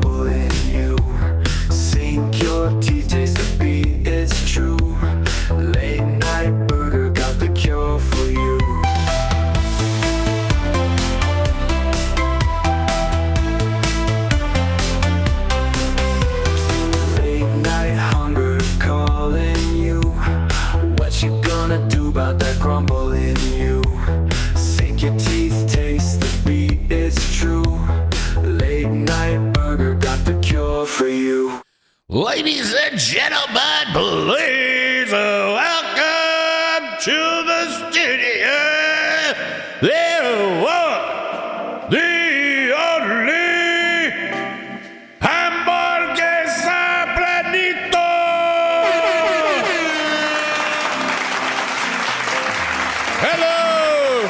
crumble in you. Sink your teeth, taste the beat, it's true. Late night burger got the cure for you. Late night hunger calling you. What you gonna do about that crumble in you? Sink your teeth, taste the beat, it's true. Late night burger got the cure for you. Ladies and gentlemen, please welcome to the studio the one, the only Hamburguesa Planito. Hello,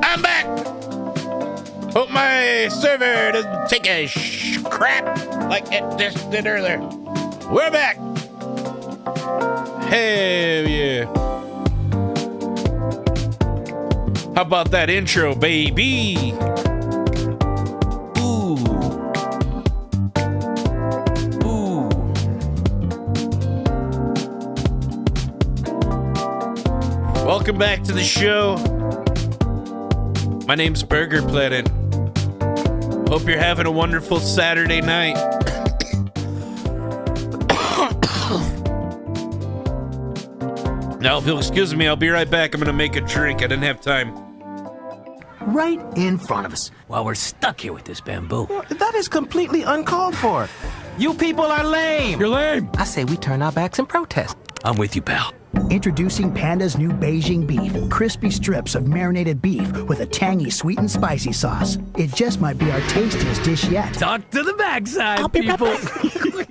I'm back. Hope my server doesn't take a crap like it just did earlier. We're back. Hell yeah. How about that intro, baby? Ooh. Ooh. Welcome back to the show. My name's Burger Planet. Hope you're having a wonderful Saturday night. Now, if you'll excuse me, I'll be right back. I'm going to make a drink. I didn't have time. Right in front of us, while we're stuck here with this bamboo. Well, that is completely uncalled for. You people are lame. You're lame. I say we turn our backs and protest. I'm with you, pal. Introducing Panda's new Beijing beef. Crispy strips of marinated beef with a tangy sweet and spicy sauce. It just might be our tastiest dish yet. Talk to the backside, I'll be people. right back.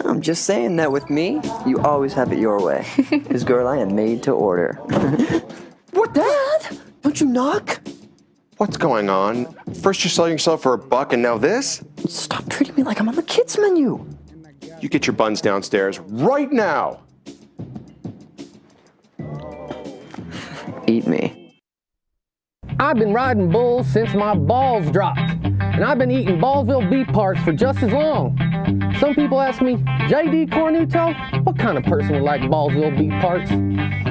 I'm just saying that with me, you always have it your way. Because, girl, I am made to order. What, Dad? Don't you knock? What's going on? First you're selling yourself for $1 and now this? Stop treating me like I'm on the kids' menu. You get your buns downstairs right now. Eat me. I've been riding bulls since my balls dropped, and I've been eating Ballsville beef parts for just as long. Some people ask me, J.D. Cornuto, what kind of person would like Ballsville beef parts?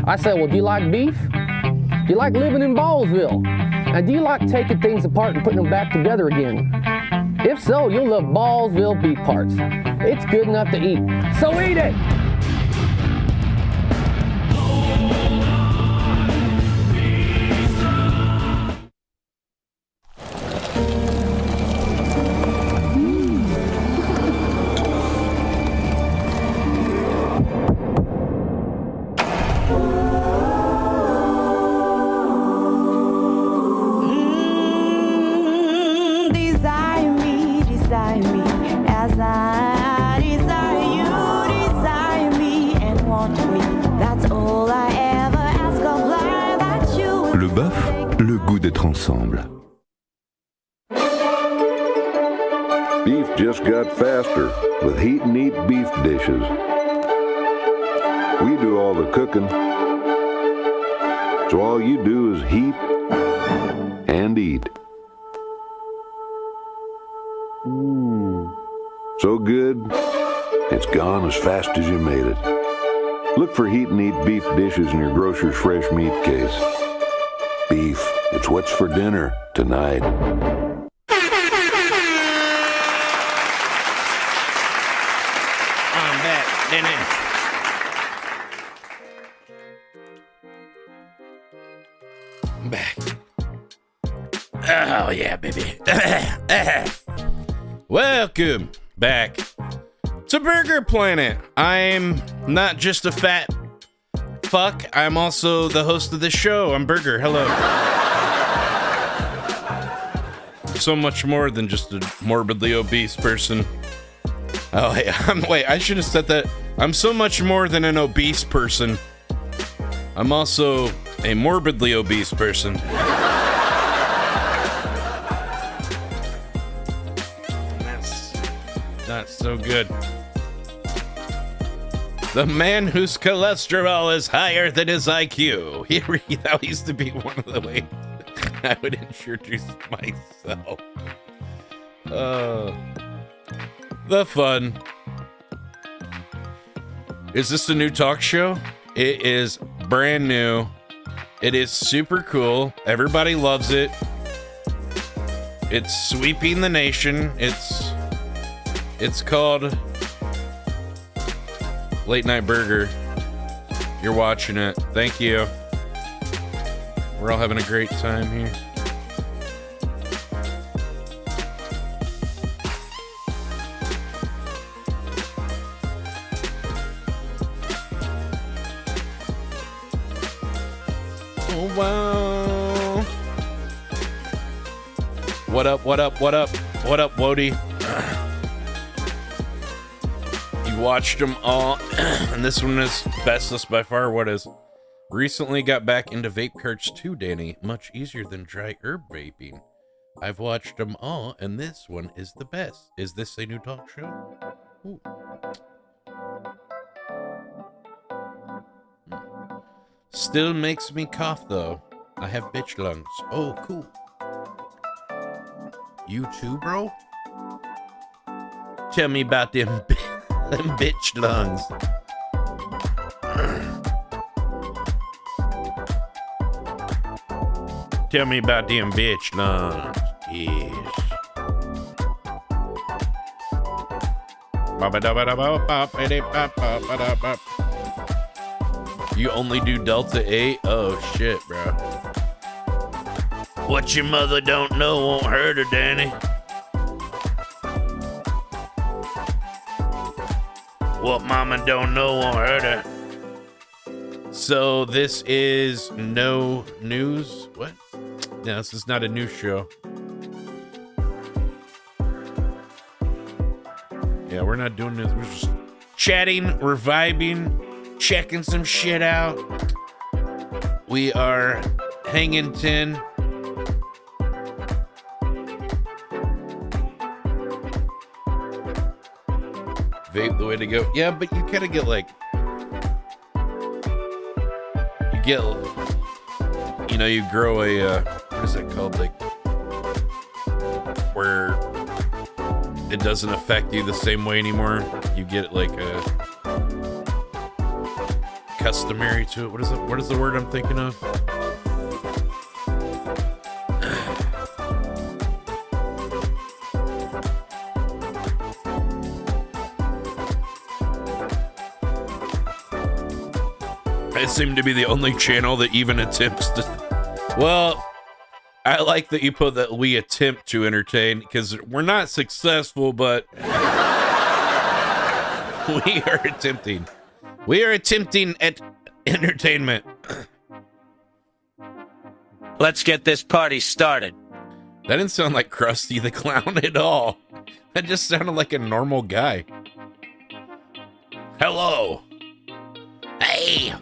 I say, well, do you like beef? Do you like living in Ballsville? And do you like taking things apart and putting them back together again? If so, you'll love Ballsville beef parts. It's good enough to eat, so eat it! Desire me as I desire you, desire me and want me. That's all I ever ask of life, that you would Le bœuf, le goût d'être ensemble. Beef just got faster with Heat and Eat beef dishes. We do all the cooking, so all you do is heat and eat. So good, it's gone as fast as you made it. Look for Heat and Eat beef dishes in your grocer's fresh meat case. Beef, it's what's for dinner tonight. I'm back. I'm back. Oh, yeah, baby. Welcome back to Burger Planet. I'm not just a fat fuck, I'm also the host of the show. I'm Burger. Hello. So much more than just a morbidly obese person. Oh, hey, wait, I should have said that. I'm so much more than an obese person. I'm also a morbidly obese person. Not so good. The man whose cholesterol is higher than his IQ. That used to be one of the ways. I would introduce myself. The fun. Is this a new talk show? It is brand new. It is super cool. Everybody loves it. It's sweeping the nation. It's called Late Night Burger. You're watching it. Thank you. We're all having a great time here. Oh, wow. What up, what up, what up? What up, Wody? You watched them all, and this one is bestest by far. What is? Recently got back into vape carts too, Danny. Much easier than dry herb vaping. I've watched them all, and this one is the best. Is this a new talk show? Ooh. Still makes me cough, though. I have bitch lungs. Oh, cool. You too, bro? Tell me about them, them bitch lungs. Tell me about them bitch lungs. Yes. You only do Delta 8? Oh shit, bro. What your mother don't know won't hurt her, Danny. What mama don't know won't hurt her. So this is no news? What? No, this is not a news show. Yeah, we're not doing this. We're just chatting, we're vibing, checking some shit out. We are hanging 10. Vape the way to go. Yeah, but you kind of get like, you grow a, what is it called? Like, where it doesn't affect you the same way anymore. You get like a customary to it. What is it? What is the word I'm thinking of? I seem to be the only channel that even attempts to. Well, I like that you put that we attempt to entertain, because we're not successful, but we are attempting. We are attempting at entertainment. Let's get this party started. That didn't sound like Krusty the Clown at all. That just sounded like a normal guy. Hello. Hey.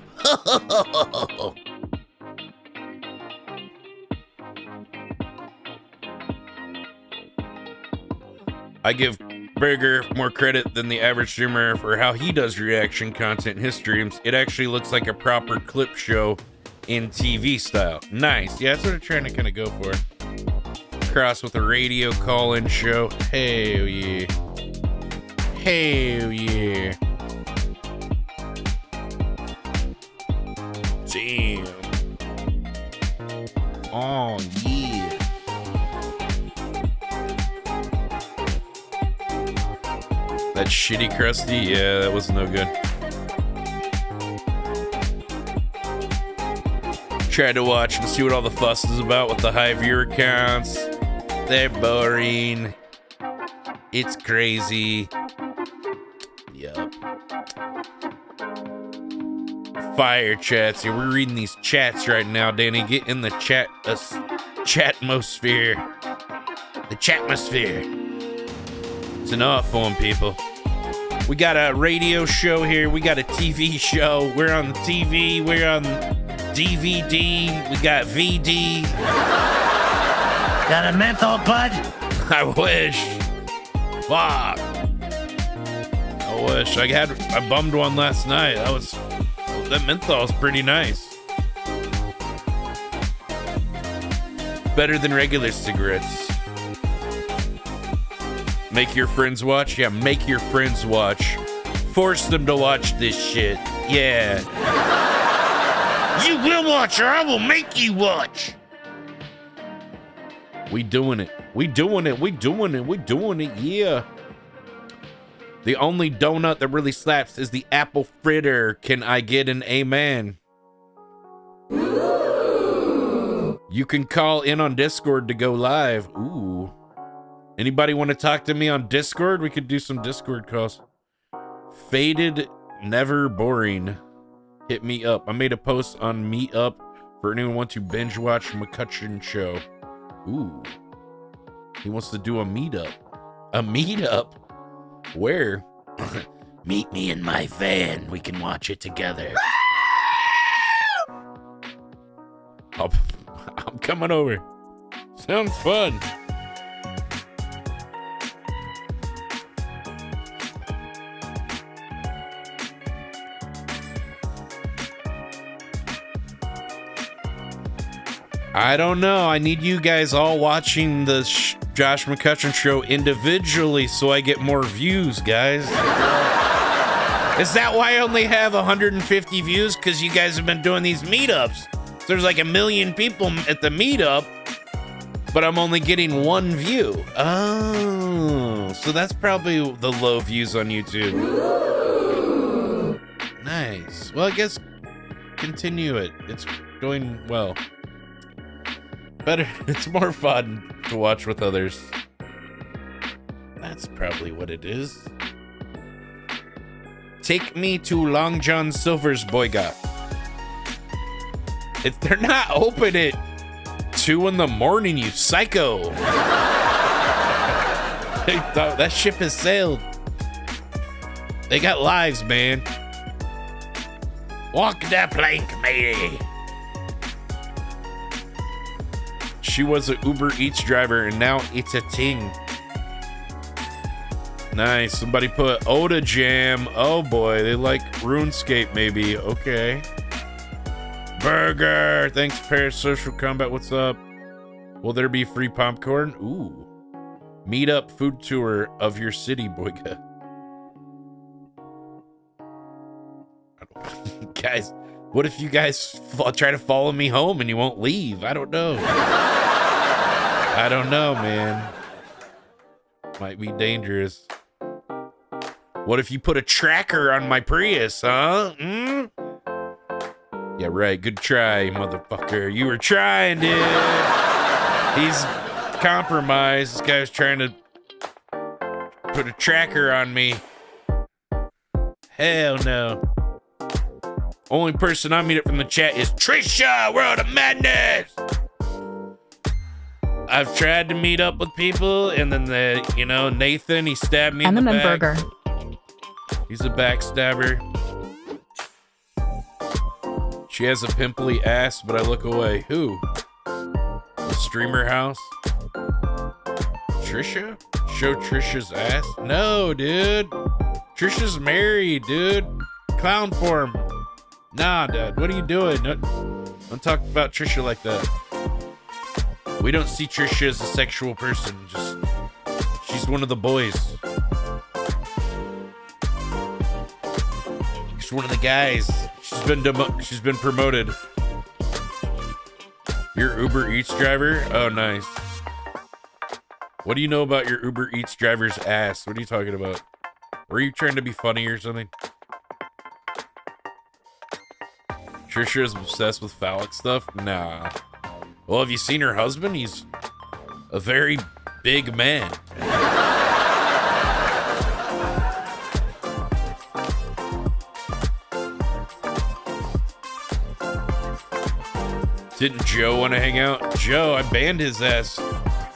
I give Burger more credit than the average streamer for how he does reaction content in his streams. It actually looks like a proper clip show in TV style. Nice. Yeah, that's what I'm trying to kind of go for. Cross with a radio call-in show. Hell yeah. Hell yeah. Damn. Oh, yeah. That shitty Krusty? Yeah, that was no good. Tried to watch and see what all the fuss is about with the high viewer counts. They're boring. It's crazy. Yup. Fire chats. Yeah, we're reading these chats right now, Danny. Get in the chatmosphere. The chatmosphere. It's an art form, people. We got a radio show here. We got a TV show. We're on the TV. We're on DVD. We got VD. Got a menthol bud? I wish. Fuck. I wish. I bummed one last night. That menthol is pretty nice. better than regular cigarettes. Make your friends watch? Yeah, make your friends watch. Force them to watch this shit. Yeah. You will watch or I will make you watch. We doing it. We doing it. We doing it. We doing it. Yeah. The only donut that really slaps is the apple fritter. Can I get an amen? You can call in on Discord to go live. Ooh. Anybody want to talk to me on Discord? We could do some Discord calls. Faded, never boring. Hit me up. I made a post on Meetup for anyone who wants to binge watch McCutcheon show. Ooh. He wants to do a meetup. A meetup? Where? Meet me in my van. We can watch it together. I'm coming over. Sounds fun. I don't know. I need you guys all watching the Josh McCutcheon show individually so I get more views, guys. Is that why I only have 150 views? Because you guys have been doing these meetups. There's like 1 million people at the meetup, but I'm only getting 1 view. Oh, so that's probably the low views on YouTube. Nice. Well, I guess continue it. It's going well. Better. It's more fun to watch with others. That's probably what it is. Take me to Long John Silver's Boyga. If they're not open at 2 in the morning, you psycho. That ship has sailed. They got lives, man. Walk the plank, matey. She was an Uber Eats driver, and now it's a ting. Nice. Somebody put Oda Jam. Oh boy, they like RuneScape, maybe. Okay. Burger. Thanks, Parasocial Combat. What's up? Will there be free popcorn? Ooh. Meetup food tour of your city, Boyga. Guys, what if you guys try to follow me home and you won't leave? I don't know. I don't know, man. Might be dangerous. What if you put a tracker on my Prius, huh? Yeah, right. Good try, motherfucker. You were trying, dude. He's compromised. This guy was trying to put a tracker on me. Hell no. Only person I meet up from the chat is Trisha, World of Madness. I've tried to meet up with people, and then Nathan, he stabbed me in the back. Burger. He's a backstabber. She has a pimply ass, but I look away. Who? The streamer house? Trisha? Show Trisha's ass? No, dude. Trisha's married, dude. Clown form. Nah, Dad. What are you doing? Don't talk about Trisha like that. We don't see Trisha as a sexual person. She's one of the boys. She's one of the guys. She's been promoted. Your Uber Eats driver? Oh, nice. What do you know about your Uber Eats driver's ass? What are you talking about? Were you trying to be funny or something? Trisha is obsessed with phallic stuff? Nah. Well, have you seen her husband? He's a very big man. Didn't Joe want to hang out? Joe, I banned his ass.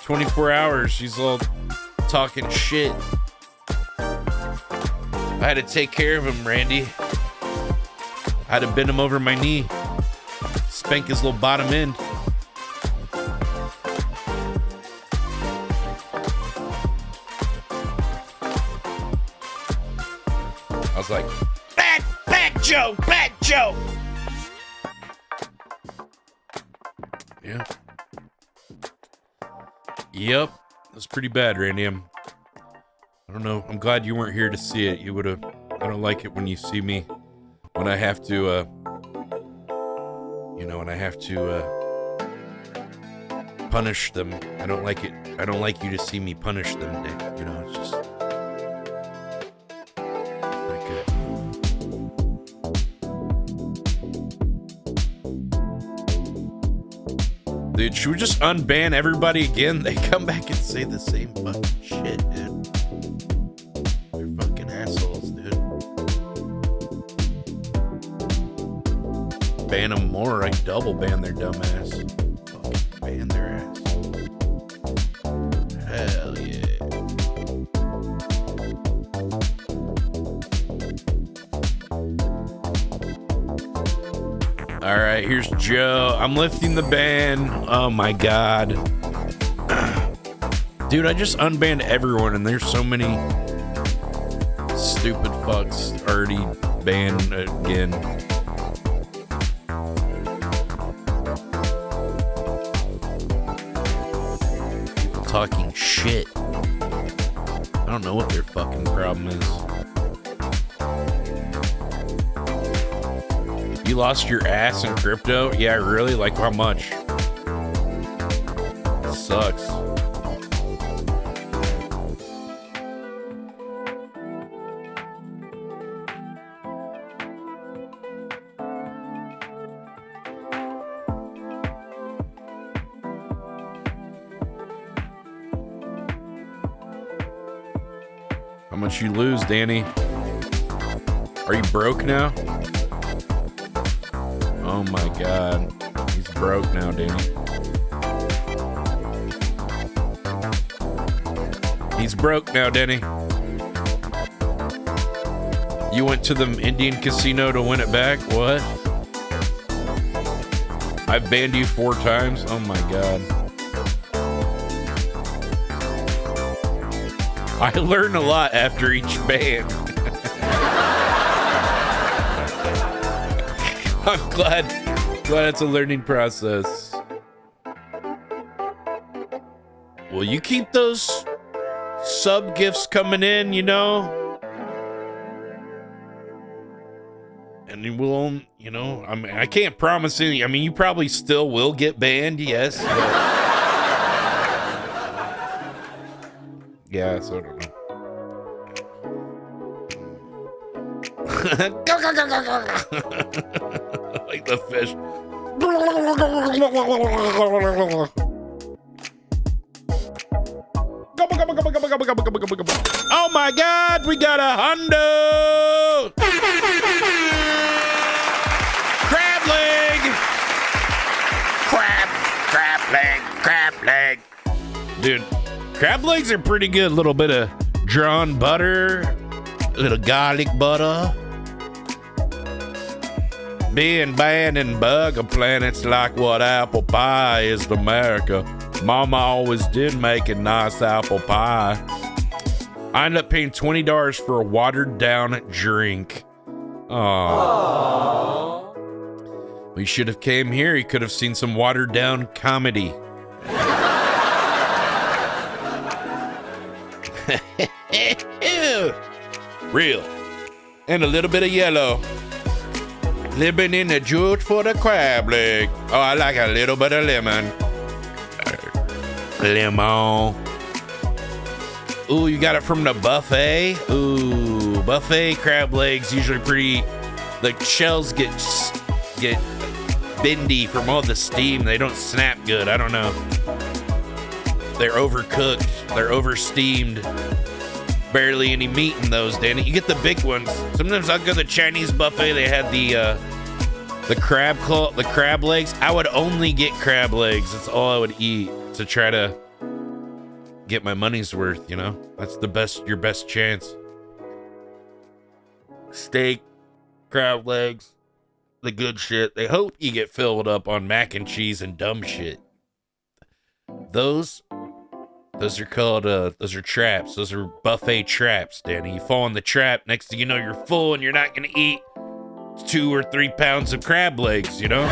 24 hours. He's all talking shit. I had to take care of him, Randy. I had to bend him over my knee. Spank his little bottom end. I was like, bad Joe, bad Joe. Yeah. Yep. It was pretty bad, Randy. I don't know. I'm glad you weren't here to see it. You would have... I don't like it when you see me... When I have to, when I have to, punish them. I don't like it. I don't like you to see me punish them, you know, it's just... not good. Dude, should we just unban everybody again? They come back and say the same fucking shit, dude. They're fucking assholes, dude. Ban them more, like double ban their dumb ass. Fucking ban their ass. Hell yeah. Alright, here's Joe. I'm lifting the ban. Oh my god. Dude, I just unbanned everyone and there's so many stupid fucks already banned again. People talking shit. I don't know what their fucking problem is. You lost your ass in crypto? Yeah, really? Like how much? Sucks. How much you lose, Danny? Are you broke now? Oh my god. He's broke now, Danny. He's broke now, Danny. You went to the Indian casino to win it back? What? I banned you 4 times? Oh my god. I learn a lot after each ban. I'm glad it's a learning process. Well, you keep those sub gifts coming in, you know? And you will, you know, I mean, I can't promise any. I mean, you probably still will get banned, yes. Yeah, so I don't know. Like the fish. Oh my god, we got a hundo! Crab leg! Crab leg. Dude, crab legs are pretty good. A little bit of drawn butter, a little garlic butter. Being banned in burger planets like what apple pie is to America. Mama always did make a nice apple pie. I ended up paying $20 for a watered down drink. Aww. We should have came here. He could have seen some watered down comedy. Real. And a little bit of yellow. Living in the juice for the crab leg. Oh, I like a little bit of lemon. Lemon. Ooh, you got it from the buffet? Ooh, buffet crab legs usually pretty... The shells get bendy from all the steam. They don't snap good. I don't know. They're overcooked. They're oversteamed. Barely any meat in those, Danny. You get the big ones. Sometimes I'll go to the Chinese buffet. They had the crab legs. I would only get crab legs. That's all I would eat to try to get my money's worth, you know? That's your best chance. Steak, crab legs, the good shit. They hope you get filled up on mac and cheese and dumb shit. Those are called, those are traps. Those are buffet traps, Danny. You fall in the trap, next thing you know, you're full and you're not gonna eat 2 or 3 pounds of crab legs, you know?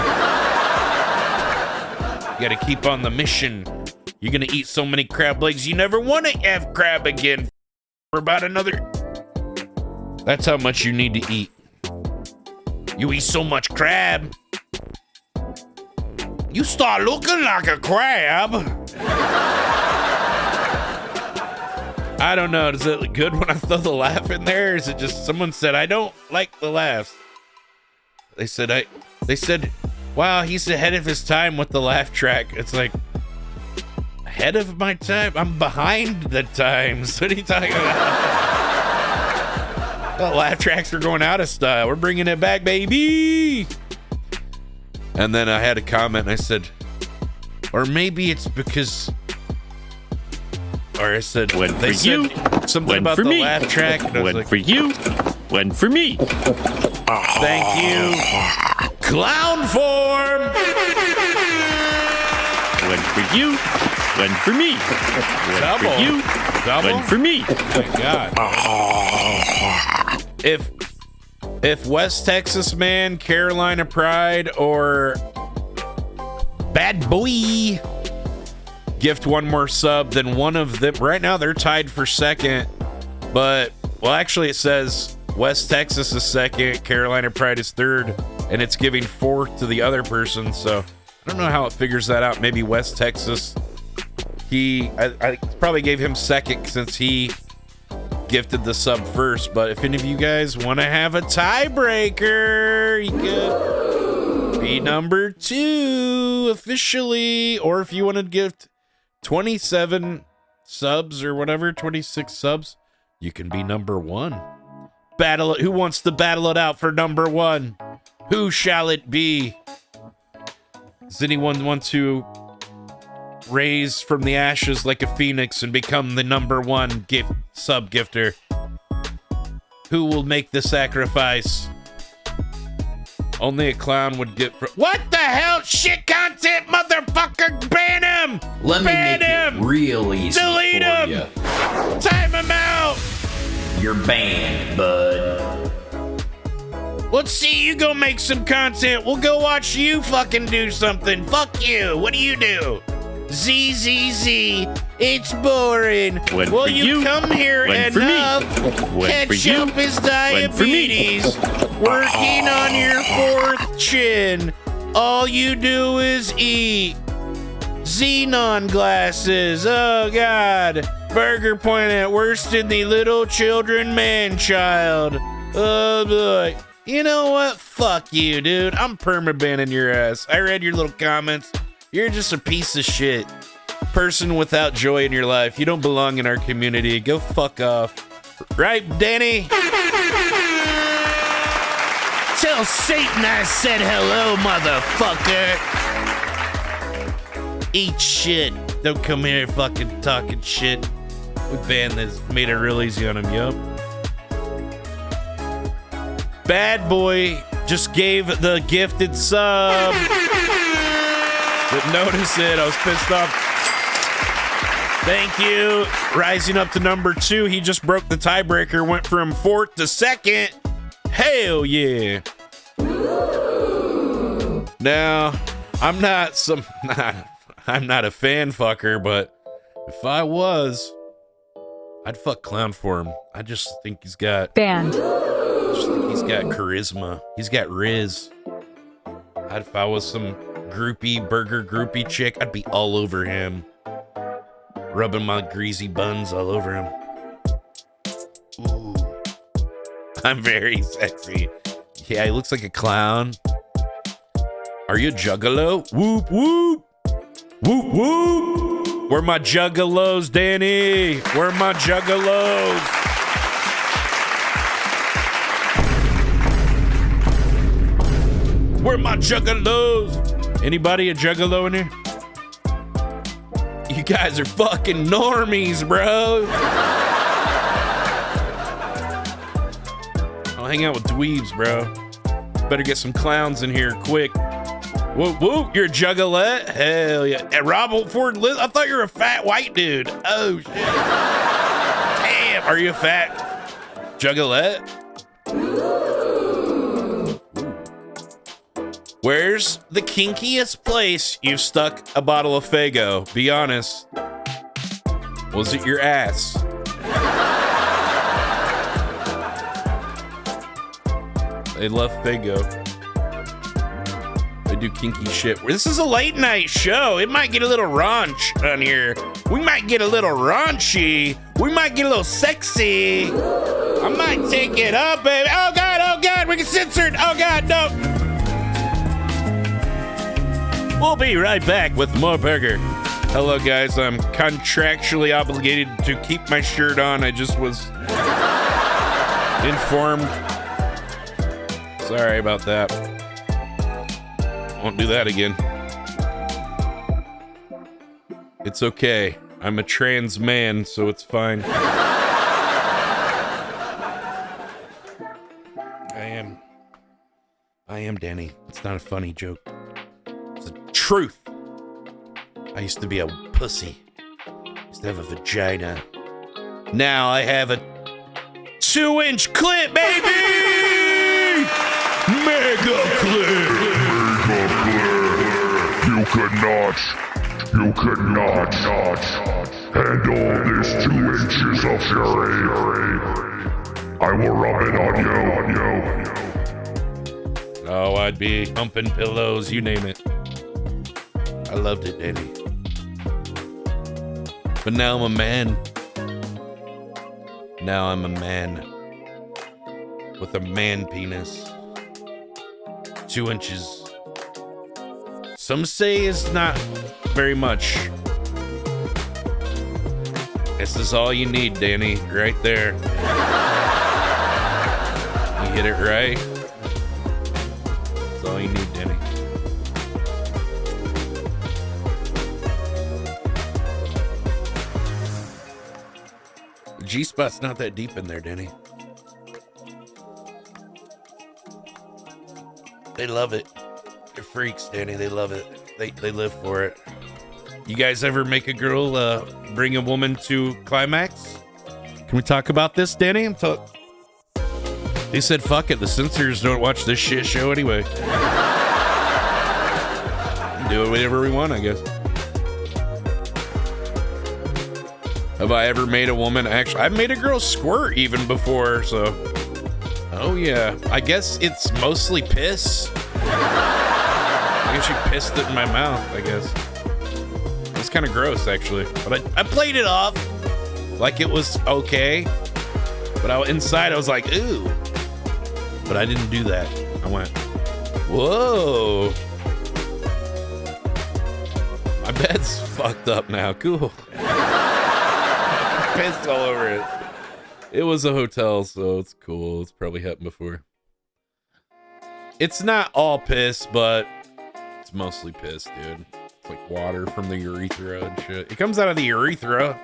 You gotta keep on the mission. You're gonna eat so many crab legs, you never want to have crab again for about another. That's how much you need to eat. You eat so much crab, you start looking like a crab. I don't know. Is it good when I throw the laugh in there? Or is it just someone said I don't like the laughs? They said wow, he's ahead of his time with the laugh track. It's like, ahead of my time? I'm behind the times. What are you talking about? The laugh tracks are going out of style. We're bringing it back, baby. And then I had a comment and I said, or maybe it's because, or I said, one they for said you, something one about for the me. laugh track. And I was One like, for you, one for me. Thank you. Clown form. One for you, one for me. One Double. for you, Double? one for me. Oh my God. If West Texas Man, Carolina Pride, or Bad Boy gift one more sub, then one of them, right now they're tied for second, but, well, actually it says West Texas is second, Carolina Pride is third, and it's giving fourth to the other person, so I don't know how it figures that out. Maybe West Texas, I probably gave him second since he gifted the sub first, but if any of you guys want to have a tiebreaker, you could be number 2 officially, or if you want to gift 27 subs or whatever, 26 subs, you can be number 1. Battle it. Who wants to battle it out for number 1? Who shall it be? Does anyone want to raise from the ashes like a phoenix and become the number 1 sub gifter? Who will make the sacrifice? Only a clown would get. What the hell? Shit content, motherfucker! Ban him! Let me Ban make him! it real easy Delete for him! you. Time him out! You're banned, bud. Let's see you go make some content. We'll go watch you fucking do something. Fuck you. What do you do? ZZZ. It's boring. One Well, for you you, come here one for me. enough. One for you, Ketchup is one for me. diabetes. Working on your 4th chin. All you do is eat. Xenon glasses. Oh, God. Burger Planet. Worse than the little children man-child. Oh, boy. You know what? Fuck you, dude. I'm permabanning your ass. I read your little comments. You're just a piece of shit. Person without joy in your life. You don't belong in our community. Go fuck off. Right, Danny? Tell Satan I said hello, motherfucker. Eat shit. Don't come here fucking talking shit. We banned this. Made it real easy on him, yup. Bad Boy just gave the gifted sub. Didn't notice it. I was pissed off. Thank you. Rising up to number 2. He just broke the tiebreaker. Went from 4th to 2nd. Hell yeah. Now, I'm not a fan fucker, but if I was, I'd fuck Clown for him. I just think he's got banned. I just think he's got charisma. He's got riz. If I was some burger groupie chick, I'd be all over him. Rubbing my greasy buns all over him. Ooh. I'm very sexy. Yeah, he looks like a clown. Are you a juggalo? Whoop, whoop. Whoop, whoop. Where my juggalos, Danny? Where my juggalos? Where my juggalos? Anybody a juggalo in here? You guys are fucking normies, bro. I'll hang out with dweebs, bro. Better get some clowns in here quick. Whoop, whoop, you're a juggalette? Hell yeah. And Rob Ford, I thought you were a fat white dude. Oh, shit. Damn, are you a fat juggalette? Where's the kinkiest place you've stuck a bottle of Faygo? Be honest. Was it your ass? They love Faygo. They do kinky shit. This is a late night show. It might get a little raunch on here. We might get a little raunchy. We might get a little sexy. I might take it up, baby. Oh God, we get censored. Oh God, no. We'll be right back with more burger. Hello, guys. I'm contractually obligated to keep my shirt on. I just was informed. Sorry about that. Won't do that again. It's okay. I'm a trans man, so it's fine. I am, Danny. It's not a funny joke. It's the truth. I used to be a pussy. I used to have a vagina. Now I have a 2-inch clit, baby! Mega clit! You could not handle this 2 inches of fury. I will rub it on you. Oh, I'd be humping pillows, you name it. I loved it, Danny. But now I'm a man. Now I'm a man. With a man penis. 2 inches. Some say it's not very much. This is all you need, Danny. Right there. You hit it right. That's all you need, Danny. The G-spot's not that deep in there, Danny. They love it. They're freaks, Danny. They love it. They live for it. You guys ever make a girl bring a woman to climax? Can we talk about this, Danny? They said, fuck it. The censors don't watch this shit show anyway. Do whatever we want, I guess. Have I ever made a woman actually? I've made a girl squirt even before, so. Oh, yeah. I guess it's mostly piss. I guess she pissed it in my mouth, I guess. It's kind of gross, actually. But I played it off like it was okay. But inside, I was like, ooh. But I didn't do that. I went, whoa. My bed's fucked up now. Cool. Pissed all over it. It was a hotel, so it's cool. It's probably happened before. It's not all piss, but it's mostly piss, dude. It's like water from the urethra and shit. It comes out of the urethra.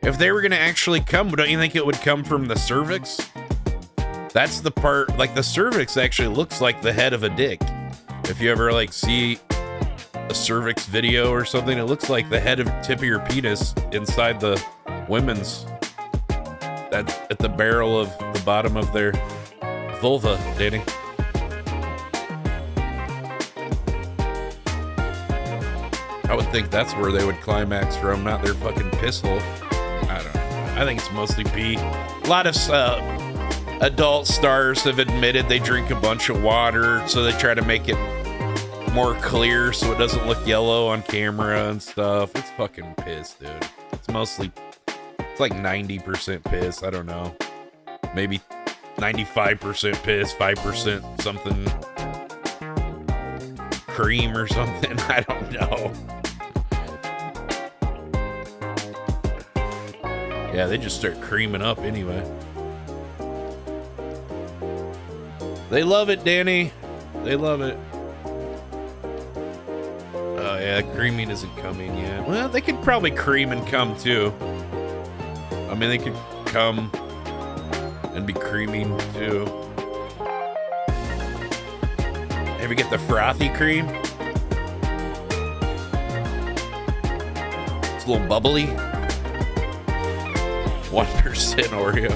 If they were gonna actually come, don't you think it would come from the cervix? That's the part, like the cervix actually looks like the head of a dick. If you ever like see a cervix video or something, it looks like the head of tip of your penis inside the women's. That's at the barrel of the bottom of their vulva, Danny. I would think that's where they would climax from, not their fucking piss hole. I don't know. I think it's mostly pee. A lot of adult stars have admitted they drink a bunch of water, so they try to make it more clear so it doesn't look yellow on camera and stuff. It's fucking piss, dude. It's mostly, it's like 90% piss. I don't know. Maybe 95% piss, 5% something cream or something. I don't know. Yeah, they just start creaming up anyway. They love it, Danny. They love it. Oh yeah, creaming isn't coming yet. Well, they could probably cream and come too. I mean, they could come and be creaming too. Ever get the frothy cream? It's a little bubbly. 1% Oreo.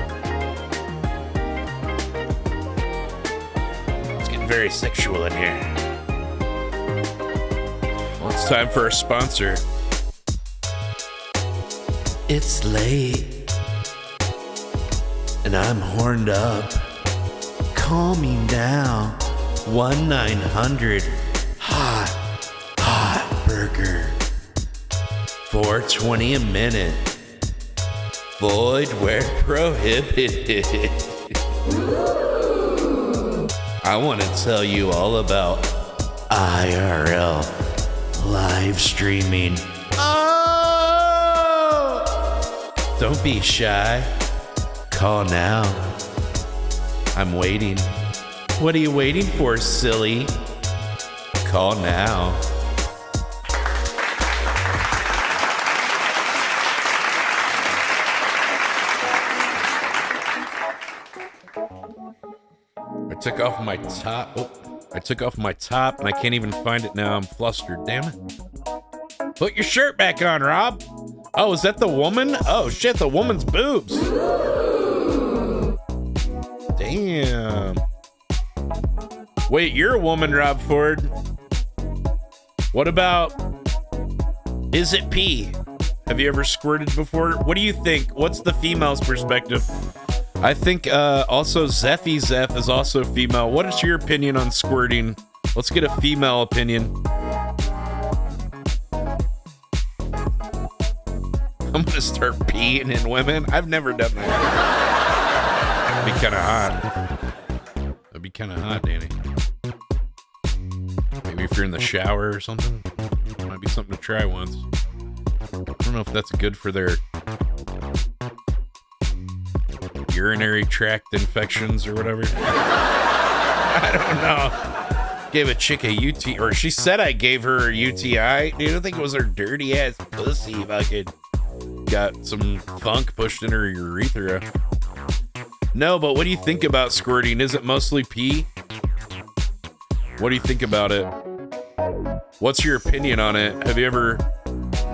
It's getting getting very sexual in here. Well, it's time for our sponsor. It's late, and I'm horned up. Call me now. 1-900-HOT-HOT-BURGER. $4.20 a minute. Void where prohibited. I want to tell you all about IRL live streaming. Oh! Don't be shy. Call now. I'm waiting. What are you waiting for, silly? Call now. I took off my top. Oh, I took off my top and I can't even find it now. I'm flustered. Damn it. Put your shirt back on, Rob. Oh, is that the woman? Oh, shit, the woman's boobs. Damn. Wait, you're a woman, Rob Ford. What about... Is it pee? Have you ever squirted before? What do you think? What's the female's perspective? I think also Zeffy Zeff is also female. What is your opinion on squirting? Let's get a female opinion. I'm gonna start peeing in women. I've never done that. That'd be kind of hot. That'd be kind of hot, Danny. Maybe if you're in the shower or something. Might be something to try once. I don't know if that's good for their urinary tract infections or whatever. I don't know. Gave a chick a UTI, or she said I gave her a UTI. Dude, I think it was her dirty ass pussy. Fucking got some funk pushed in her urethra. No, but what do you think about squirting? Is it mostly pee? What do you think about it? What's your opinion on it? Have you ever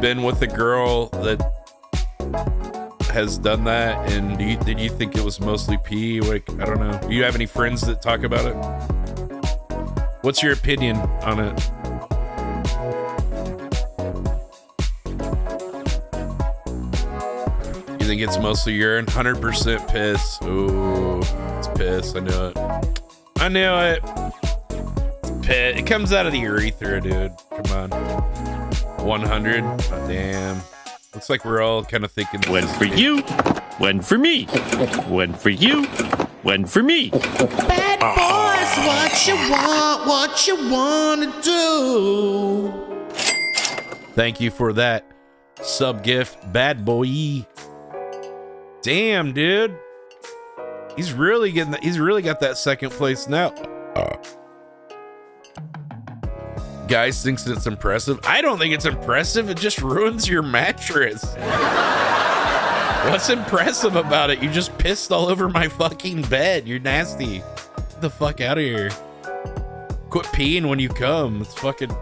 been with a girl that has done that, and did you think it was mostly pee? Like, I don't know. Do you have any friends that talk about it? What's your opinion on it? You think it's mostly urine? 100% piss. Ooh, it's piss. I knew it. I knew it. It's piss. It comes out of the urethra, dude. Come on. 100. Oh, damn. Looks like we're all kind of thinking. One for you, one for me, one for you, one for me. Bad boys, what you want to do. Thank you for that sub gift, bad boy. Damn, dude. He's really getting that. He's really got that second place now. Guys thinks it's impressive. I don't think it's impressive. It just ruins your mattress. What's impressive about it? You just pissed all over my fucking bed. You're nasty. Get the fuck out of here. Quit peeing when you come. It's fucking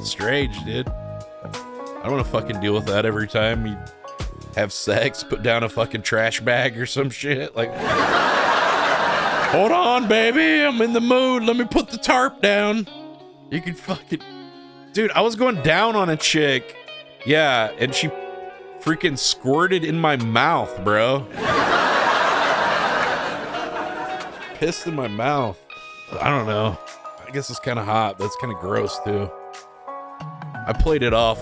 strange, dude. I don't want to fucking deal with that every time you have sex. Put down a fucking trash bag or some shit. Like, hold on, baby. I'm in the mood. Let me put the tarp down. You can fucking... Dude, I was going down on a chick. Yeah, and she freaking squirted in my mouth, bro. Pissed in my mouth. I don't know. I guess it's kind of hot, but it's kind of gross, too. I played it off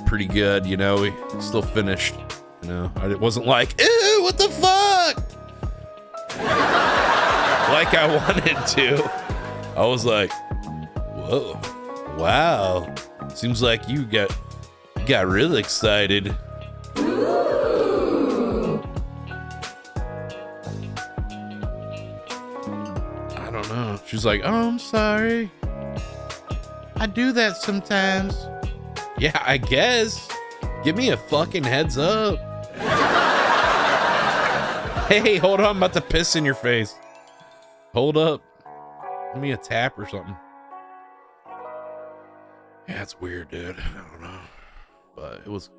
pretty good, you know. We still finished, you know. It wasn't like, ew, what the fuck? Like I wanted to. I was like... Whoa, wow. Seems like you got real excited. I don't know. She's like, oh, I'm sorry. I do that sometimes. Yeah, I guess. Give me a fucking heads up. Hey, hold on. I'm about to piss in your face. Hold up. Give me a tap or something. Yeah, it's weird, dude. I don't know. But it was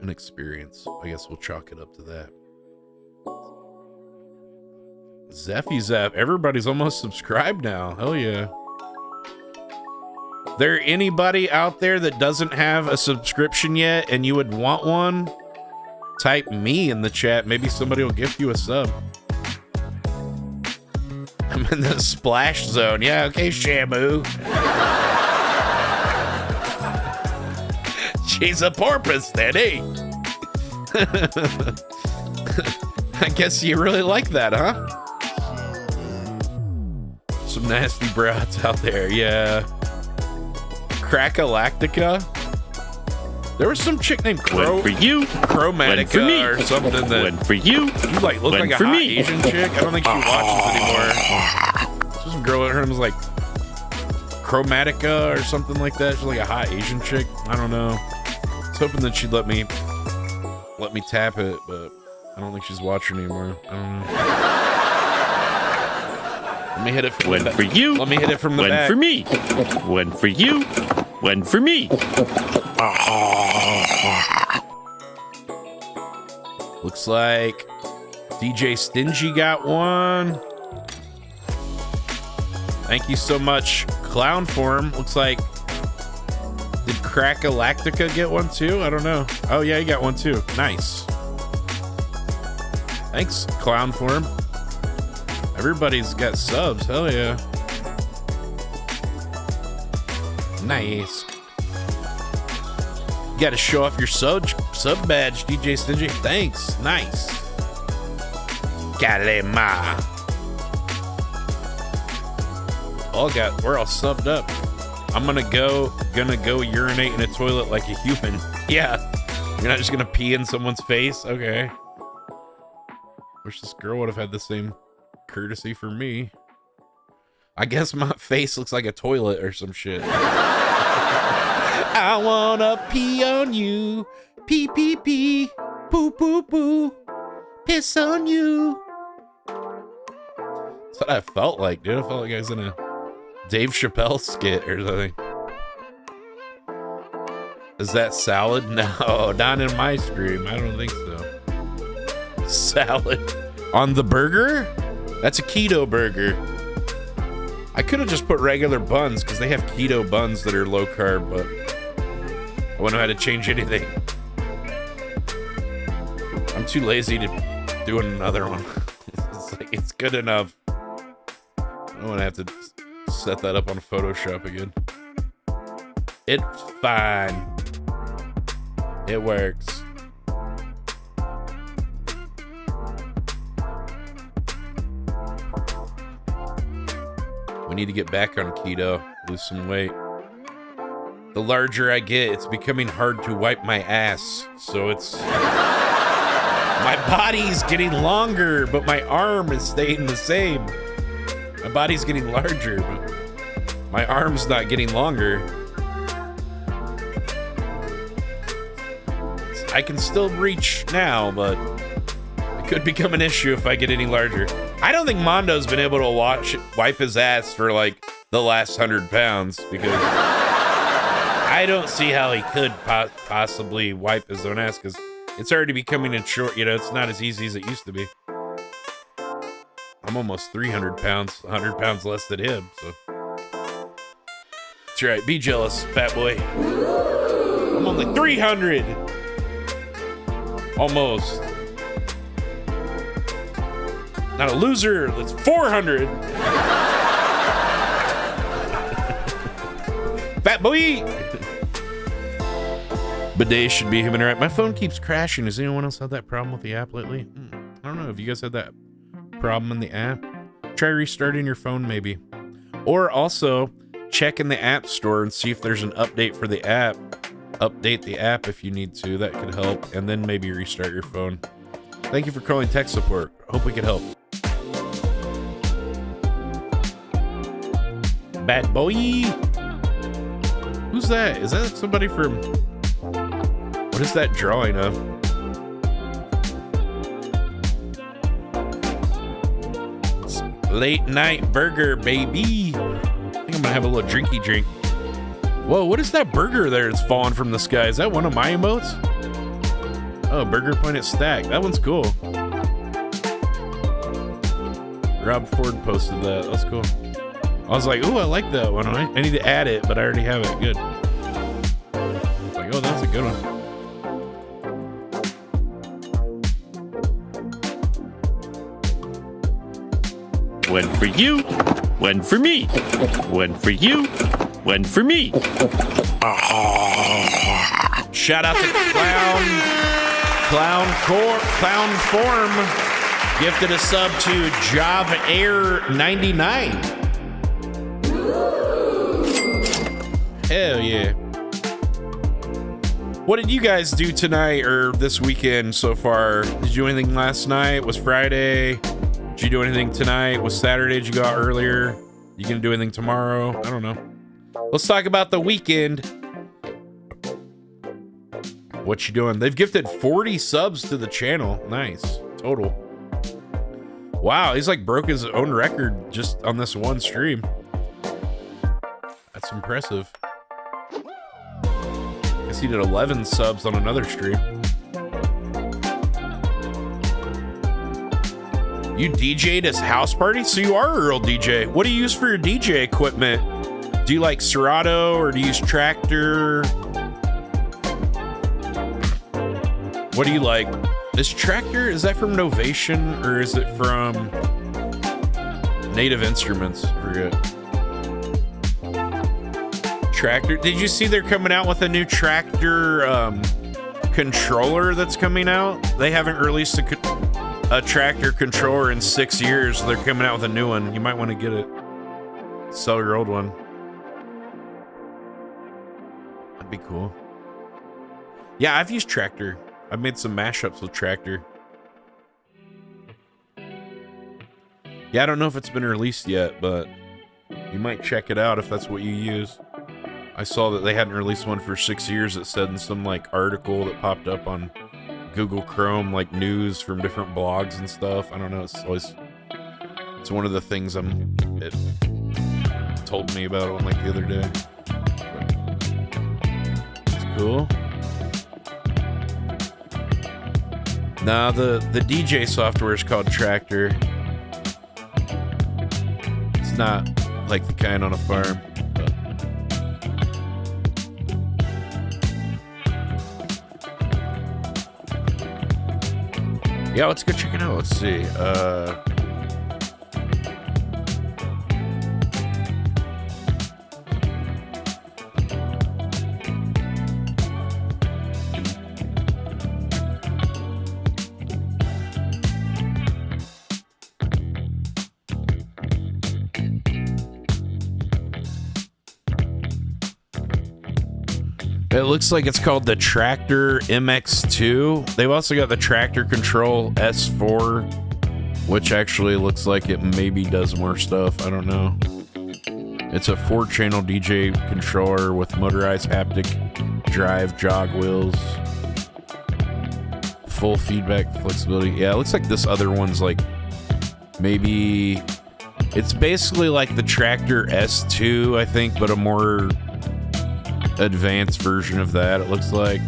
an experience. I guess we'll chalk it up to that. Zeffy Zap. Everybody's almost subscribed now. Hell yeah. There anybody out there that doesn't have a subscription yet and you would want one? Type me in the chat. Maybe somebody will gift you a sub. I'm in the splash zone. Yeah, okay, Shamu. She's a porpoise then, eh? I guess you really like that, huh? Some nasty brats out there, yeah. Crackalactica. There was some chick named Chromatica or something that one for you. You like look like a hot Asian chick. I don't think she watches anymore. This was a girl. Her name was like Chromatica or something like that. She's like a hot Asian chick. I don't know. I was hoping that she'd let me tap it, but I don't think she's watching anymore. I don't know. Let me hit it from one for you. Let me hit it from the back. One for me. One for you. One for me. Looks like DJ Stingy got one. Thank you so much, Clown Form. Looks like, did Crackalactica get one too? I don't know. Oh yeah, he got one too. Nice. Thanks, Clown Form. Everybody's got subs. Hell yeah. Nice. You gotta show off your sub badge, DJ Stingy. Thanks. Nice. Kalema. We're all subbed up. I'm gonna go urinate in a toilet like a human. Yeah. You're not just gonna pee in someone's face? Okay. Wish this girl would have had the same courtesy for me. I guess my face looks like a toilet or some shit. I wanna pee on you. Pee pee pee. Poo poo poo. Piss on you. That's what I felt like, dude. I felt like I was in a Dave Chappelle skit or something. Is that salad? No, not in my stream. I don't think so. Salad on the burger? That's a keto burger. I could have just put regular buns because they have keto buns that are low carb, but I wouldn't know how to change anything. I'm too lazy to do another one. It's like, it's good enough. I don't want to have to set that up on Photoshop again. It's fine. It works. We need to get back on keto, lose some weight. The larger I get, it's becoming hard to wipe my ass. So it's... my body's getting longer, but my arm is staying the same. My body's getting larger, but my arm's not getting longer. I can still reach now, but it could become an issue if I get any larger. I don't think Mondo's been able to wipe his ass for like the last 100 pounds because I don't see how he could possibly wipe his own ass because it's already becoming a short, you know, it's not as easy as it used to be. I'm almost 300 pounds, 100 pounds less than him, so. That's right, be jealous, fat boy. I'm only 300. Almost. Not a loser, that's 400. Fat boy. Bidet should be human right. My phone keeps crashing. Has anyone else had that problem with the app lately? I don't know. Have you guys had that problem in the app? Try restarting your phone maybe. Or also check in the app store and see if there's an update for the app. Update the app if you need to. That could help. And then maybe restart your phone. Thank you for calling tech support. Hope we could help. Bad boy. Who's that? Is that somebody from... What is that drawing of? It's late night burger, baby. I think I'm gonna have a little drinky drink. Whoa, what is that burger there that's falling from the sky? Is that one of my emotes? Oh, Burger Planet Stack. That one's cool. Rob Ford posted that. That's cool. I was like, ooh, I like that one. I need to add it, but I already have it. Good. Like, oh, that's a good one. One for you, one for me, one for you, one for me. Shout out to Clown Form. Gifted a sub to Job Air 99. Hell yeah. What did you guys do tonight or this weekend so far? Did you do anything last night? Was Friday? Did you do anything tonight? Was Saturday? Did you go out earlier? You gonna do anything tomorrow? I don't know. Let's talk about the weekend. What you doing? They've gifted 40 subs to the channel. Nice. Total. Wow, he's like broke his own record just on this one stream. That's impressive. Guess he did 11 subs on another stream. You DJ'd his house party? So you are a real DJ. What do you use for your DJ equipment? Do you like Serato or do you use Tractor? What do you like? This Tractor, is that from Novation or is it from Native Instruments? I forget. Tractor. Did you see they're coming out with a new Tractor controller that's coming out? They haven't released a Tractor controller in 6 years. They're coming out with a new one. You might want to get it. Sell your old one. That'd be cool. Yeah, I've used Tractor. I've made some mashups with Tractor. Yeah, I don't know if it's been released yet, but you might check it out if that's what you use. I saw that they hadn't released one for 6 years. It said in some like article that popped up on Google Chrome, like news from different blogs and stuff. I don't know. It's one of the things it told me about it like the other day. It's cool. Nah, the DJ software is called Tractor. It's not like the kind on a farm. But. Yeah, let's go check it out. Let's see. It looks like it's called the Tractor MX2. They've also got the Tractor Control S4, which actually looks like it maybe does more stuff. I don't know. It's a 4-channel DJ controller with motorized haptic drive jog wheels. Full feedback flexibility. Yeah, it looks like this other one's like maybe... It's basically like the Tractor S2, I think, but a more advanced version of that, it looks like.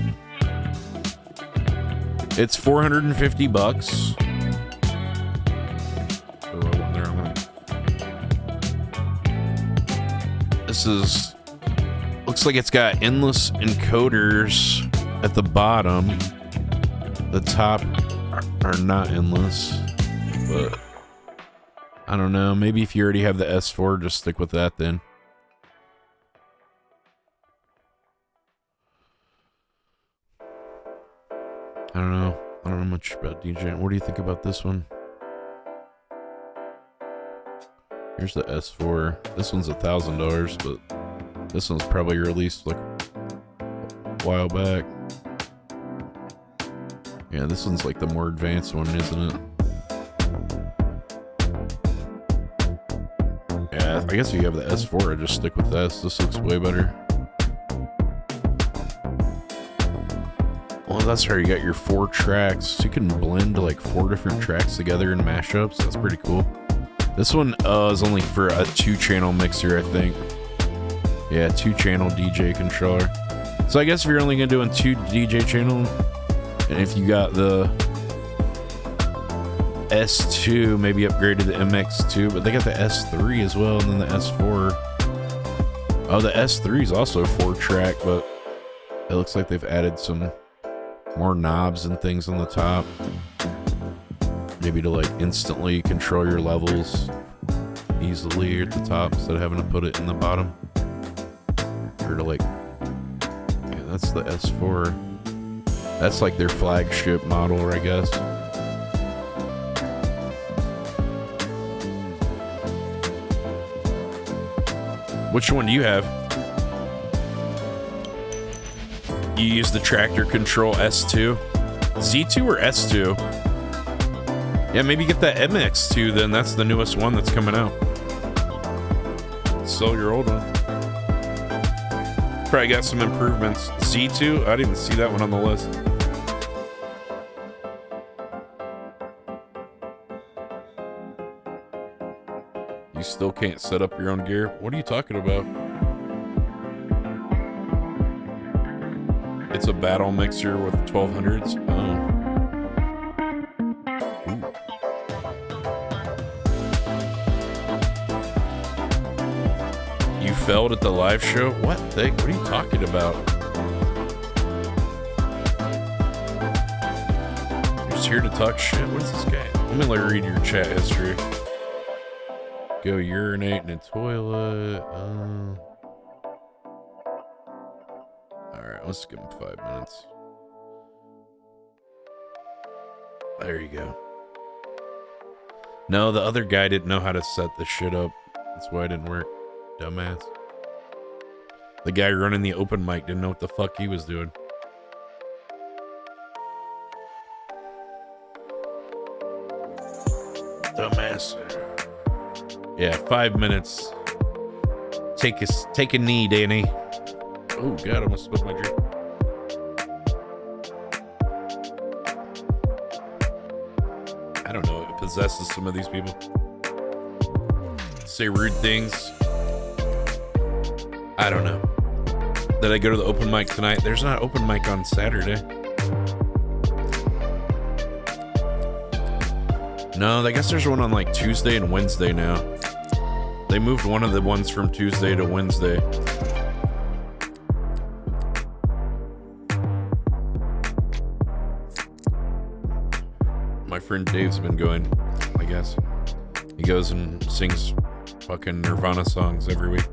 It's $450. Oh, I went there. This is... Looks like it's got endless encoders at the bottom. The top are not endless, but I don't know. Maybe if you already have the S4, just stick with that then. I don't know. I don't know much about DJing. What do you think about this one? Here's the S4. This one's $1,000, but this one's probably released like a while back. Yeah, this one's like the more advanced one, isn't it? Yeah, I guess if you have the S4, I just stick with this. This looks way better. Well, that's where you got your 4 tracks. So you can blend like 4 different tracks together in mashups. That's pretty cool. This one is only for a 2-channel mixer, I think. Yeah, 2-channel DJ controller. So I guess if you're only doing 2 DJ channels, and if you got the S2, maybe upgrade to the MX2, but they got the S3 as well, and then the S4. Oh, the S3 is also 4-track, but it looks like they've added some more knobs and things on the top. Maybe to like instantly control your levels easily at the top instead of having to put it in the bottom. Or to like, yeah, that's the S4. That's like their flagship model, I guess. Which one do you have? You use the tractor control S2? Z2 or S2? Yeah, maybe get that MX2 then. That's the newest one that's coming out. Sell your old one. Probably got some improvements. Z2? I didn't even see that one on the list. You still can't set up your own gear? What are you talking about? It's a battle mixer with 1200s. Oh. Ooh. You failed at the live show? What thing? What are you talking about? You're just here to talk shit? What is this guy? Let me read your chat history. Go urinate in a toilet. Alright, let's give him 5 minutes. There you go. No, the other guy didn't know how to set the shit up. That's why it didn't work. Dumbass. The guy running the open mic didn't know what the fuck he was doing. Dumbass. Yeah, 5 minutes. Take a knee, Danny. Oh god, I almost spilled my drink. I don't know, it possesses some of these people. Say rude things. I don't know. Did I go to the open mic tonight? There's not open mic on Saturday. No, I guess there's one on like Tuesday and Wednesday now. They moved one of the ones from Tuesday to Wednesday. My friend Dave's been going, I guess. He goes and sings fucking Nirvana songs every week.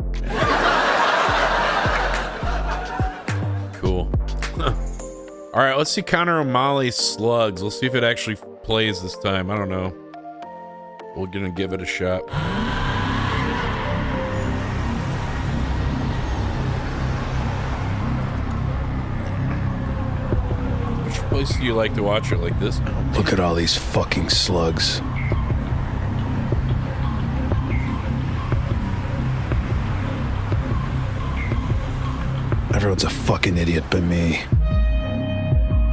Cool. All right, let's see Connor O'Malley's Slugs. Let's see if it actually plays this time. I don't know. We're gonna give it a shot. Which place do you like to watch it like this? Look at all these fucking slugs. Everyone's a fucking idiot but me.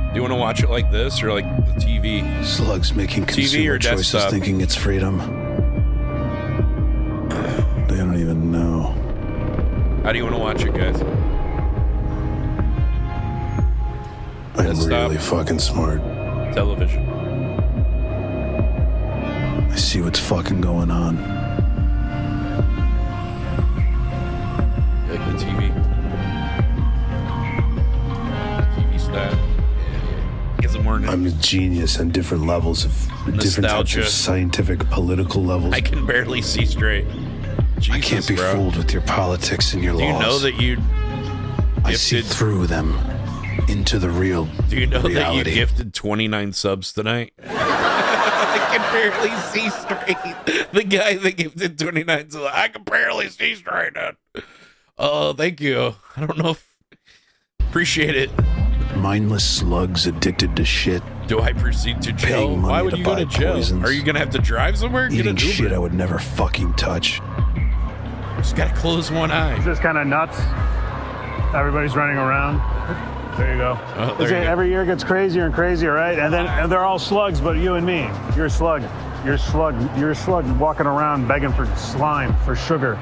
Do you want to watch it like this or like the TV? Slugs making consumer choices desktop? Thinking it's freedom. They don't even know. How do you want to watch it, guys? I'm Desktop? really fucking smart. Television. I see what's fucking going on. Like the TV. TV style. I'm a genius on different levels of different types of scientific, political levels. I can barely see straight. Jesus, I can't be fooled with your politics and your laws. Do you know that you I see through them into the real Do you know reality. that you gifted 29 subs tonight? I can barely see straight. The guy that gifted 29 subs, I can barely see straight. Oh, thank you. I don't know if... Appreciate it. Mindless slugs addicted to shit. Do I proceed to jail? Why would you go to jail? Poisons. Are you going to have to drive somewhere? Get Eating an Uber? shit I would never fucking touch. Just got to close one eye. It's just kind of nuts. Everybody's running around. There you go. Oh, there you go. Every year gets crazier and crazier, right? And they're all slugs, but you and me. You're a slug. You're a slug. You're a slug walking around begging for slime, for sugar.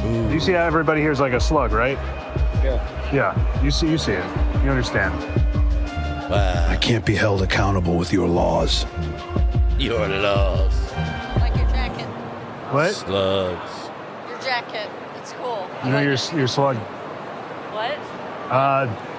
Ooh. You see how everybody here is like a slug, right? Yeah. Yeah. You see it. You understand. I can't be held accountable with your laws. Your laws. Like your jacket. What? Slugs. Your jacket. It's cool. You know your slug. What?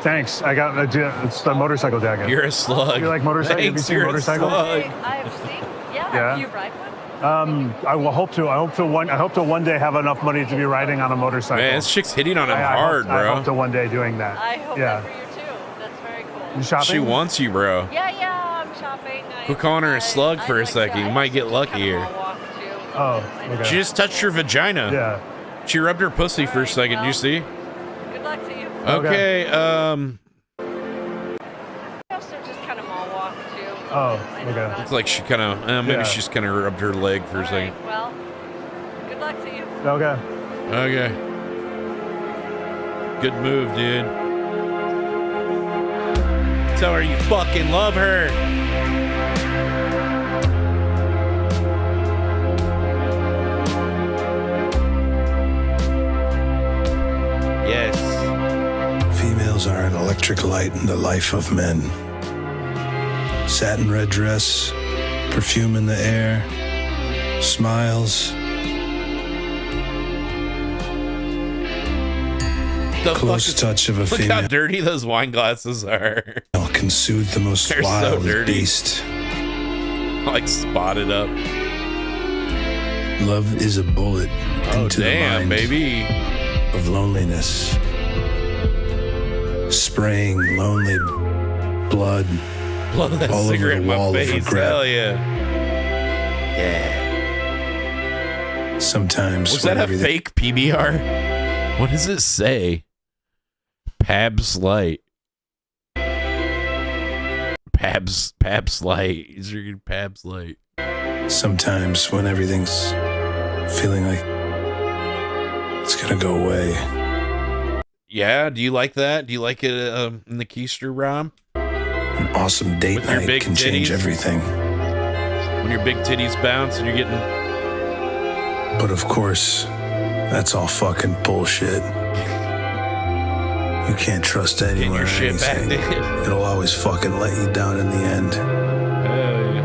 Thanks. I got it's the motorcycle jacket. You're a slug. You like motorcycles? Have you Thanks, seen you're a motorcycles? slug. I've seen. Yeah. Yeah. You ride one? I will hope to. I hope to one day have enough money to be riding on a motorcycle. Man, this chick's hitting on him hard, I bro. hope to one day doing that. I hope yeah. that for you too. That's very cool. You shopping? She wants you, bro. Yeah, I'm shopping. Quit calling her a slug for a second. You might get lucky here. Oh, okay. She just touched your vagina. Yeah. She rubbed her pussy for a second. Did you see? Good luck to you. Okay, Also just kind of mall walk too. Oh, okay. It's like she kind of, maybe Yeah. she just kind of rubbed her leg for a second. Well, good luck to you. Okay. Okay. Good move, dude. Tell her you fucking love her. Yes. Females are an electric light in the life of men. Satin red dress, perfume in the air, smiles. The Close fuck is- touch of a Look female how dirty those wine glasses are. can soothe the most They're so wild dirty. beast. Like spotted up. Love is a bullet into damn, the mind baby. of loneliness. Spraying lonely blood Blow that all over cigarette the in my wall of face. regret. Hell yeah. Yeah. Sometimes Was when that a everything- fake PBR? What does it say? Pabs Light. Pabs Light. He's drinking Pabs Light. Sometimes when everything's feeling like it's gonna go away. Yeah, do you like that? Do you like it in the keister, Rob? An awesome date With your night big can change titties? everything. When your big titties bounce and you're getting... But of course, that's all fucking bullshit. You can't trust anyone your or shit back, anything. dude. It'll always fucking let you down in the end. Hell yeah.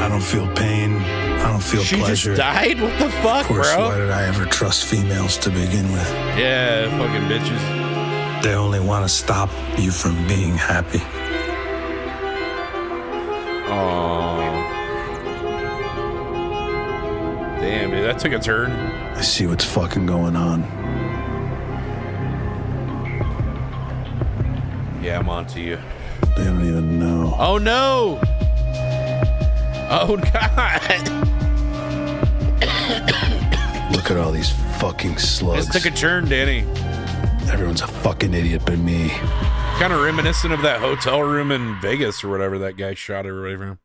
I don't feel pain. I don't feel She pleasure. just died? What the fuck, Of course, bro? why did I ever trust females to begin with? Yeah, fucking bitches. They only want to stop you from being happy. Aww. Damn, dude, that took a turn. I see what's fucking going on. Yeah, I'm on to you. They don't even know. Oh, no! Oh, God! Look at all these fucking slugs. This took a turn, Danny. Everyone's a fucking idiot but me. Kind of reminiscent of that hotel room in Vegas or whatever that guy shot everybody from.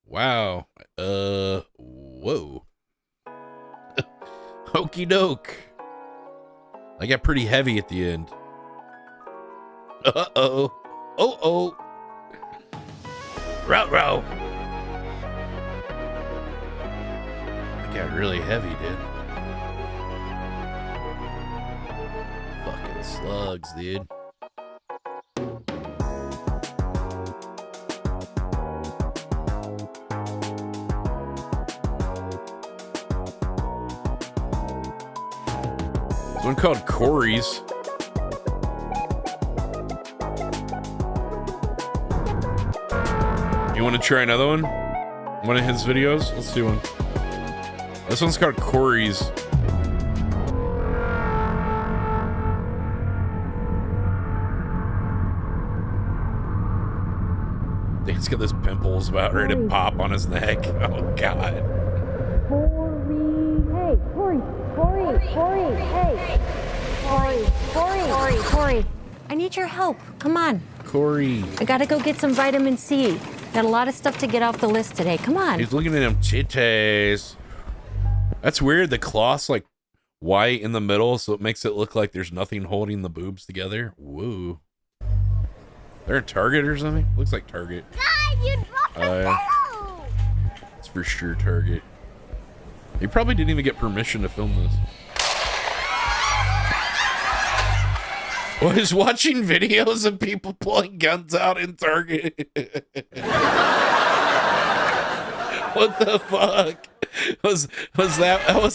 Wow. Whoa. Hokey doke. I got pretty heavy at the end. Uh-oh. Oh-oh. Row. I got really heavy, dude. Fucking slugs, dude. There's one called Corey's. You want to try another one? One of his videos? Let's do one. This one's called Corey's. He's got those pimples about ready to pop on his neck. Oh, God. Corey, I need your help. Come on. Corey. I gotta go get some vitamin C. Got a lot of stuff to get off the list today. Come on. He's looking at them titties. That's weird. The cloth's like white in the middle, so it makes it look like there's nothing holding the boobs together. Woo. They're a Target or something? Looks like Target. God, you dropped Yeah. It's for sure Target. He probably didn't even get permission to film this. Was watching videos of people pulling guns out in Target. What the fuck? Was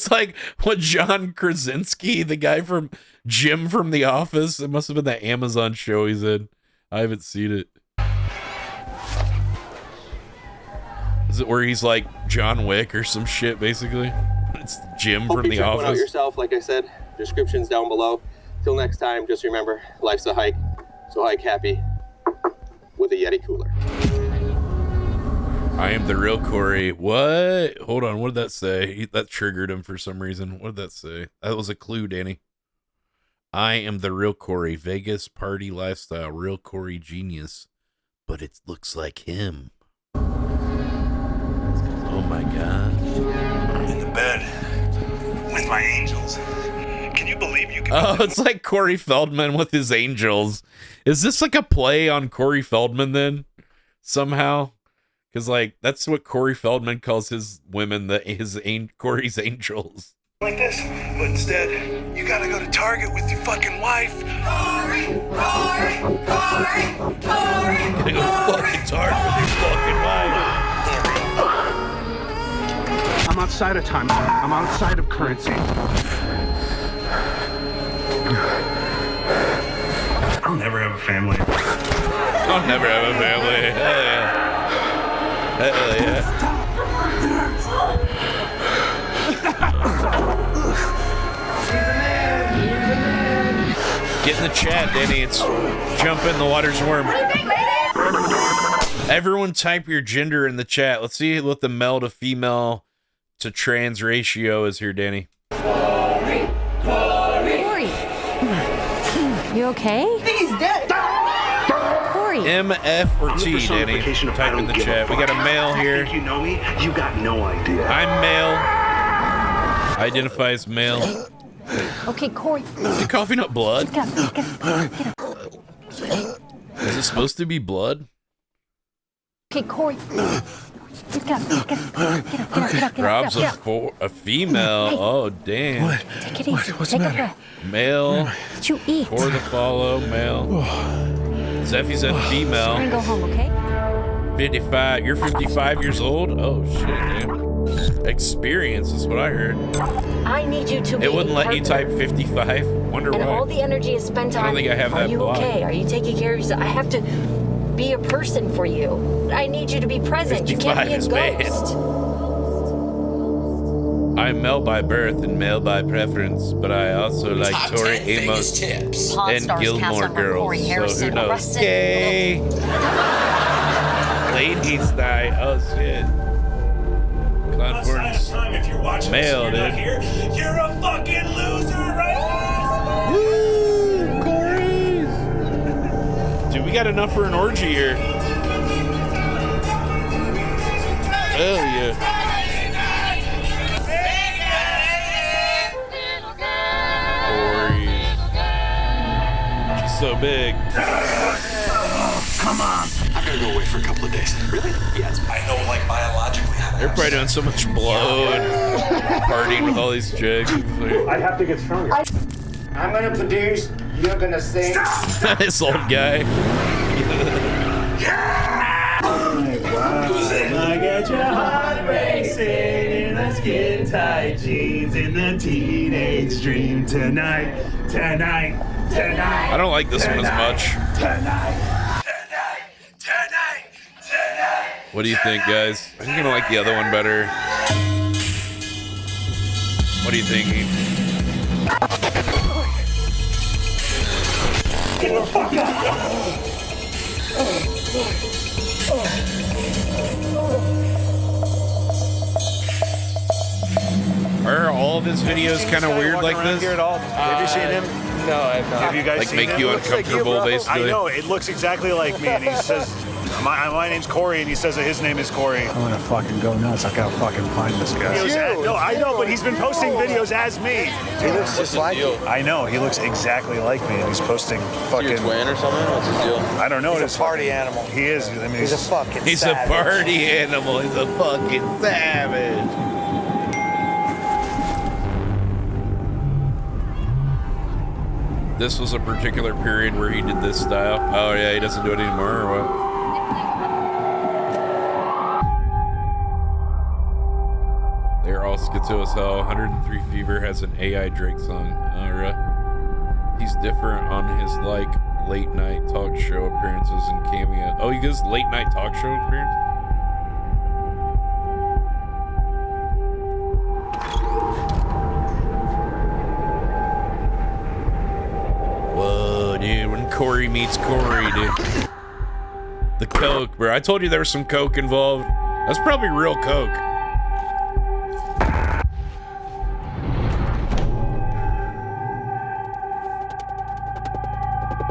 like what John Krasinski, the guy from Jim from The Office? It must have been that Amazon show he's in. I haven't seen it. Is it where he's like John Wick or some shit, basically? It's Jim from The Office. Out yourself, like I said, descriptions down below. Till next time, just remember, life's a hike, so hike happy with a Yeti cooler. I am the real Corey. What? Hold on, what did that say? That triggered him for some reason. What did that say? That was a clue, Danny. I am the real Corey. Vegas party lifestyle. Real Corey genius. But it looks like him. Oh my god. I'm in the bed with my angels. Can you believe you can? Oh, it's like Corey Feldman with his angels. Is this like a play on Corey Feldman then? Somehow? Because like that's what Corey Feldman calls his women, Corey's angels. Like this, but instead, you gotta go to Target with your fucking wife. Corey, Corey, Corey, Corey. You gotta go to fucking Target with your fucking wife. I'm outside of time. I'm outside of currency. I'll never have a family. I'll never have a family. Hell yeah. Hell yeah. Get in the chat, Danny. It's jump in, the water's warm. What do you think, ladies? Everyone type your gender in the chat. Let's see what the male to female to trans ratio is here, Danny. Corey. You okay? I think he's dead. Corey. M, F, or T, Danny. Type in the chat. We got a male here. You know me? You got no idea. I'm male. Identify as male. Okay, Corey. Is he coughing up blood? Get up. Is it supposed to be blood? Okay, Corey. Get up. Rob's a female. Hey. Oh, damn. What? Take it easy. What's Take the a matter? breath. Male. What you eat? For the follow, male. Zeffy's a We're female. gonna go home, okay? 55. You're 55 years old? Oh, shit, damn. Experience is what I heard. I need you to be It wouldn't a let you partner. type 55. Wonder And why. all the energy is spent I on. don't think I have Are that you blocked. okay? Are you taking care of yourself? I have to be a person for you. I need you to be present. You can't be a 55 is ghost. I'm male by birth and male by preference, but I also like Top Tori 10 Vegas Amos tips. Pawn and Stars cast Gilmore member Corey Girls. So who Harrison knows? arrested. Gay. Ladies night. Oh shit. Outside of time, if you're watching Male, this and you're dude. not here, you're a fucking loser right now. Woo, Corey's. Dude, we got enough for an orgy here. Hell yeah. Corey's. She's so big. Come on. I'm gonna go away for a couple of days. Really? Yes. I know, like, biologically how to They're probably doing so much blow and partying with all these chicks. I have to get stronger. I'm gonna produce, you're gonna sing. This old guy. I got your heart racing in the skin tight jeans in the teenage dream tonight. I don't like this one as much. What do you think, guys? I think I'm gonna like the other one better. What are you thinking? Get the fuck up! Are all of his videos kind of weird like this? Here at all? Have you seen him? No, I've not. Have you guys Like seen make him? you Looks like uncomfortable, bro. basically? I know, it looks exactly like me, and he says, my name's Corey, and he says that his name is Corey. I'm gonna fucking go nuts. I gotta fucking find this guy. No, I know, but he's been posting videos as me. He looks just like you. I know, he looks exactly like me, and he's posting fucking... Your twin or something? What's his deal? I don't know. He's a party animal. He is. I mean, He's a fucking He's savage. a party animal. He's a fucking savage. This was a particular period where he did this style. Oh yeah, he doesn't do it anymore, or what? They're all schizo as hell. 103 Fever has an AI Drake song. Alright. He's different on his late night talk show appearances and cameo. Oh, he does late night talk show appearances? Whoa, dude, when Corey meets Corey, dude. The coke, bro. I told you there was some coke involved. That's probably real coke.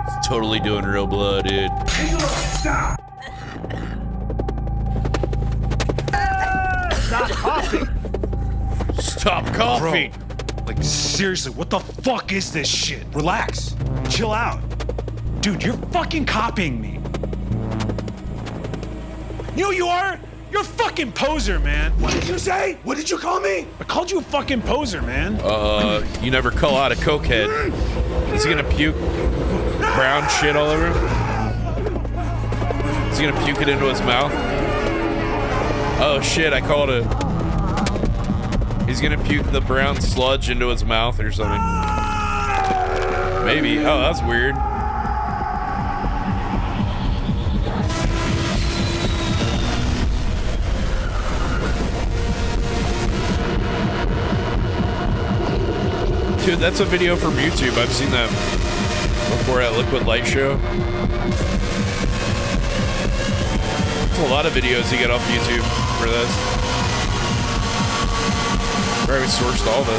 It's totally doing real blood, dude. Stop! Stop coughing! Stop coughing! Bro, like, seriously, what the fuck is this shit? Relax. Chill out. Dude, you're fucking copying me. You know who you are? You're a fucking poser, man. What did you say? What did you call me? I called you a fucking poser, man. You never call out a cokehead. Is he gonna puke brown shit all over him? Is he gonna puke it into his mouth? Oh shit, I called it. He's gonna puke the brown sludge into his mouth or something. Maybe. Oh, that's weird. Dude, that's a video from YouTube. I've seen that before at Liquid Light Show. There's a lot of videos you get off YouTube for this. Probably sourced all the...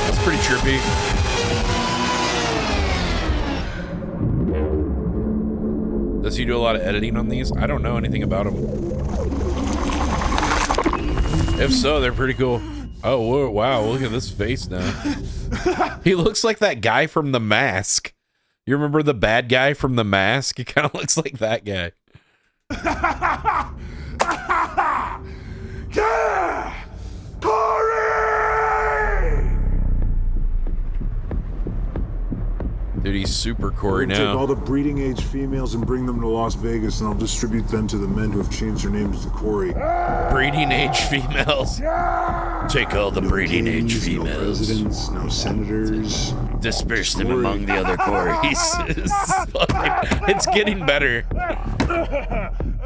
That's pretty trippy. Does he do a lot of editing on these? I don't know anything about him. If so, they're pretty cool. Oh, whoa, wow, look at this face now. He looks like that guy from The Mask. You remember the bad guy from The Mask? He kind of looks like that guy. Yeah! Corey! Dude, he's super Corey Take now. all the breeding age females and bring them to Las Vegas, and I'll distribute them to the men who have changed their names to Corey. Breeding age females. Take all the breeding age females. No presidents, no senators. Disperse them among the other Corys. It's getting better.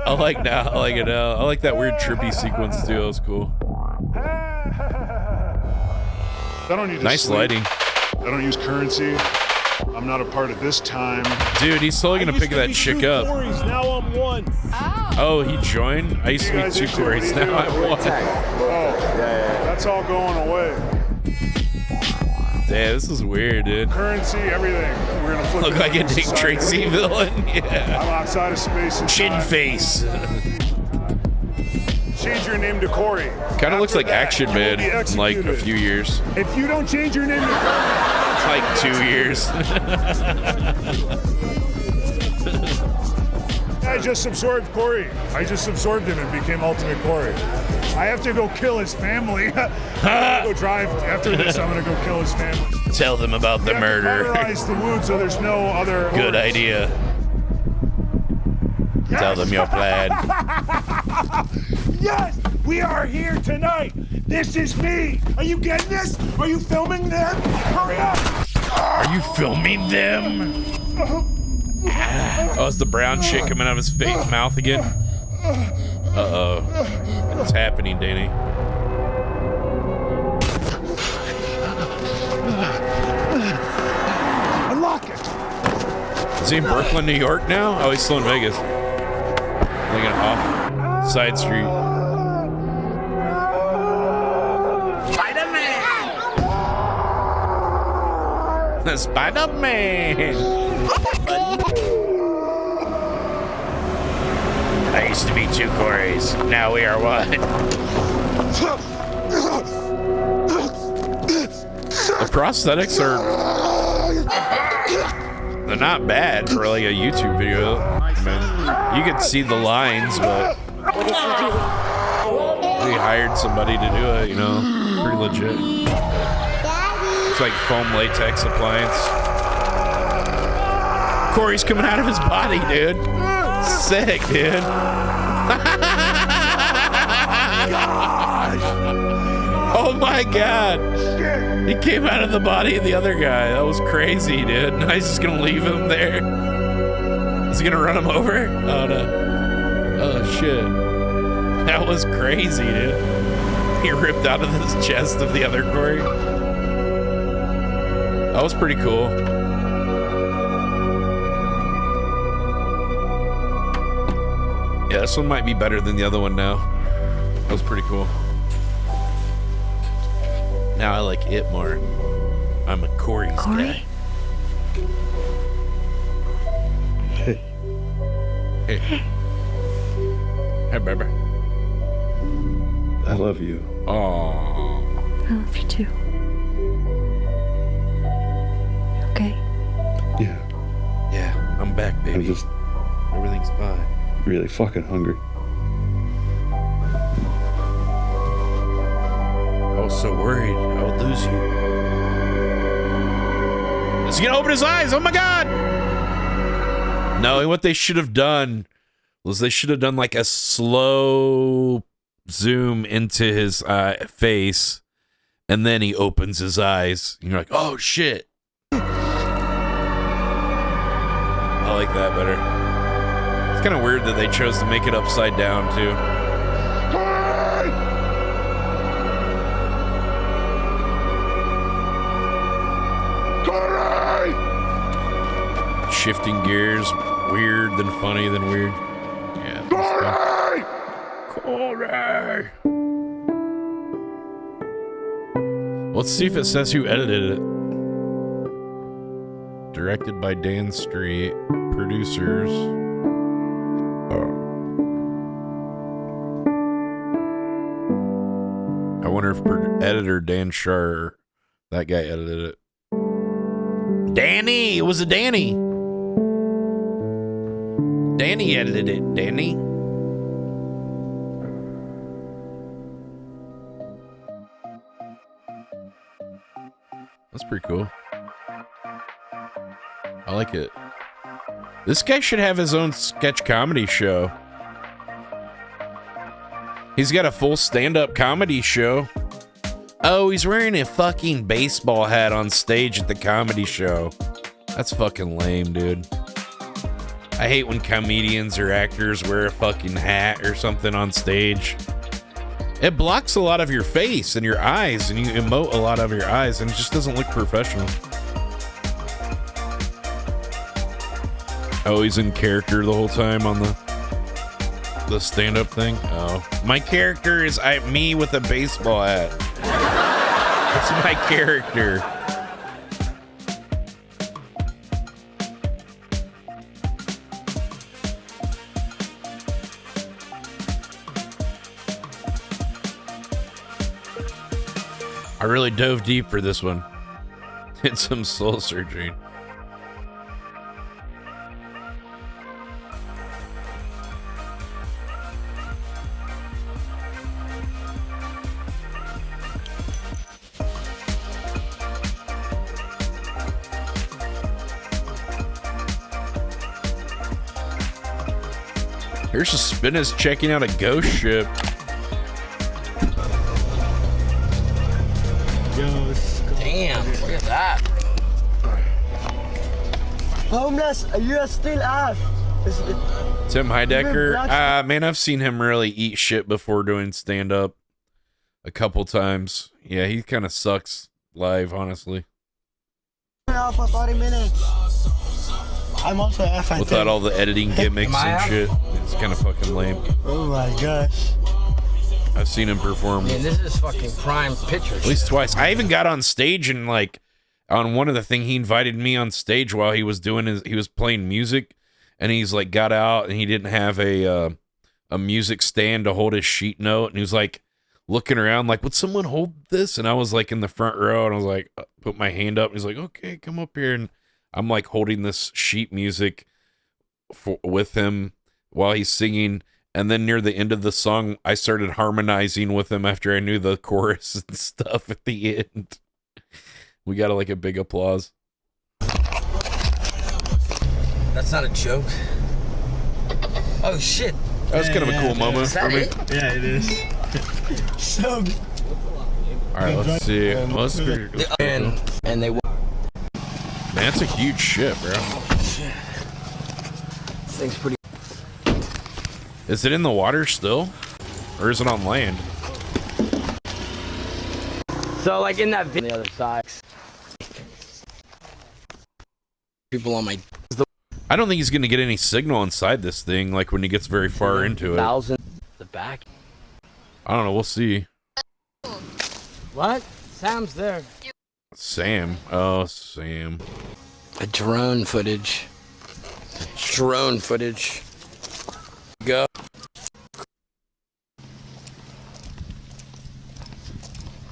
I like now. I like it now. I like that weird trippy sequence too. That was cool. I don't need to Nice sleep. lighting. I don't use currency. I'm not a part of this time. Dude, he's totally gonna pick that chick up. Corys, now I'm one. Oh, he joined? I used to be 2 Corys. Now I'm 1. That's all going away. Damn, this is weird, dude. Currency, everything. We're gonna flip Look it like a over Dick to Tracy society. villain. Yeah. I'm outside of space and Chin time. face. Change your name to Corey. Kind of looks like Action you will Man be in like a executed. few years. If you don't change your name to It's like 2 years. I just absorbed Corey. I just absorbed him and became Ultimate Corey. I have to go kill his family. I'm gonna go drive after this. I'm gonna go kill his family. Tell them about the murder. Cauterize the wound so there's no other. Good orders. idea. Yes. Tell them your plan. Yes! We are here tonight! This is me! Are you getting this? Are you filming them? Hurry up! Are you filming them? Oh, it's the brown shit coming out of his face, mouth again. Uh-oh. What's happening, Danny? Unlock it! Is he in Brooklyn, New York now? Oh, he's still in Vegas. Like an off side street. The Spider-Man! I used to be 2 Corys. Now we are 1. The prosthetics are... They're not bad for like a YouTube video. I mean, you can see the lines, but... What did you do? He hired somebody to do it, you know. Pretty legit. It's like foam latex appliance. Corey's coming out of his body, dude. Sick, dude. Oh my god. He came out of the body of the other guy. That was crazy, dude. Nice just gonna leave him there. Is he gonna run him over? Oh no. Oh shit. That was crazy, dude. He ripped out of his chest of the other Corey. That was pretty cool. Yeah, this one might be better than the other one now. That was pretty cool. Now I like it more. I'm a Corey's guy. Hey. Hey. Hey, baby. I love you. Aww. I love you too. Okay? Yeah. Yeah, I'm back, baby. I'm just Everything's fine. really fucking hungry. I was so worried I would lose you. Is he gonna open his eyes? Oh my god! No, what they should have done was they should have done like a slow zoom into his face, and then he opens his eyes. And you're like, oh shit. I like that better. It's kind of weird that they chose to make it upside down too. Shifting gears, weird then funny then weird. Yeah. Corey! Let's see if it says who edited it. Directed by Dan Street. Producers. I wonder if editor Dan Shar, that guy edited it. Danny! It was a Danny! Danny edited it, Danny. That's pretty cool. I like it. This guy should have his own sketch comedy show. He's got a full stand-up comedy show. Oh, he's wearing a fucking baseball hat on stage at the comedy show. That's fucking lame, dude. I hate when comedians or actors wear a fucking hat or something on stage. It blocks a lot of your face and your eyes, and you emote a lot of your eyes, and it just doesn't look professional. Oh, he's in character the whole time on the stand-up thing? Oh. My character is me with a baseball hat. That's my character. I really dove deep for this one. Did some soul searching. Here's a Spinnis checking out a ghost ship. Damn, look at that. Homeless, you are still alive. Tim Heidecker. Man, I've seen him really eat shit before doing stand-up a couple times. Yeah, he kind of sucks live, honestly. Now for 30 minutes. I'm also F. Without all the editing gimmicks and shit. It's kind of fucking lame. Oh my gosh. I've seen him perform. Man, this is fucking prime picture. At least twice. I even got on stage and like on one of the thing he invited me on stage while he was doing he was playing music, and he's like got out and he didn't have a music stand to hold his sheet note, and he was like looking around like, would someone hold this? And I was like in the front row, and I was like put my hand up, and he's like, okay, come up here, and I'm like holding this sheet music with him while he's singing. And then near the end of the song, I started harmonizing with him after I knew the chorus and stuff at the end. We got like a big applause. That's not a joke. Oh shit. That was kind of a cool moment Is that for me. it? Yeah, it is. So. All right, let's see. And they. Man, that's a huge ship, bro. Shit. This thing's pretty. Is it in the water still? Or is it on land? So, like in that video, on the other side. People on my. I don't think he's going to get any signal inside this thing, like when he gets very far into it. The back. I don't know, we'll see. What? Sam's there. Sam. Oh, Sam. A drone footage. Drone footage. Go.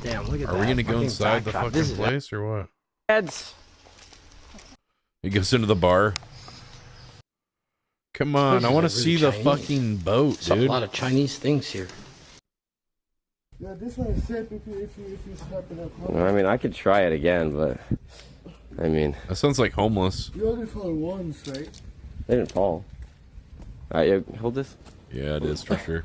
Damn, look at that. Are we going to go inside the backdrop. fucking place or what? Heads. He goes into the bar. Come on, I want to see the Chinese. fucking boat, There's dude. a lot of Chinese things here. Yeah, this one is safe if you step in a corner. I mean, I could try it again, but I mean, that sounds like homeless. You only fall once, right? They didn't fall. All right, hold this. Yeah, it is for sure.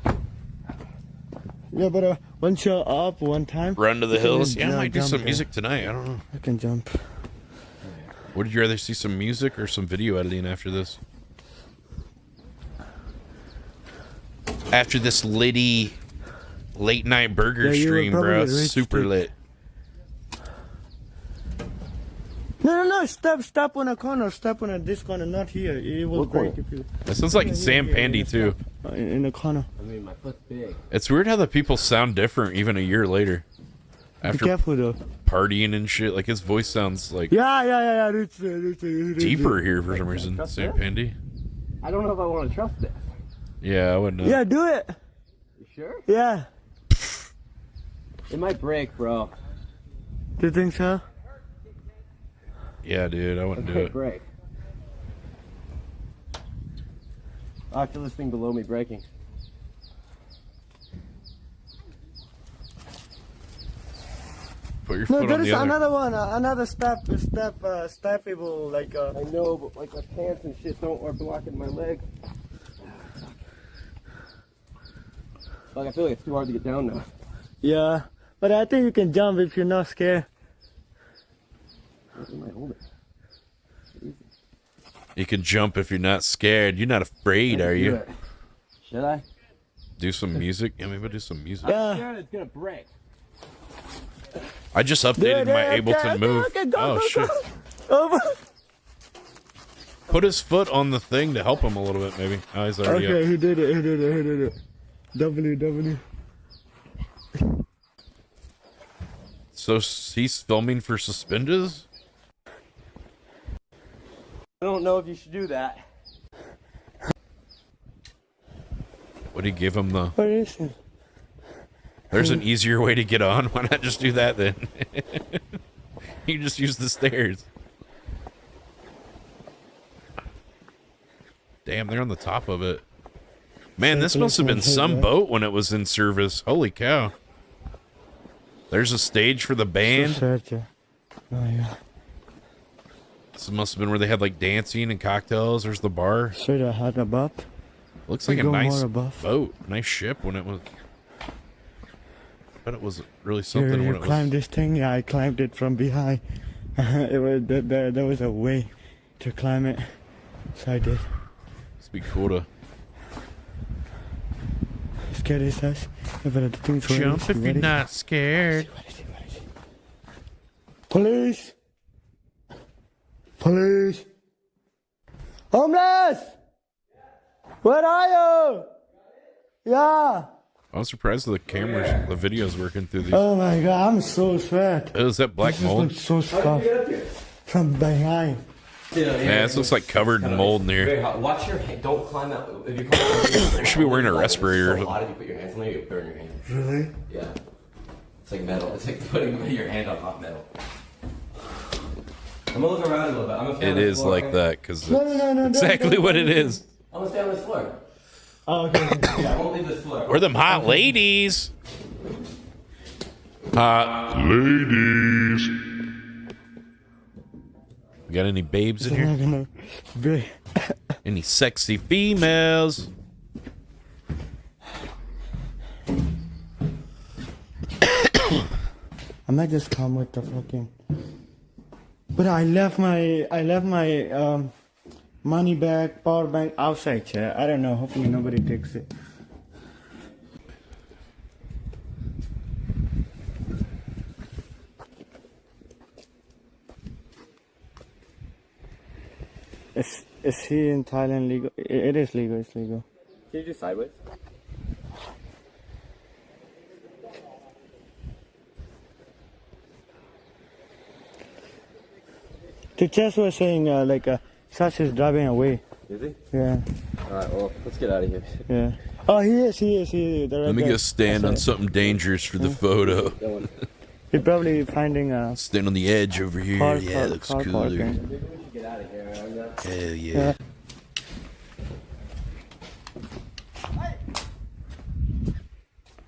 Yeah, but once you're up one time. Run to the you can hills. Yeah, I might do jump some there. music tonight. I don't know. I can jump. Would you rather see some music or some video editing after this? After this late night burger Yeah, you were stream, bro. probably It's rich, super too. lit. No. Step on a corner. Step on this corner, not here. It will break if you. That sounds like Sam Pandy too. In the corner. I mean, my foot's big. It's weird how the people sound different even a year later. After Be careful though. partying and shit, like his voice sounds like Yeah. It's deeper here for some reason. Sam Pandy. I don't know if I want to trust this. Yeah, I wouldn't know. Yeah, do it. You sure? Yeah. It might break, bro. Do you think so? Yeah, dude, I wouldn't do Okay, it. break. Oh, I feel this thing below me breaking. Put your No, foot there on is the other. another one. Another stepable like. I know, but like my pants and shit are blocking my leg. Like I feel like it's too hard to get down now. Yeah, but I think you can jump if you're not scared. I might hold it. You can jump if you're not scared. You're not afraid, are you? Should I? Do some music? Yeah, maybe do some music. I'm scared it's gonna break. I just updated my Ableton Move. Oh shit. Put his foot on the thing to help him a little bit, maybe. Oh, he's already Okay, up. he did it. W. So he's filming for Suspenders? I don't know if you should do that. What do you give him the? What is it? There's an easier way to get on. Why not just do that then? You just use the stairs. Damn, they're on the top of it. Man, this must have been some boat when it was in service. Holy cow. There's a stage for the band. Oh yeah. This must have been where they had like dancing and cocktails. There's the bar. Straight ahead above. Looks like a Go nice more above. boat. Nice ship when it was. But it was really You something when it was. climbed this thing? Yeah, I climbed it from behind. It was there was a way to climb it, so I did. Must be cool to Scared it says. But the thing's ready. jump if you're Ready? not scared. Police! Police! Homeless! Where are you? Yeah. I'm surprised the cameras, the video's working through these. Oh my god, I'm so sweat. Oh, is that black This mold? looks so scuffed. From behind. Yeah, this looks like covered in mold in here. Watch your hand. Don't climb that. If you climb They should be wearing a respirator or A something. lot if you put your hands on there, you burn your hand. Really? Yeah. It's like metal. It's like putting your hand on hot metal. I'm gonna look around a little bit. I'm gonna stand It on the is floor, like okay? that because No, exactly what it is. I'm gonna stand on this floor. Oh, okay. Yeah, I won't leave this floor. We're them hot ladies. Ladies. Got any babes in here? Any sexy females? I might just come with the fucking. But I left my money bag, power bank outside chair. I don't know. Hopefully nobody takes it. Is he in Thailand legal? It is legal. It's legal. Can you do sideways? The judge was saying Sash is driving away. Is he? Yeah. Alright, well, let's get out of here. Yeah. Oh, he is. Let me go stand on something dangerous for the photo. He's probably finding a. Stand on the edge over here. Yeah, looks cooler. Get out of here. Hell yeah.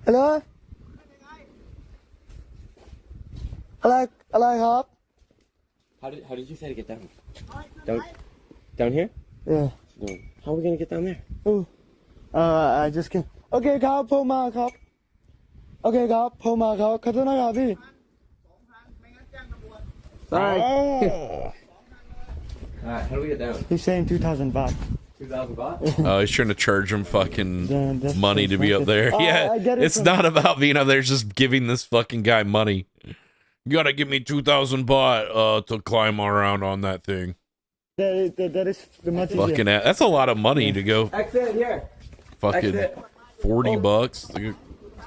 Hello? Hello? How did you say to get down? Down here? Yeah. No. How are we gonna get down there? Oh. I just can't. Okay, ครับโทรมาครับ Okay, ครับโทรมาครับขอโทษนะครับพี่ Sorry. Alright, how do we get down? He's saying 2,000 baht. 2,000 baht? Oh, he's trying to charge him fucking that's money to be up there. Oh, Yeah, I get it it's not about being up there. It's just giving this fucking guy money. You gotta give me 2,000 baht to climb around on that thing. That is the much Fucking that's a lot of money to go. Exit here. Fucking Exit. $40.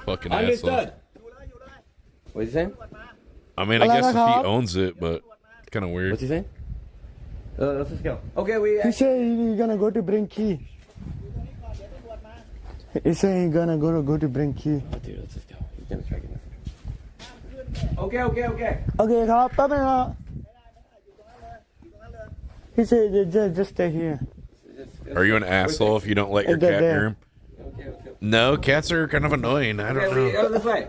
Fucking asshole. Understood. What is he saying? I mean, I guess if he owns it, but it's kind of weird. What's he saying? Let's just go. Okay, we. He said he's gonna go to bring key. He's saying he's gonna go to bring key. Oh, dude, let's just go. He's gonna try to get us. Okay. Okay, ครับแป๊บนึงครับ He said just stay here. Are you an asshole if you don't let your cat near him? No, cats are kind of annoying. I don't know. Go this way.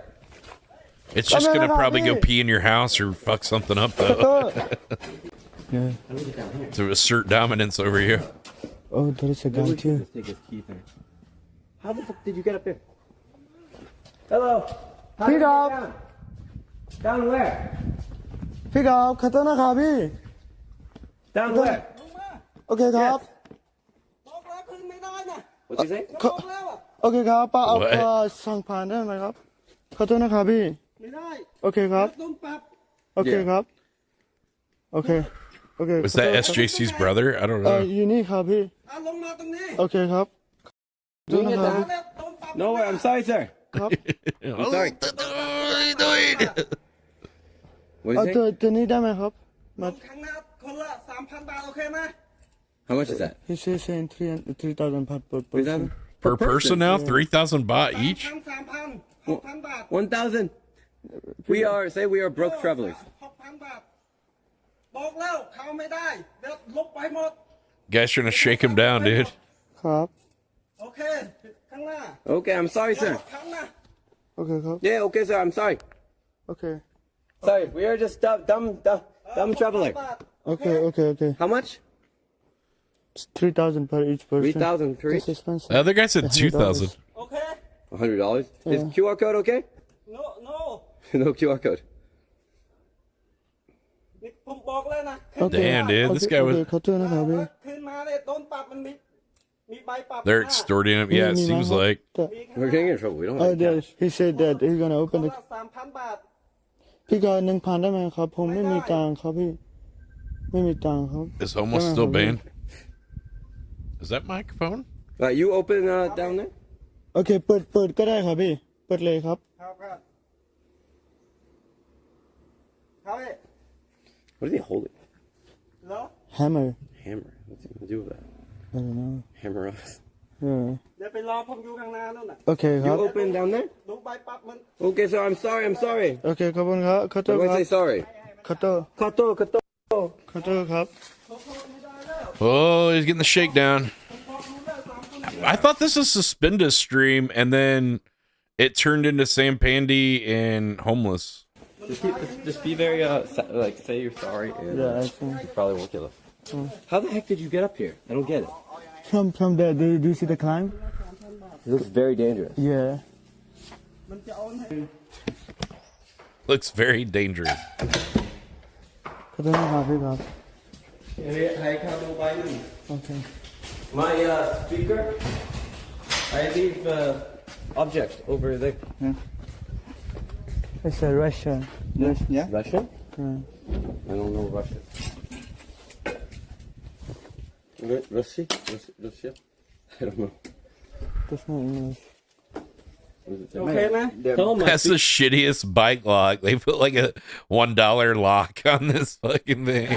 It's just gonna probably go pee in your house or fuck something up though. Yeah. To assert dominance over you. Oh, there is a gun too. Just take his key thing. How the fuck did you get up there? Hello. How did you get down? Down where? พี่ครับขอโทษนะครับพี่ Down where? โอเคครับ What's he saying? โอเคครับป้าเอาสั่งผ่านได้ไหมครับขอโทษนะครับพี่โอเคครับโอเคครับโอเค Was that SJC's brother? I don't know. อยู่นี่ครับพี่โอเคครับ Doing it down? No way. I'm sorry, sir. ครับ I'm sorry. What เอา is ตัวนี้ได้ไหมครับ How much is that? He's saying 3,000 baht per person. Per person now? 3,000 baht each? 1,000. We are broke travelers. Guy's trying to shake him down, dude. ครับ Okay, I'm sorry, sir. โอเคครับ Yeah, okay, sir. I'm sorry. โอเค Sorry, we are just dumb traveler. Okay. How much? 3,000 per each person. 3,000 per It's each? expensive. The other guy said 2,000. $100. Is QR code okay? No. No QR code. Damn, dude. This guy was. ขอโทษนะครับพี่ They're extorting him. Yeah, it seems like. We're getting in trouble. We don't Oh, have cash. he said that he's gonna open the พี่ก็1,000ได้ไหมครับผมไม่มีตังค์ครับพี่ไม่มีตังค์ครับ Is homeless still banned? Is that microphone? You open down there? โอเคเปิดก็ได้ครับพี่เปิดเลยครับ What is he holding? Hammer Hammer. What's he gonna do with that? I don't know Hammer us. yeah โอเคค You รับ open down there? Okay, sir. I'm sorry. โอเคขอบคุณครับขอโทษ What ค do รั I บ say sorry? ขอโทษ ขอโทษ ขอโทษครับ Oh, he's getting the shakedown. I thought this was Suspendus stream, and then it turned into Sam Pandy and Homeless. Just be very, like, say you're sorry, and you probably won't kill us. How the heck did you get up here? I don't get it. From there, do you see the climb? It looks very dangerous. Yeah. Looks very dangerous. Okay. My speaker, I leave objects over there. It's a Russian. Yeah? Russian? Yeah. I don't know Russian. Russia? Russia? I don't know. That's not English. Okay, man. Tell them That's the shittiest bike lock. They put like a $1 lock on this fucking thing.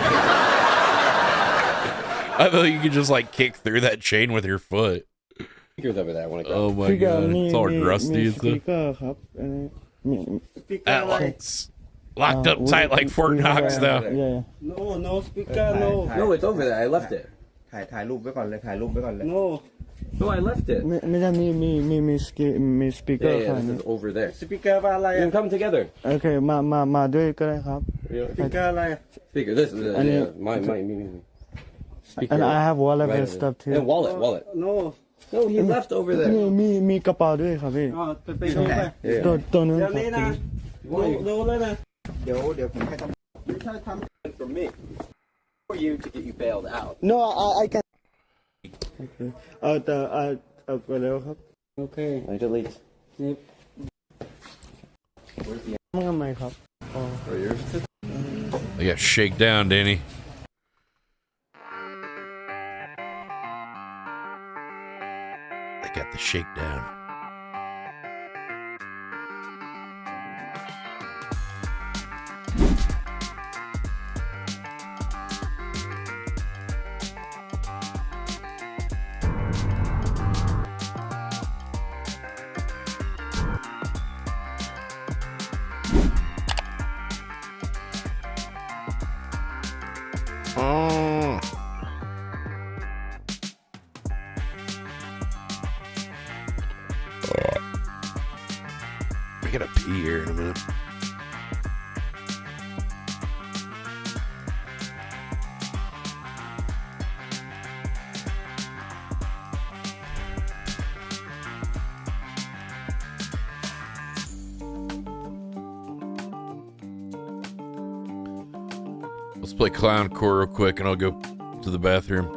I thought you could just like kick through that chain with your foot. Speakers over there. I want to go. Oh my god, it's all rusty and stuff. That locks locked up tight like Fort Knox though. Yeah. No speaker, no. No, it's over there. I left it. No. No, I left it. ไม่ได้มีสปีกเกอร์ Yeah, this is over there. Speaker อะไร You can come together. โอเคมาด้วยก็ได้ครับ Speaker อะไร Speaker, this is my me. Speaker. And I have wallet and stuff too. And wallet. No, he left over there. มีกระเป๋าด้วยครับพี่ตัวนู้นครับ ดูเลยนะเดี๋ยวผมให้ทำไม่ใช่ทำ for me for you to get you bailed out. No, I can. Okay. ไปแล้วครับ Okay. I delete. ทำไมครับ For yours. They got shake down, Danny. They got the shakedown. Oh. I gotta pee here in a minute. Let's play Clown Core real quick and I'll go to the bathroom.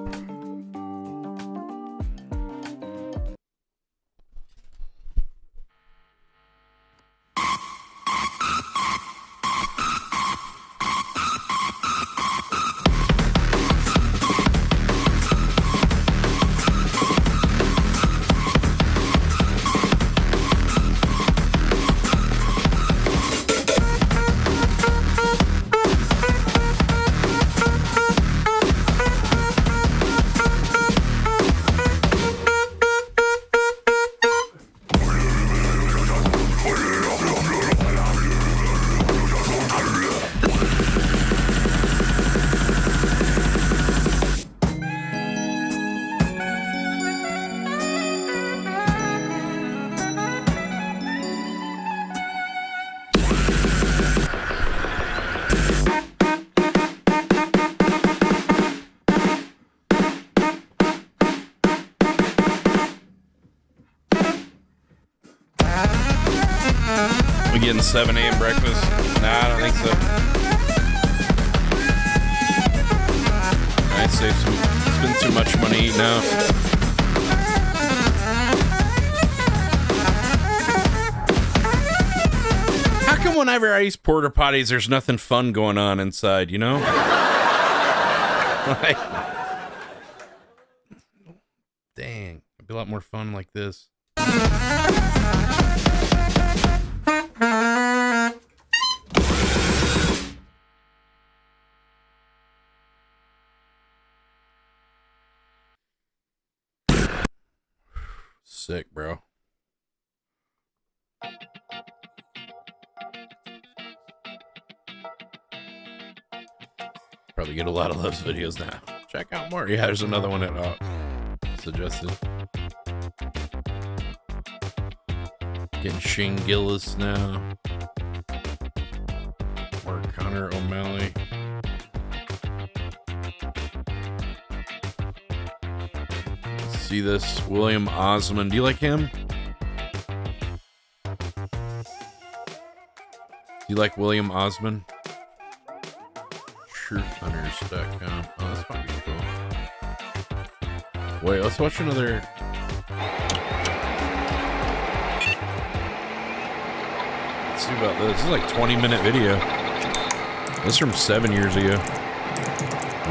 We getting 7 a.m. breakfast? Nah, I don't think so. I spend too much money eating out. How come whenever I use porta potties, there's nothing fun going on inside, you know? Like, dang, it'd be a lot more fun like this. Sick, bro. Probably get a lot of those videos now. Check out more. Yeah, there's another one that suggested. Getting Shane Gillis now. Or Connor O'Malley. Let's see this. William Osmond. Do you like him? Do you like William Osmond? Truthhunters.com. Oh, that's might be cool. Wait, let's watch another. Let's see about this. This is like a 20-minute video. This is from 7 years ago.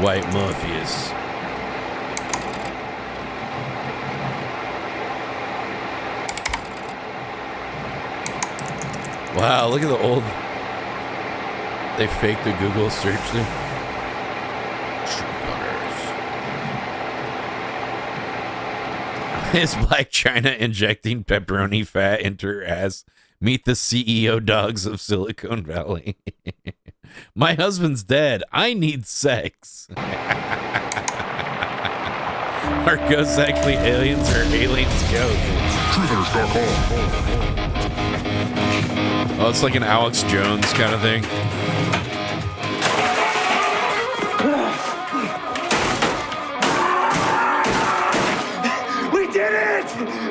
White Morpheus. Wow, look at the old. They faked the Google search thing. Is Black China injecting pepperoni fat into her ass? Meet the CEO dogs of Silicon Valley. My husband's dead. I need sex. Are ghosts actually aliens or aliens ghosts? Oh, it's like an Alex Jones kind of thing. We did it!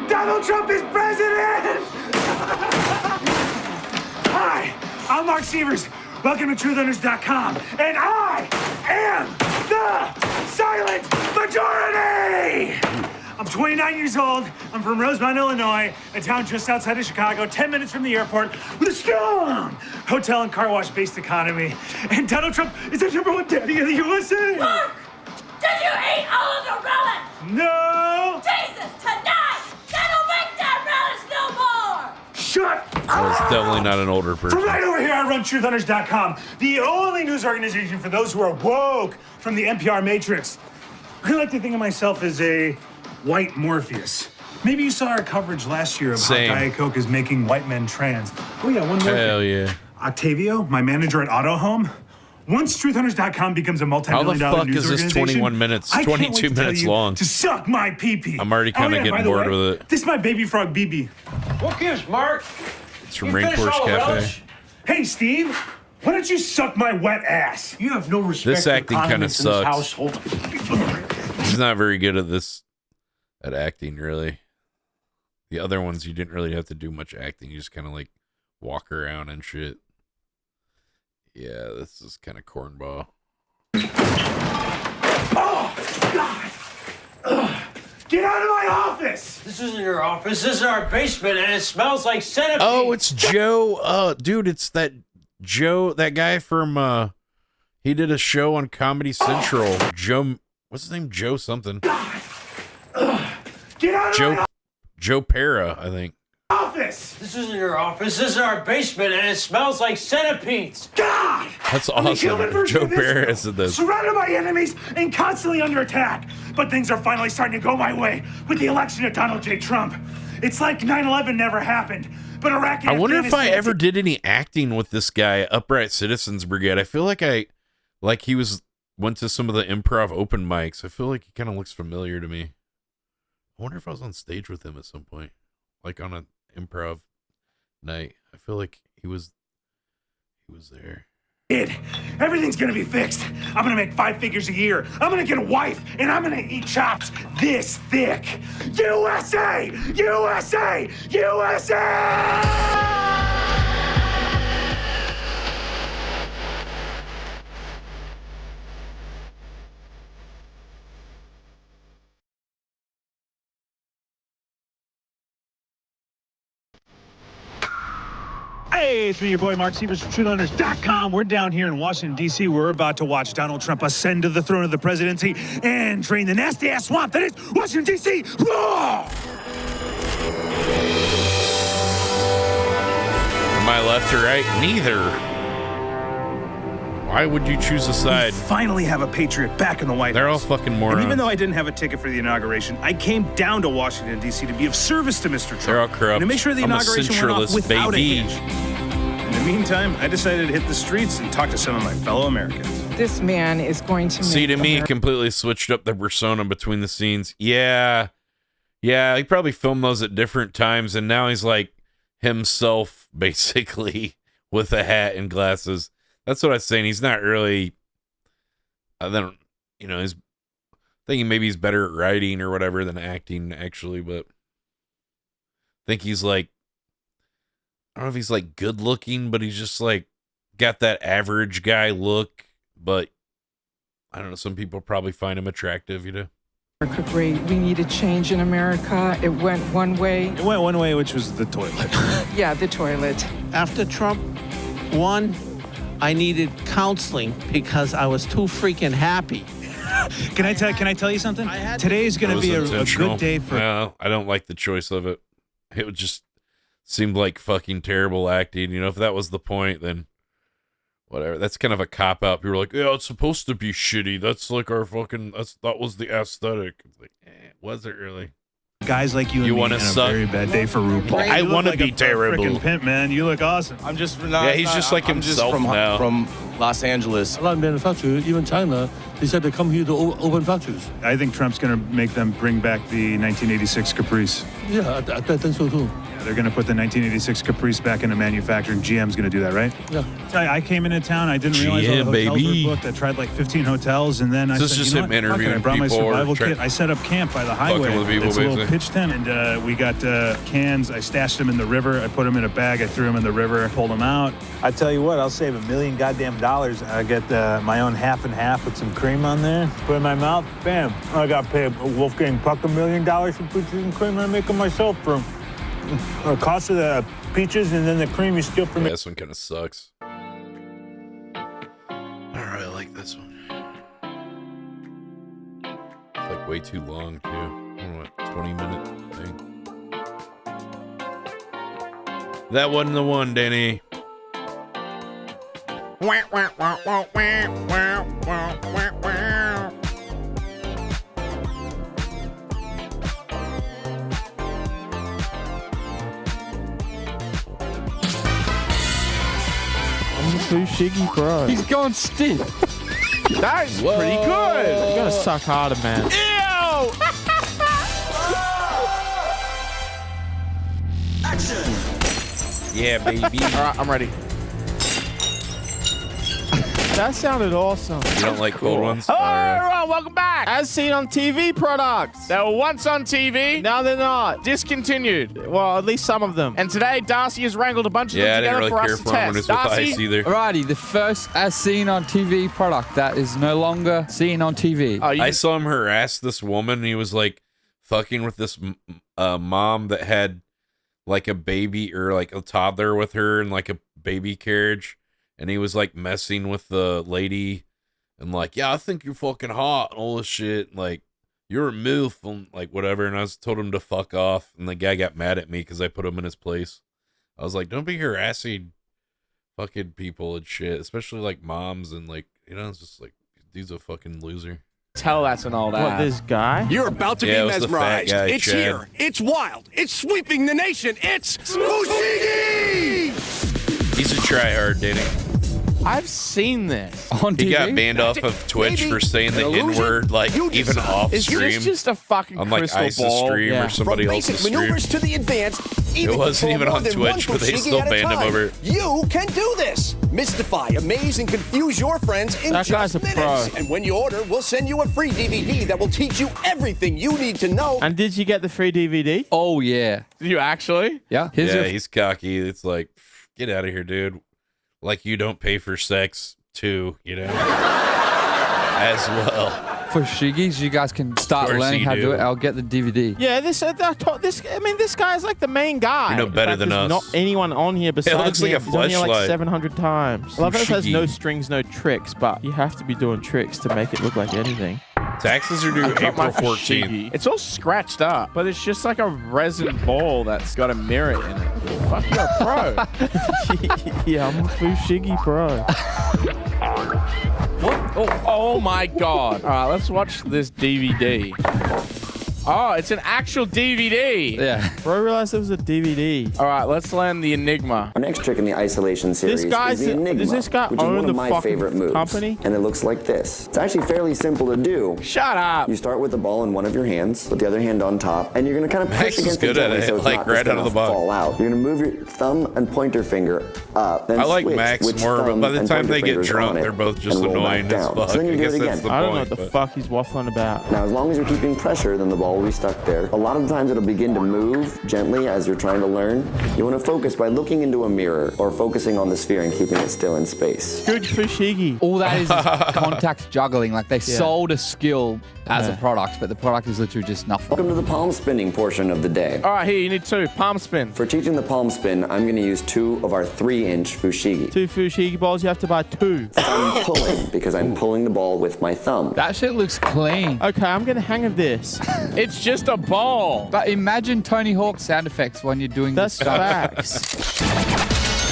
Donald Trump is president! Hi, I'm Mark Sievers. Welcome to TruthHunters.com, and I am the silent majority! I'm 29 years old. I'm from Rosemont, Illinois, a town just outside of Chicago, 10 minutes from the airport, with a strong hotel and car wash-based economy. And Donald Trump is the #1 daddy of the USA. Mark! Did you eat all of the relish? No! Jesus, tonight! They don't make that relish no more! Shut That was definitely not an older person. From right over here, I run TruthHunters.com, the only news organization for those who are woke from the NPR Matrix. I like to think of myself as a white Morpheus. Maybe you saw our coverage last year of how Diet Coke is making white men trans. Oh yeah, one more Hell thing. yeah. Octavio, my manager at Auto Home. Once TruthHunters.com becomes a multi-million-dollar news How the fuck is this organization, 21 minutes, I can't 22 wait to tell minutes you long? To suck my pee-pee. I'm already kind of by getting the bored way, with it. This is my baby frog BB. What gives, Mark? It's from Rainforest Cafe. Hey, Steve, why don't you suck my wet ass? You have no respect This for acting kind of condiments in this sucks. household. He's not very good at this, at acting, really. The other ones, you didn't really have to do much acting. You just kind of like walk around and shit. Yeah, this is kind of cornball. Oh, God! Ugh. Get out of my office! This isn't your office. This is our basement, and it smells like centipede. Oh, it's Joe. Dude, it's that Joe, that guy from, he did a show on Comedy Central. Joe, what's his name? Joe something. Get out of my Joe Pera, I think. office! This isn't your office. This is our basement, and it smells like centipedes. God! That's I'm the awesome. human version Joe of this, Pera said this. surrounded by enemies and constantly under attack. But things are finally starting to go my way with the election of Donald J. Trump. It's like 9/11 never happened. But Iraq and I wonder if I Afghanistan- ever did any acting with this guy, Upright Citizens Brigade. I feel like he went to some of the improv open mics. I feel like he kind of looks familiar to me. I wonder if I was on stage with him at some point, like on an improv night. I feel like he was there. Everything's gonna be fixed. I'm gonna make 5 figures a year. I'm gonna get a wife, and I'm gonna eat chops this thick. USA! USA! USA! Hey, it's me, your boy Mark Sievers from TruthHunters.com. We're down here in Washington, D.C. We're about to watch Donald Trump ascend to the throne of the presidency and drain the nasty-ass swamp that is Washington, D.C. Roar! Am I left or right? Neither. Why would you choose a side? We finally have a patriot back in the White House. They're all fucking morons. And even though I didn't have a ticket for the inauguration, I came down to Washington, D.C. to be of service to Mr. Trump. They're all corrupt. And to make sure the I'm a inauguration went off centralist without baby. a hitch. In the meantime, I decided to hit the streets and talk to some of my fellow Americans. This man is going to See, make to me, completely switched up the persona between the scenes. Yeah, he probably filmed those at different times, and now he's like himself basically with a hat and glasses. That's what I was saying. He's not really. I don't, he's thinking maybe he's better at writing or whatever than acting actually, but I think he's like, I don't know if he's like good looking, but he's just like got that average guy look. But I don't know. Some people probably find him attractive, America great. We need a change in America. It went one way. It went one way, which was the toilet. Yeah, the toilet. After Trump won, I needed counseling because I was too freaking happy. Can I tell you something? Today is going to be a good day for. No, I don't like the choice of it. It would just seemed like fucking terrible acting. If that was the point, then whatever. That's kind of a cop out. People are like, yeah, it's supposed to be shitty. That's like our fucking. That was the aesthetic. It's like, was it really? Guys like you and me want to suck? A very bad day for RuPaul. I want to be terrible. Freaking pimp, man. You look awesome. I'm just he's just like himself now. From Los Angeles. A lot of manufacturers, even China, they said they come here to open factories. I think Trump's going to make them bring back the 1986 Caprice. Yeah, I think so too. Yeah, they're going to put the 1986 Caprice back into manufacturing. GM's going to do that, right? Yeah. I came into town. I didn't realize all the hotels were booked. I tried like 15 hotels, and then I said, just him interviewing I brought my people survival kit. I set up camp by the highway. With people, it's a little pitch tent, and we got cans. I stashed them in the river. I put them in a bag. I threw them in the river. Pulled them out. I tell you what, I'll save $1 million goddamn dollars. I get my own half and half with some cream on there. Put it in my mouth. Bam! I got to pay Wolfgang Puck $1 million for peaches and cream. I make them myself for the cost of the peaches and then the cream you steal from me. This one kind of sucks. I don't really like this one. It's like way too long too. I don't know, what 20-minute thing. That wasn't the one, Danny. Shiggy bro. He's gone stiff. That is pretty good. You gotta suck harder, man. Ew! Action! Yeah, baby. Alright, I'm ready. That sounded awesome. You don't like cold ones? Hello, everyone. Welcome back. As seen on TV products. They were once on TV. Now they're not. Discontinued. Well, at least some of them. And today, Darcy has wrangled a bunch of them together for us to test. Darcy? Alrighty, the first as seen on TV product that is no longer seen on TV. I saw him harass this woman. And he was like fucking with this mom that had like a baby or like a toddler with her in like a baby carriage. And he was like messing with the lady and like, yeah, I think you're fucking hot and all this shit. Like, you're a MILF and like whatever. And I told him to fuck off. And the guy got mad at me because I put him in his place. I was like, don't be harassing fucking people and shit, especially like moms and like, it's just like, dude's a fucking loser. Tell that's an old What, this guy? You're about to be mesmerized. Guy, it's Chad. here. It's wild. It's sweeping the nation. It's Fushigi! He's a tryhard, Danny. I've seen this. On TV? He got banned off of Twitch for saying the N-word, like, even off stream. Is this just a fucking on, like, crystal ISIS ball? stream or somebody else's stream. Maneuvers to the advanced. It wasn't even on Twitch, but they still banned him over. You can do this. Mystify, amaze, and confuse your friends in That guy's just a minutes. pro. And when you order, we'll send you a free DVD that will teach you everything you need to know. And did you get the free DVD? Oh, yeah. Did you actually? Yeah. He's cocky. It's like, get out of here, dude. Like, you don't pay for sex, too, as well. For Shiggies, you guys can start learning how to do it. I'll get the DVD. Yeah, this guy's like the main guy. You know better In fact, than there's us. not anyone on here besides looks like him. a He's on here like fleshlight. 700 times. I love how it says Fushigi. no strings, no tricks, but you have to be doing tricks to make it look like anything. Taxes are due April 14th. It's all scratched up, but it's just like a resin ball that's got a mirror in it. Fuck, you're a pro. Yeah, I'm a Fushigi pro. What? Oh my god. All right, let's watch this DVD. Oh, it's an actual DVD. Yeah. Bro, I realized it was a DVD. All right, let's land the Enigma. Our next trick in the isolation series is the Enigma, does this guy which is own one the of my fucking favorite moves. company? And it looks like this. It's actually fairly simple to do. Shut up. You start with the ball in one of your hands, with the other hand on top, and you're gonna kind of push against it gently so it's not just gonna fall out. You're gonna move your thumb and pointer finger up, then I like switch Max which more, but thumb by the and time pointer they get fingers drunk, on it they're both just and roll annoying back as down. fuck. So then you I do guess it that's again. the I don't know point, what the but- fuck he's waffling about. Now, as long as you're keeping pressure, then the ball will be stuck there. A lot of times it'll begin to move gently as you're trying to learn. You want to focus by looking into a mirror or focusing on the sphere and keeping it still in space. Good fushigi. All that is contact juggling. Like they sold a skill as a product, but the product is literally just nothing. Welcome to the palm spinning portion of the day. All right, here, you need 2. Palm spin. For teaching the palm spin, I'm going to use 2 of our 3-inch fushigi. 2 fushigi balls, you have to buy 2. I'm pulling because I'm pulling the ball with my thumb. That shit looks clean. Okay, I'm getting a hang of this. It's just a ball. But imagine Tony Hawk sound effects when you're doing That's this stuff. facts.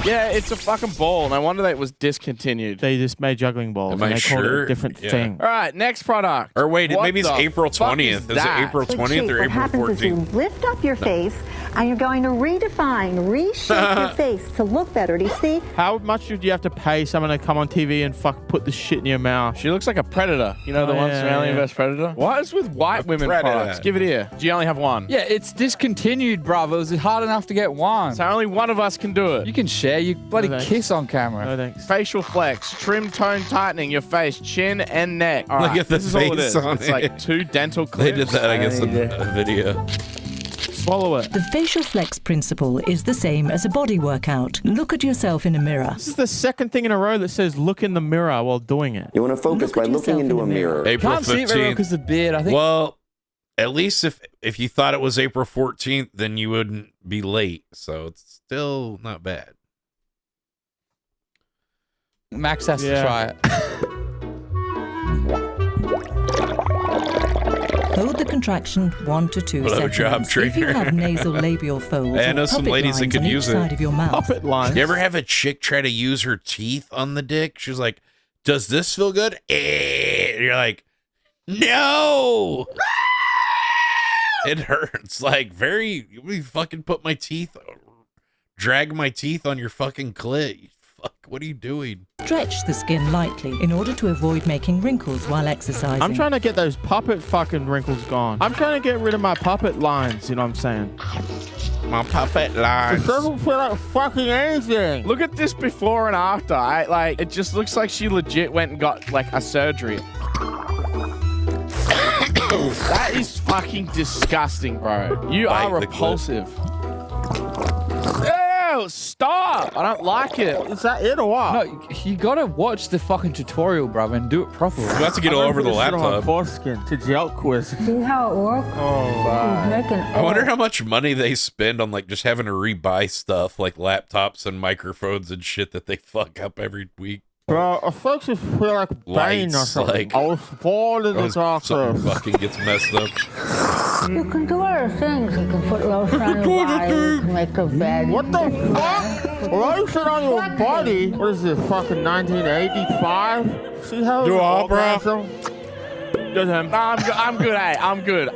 Yeah, it's a fucking ball. No wonder that it was discontinued. They just made juggling balls. Am and I they called it sure? a different Yeah. thing. All right, next product. Or wait, What maybe it's the April fuck 20th. Is it that? April 20th or what April happens is you 14th? lift up your face and you're going to redefine, reshape your face to look better. Do you see? How much would you have to pay someone to come on TV and put the shit in your mouth? She looks like a predator. You know the one from Alien vs Predator? What is with white women predator. products? Give it here. Do you only have one? Yeah, it's discontinued, bruv. It was hard enough to get one. So only one of us can do it. You can share. You bloody No, thanks. kiss on camera. No thanks. Facial flex, trim tone tightening your face, chin and neck. All Look right, at the this is all it face is. on It's it. like 2 dental clips. They did that, I guess, in a video. Swallow it. The facial flex principle is the same as a body workout. Look at yourself in a mirror. This is the second thing in a row that says look in the mirror while doing it. You want to focus by looking into a mirror. April Can't see it very well 15th. because of the beard. I think. Well, at least if you thought it was April 14th, then you wouldn't be late. So it's still not bad. Max has to try it. Hold the contraction 1 to 2 Blow job seconds. If you trainer. have nasal labial folds I or know some puppet ladies that lines could on each use it. side of your mouth. Puppet lines. You ever have a chick try to use her teeth on the dick? She's like, "Does this feel good?" And you're like, "No." It hurts. Like very. You fucking put my teeth, drag my teeth on your fucking clit. Fuck. What are you doing? Stretch the skin lightly in order to avoid making wrinkles while exercising. I'm trying to get those puppet fucking wrinkles gone. I'm trying to get rid of my puppet lines, you know what I'm saying? My puppet lines. It doesn't feel like fucking anything. Look at this before and after. Like, it just looks like she legit went and got like a surgery. That is fucking disgusting, bro. You Bite are the repulsive. Ew, stop. I don't like it. Is that it or what? No, you gotta watch the fucking tutorial, bruv, and do it properly. You have to get all over the laptop. Foreskin to gel quiz. See how it works? Oh, I wonder how much money they spend on like just having to rebuy stuff like laptops and microphones and shit that they fuck up every week. Bro, I folks just feel like a brain or Lights, something. like- I was born in the Something darkness. fucking gets messed up. You can do other things. You can put lotion on your body. You can make a bed. What the fuck? Lotion on your body? What is this, fucking 1985? See how Do it's all, bro? orgasm? Good him. I'm good, hey. I'm good.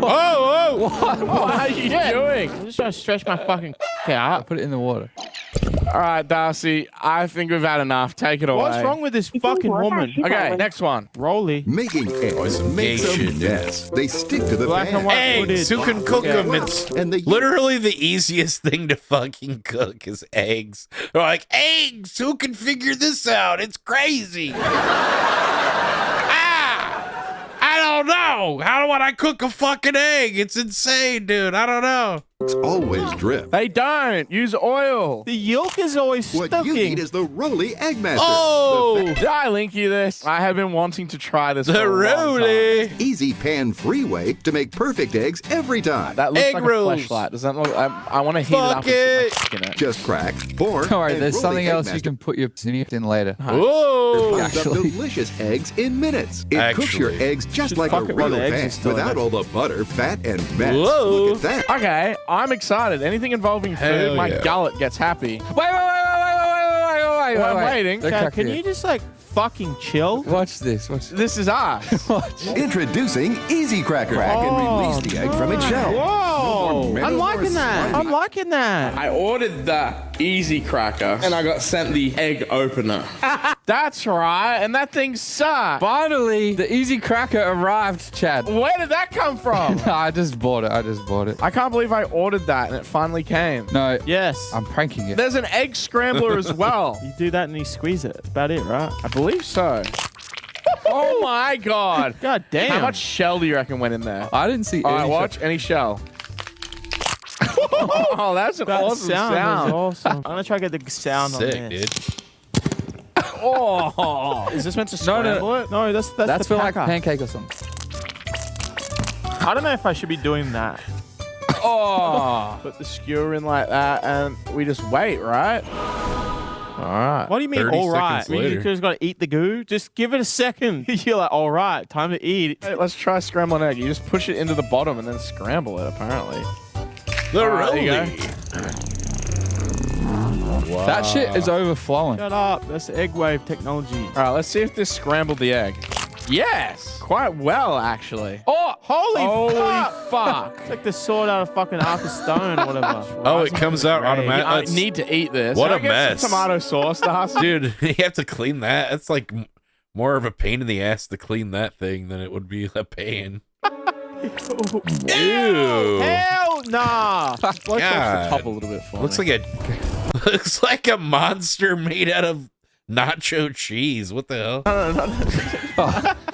Oh, What are you doing? I'm just trying to stretch my fucking out. Put it in the water. All right, Darcy, I think we've had enough. Take it away. What's wrong with this fucking woman? Okay, next one. Rolly. Making eggs makes a mess. They stick to the Black and pan. white Eggs, who can cook them? It's literally the easiest thing to fucking cook is eggs. They're like, eggs, who can figure this out? It's crazy. I don't know. How would I cook a fucking egg? It's insane, dude. I don't know. It's always drip. They don't. Use oil. The yolk is always What sticking. you need is the Roly Egg Master. Oh! Did I link you this? I have been wanting to try this. The for a long time. Easy pan-free way to make perfect eggs every time. That looks Egg like rolls. a fleshlight. Does that look? I want to heat Fuck it up and put my dick in it. Just crack, pour, Don't worry, and there's Roly something Egg else Master you can put your sniff in later. Whoa! Burns up Actually. delicious eggs in minutes. It cooks your Actually. eggs just Should like a fuck it while real the eggs are pan, still in without it. all the butter, fat, and mess. Whoa. Look at that. Okay, I'm excited. Anything involving food, Hell my yeah. gullet gets happy. Wait. Well, I'm waiting. They're Chad, cracking can it. you just like fucking chill? Watch this. Watch this. This is us. Introducing Easy Cracker. Crack and release the egg from its shell. Whoa! No I'm more liking that. slimy. I'm liking that. I ordered the Easy Cracker and I got sent the egg opener. That's right. And that thing sucks. Finally, the Easy Cracker arrived, Chad. Where did that come from? No, I just bought it. I just bought it. I can't believe I ordered that and it finally came. No. Yes. I'm pranking it. There's an egg scrambler as well. You do that and you squeeze it. That's about it, right? I believe so. Oh my god. God damn. How much shell do you reckon went in there? I didn't see All right, any watch. Any shell. Oh, that's an That awesome sound sound. is awesome. I'm gonna try to get the sound on Sick, this. dude. Oh. Is this meant to scramble it? No, that's That's the for like packer. pancake or something. I don't know if I should be doing that. Oh. Put the skewer in like that and we just wait, right? All right. What do you mean, 30 all right? seconds later. You just gotta eat the goo? Just give it a second. You're like, all right, time to eat. Hey, let's try scrambling egg. You just push it into the bottom and then scramble it, apparently. The All right, there you rolling. Wow. That shit is overflowing. Shut up. That's egg wave technology. All right, let's see if this scrambled the egg. Yes, quite well, actually. Oh, holy fuck. It's like the sword out of fucking Ark of Stone or whatever. Oh, it comes out I automatically. need to eat this. What Can a I get mess. some tomato sauce, Darcy? Dude, you have to clean that. That's like more of a pain in the ass to clean that thing than it would be a pain. Ew. Hell nah. Let's watch the God. top a little bit for Looks me. like a monster made out of nacho cheese. What the hell?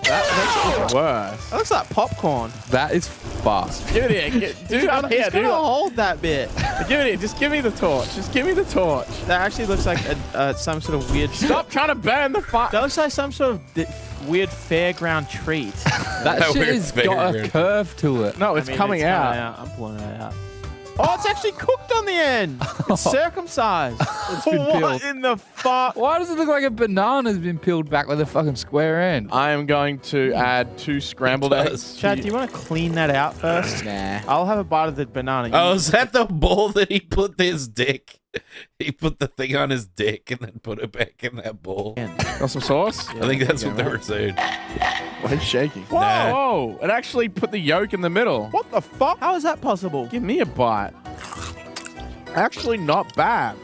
That's worse. That looks like popcorn. That is fast. Give it here. Dude, I'm here, It's dude. gonna hold that bit. Give it here. Just give me the torch. Just give me the torch. That actually looks like some sort of weird. Stop trying to burn the fire. That looks like some sort of weird fairground treat. That shit weird has got a favorite. curve to it. No, it's coming it's out. I'm pulling it out. Oh, it's actually cooked on the end. It's circumcised. It's been What peeled. in the fuck? Why does it look like a banana's been peeled back with a fucking square end? I am going to add 2 scrambled eggs. Chad, do you want to clean that out first? Nah. I'll have a bite of the banana. Oh, is that the bowl that he put his dick? He put the thing on his dick and then put it back in that bowl. Got some sauce? I think that's what they were saying. Why are you shaking? Whoa, Nah. whoa. It actually put the yolk in the middle. What the fuck? How is that possible? Give me a bite. Actually not bad.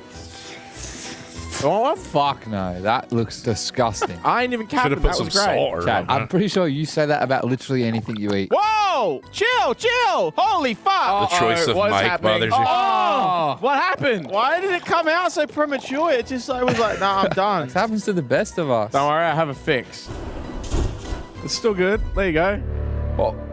Oh, Fuck no, that looks disgusting. I ain't even capping. Should've put That some was great. salt or Chad, I'm pretty sure you say that about literally anything you eat. Whoa! Chill! Holy fuck! The choice of What's Mike happening? bothers you. Oh! What happened? Why did it come out so premature? It just was like, nah, I'm done. This happens to the best of us. Don't worry, I have a fix. It's still good. There you go.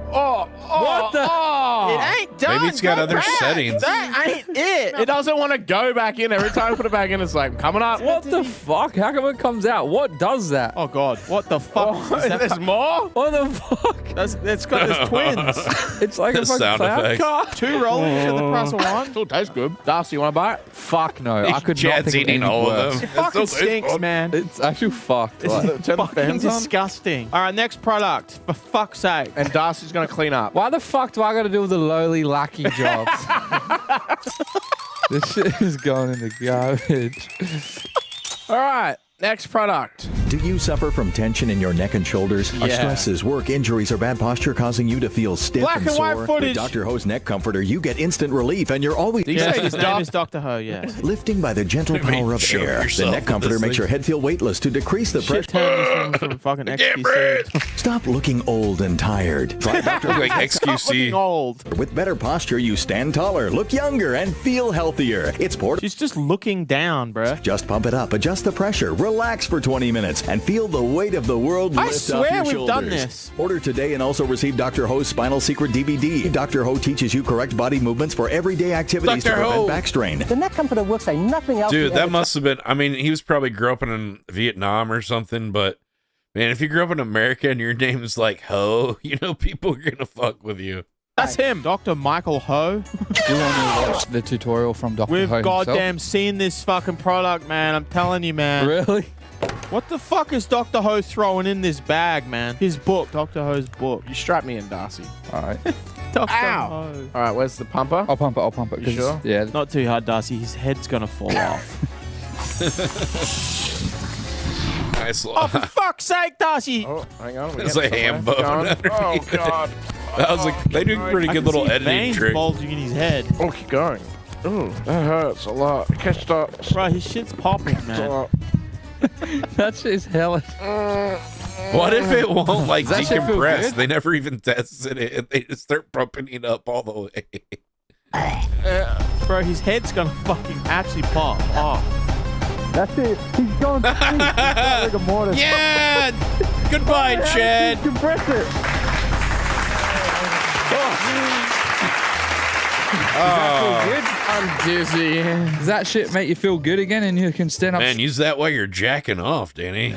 What the? It ain't done. Maybe it's got Go other back. settings. That ain't it. It doesn't want to go back in. Every time I put it back in, it's like, coming up. What the fuck? How come it comes out? What does that? Oh god, what the fuck? Oh, there's more? What the fuck? It's got those twins. It's like a fucking Sound cloud effects. car. 2 rolling for the price of 1. Still tastes good. Darcy, you want to bite? Fuck no. I could not Chad's think of eating any all worse. of It them. fucking stinks, man. It's actually fucked. This Like, is Turn the fucking fans on. disgusting. All right, next product. For fuck's sake. And Darcy's going to clean up. why the fuck do I got to do the lowly, lackey jobs? This shit is going in the garbage. All right, next product. Do you suffer from tension in your neck and shoulders? Are Yeah. stresses, work injuries, or bad posture causing you to feel stiff Black and and white sore? footage. With Dr. Ho's Neck Comforter, you get instant relief, and you're always These say His it's name is Dr. Ho, yes. lifting by the gentle I mean, power of choke air. The yourself Neck with Comforter this makes thing. your head feel weightless to decrease the Shit pressure. turn this from fucking XQC. Stop looking old and tired. Try Dr. Like Looking XQC. old. With better posture, you stand taller, look younger, and feel healthier. It's portable. She's just looking down, bruh. Just pump it up, adjust the pressure, relax for 20 minutes, and feel the weight of the world I lift off swear your we've shoulders. done this. Order today and also receive Dr. Ho's Spinal Secret DVD. Dr. Ho teaches you correct body movements for everyday activities Dr. to prevent Ho. back strain. The Neck Comforter works like nothing else. Dude, that must have been. I mean, he was probably grew up in Vietnam or something, but man, if you grew up in America and your name's like Ho, you know people are gonna fuck with you. That's him, Dr. Michael Ho. Do you want to watch the tutorial from Dr. We've Ho goddamn seen this fucking product, man. I'm telling you, man. Really? What the fuck is Dr. Ho throwing in this bag, man? His book, Dr. Ho's book. You strap me in, Darcy. All right. Dr. Ow. Ho. All right, where's the pumper? I'll pump it. You sure? Yeah. Not too hard, Darcy. His head's gonna fall off. Nice. Oh, for fuck's sake, Darcy! Oh, hang on. It's a ham bone. Oh, God. I was like, they do pretty good little editing veins trick. bulging in his head. Oh, keep going. Ooh, that hurts a lot. Catch that. Bro, his shit's popping, man. That shit's hellish. What if it won't like Does that shit feel decompress? good? They never even tested it. They just start pumping it up all the way. Bro, his head's gonna fucking actually pop off. That's it. He's going to sleep. He's like a mortar. Yeah! Goodbye, Chad. Compress it. Good? I'm dizzy. Does that shit make you feel good again and you can stand up? Man, use that while you're jacking off, Danny.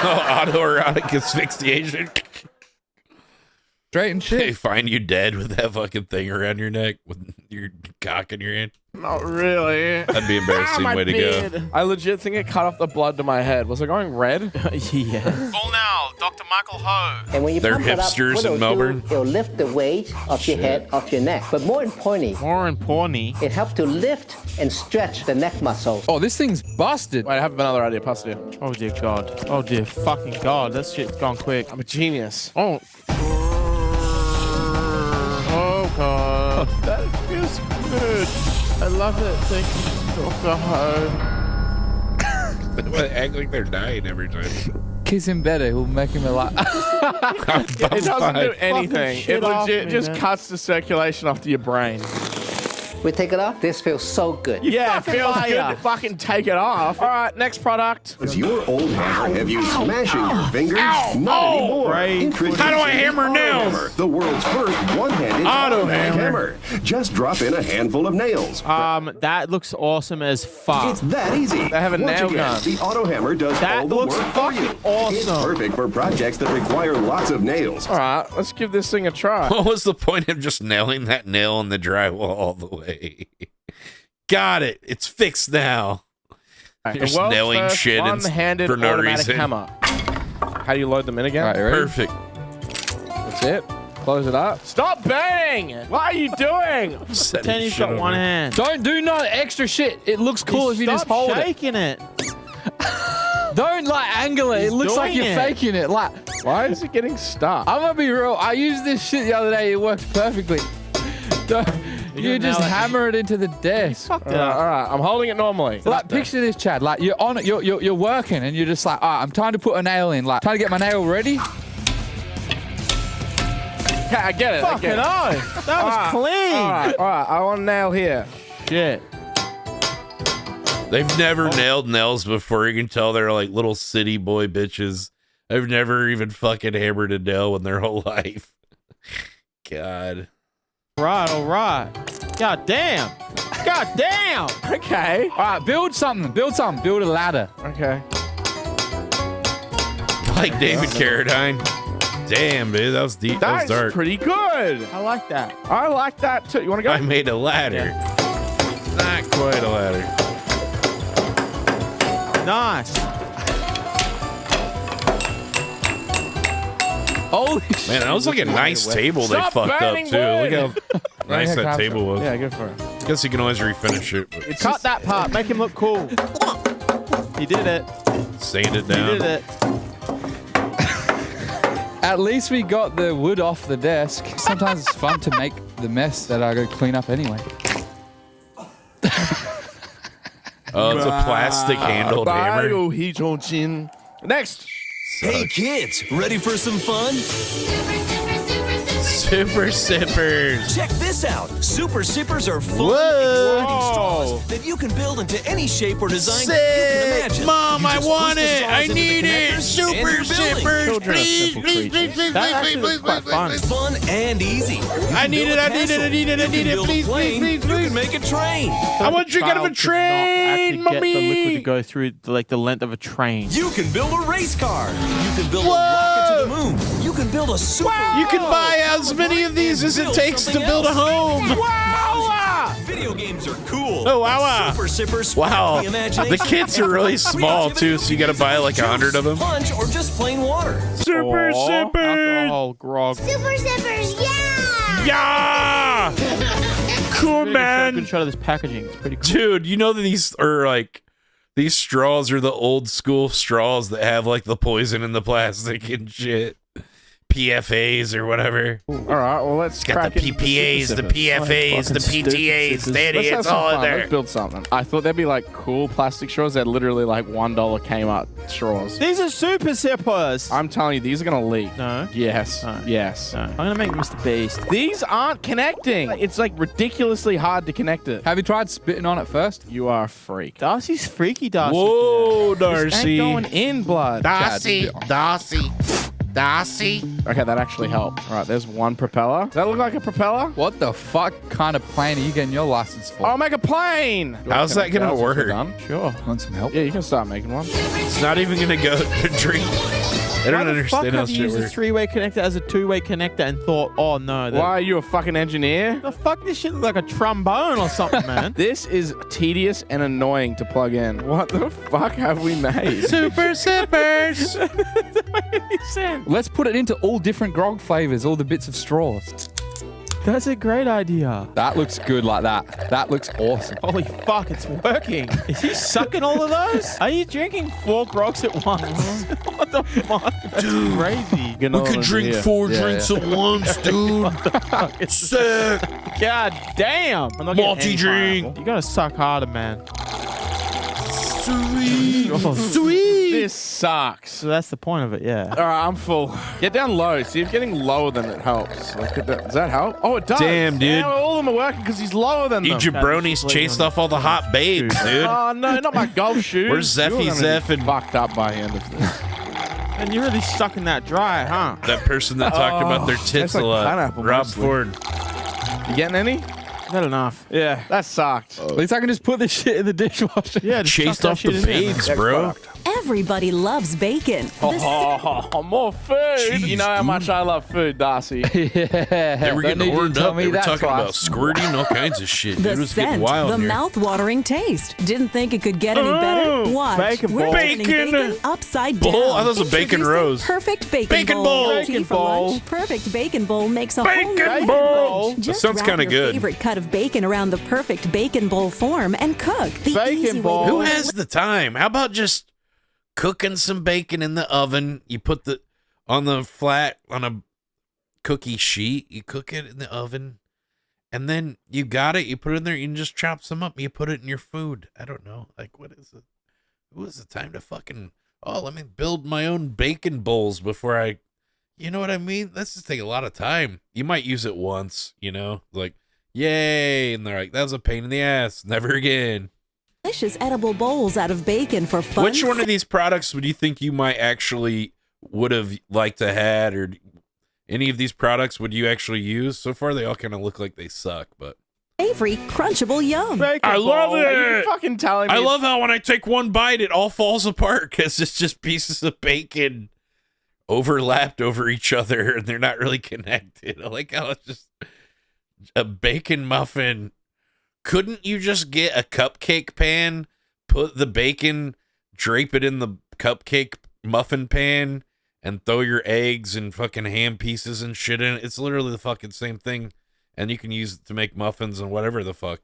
Autoerotic asphyxiation. Straight and shit. They find you dead with that fucking thing around your neck with your cock in your hand. Not really. That'd be an embarrassing way to go. I legit think it cut off the blood to my head. Was it going red? Yeah. Call now, Dr. Michael Ho. And when you They're pump it up, hipsters what in it'll Melbourne. do, it'll lift the weight of your head, off your neck. But more importantly, it helps to lift and stretch the neck muscle. Oh, this thing's busted. Wait, I have another idea. Pass it here. Oh dear God. Oh dear fucking God. That shit's gone quick. I'm a genius. Oh. Oh God. That feels good. I love it. Thank you, Dr. Ho. They act like they're dying every time. Kiss him better. He'll make him alive. It doesn't do anything. shit It off legit me, just man. cuts the circulation off to your brain. We take it off. This feels so good. Yeah, it fucking feels liar. good to fucking take it off. All right, next product. Does your old hammer have you smashing your fingers? Not anymore. Right. Introducing How do I hammer the nails? Auto Hammer, the world's first one-handed Auto automatic hammer. Just drop in a handful of nails. That looks awesome as fuck. It's that easy. They have a Once nail again, gun. The Auto Hammer does That all the looks work for you. fucking awesome. It's perfect for projects that require lots of nails. All right, let's give this thing a try. What was the point of just nailing that nail in the drywall all the way? Got it. It's fixed now. Right, Just the world's nailing first shit one-handed for no automatic reason. hammer. How do you load them in again? All right, you ready? Perfect. That's it. Close it up. Stop burning! What are you doing? Pretend he's got one hand. Don't do no extra shit. It looks cool if you just hold it. shaking it. Don't like angle it. It looks like doing you're it. faking it. Like, Why is it getting stuck? I'm gonna be real. I used this shit the other day. It worked perfectly. Don't, you just hammer it into the desk. Fucked it All up. right, I'm holding it normally. Like, picture this, Chad. Like, you're on it. You're working, and you're just like, all right, I'm trying to put a nail in. Like, trying to get my nail ready. Okay, I get it. I Fucking get it. oath. That was All clean. right, I want a nail here. Shit. They've never nailed nails before. You can tell they're like little city boy bitches. They've never even fucking hammered a nail in their whole life. God. Right, all right. God damn. God damn. Okay. All right, build something. Build something. Build a ladder. Okay. Like David Carradine. Damn, dude, that was deep. That was That's dark. pretty good. I like that. I like that too. You want to go? I made a ladder. Not quite a ladder. Nice. Oh, Man, that was like a nice table they Stop fucked up burning too. wood. Look how nice that table was. Yeah, go for it. I guess you can always refinish it, but Cut that part. Make him look cool. He did it. sand it He down. did it. At least we got the wood off the desk. Sometimes it's fun to make the mess that I go clean up anyway. Oh, it's a plastic handled hammer. Next. Hey kids, ready for some fun? Super sippers. Check this out. Super Sippers are fun, Whoa. exciting straws that you can build into any shape or design you can Sick. imagine. Mom, You I just want push the it. straws I into the need it. connectors and Super you're building. sippers, Children are please, simple please, creatures. please, please, That please, actually please, looks quite please, fun. please. Fun and easy. You can I need build it, a I need it, castle. I need it, I You need can it. build a Please, plane. please, please, You please. can make a train. I want you to get of a Child could not actually train, get the liquid to mommy. go through the length of a train. You can build a race car. You can build a rocket to the moon. You can build a super. You can buy as many of these as it takes to build a home. Wow! Video games are cool. Oh, wow. Super Sippers. Wow. The imagination The kits are really and small, too, so you gotta buy like 100 of them. Punch or just plain water. Super sippers. Alcohol, grog. Super Sippers, yeah! Yeah. Cool, Good man. shot of this packaging. It's pretty cool. Dude, you know that these are like These straws are the old school straws that have like the poison in the plastic and shit. PFAs or whatever. All right, well, let's got the PPAs, the PFAs, the PTAs, daddy, it's all in there. Let's build something. I thought there'd be like cool plastic straws that literally like $1 Kmart straws. These are super zippers. I'm telling you, these are gonna leak. No. Yes. No. Yes. No. I'm gonna make Mr. Beast. These aren't connecting. It's like ridiculously hard to connect it. Have you tried spitting on it first? You are a freak. Darcy's freaky, Darcy. Whoa, This Darcy. ain't going in, blood. Darcy. Okay, that actually helped. All right, there's one propeller. Does that look like a propeller? What the fuck kind of plane are you getting your license for? I'll make a plane. How's that gonna work? Sure. Want some help? Yeah, you can start making one. It's not even gonna go to drink. I don't understand how Have you shit used a works. three-way connector as a two-way connector and thought, oh no, Why are you a fucking engineer? the fuck? This shit look like a trombone or something, man. This is tedious and annoying to plug in. What the fuck have we made? Super sippers. Doesn't make any sense. Let's put it into all different grog flavors, all the bits of straws. That's a great idea. That looks good like that. That looks awesome. Holy fuck, it's working. Is he sucking all of those? Are you drinking 4 grogs at once? What the fuck? That's crazy. We could drink 4 drinks at once, dude. Sick. God damn. I'm not getting any Multi-drink. pineapple. You gotta suck harder, man. Sweet. Oh. Sweet. This sucks. So that's the point of it, yeah. All right, I'm full. Get down low. See if getting lower than it helps. Look at that. Does that help? Oh, it does. Damn, dude. Yeah, all of them are working because he's lower than You them. jabronis chased off all the hot babes, dude. Oh, no, not my golf shoes. Where's You're Zeffy gonna be Zeff and fucked up by the end of this. And you're really sucking that dry, huh? that person that talked about their tits tastes like a lot? pineapple Rob mostly. Ford. You getting any? Not enough. Yeah, that sucked. At least I can just put this shit in the dishwasher. Yeah, just Chased chuck that off the shit in there, man. babes, bro. Everybody loves bacon. More food. Jeez, you know how much I love food, Darcy. Yeah. They were Don't need getting you to horned tell up. me They were that talking about twice. squirting, all kinds of shit. The Dude, it was getting scent, wild the in here. mouth-watering taste. Didn't think it could get any better? Watch. Bacon We're bowl. turning Bacon upside bowl? down. I thought it was a bacon Introducing rose. Perfect bacon, Bacon bowl. Tea Bacon for bowl. lunch. Perfect bacon bowl makes a Bacon whole bowl. That Just sounds wrap kinda your good. favorite cut of bacon around the perfect bacon bowl form and cook. The Bacon easy bowl. way to Who has the time? How about just cooking some bacon in the oven? You put the on the flat on a cookie sheet. You cook it in the oven, and then you got it. You put it in there. You can just chop some up. And you put it in your food. I don't know. Like, what is it? Who has the time to fucking? Oh, let me build my own bacon bowls before I. You know what I mean? That's just take a lot of time. You might use it once. You know, like yay, and they're like, that was a pain in the ass. Never again. delicious edible bowls out of bacon for fun. Which one of these products would you think you might actually would have liked to had, or any of these products would you actually use? So far, they all kind of look like they suck, but Savory, crunchable yum. I love it. Are you fucking telling me? I love how when I take one bite, it all falls apart because it's just pieces of bacon overlapped over each other, and they're not really connected. I like how it's just a bacon muffin. Couldn't you just get a cupcake pan, put the bacon, drape it in the cupcake muffin pan, and throw your eggs and fucking ham pieces and shit in it? It's literally the fucking same thing, and you can use it to make muffins and whatever the fuck.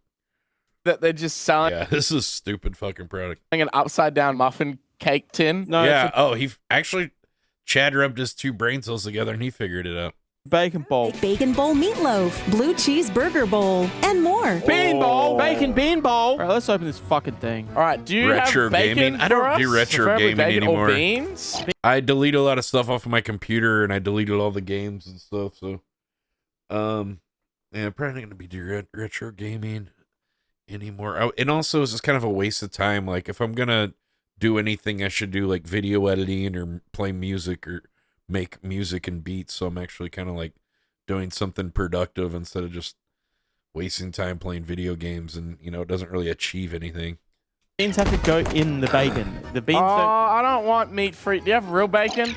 That they're just selling Yeah, this is a stupid fucking product. an upside down muffin cake tin. No, Yeah, actually, Chad rubbed his two brain cells together and he figured it out. Bacon bowl. Bacon bowl meatloaf, blue cheese burger bowl, and more. Bean bowl. Bacon bean bowl. All right, let's open this fucking thing. All right, do you Retro have bacon gaming? I don't for do us? retro Preferably gaming bacon anymore. Or beans? I delete a lot of stuff off of my computer, and I deleted all the games and stuff. So, yeah, I'm probably not gonna be doing retro gaming anymore. And also, it's just kind of a waste of time. Like, if I'm gonna do anything, I should do like video editing or play music or make music and beats. So I'm actually kind of like doing something productive instead of just wasting time playing video games, and it doesn't really achieve anything. Beans have to go in the bacon. The beans Oh, don't... I don't want meat free. Do you have real bacon?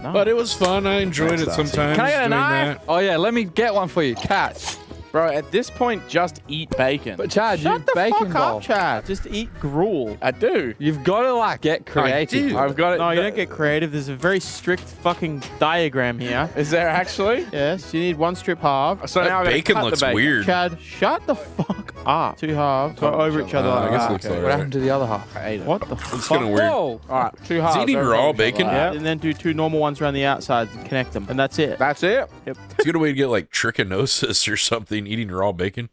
No. But it was fun. I enjoyed it sometimes. Can I get a doing knife? that. Oh yeah, let me get one for you, Cat. Bro, at this point, just eat bacon. But Chad, Shut you the bacon fuck bowl. up, Chad. Just eat gruel. I do. You've got to get creative. I've got it. No, you don't get creative. There's a very strict fucking diagram here. Is there actually? Yes, you need one strip half. So now That I gotta bacon cut looks the bacon. weird. Chad, shut the fuck up. Two halves. Go over each other like I guess that. it looks Okay. all What right. happened to the other half? I ate it. What the It's fuck? kind of weird. Whoa! All right, two halves. Is he eating over raw each other. bacon? Yeah. And then do two normal ones around the outside and connect them. And that's it. That's it. Yep. It's a good way to get like trichinosis or something eating raw bacon.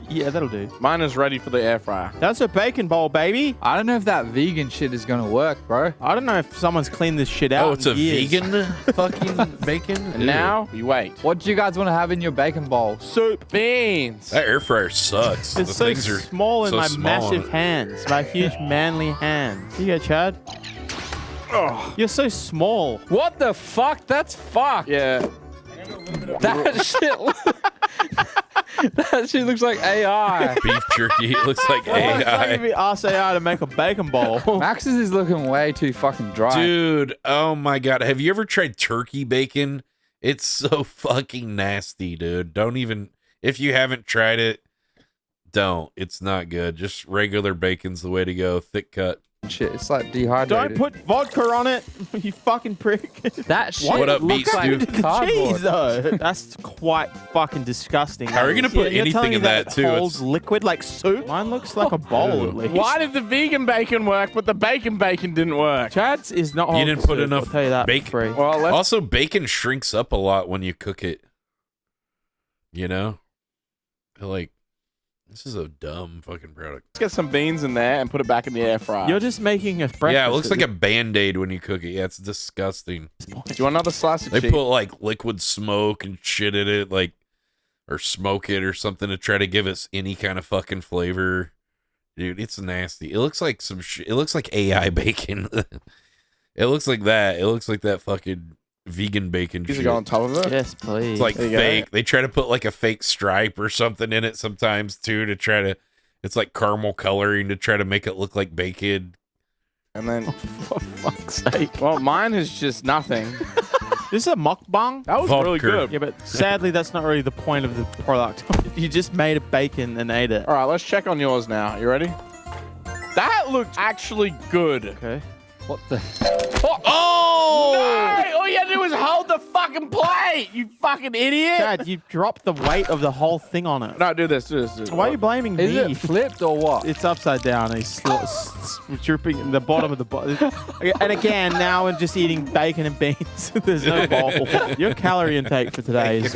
Yeah, that'll do. Mine is ready for the air fryer. That's a bacon bowl, baby. I don't know if that vegan shit is gonna work, bro. I don't know if someone's cleaned this shit out. Oh, it's a in years. vegan fucking bacon? And now you wait. What do you guys want to have in your bacon bowl? Soup, beans. That air fryer sucks. It's The so things are small in so my small massive on it. hands, my huge manly hands. Here you go, Chad. Oh, you're so small. What the fuck? That's fucked. Yeah. That shit. That shit looks like AI. Beef jerky. It looks like AI. Maybe ask AI to make a bacon bowl. Max's is looking way too fucking dry. Dude, oh my god. Have you ever tried turkey bacon? It's so fucking nasty, dude. Don't even, if you haven't tried it, don't. It's not good. Just regular bacon's the way to go. Thick cut. Shit, it's like dehydrated. Don't put vodka on it, you fucking prick. That shit What up, looks Beats, like dude? cardboard. Jeez, though. That's quite fucking disgusting. How are you gonna put you're anything telling me in that, too? Holds It's- liquid like soup. Mine looks like a bowl at least. Why did the vegan bacon work, but the bacon didn't work? Chad's is not. You didn't put soup, enough I'll tell you that bacon. for free. Well, let's Also, bacon shrinks up a lot when you cook it. You know? Like, this is a dumb fucking product. get some beans in there and put it back in the air fryer. You're just making a breakfast. Yeah, it looks like a Band-Aid when you cook it. Yeah, it's disgusting. Do you want another slice of They cheese? put like liquid smoke and shit in it, like, or smoke it or something to try to give us any kind of fucking flavor. Dude, it's nasty. It looks like some shit. It looks like AI bacon. It looks like that. It looks like that fucking vegan bacon These shit. go on top of it? Yes, please. It's like There you fake. go. They try to put like a fake stripe or something in it sometimes too to try to. It's like caramel coloring to try to make it look like bacon. And then, for fuck's sake. Well, mine is just nothing. This is a mukbang? That was really Vodka. good. Yeah, but sadly, that's not really the point of the product. You just made a bacon and ate it. All right, let's check on yours now. You ready? That looked actually good. Okay. What the? Oh! No! All you had to do was hold the fucking plate, you fucking idiot! Dad, you dropped the weight of the whole thing on it. No, do this. Why are you blaming me? Is it flipped or what? It's upside down. He's dripping in the bottom of the bowl. And again, now we're just eating bacon and beans. There's no bowl. Your calorie intake for today is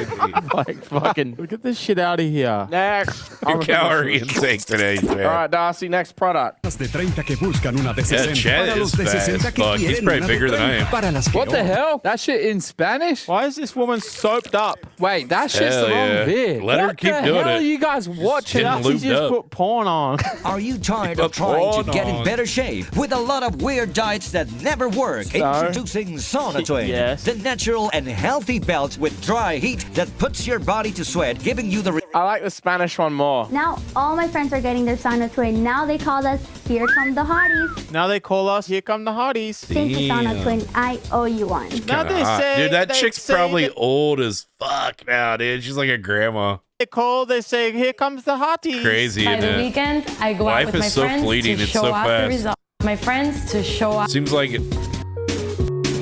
like fucking. Get this shit out of here. Next. Your calorie intake today, Chad. All right, Darcy, next product. De 30 que buscan una de Yeah, 60 Chad para los is de fat 60 as que fuck. He's quieren probably una de bigger than I 30 am. para las que What the no. hell? That shit in Spanish? Why is this woman soaped up? Wait, that shit's Hell the wrong yeah. vid. Let her What keep the doing hell it. are you guys watching? getting She lubed just up. put porn on. Are you tired Put of trying porn to get in on. better shape with a lot of weird diets that never work? No. Introducing Sonatoid, Yes. the natural and healthy belt with dry heat that puts your body to sweat, giving you the I like the Spanish one more. Now all my friends are getting their sauna twin. Now they call us Here Come the Hotties. Now they call us Here Come the Hotties. Thank you, sauna twin. I owe you one. Now they Hot. say, Dude, that they chick's say probably that old as fuck now, dude. She's like a grandma. they call. They say, "Here comes the hotties." Crazy, By isn't the it? weekend, I go Life out with is my so friends fleeting. to It's show so off fast. the results. My friends to show off. Seems like it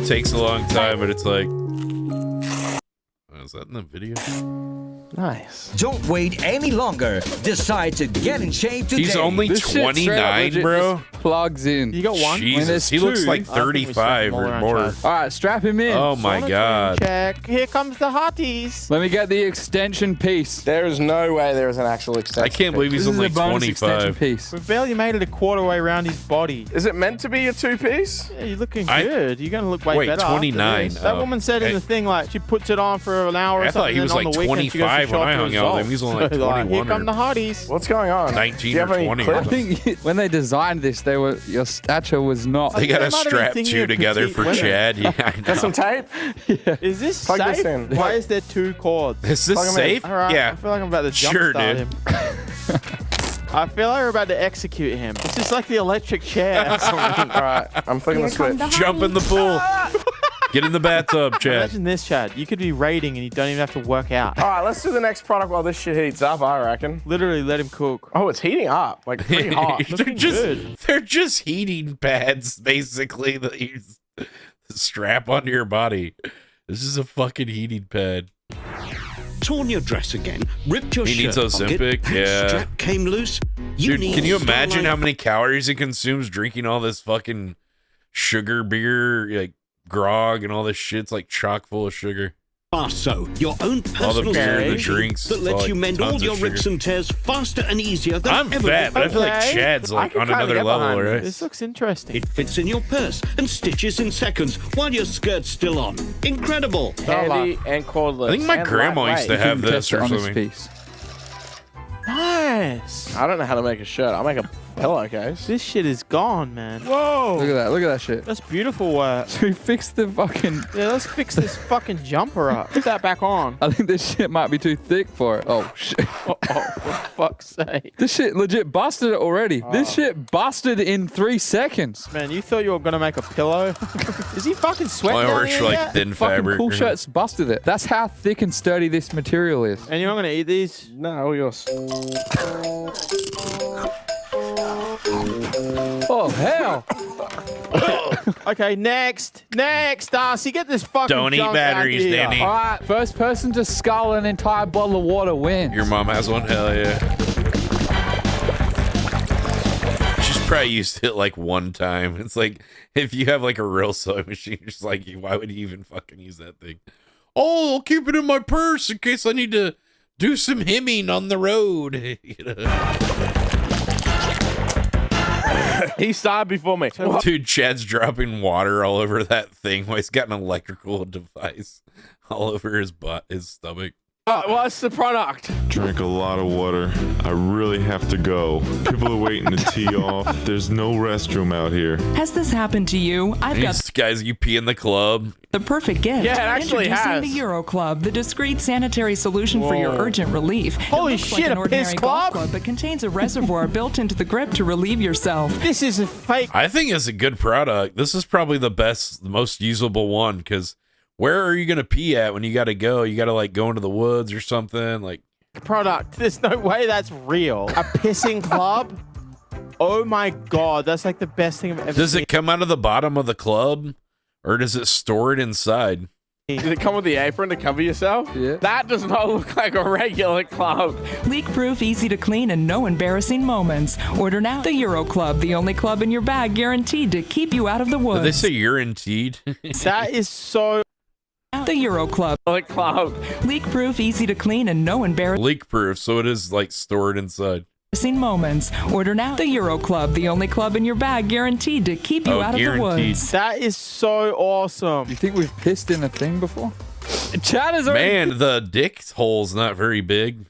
takes a long time, but it's like. Oh, is that in the video? Nice. Don't wait any longer. Decide to get in shape today. He's only This shit straight up 29, legit bro. just plugs in. You got one. Jesus, he looks like 35 or more. All right, strap him in. Oh my god. Check. Here comes the hotties. Let me get the extension piece. There is no way there is an actual extension. I can't believe he's This is only a bonus extension 25. piece. We've barely made it a quarter way around his body. Is it meant to be a two-piece? Yeah, you're looking good. You're going to look way Wait, better after 29. this. That Oh. woman said in Hey. the thing, like, she puts it on for an hour or I something. thought he and was then on like the weekend, she goes to 25 show when off I the hung out with him. results. He's only like So, 21 Here come the hotties. What's going on? 19 Do you or have any 20. clips? I think when they designed this, they were your stature was not. They got They to might have been strap thinking two of together petite for women. Chad. Yeah, I know. Got some tape? Is this Plug safe? this in. Why is there two cords? Is this Plug 'em in. safe? All right, Yeah. I feel like I'm about to jump Sure, start dude. him. I feel like we're about to execute him. It's just like the electric chair. All right, I'm flicking the switch. Jump in the pool. Get in the bathtub, Chad. Imagine this, Chad. You could be raiding and you don't even have to work out. All right, let's do the next product while this shit heats up, I reckon. Literally, let him cook. Oh, it's heating up. Like, pretty hot. they're just heating pads, basically, that you strap onto your body. This is a fucking heating pad. torn your dress again, ripped your He shirt needs pocket, Ozempic, pants yeah. strap came loose. Dude, can you Starlight imagine how many calories he consumes drinking all this fucking sugar beer, like grog and all this shit's like chock full of sugar? Basso, your own All the personal beer, the solution drinks, that it's lets all, you like, mend all tons of your rips sugar. and tears faster and easier than I'm ever fat, but I feel like Okay. Chad's I like can on kinda another get level, behind right? This looks interesting. It fits in your purse and stitches in seconds while your skirt's still on. Incredible. Handy and cordless. I think my and grandma used to lightweight. have this or something. Nice. I don't know how to make a shirt. I'll make a pillowcase. This shit is gone, man. Whoa. Look at that. Look at that shit. That's beautiful work. So we fixed the fucking... Yeah, let's fix this fucking jumper up. Put that back on. I think this shit might be too thick for it. Oh, shit. Oh, for fuck's sake. This shit legit busted it already. This shit busted in 3 seconds. Man, you thought you were going to make a pillow? Is he fucking sweating Why down we're here like yet? thin Fucking fabric. cool shirts busted it. That's how thick and sturdy this material is. And you're not going to eat these? No, all yours. Oh, hell. Okay, next. Next, Darcy, get this fucking Don't eat junk batteries, out here. Danny. All right, first person to scull an entire bottle of water wins. Your mom has one? Hell yeah. She's probably used it like one time. It's like, if you have like a real sewing machine, you're just like, why would you even fucking use that thing? Oh, I'll keep it in my purse in case I need to do some hemming on the road. You know? He started before me. Dude, Chad's dropping water all over that thing while he's got an electrical device all over his butt, his stomach. What's the product? Drink a lot of water. I really have to go. People are waiting to tee off. There's no restroom out here. Has this happened to you? I've got These guys, you pee in the club. the perfect gift. Yeah, it actually Introducing has. the Euro Club, the discreet sanitary solution for your Whoa. urgent relief. Holy It looks shit, like an a ordinary piss golf club? club, but contains a reservoir built into the grip to relieve yourself. This is a fake. I think it's a good product. This is probably the best, the most usable one, because where are you going to pee at when you got to go? You got to like go into the woods or something. Like, Product. There's no way that's real. A pissing club? Oh my god, that's like the best thing I've ever does seen. it come out of the bottom of the club or does it store it inside? Did it come with the apron to cover yourself? Yeah. That does not look like a regular club. Leak-proof, easy to clean, and no embarrassing moments. Order now. The Euro Club, the only club in your bag guaranteed to keep you out of the Did woods. they say guaranteed? That is so... The Euro Club. Leak-proof, easy to clean, and no embarrassing Leak proof, so it is like stored inside. moments. Order now. The Euro Club, the only club in your bag guaranteed to keep you out of the woods. That is so awesome. You think we've pissed in a thing before? Chad is already... Man, the dick hole's not very big.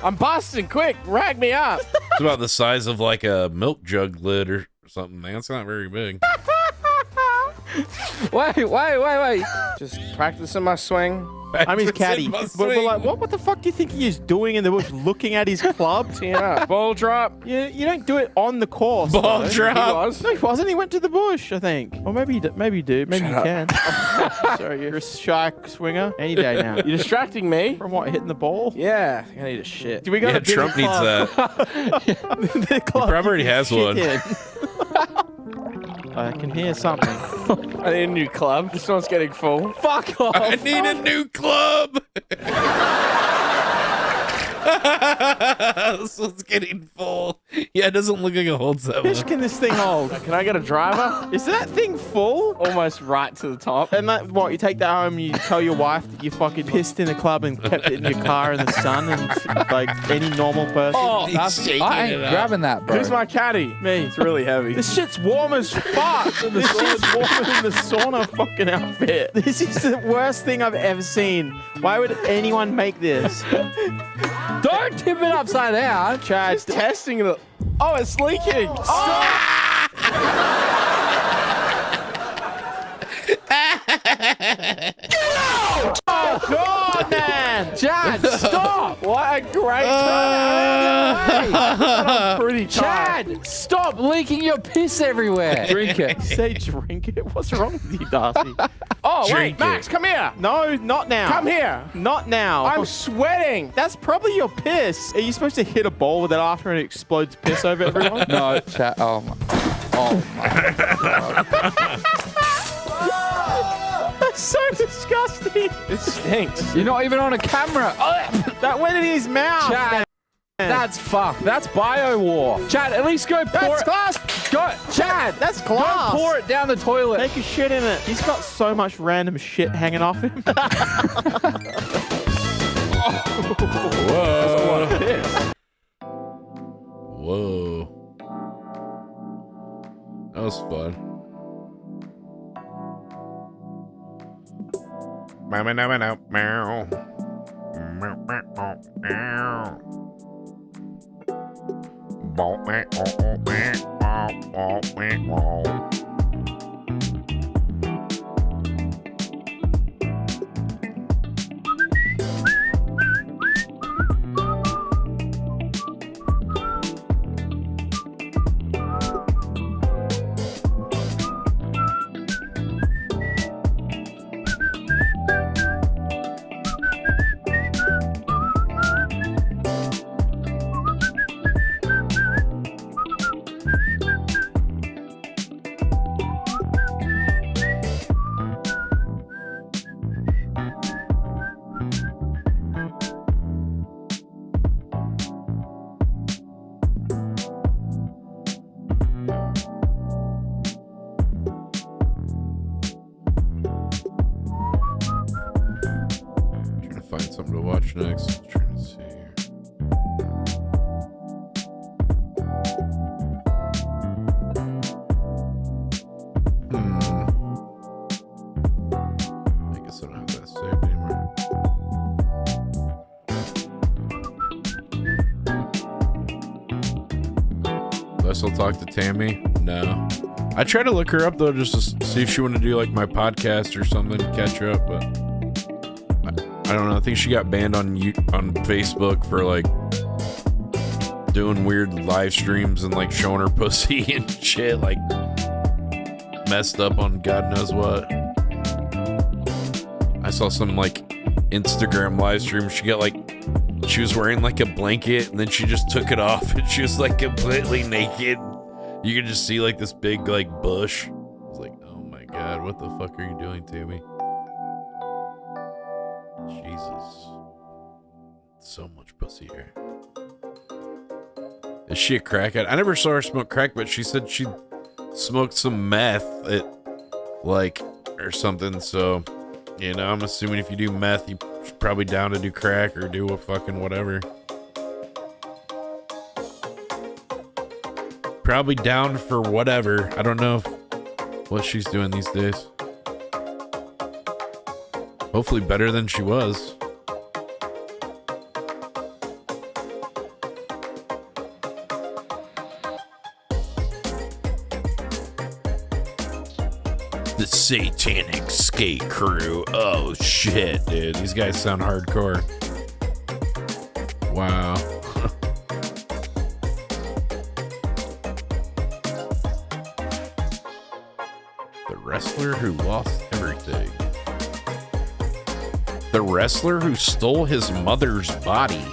I'm busting. Quick, rag me up. It's about the size of like a milk jug lid or something, man. It's not very big. Wait. Just practicing my swing. I'm his caddy. But like, what the fuck do you think he is doing in the bush? Looking at his club? Yeah. Ball drop. You don't do it on the course. Ball though. drop. He was. No, he wasn't. He went to the bush, I think. Or maybe you do. Maybe you can. Sorry, you're a shy swinger. Any day now. You're distracting me. From what, hitting the ball? Yeah. I need a shit. Do we go Yeah, to the Trump needs club? that. The club He probably already you has shit one. in. I can hear something. I need a new club. This one's getting full. Fuck off. I need a new club. This one's getting full. Yeah, it doesn't look like it holds that How much much. can this thing hold? Can I get a driver? Is that thing full? Almost right to the top. And that, what, you take that home, you tell your wife that you fucking pissed in the club and kept it in your car in the sun and like any normal person? Oh, I ain't grabbing that, bro. Who's my caddy? Me. It's really heavy. This shit's warm as fuck. This shit's warmer than the sauna fucking outfit. This is the worst thing I've ever seen. Why would anyone make this? Don't tip it upside down. Chad, It's testing the... Oh, it's leaking. Oh, God, man. Chad, stop. What a great turn. I'm pretty tired. Chad, stop leaking your piss everywhere. Drink it. Say drink it? What's wrong with you, Darcy? Oh, Drink wait, Max, it. come here. No, not now. Come here. Not now. I'm sweating. That's probably your piss. Are you supposed to hit a ball with it after and it explodes piss over everyone? No, Chad. Oh my God. so disgusting. It stinks. You're not even on a camera. That went in his mouth. Chad, that's fucked. That's bio-war. Chad, at least go pour That's it. glass. Go, Chad, That's glass. go pour it down the toilet. Take a shit in it. He's got so much random shit hanging off him. Whoa. This. Whoa. That was fun. Find something to watch next. Trying to see here. I guess I don't have that saved anymore. Do I still talk to Tammy? No. I try to look her up though, just to see if she wanted to do like my podcast or something, catch her up, but I don't know. I think she got banned on Facebook for like doing weird live streams and like showing her pussy and shit, like messed up on God knows what. I saw some like Instagram live stream. She was wearing like a blanket and then she just took it off and she was like completely naked. You could just see like this big like bush. I was like, oh my God, what the fuck are you doing to me? Jesus. So much pussy here. Is she a crackhead? I never saw her smoke crack, but she said she smoked some meth or something, so you know, I'm assuming if you do meth, you're probably down to do crack or do a fucking whatever. Probably down for whatever. I don't know what she's doing these days. Hopefully better than she was. The Satanic Skate Crew. Oh shit, dude. These guys sound hardcore. Wow. The wrestler who lost everything. The wrestler who stole his mother's body.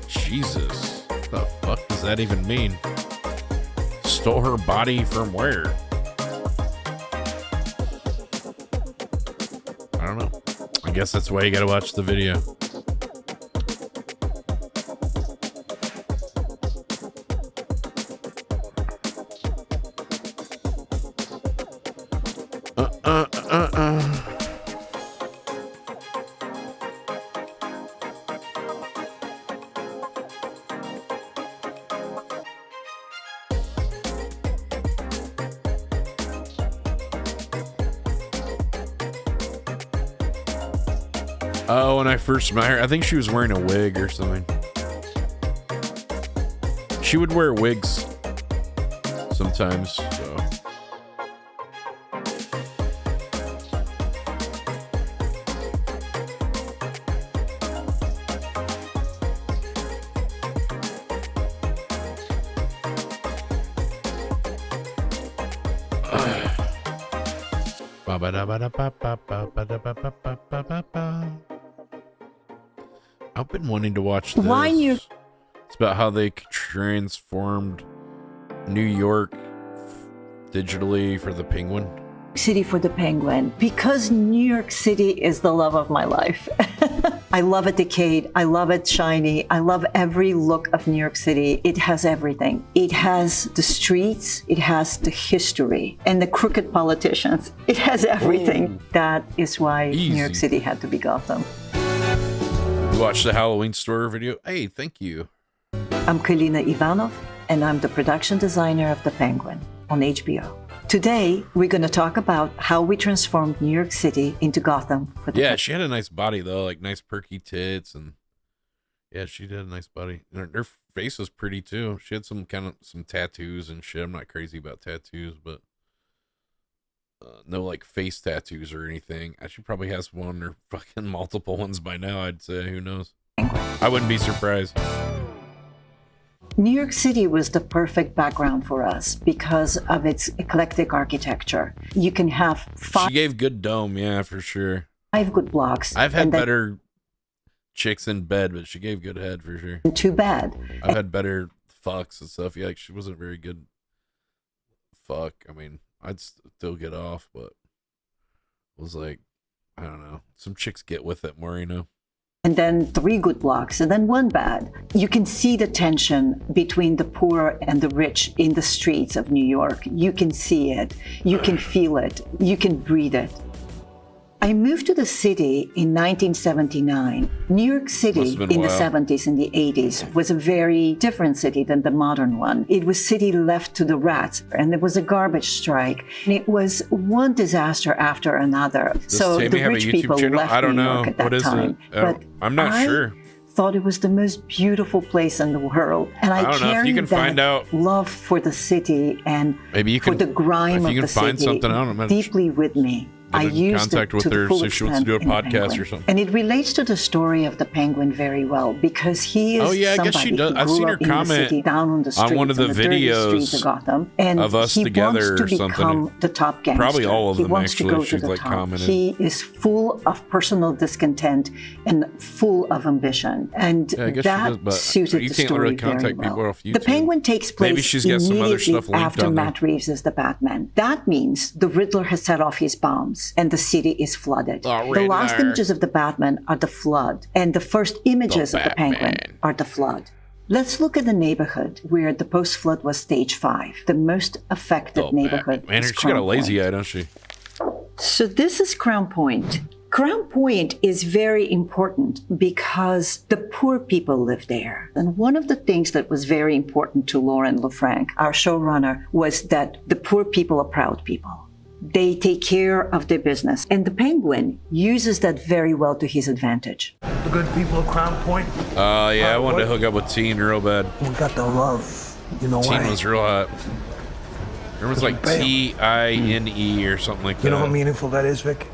Jesus. What the fuck does that even mean? Stole her body from where? I don't know. I guess that's why you gotta watch the video. Oh, when I first met her, I think she was wearing a wig or something. She would wear wigs sometimes, so. I've been wanting to watch this. It's about how they transformed New York digitally for the Penguin. City for the Penguin because New York City is the love of my life. I love it decayed. I love it shiny. I love every look of New York City. It has everything. It has the streets. It has the history and the crooked politicians. It has everything. Ooh. That is why New York City had to be Gotham. You watched the Halloween Store video? Hey, thank you. I'm Kalina Ivanov, and I'm the production designer of The Penguin on HBO. Today, we're going to talk about how we transformed New York City into Gotham. For the she had a nice body, though, like nice perky tits. And yeah, she did a nice body. And her face was pretty, too. She had some tattoos and shit. I'm not crazy about tattoos, but no, like, face tattoos or anything. She probably has one or fucking multiple ones by now, I'd say. Who knows? I wouldn't be surprised. New York City was the perfect background for us because of its eclectic architecture. You can have She gave good dome, yeah, for sure. 5 good blocks. I've had better chicks in bed, but she gave good head for sure. Too bad. I've had better fucks and stuff. Yeah, like she wasn't very good. Fuck. I mean, I'd still get off, but it was like, I don't know. Some chicks get with it more, you know? And then 3 good blocks, and then 1 bad. You can see the tension between the poor and the rich in the streets of New York. You can see it. You can feel it. You can breathe it. I moved to the city in 1979. New York City in the 70s and the 80s was a very different city than the modern one. It was city left to the rats, and there was a garbage strike. And it was one disaster after another. So the rich people left New York at that time. But I'm not sure. Thought it was the most beautiful place in the world, and I don't know if you can find out love for the city and for the grime of the city deeply with me. I used contact with her so she wants to do a podcast or something. And it relates to the story of the Penguin very well because he is I guess she does. I've seen her comment down on the streets, on one of the videos of Gotham, and of us together or something. Become the top gangster. Probably all of them. He wants actually, to go she's to the like top. commented. He is full of personal discontent and full of ambition, and that suited the story very well. The Penguin takes place immediately after Matt Reeves is the Batman. That means the Riddler has set off his bombs, and the city is flooded. The last images of the Batman are the flood, and the first images of the Penguin are the flood. Let's look at the neighborhood where the post-flood was stage 5, the most affected neighborhood. Man, she got a lazy eye, don't she? So this is Crown Point. Crown Point is very important because the poor people live there. And one of the things that was very important to Lauren LaFranc, our showrunner, was that the poor people are proud people. They take care of their business. And the Penguin uses that very well to his advantage. The good people of Crown Point. Yeah, I wanted to hook up with Teen real bad. We got the love. You know Teen why? was real hot. It was like Tine or something like that. You know how meaningful that is, Vic?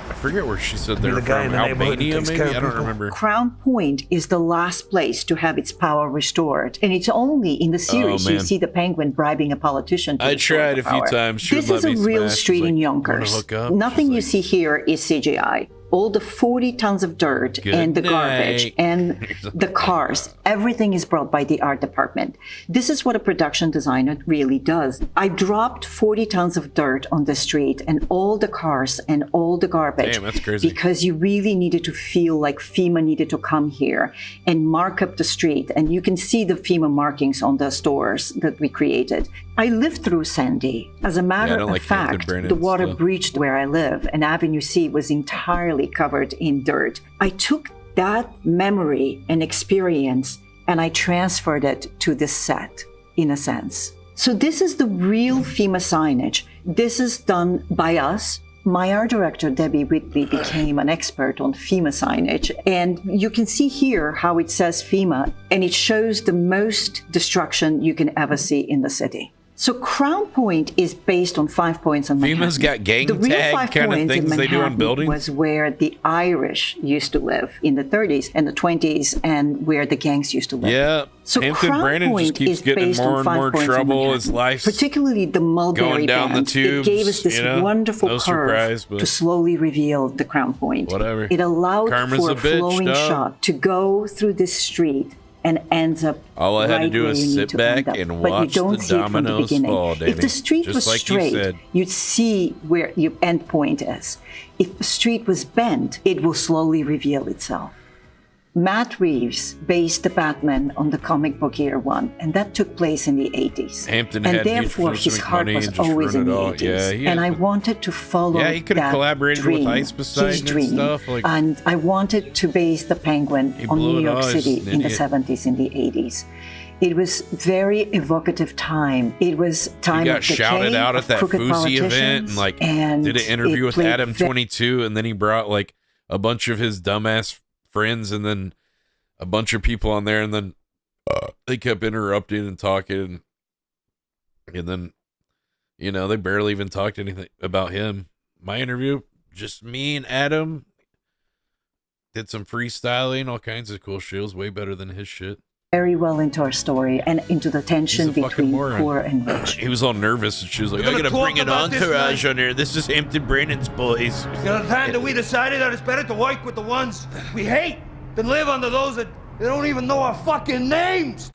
I forget where she said they're from. Albania, maybe? I don't remember. Crown Point is the last place to have its power restored. And it's only in the series you see the Penguin bribing a politician to I tried a few times. This is a real street in Yonkers. Nothing you see here is CGI. All the 40 tons of dirt and the garbage and the cars, everything is brought by the art department. This is what a production designer really does. I dropped 40 tons of dirt on the street and all the cars and all the garbage. Damn, that's crazy. Because you really needed to feel like FEMA needed to come here and mark up the street. And you can see the FEMA markings on the stores that we created. I lived through Sandy. As a matter of fact, the water breached where I live, and Avenue C was entirely covered in dirt. I took that memory and experience and I transferred it to this set, in a sense. So this is the real FEMA signage. This is done by us. My art director, Debbie Whitley, became an expert on FEMA signage. And you can see here how it says FEMA, and it shows the most destruction you can ever see in the city. So Crown Point is based on 5 points on Manhattan. FEMA's got gang tag kind of things they do on buildings. Was where the Irish used to live in the 30s and the 20s, and where the gangs used to live. Yeah. So Hampton Crown Brandon Point just keeps is getting based more on and 5 more points on trouble. Manhattan. His life's particularly the Mulberry going down Band. the tubes. It gave us this wonderful no curve surprise, to slowly reveal the Crown Point. Whatever. It allowed Karma's for a a bitch, flowing dog. shot to go through this street and ends up All I had to right do where was you need sit to back end up. and But you watch don't the see it from the dominoes beginning. fall, Danny. If the street Just was like you straight, said. you'd see where your end point is. If the street was bent, it will slowly reveal itself. Matt Reeves based the Batman on the comic book year one, and that took place in the 80s. Hampton and had huge therefore, his Cosmic heart money was and just always run in it the all. 80s. Yeah, he and had- I wanted to follow Yeah, he could have that collaborated dream, with Ice Poseidon his and dream. stuff, like- And I wanted to base the Penguin He on blew New it York all, he's City an in the idiot. 70s and the 80s. It was very evocative time. It was time He got of decay, shouted out of at that crooked Fousey event politicians, and like and did an interview it with played Adam 22, and then he brought like a bunch of his dumbass friends and then a bunch of people on there, and then they kept interrupting and talking, and then they barely even talked anything about him. My interview, just me and Adam did some freestyling, all kinds of cool shit. It was way better than his shit. very well into our story and into the tension He's a fucking between moron. poor and rich. He was all nervous, and she was like, We're I gonna gotta bring talk an about this entourage night. on here. This is Hampton Brandon's boys. You know, the time that we decided that it's better to work with the ones we hate than live under those that they don't even know our fucking names.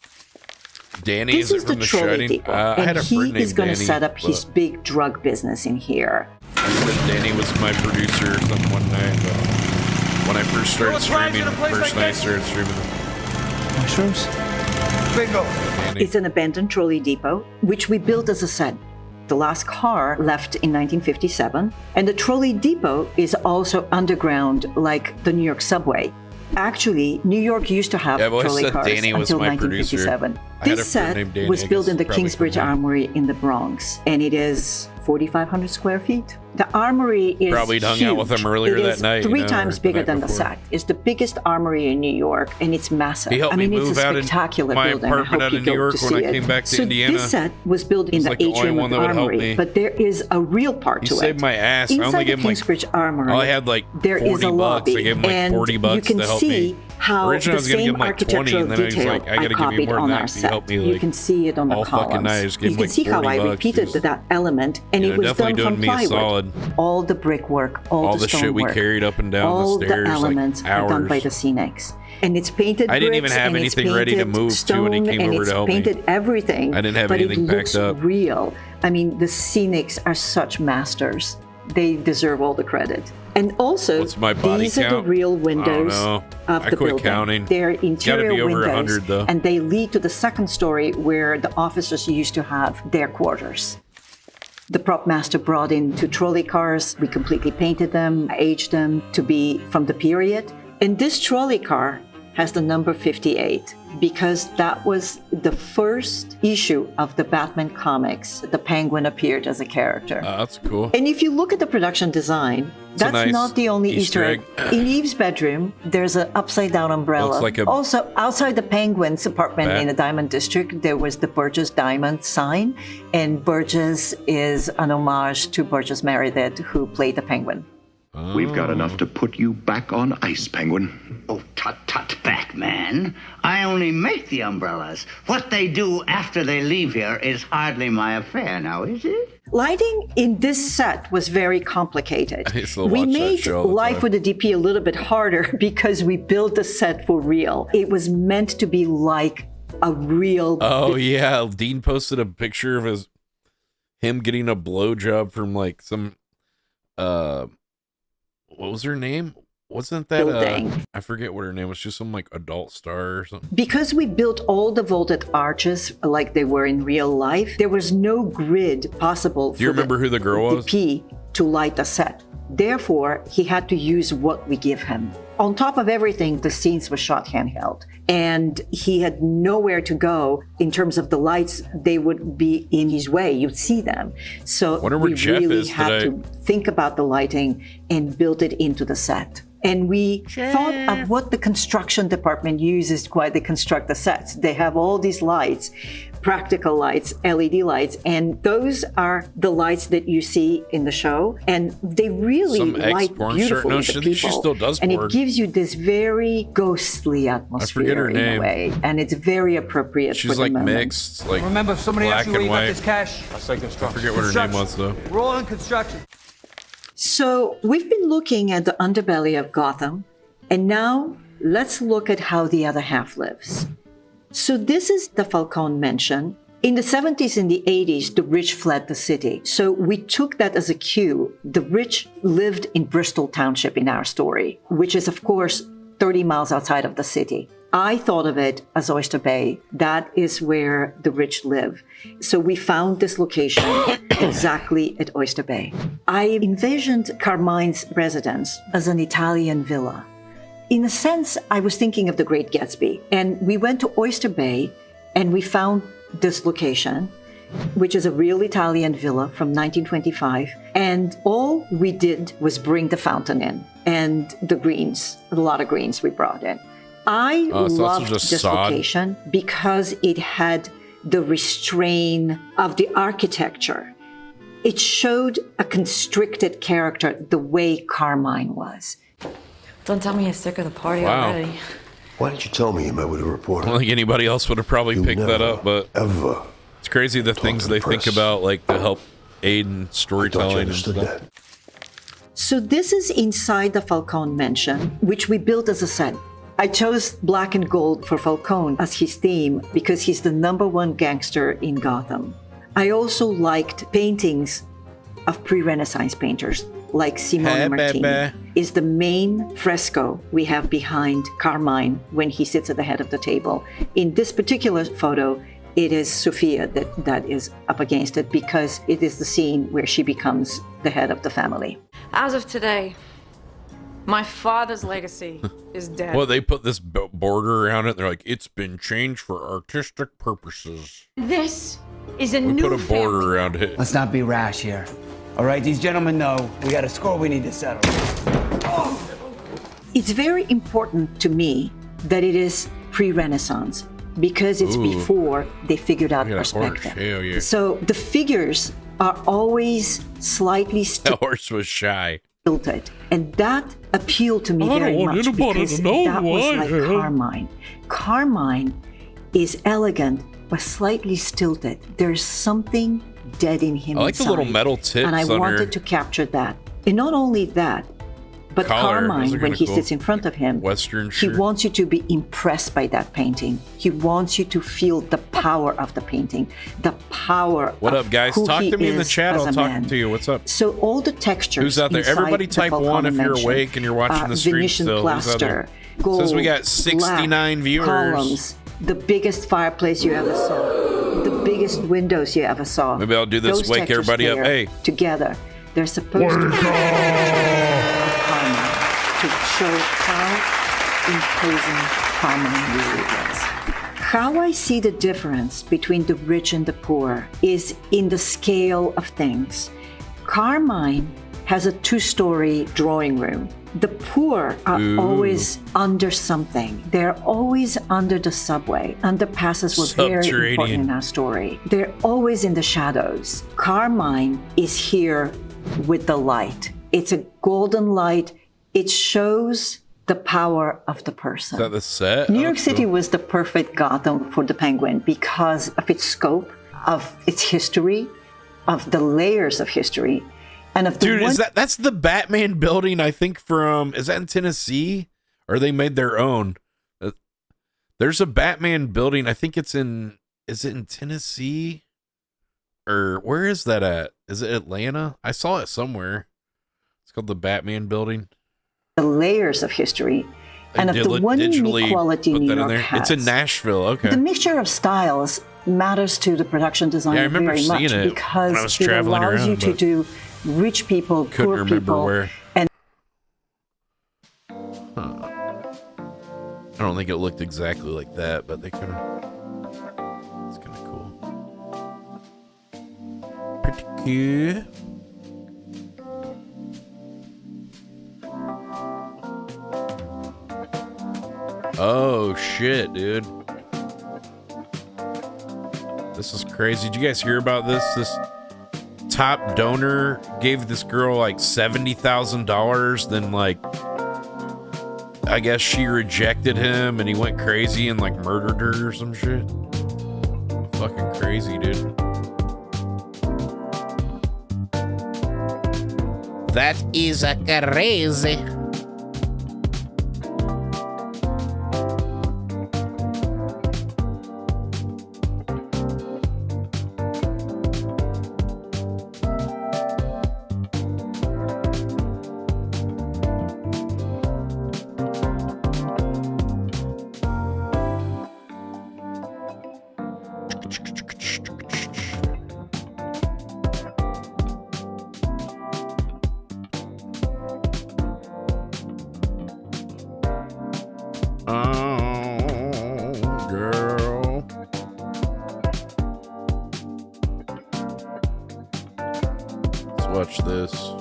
Danny, This is is it the from the trolley Shining? depot, I had and a friend he named is going to Danny, set up his but big drug business in here. Danny was my producer or something one night. When I first started what's right streaming, in a place first like night I this? started streaming. Mushrooms? Bingo. Danny. It's an abandoned trolley depot, which we built as a set. The last car left in 1957, and the trolley depot is also underground like the New York subway. Actually, New York used to have Yeah, I've always trolley said cars Danny was until my producer. 1957. I had a This friend set named Danny, was I built guess in the probably Kingsbridge from him. Armory in the Bronx, and it is 4,500 square feet. The armory is Probably hung out with huge. him earlier It that is night, 3 or times the bigger night than the before. set. It's the biggest armory in New York, and it's massive. He helped I mean, me it's move a out in spectacular my building. I apartment hope out you in New go York to when see I came it. back to so Indiana. This set was built in He's the like the only atrium one of the that would help armory, me. but there is a real part He to it. saved my ass. I Inside only the gave him like, Kingsbridge Armory, I had like there 40 is a bucks. lobby, I gave him like and 40 bucks you can to help see me. how Originally, I the was gonna give same him like 20, architectural and then I was detail like, I gotta give you copied more than on that our 'cause you set. helped me, You like, can see it on the all fucking columns. night. I just gave You him, can like, see how 40 I bucks. repeated It was- that element, and You it know, was definitely done from doing me a plywood. solid. All the brickwork, all the shit we stonework, carried up and down all the stairs, the elements like are done by hours. the Scenics. And it's painted I didn't even bricks, have and it's anything ready to painted move to when he stone, came and over it's to help me. painted everything. I didn't have but anything it looks packed up. real. I mean, the Scenics are such masters. They deserve all the credit. And also, What's my body these are the count? real I don't windows know. of I the quit building. counting. They're It's gotta interior be over windows, 100 though. and they lead to the second story where the officers used to have their quarters. The prop master brought in 2 trolley cars. We completely painted them, aged them to be from the period. And this trolley car has the number 58 because that was the first issue of the Batman comics. The Penguin appeared as a character. That's cool. And if you look at the production design, It's a that's nice not the only Easter Easter egg. In Eve's bedroom, there's an upside-down umbrella. Looks like a- Also, outside the Penguin's apartment Bat. in the Diamond District, there was the Burgess Diamond sign, and Burgess is an homage to Burgess Meredith, who played the Penguin. We've got enough to put you back on ice, Penguin. Oh, tut, Batman. I only make the umbrellas. What they do after they leave here is hardly my affair now, is it? Lighting in this set was very complicated. I used to We watch that made show all the life time. with the DP a little bit harder because we built the set for real. It was meant to be like a real. Oh yeah, Dean posted a picture of him getting a blowjob from like some what was her name? Wasn't that Building. I forget what her name was. Just some like adult star or something. Because we built all the vaulted arches like they were in real life, there was no grid possible Do you remember who the girl was? DP to light the set. Therefore, he had to use what we give him. On top of everything, the scenes were shot handheld, and he had nowhere to go in terms of the lights. They would be in his way. You'd see them. So Wonder where we Jeff really is had today. to think about the lighting and build it into the set. And we thought of what the construction department uses while they construct the sets. They have all these lights, practical lights, LED lights, and those are the lights that you see in the show. And they really Some light ex-porn beautifully star. No, the she people. still does and porn. it gives you this very ghostly forget atmosphere her in name. a way. And it's very appropriate for She's the like moment. mixed, like Remember, if somebody black asks you where and you got white. this cash, I say I construction. forget what her name was though. we're all in construction. So we've been looking at the underbelly of Gotham, and now let's look at how the other half lives. So this is the Falcone Mansion. In the 70s and the 80s, the rich fled the city. So we took that as a cue. The rich lived in Bristol Township in our story, which is, of course, 30 miles outside of the city. I thought of it as Oyster Bay. That is where the rich live. So we found this location exactly at Oyster Bay. I envisioned Carmine's residence as an Italian villa. In a sense, I was thinking of The Great Gatsby. And we went to Oyster Bay and we found this location, which is a real Italian villa from 1925. And all we did was bring the fountain in and the greens, a lot of greens we brought in. I loved this location because it had the restraint of the architecture. It showed a constricted character the way Carmine was. Don't tell me you're sick of the party already. Why didn't you tell me you met with a reporter? I don't think anybody else would have probably picked that up, but it's crazy the things they think about, like to help aid in storytelling and stuff. So this is inside the Falcone Mansion, which we built as a set. I chose black and gold for Falcone as his theme because he's the #1 gangster in Gotham. I also liked paintings of pre-Renaissance painters, like Simone Martini, is the main fresco we have behind Carmine when he sits at the head of the table. In this particular photo, it is Sophia that is up against it because it is the scene where she becomes the head of the family. As of today, my father's legacy is dead. Well, they put this border around it. They're like, it's been changed for artistic purposes. This is a We new put a family. border around it. Let's not be rash here. All right, these gentlemen know we got a score we need to settle. It's very important to me that it is pre-Renaissance because it's before they figured out perspective. Hell yeah. So the figures are always slightly That horse was shy. tilted, and that appealed to me very much because that was like Carmine. Carmine is elegant but slightly stilted. There's something dead in him. I like the little inside, metal tips and I on wanted her to capture that. And not only that, but collar. Those Carmine, are when kinda he cool. sits in front of him, Western he shirt. wants you to be impressed by that painting. He wants you to feel the power of the painting, the power What of up, guys? who Talk he to me in the is chat. as I'll a talk man. to you. What's up? So all the textures. Who's out there? inside Everybody the type 1 if you're Mansion, awake and you're watching the stream Venetian still. Who's out there? plaster, gold, Says we got 69 black, viewers. columns, the biggest fireplace you ever saw, the biggest windows you ever saw. Maybe I'll do this, Those wake textures everybody up. there Hey. together, they're supposed to to show how imposing Carmine really is. How I see the difference between the rich and the poor is in the scale of things. Carmine has a 2-story drawing room. The poor are always under something. They're always under the subway. Underpasses were very Subterranean. important in our story. They're always in the shadows. Carmine is here with the light. It's a golden light. It shows the power of the person. Is that the set? New Oh, York that's City cool. was the perfect Gotham for the Penguin because of its scope, of its history, of the layers of history, and of the Dude, that's the Batman building, I think, from, is that in Tennessee? Or they made their own? There's a Batman building, I think it's in, is it in Tennessee? Or where is that at? Is it Atlanta? I saw it somewhere. It's called the Batman building. the layers of history, and of the one unique quality New York has. It's in Nashville, okay. The mixture of styles matters to the production designer Yeah, I remember very seeing much it because when I was it traveling allows around, you to but do rich people, couldn't poor remember people, where. and I don't think it looked exactly like that, but they kind of, it's kind of cool. Pretty cool. Oh shit, dude. This is crazy. Did you guys hear about this? This top donor gave this girl like $70,000, then like I guess she rejected him and he went crazy and like murdered her or some shit. Fucking crazy, dude. That is a crazy. Oh, girl. Let's watch this.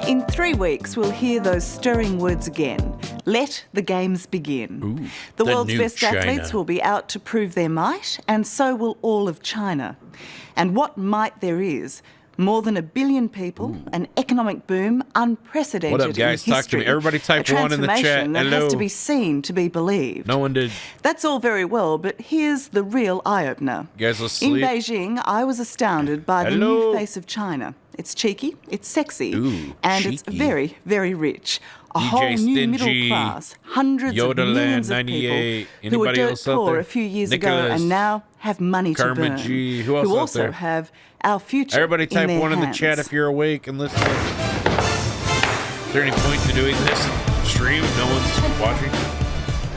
In 3 weeks, we'll hear those stirring words again. Let the games begin. Ooh, the the world's new best China. athletes will be out to prove their might, and so will all of China. And what might there is. More than 1 billion people, an economic boom unprecedented What up, guys? in Talk to me. history. Everybody type a one in the chat. transformation that Hello. has to be seen to be believed. No one did. That's all very well, but here's the real eye-opener. You guys In asleep? Beijing, I was astounded by the Hello. new face of China. It's cheeky, it's sexy, Ooh, and it's cheeky. very, very rich. A DJ whole new middle Stingy, class, hundreds Yoda of millions Land of people 98. who were Anybody dirt else out poor there? a few years ago Nicholas, and now have money to Carmen burn. G. Who else out also there? have our future Everybody in type their one in the hands. chat if you're awake and listening. Is there any point to doing this stream if no one's watching?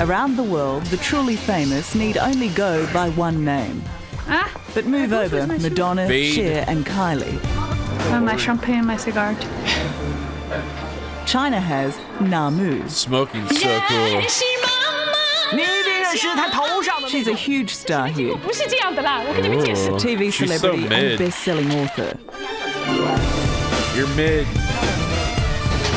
Around the world, the truly famous need only go by one name. But move over Madonna, Fade. Cher and Kylie. My champagne, my cigar. China has Namu. Smoking so cool. She's a huge star here. 不是这样的啦，我跟你们解释。 A TV She's so celebrity mid. and best-selling author. You're mid.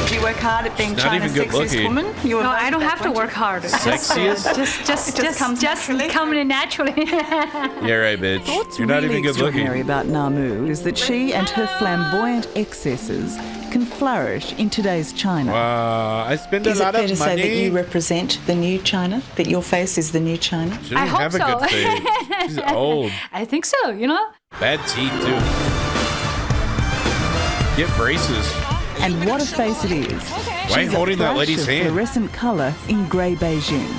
Do you work hard at being She's not China's even good sexiest looking. woman? You No, I don't have to work hard. Sexiest? Just coming naturally. Yeah, right, bitch. What's You're not really even good extraordinary looking. about Namu is that she and her flamboyant excesses can flourish in today's China. Wow, I spend a Is it lot fair of to say that money. you represent the new China? That your face is the new China? She doesn't have a good face. She's old. I think so, you know? Bad teeth, too. Get braces. And what a face it is. Why She's a holding that flash lady's of hand? fluorescent colour in grey Beijing.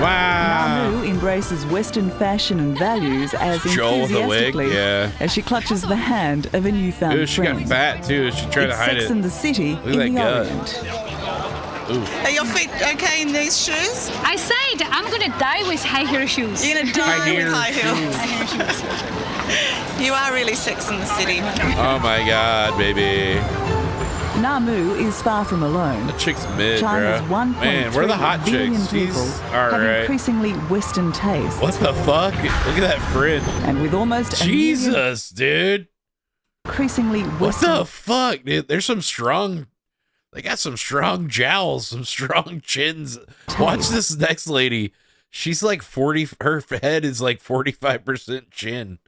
Wow. Namu embraces Western fashion and values as Joel the wig, enthusiastically yeah. as she clutches the hand of a newfound Ooh, she friend. got fat, too. She tried to It's hide Sex it. and the City Look in at the that Orient. gut. Ooh. Are your feet okay in these shoes? I said I'm gonna die with high heel shoes. You're gonna die with high heels. High You are really Sex in the City. Oh my god, baby. Namu is far from alone. The chick's mid, China's bruh. 1.3 Man, where are the hot billion chicks? people She's have alright. increasingly Western tastes. What the fuck? Look at that fringe. And with almost a million Jesus, dude. increasingly What Western the fuck, dude? There's some strong. They got some strong jowls, some strong chins. Watch this next lady. She's like 40. Her head is like 45% chin.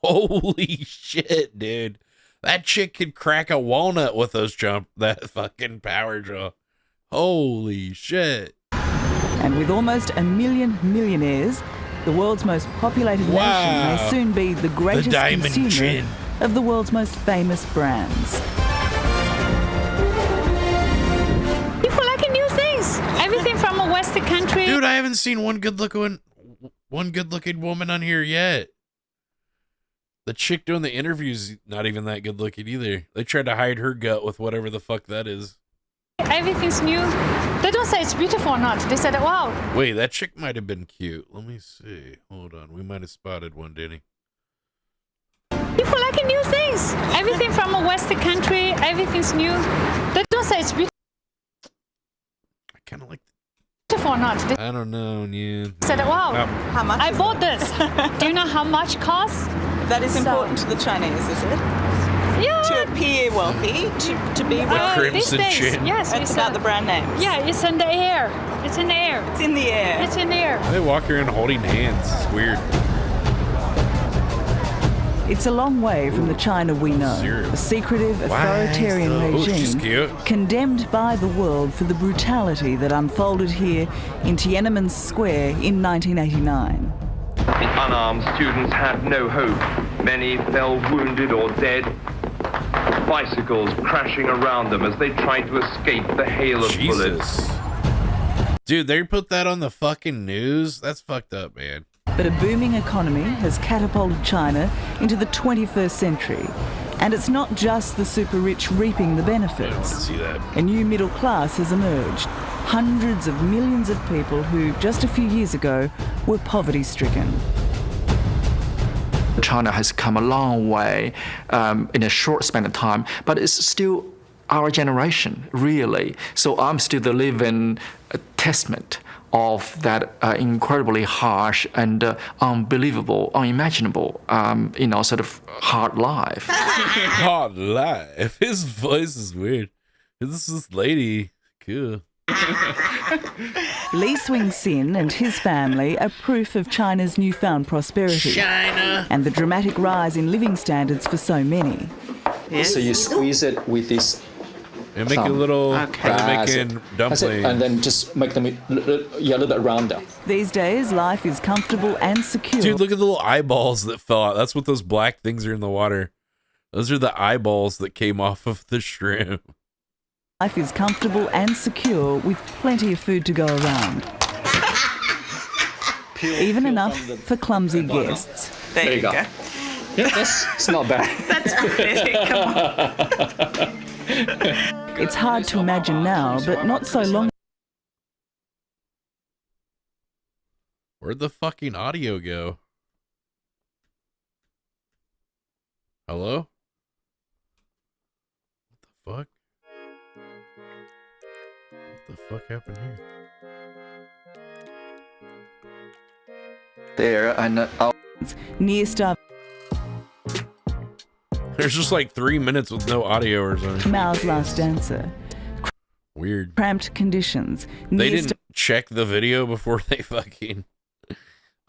Holy shit, dude. That chick could crack a walnut with those that fucking power jaw. Holy shit. And with almost a million millionaires, the world's most populated nation Wow. may soon be the greatest diamond consumer chin. of the world's most famous brands. People like new things. Everything from a Western country. Dude, I haven't seen one good looking woman on here yet. The chick doing the interviews not even that good looking either. They tried to hide her gut with whatever the fuck that is. Everything's new. They don't say it's beautiful or not. They said, wow. Wait, that chick might have been cute. Let me see. Hold on. We might have spotted one, Danny. People like new things. Everything from a Western country. Everything's new. They don't say it's beautiful. I kind of like Beautiful or not. They I don't know, yeah. said, wow. How much? I bought this. Do you know how much it costs? That is important to the Chinese, is it? Yeah. To appear wealthy, to be wealthy. These days, yes. It's about the brand names. Yeah, it's in the air. It's in the air. It's in the air. It's in the air. They walk around holding hands. It's weird. It's a long way from the China we know, a secretive, authoritarian Ooh, she's regime cute. condemned by the world for the brutality that unfolded here in Tiananmen Square in 1989. Unarmed students had no hope. Many fell wounded or dead. Bicycles crashing around them as they tried to escape the hail of bullets. Dude, they put that on the fucking news? That's fucked up, man. But a booming economy has catapulted China into the 21st century. And it's not just the super rich reaping the benefits. See that. A new middle class has emerged. Hundreds of millions of people who, just a few years ago, were poverty-stricken. China has come a long way in a short span of time, but it's still our generation, really. So I'm still the living testament of that incredibly harsh and unbelievable, unimaginable, sort of hard life. Hard life. His voice is weird. This is this lady. Cool. Lee Swing-sin and his family are proof of China's newfound prosperity. China. And the dramatic rise in living standards for so many. Yes. So you squeeze it with this. And make a little, making dumpling. And then just make them a little bit rounder. These days, life is comfortable and secure. Dude, look at the little eyeballs that fell out. That's what those black things are in the water. Those are the eyeballs that came off of the shrimp. Life is comfortable and secure with plenty of food to go around. Even enough for clumsy guests. There you go. Yeah, it's not bad. That's pathetic. Come on. It's hard to imagine now, but not so long. Where'd the fucking audio go? Hello? What the fuck? What the fuck happened here? There and near star. There's just like 3 minutes with no audio or something. Mao's Last Dancer. Weird. Cramped conditions. They didn't check the video before they fucking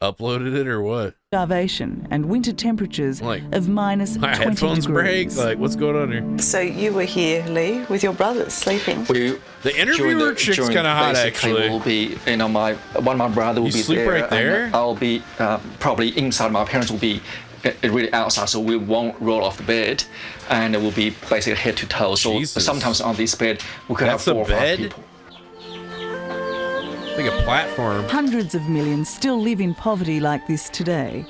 uploaded it or what? Starvation and winter temperatures of minus 20 my headphones degrees. break. Like, what's going on here? So you were here, Lee, with your brothers sleeping. The interviewer chick's kind of hot, actually. Will be, one of my brother will you be sleep there. right there? And I'll be probably inside. My parents will be really outside, so we won't roll off the bed, and it will be basically head to toe. So sometimes on this bed we could have 4 or 5 people. Like a platform. Hundreds of millions still live in poverty like this today.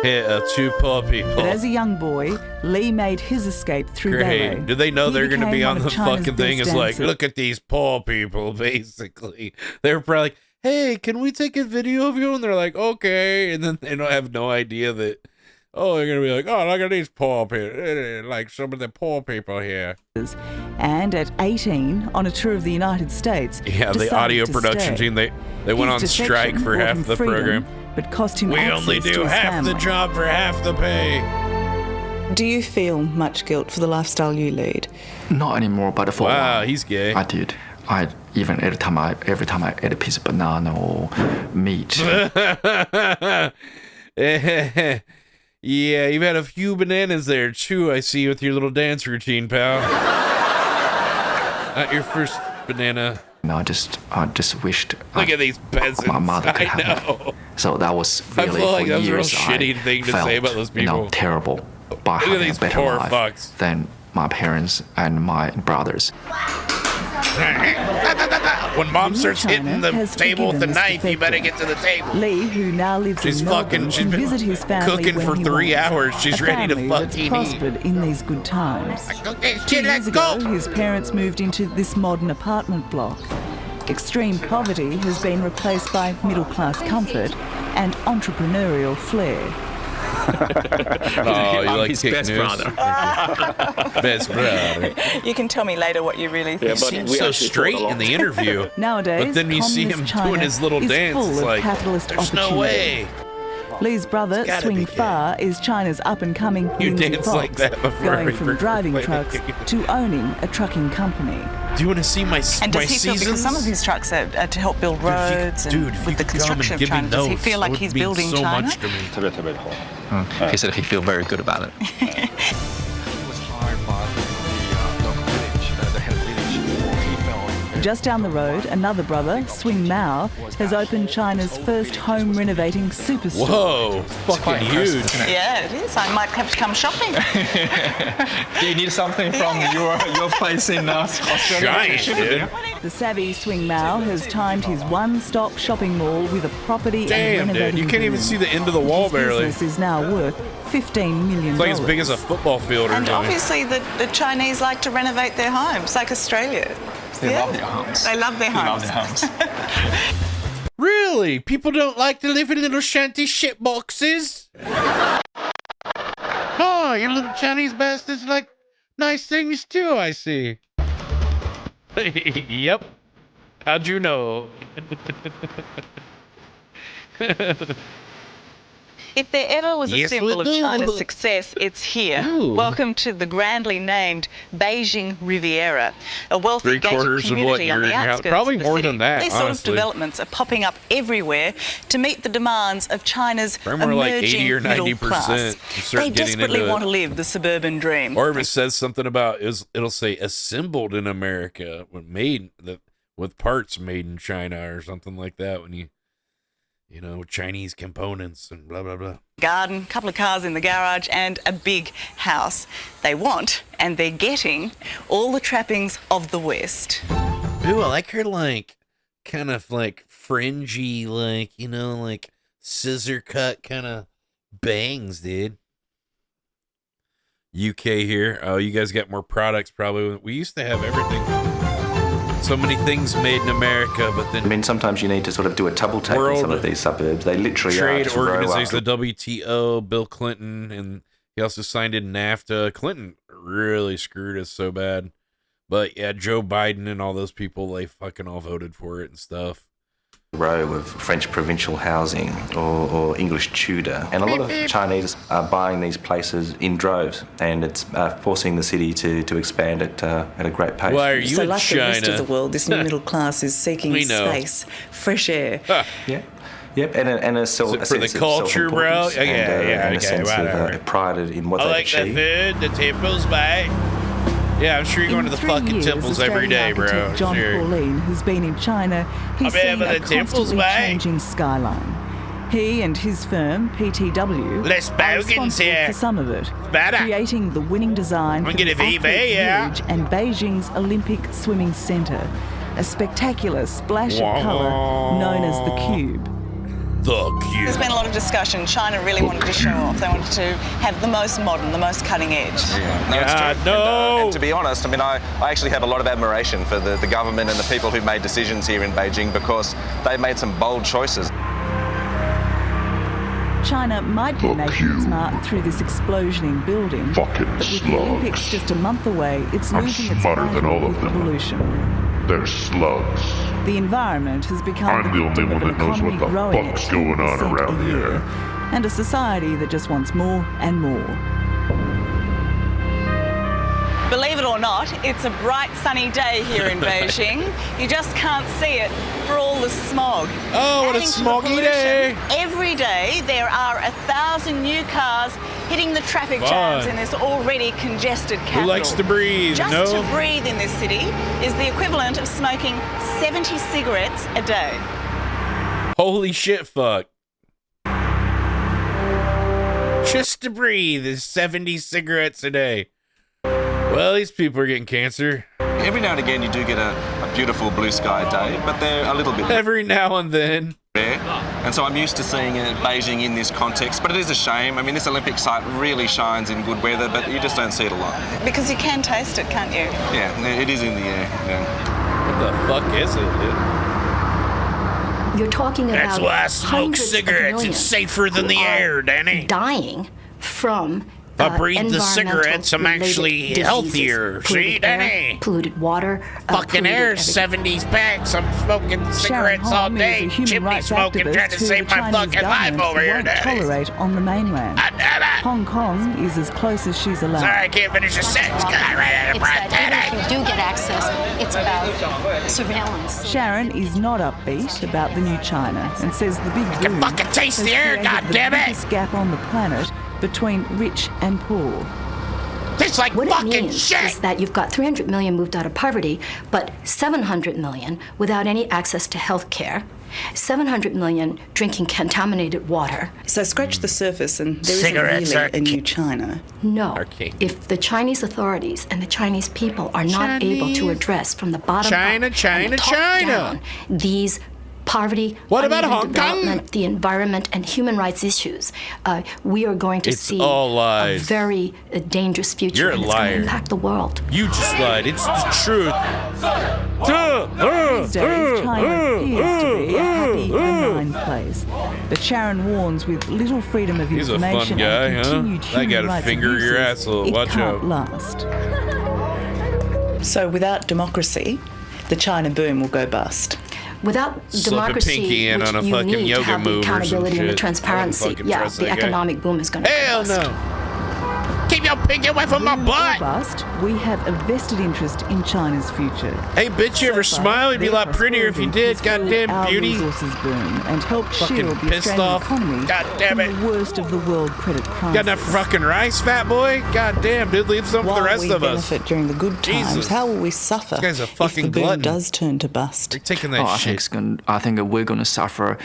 Yeah, 2 poor people. But as a young boy, Lee made his escape through ballet. Do they know He they're going to be became on one the of China's fucking thing? best It's like, dancers. look at these poor people, basically. They're probably like, hey, can we take a video of you? And they're like, okay. And then they don't have no idea that, oh, they're going to be like, oh, look at these poor people. Like some of the poor people here. And at 18, on a tour of the United States, Yeah, the decided audio to production stay. team, they went on His strike defection for brought half him the freedom, program. but cost him We access only to do his half the family. job for half the pay. Do you feel much guilt for the lifestyle you lead? Not anymore, but for a Wow, while, he's gay. I did. Even every time I ate a piece of banana or meat. Yeah, you've had a few bananas there too, I see, with your little dance routine, pal. Not your first banana. No, I just wished. Look at these peasants. My mother could I have know. that. So that was I really feel like for that was a real years. shitty I thing to felt, say about those people. Terrible by Look at having a these better poor life fucks. than my parents and my brothers. When mom starts China hitting the has table with the forgiven this knife, you better get to the table. Lee, who now lives She's in fucking. Melbourne, She's can been visit his family cooking when for he 3 wants. hours. She's A ready to family that's fucking eat. prospered in these good times. 2 years ago, his parents moved into this modern apartment block. Extreme poverty has been replaced by middle-class comfort and entrepreneurial flair. Oh, you like his kick best news? brother. Best brother. You can tell me later what you really think. He seems so straight in the interview. Nowadays, But then you see him communist doing China his little is dance. full It's of like, capitalist there's no opportunity. way. Lee's brother, gotta Swing be Fa, is China's up-and-coming You Lindsay dance Fox, like that before going I from first driving played trucks the game. to owning a trucking company. Do you want to see my And my does he feel, because seasons? some of his trucks are to help build Dude, if you- roads dude, and if with you the could come and construction of give me China, does he notes, feel that like would he's mean building so China? much to me. He said he feel very good about it. was hired by the local village, the head of the village, before he fell Just down the road, another brother, Swing Mao, has opened China's first home renovating superstore. Whoa, fucking huge. Yeah, it is. I might have to come shopping. Do you need something from your place in Australia? Giant, dude. The savvy Swing Mao has timed his one-stop shopping mall with a property and Damn, renovating dude. You can't even boom. see the end of the wall His barely. business is now worth $15 million. It's like as big as a football field or And something. obviously the Chinese like to renovate their homes, like Australia. They love their homes. They love their homes. They love their homes. Really? People don't like to live in little shanty shit boxes? Oh, you little Chinese bastards like nice things too, I see. Yep. How'd you know? If there ever was a Yes, symbol we of do. China's success, it's here. Ooh. Welcome to the grandly named Beijing Riviera, a wealthy gated Three-quarters of what community on you're the out. outskirts Probably of the more city. than that, These sort of honestly. developments are popping up everywhere to meet the demands of China's Probably more like emerging 80 or 90%. middle class. You start They getting desperately into want it. to live the suburban dream. Or if it says something about it'll say assembled in America, when made with parts made in China or something like that. When you know, Chinese components and blah blah blah. Garden, couple of cars in the garage, and a big house. They want, and they're getting, all the trappings of the West. Ooh, I like her kind of fringy, like scissor cut kind of bangs, dude. UK here. Oh, you guys got more products probably. We used to have everything. So many things made in America, but then I mean, sometimes you need to sort of do a double take in some of these suburbs. They literally trade are to grow organization, up. the WTO, Bill Clinton, and he also signed in NAFTA. Clinton really screwed us so bad. But yeah, Joe Biden and all those people, they fucking all voted for it and stuff. Row of French provincial housing or English Tudor. And a lot of Chinese are buying these places in droves, and it's forcing the city to expand at a great pace. Why are you So in like China? the rest of the world, this new middle class is seeking We know. space, fresh air. Yeah. Yep, and a Is it for the culture, bro? and a okay, sense whatever. of pride in what I they've like achieved. the food, the temples, mate. Yeah, I'm sure you're going to the fucking temples every day, bro. Australian architect John Sure. Pauline, who's been in China, he's I've been seen to a the temples, constantly mate. changing skyline. He and his firm, PTW, Less are bogans responsible here. for some of it, Better. creating the winning design We'll for get the a VV, Athletes yeah. Village and Beijing's Olympic Swimming Centre, a spectacular splash of colour known as the Cube. The Cube. There's been a lot of discussion. China really wanted to show off. They wanted to have the most modern, the most cutting edge. No, it's true. And to be honest, I mean, I actually have a lot of admiration for the government and the people who made decisions here in Beijing, because they made some bold choices. China might be making its mark through this explosion in building, Fucking but with the Olympics slugs. just a month away, it's I'm losing its smarter than battle all of with them. pollution. They're slugs. The environment has become I'm the only victim one of an that knows what economy the growing at fuck's going on 2% around a year, here. and a society that just wants more and more. Believe it or not, it's a bright sunny day here in Beijing. You just can't see it for all the smog. Oh, what a Adding to the smoggy pollution, day. Every day there are 1,000 new cars hitting the traffic Fun. jams in this already congested capital. Who likes to breathe, Just no? to breathe in this city is the equivalent of smoking 70 cigarettes a day. Holy shit, fuck. Just to breathe is 70 cigarettes a day. Well, these people are getting cancer. Every now and again you do get a beautiful blue sky day, but they're a little bit Every now and then. rare. And so I'm used to seeing Beijing in this context, but it is a shame. I mean, this Olympic site really shines in good weather, but you just don't see it a lot. Because you can taste it, can't you? Yeah, it is in the air. Yeah. What the fuck is it, dude? You're talking about That's why I smoke hundreds of cigarettes. millions It's safer than the who are air, Danny. dying from If I breathe the cigarettes, I'm environmental-related actually diseases. healthier. See, Polluted air, Danny? polluted water, Fucking polluted air, everything. 70s packs. I'm smoking Sharon cigarettes all Hong is a day. human Chimney rights smoking, activist trying to who save the my Chinese fucking life government over here, won't Danny. tolerate on the mainland. Hong Kong is as close as she's allowed. Sorry, I can't finish a sentence because I ran out of breath, Danny. If you do get access, it's about surveillance. Sharon is not upbeat about the new China and says the big boom fucking taste has the air, created goddammit! the biggest gap on the planet between rich and poor. Tastes like what fucking it means shit. is that you've got 300 million moved out of poverty, but 700 million without any access to health care. 700 million drinking contaminated water. So scratch the surface and there Cigarettes isn't really a new China. No. If the Chinese authorities and the Chinese people are not able to address from the bottom up and the top down these poverty, what about uneven Hong Kong? development, the environment, and human rights issues, we are going to see all lies. a very dangerous future. You're a and it's going liar. to impact the world. You just lied. It's the truth. These days, China appears to be a happy, benign place. But Sharon warns with little freedom of He's a fun information guy, and huh? continued I human gotta rights finger your abuses, asshole. it Watch can't out. last. So without democracy, the China boom will go bust. Without Slip a democracy, pinky in which on a you fucking need to yoga have the move or some accountability and the shit. transparency, I wouldn't fucking yeah, trust the that guy. economic boom is going to Hell bust. no. Keep your pinky away from my butt. Bust, we have a vested interest in China's future. Hey, bitch, you ever smile? You'd be a lot prettier if you did. Goddamn our beauty. resources boom and help Fucking shield the pissed Australian off. economy God damn from it. the worst of the world credit crisis. Got enough fucking rice, fat boy? God damn, dude, leave some for the rest of us. Benefit during the good times, Jesus. how will we suffer This guy's a fucking if the boom glutton. does turn to bust? You're taking that I shit. think we're going to suffer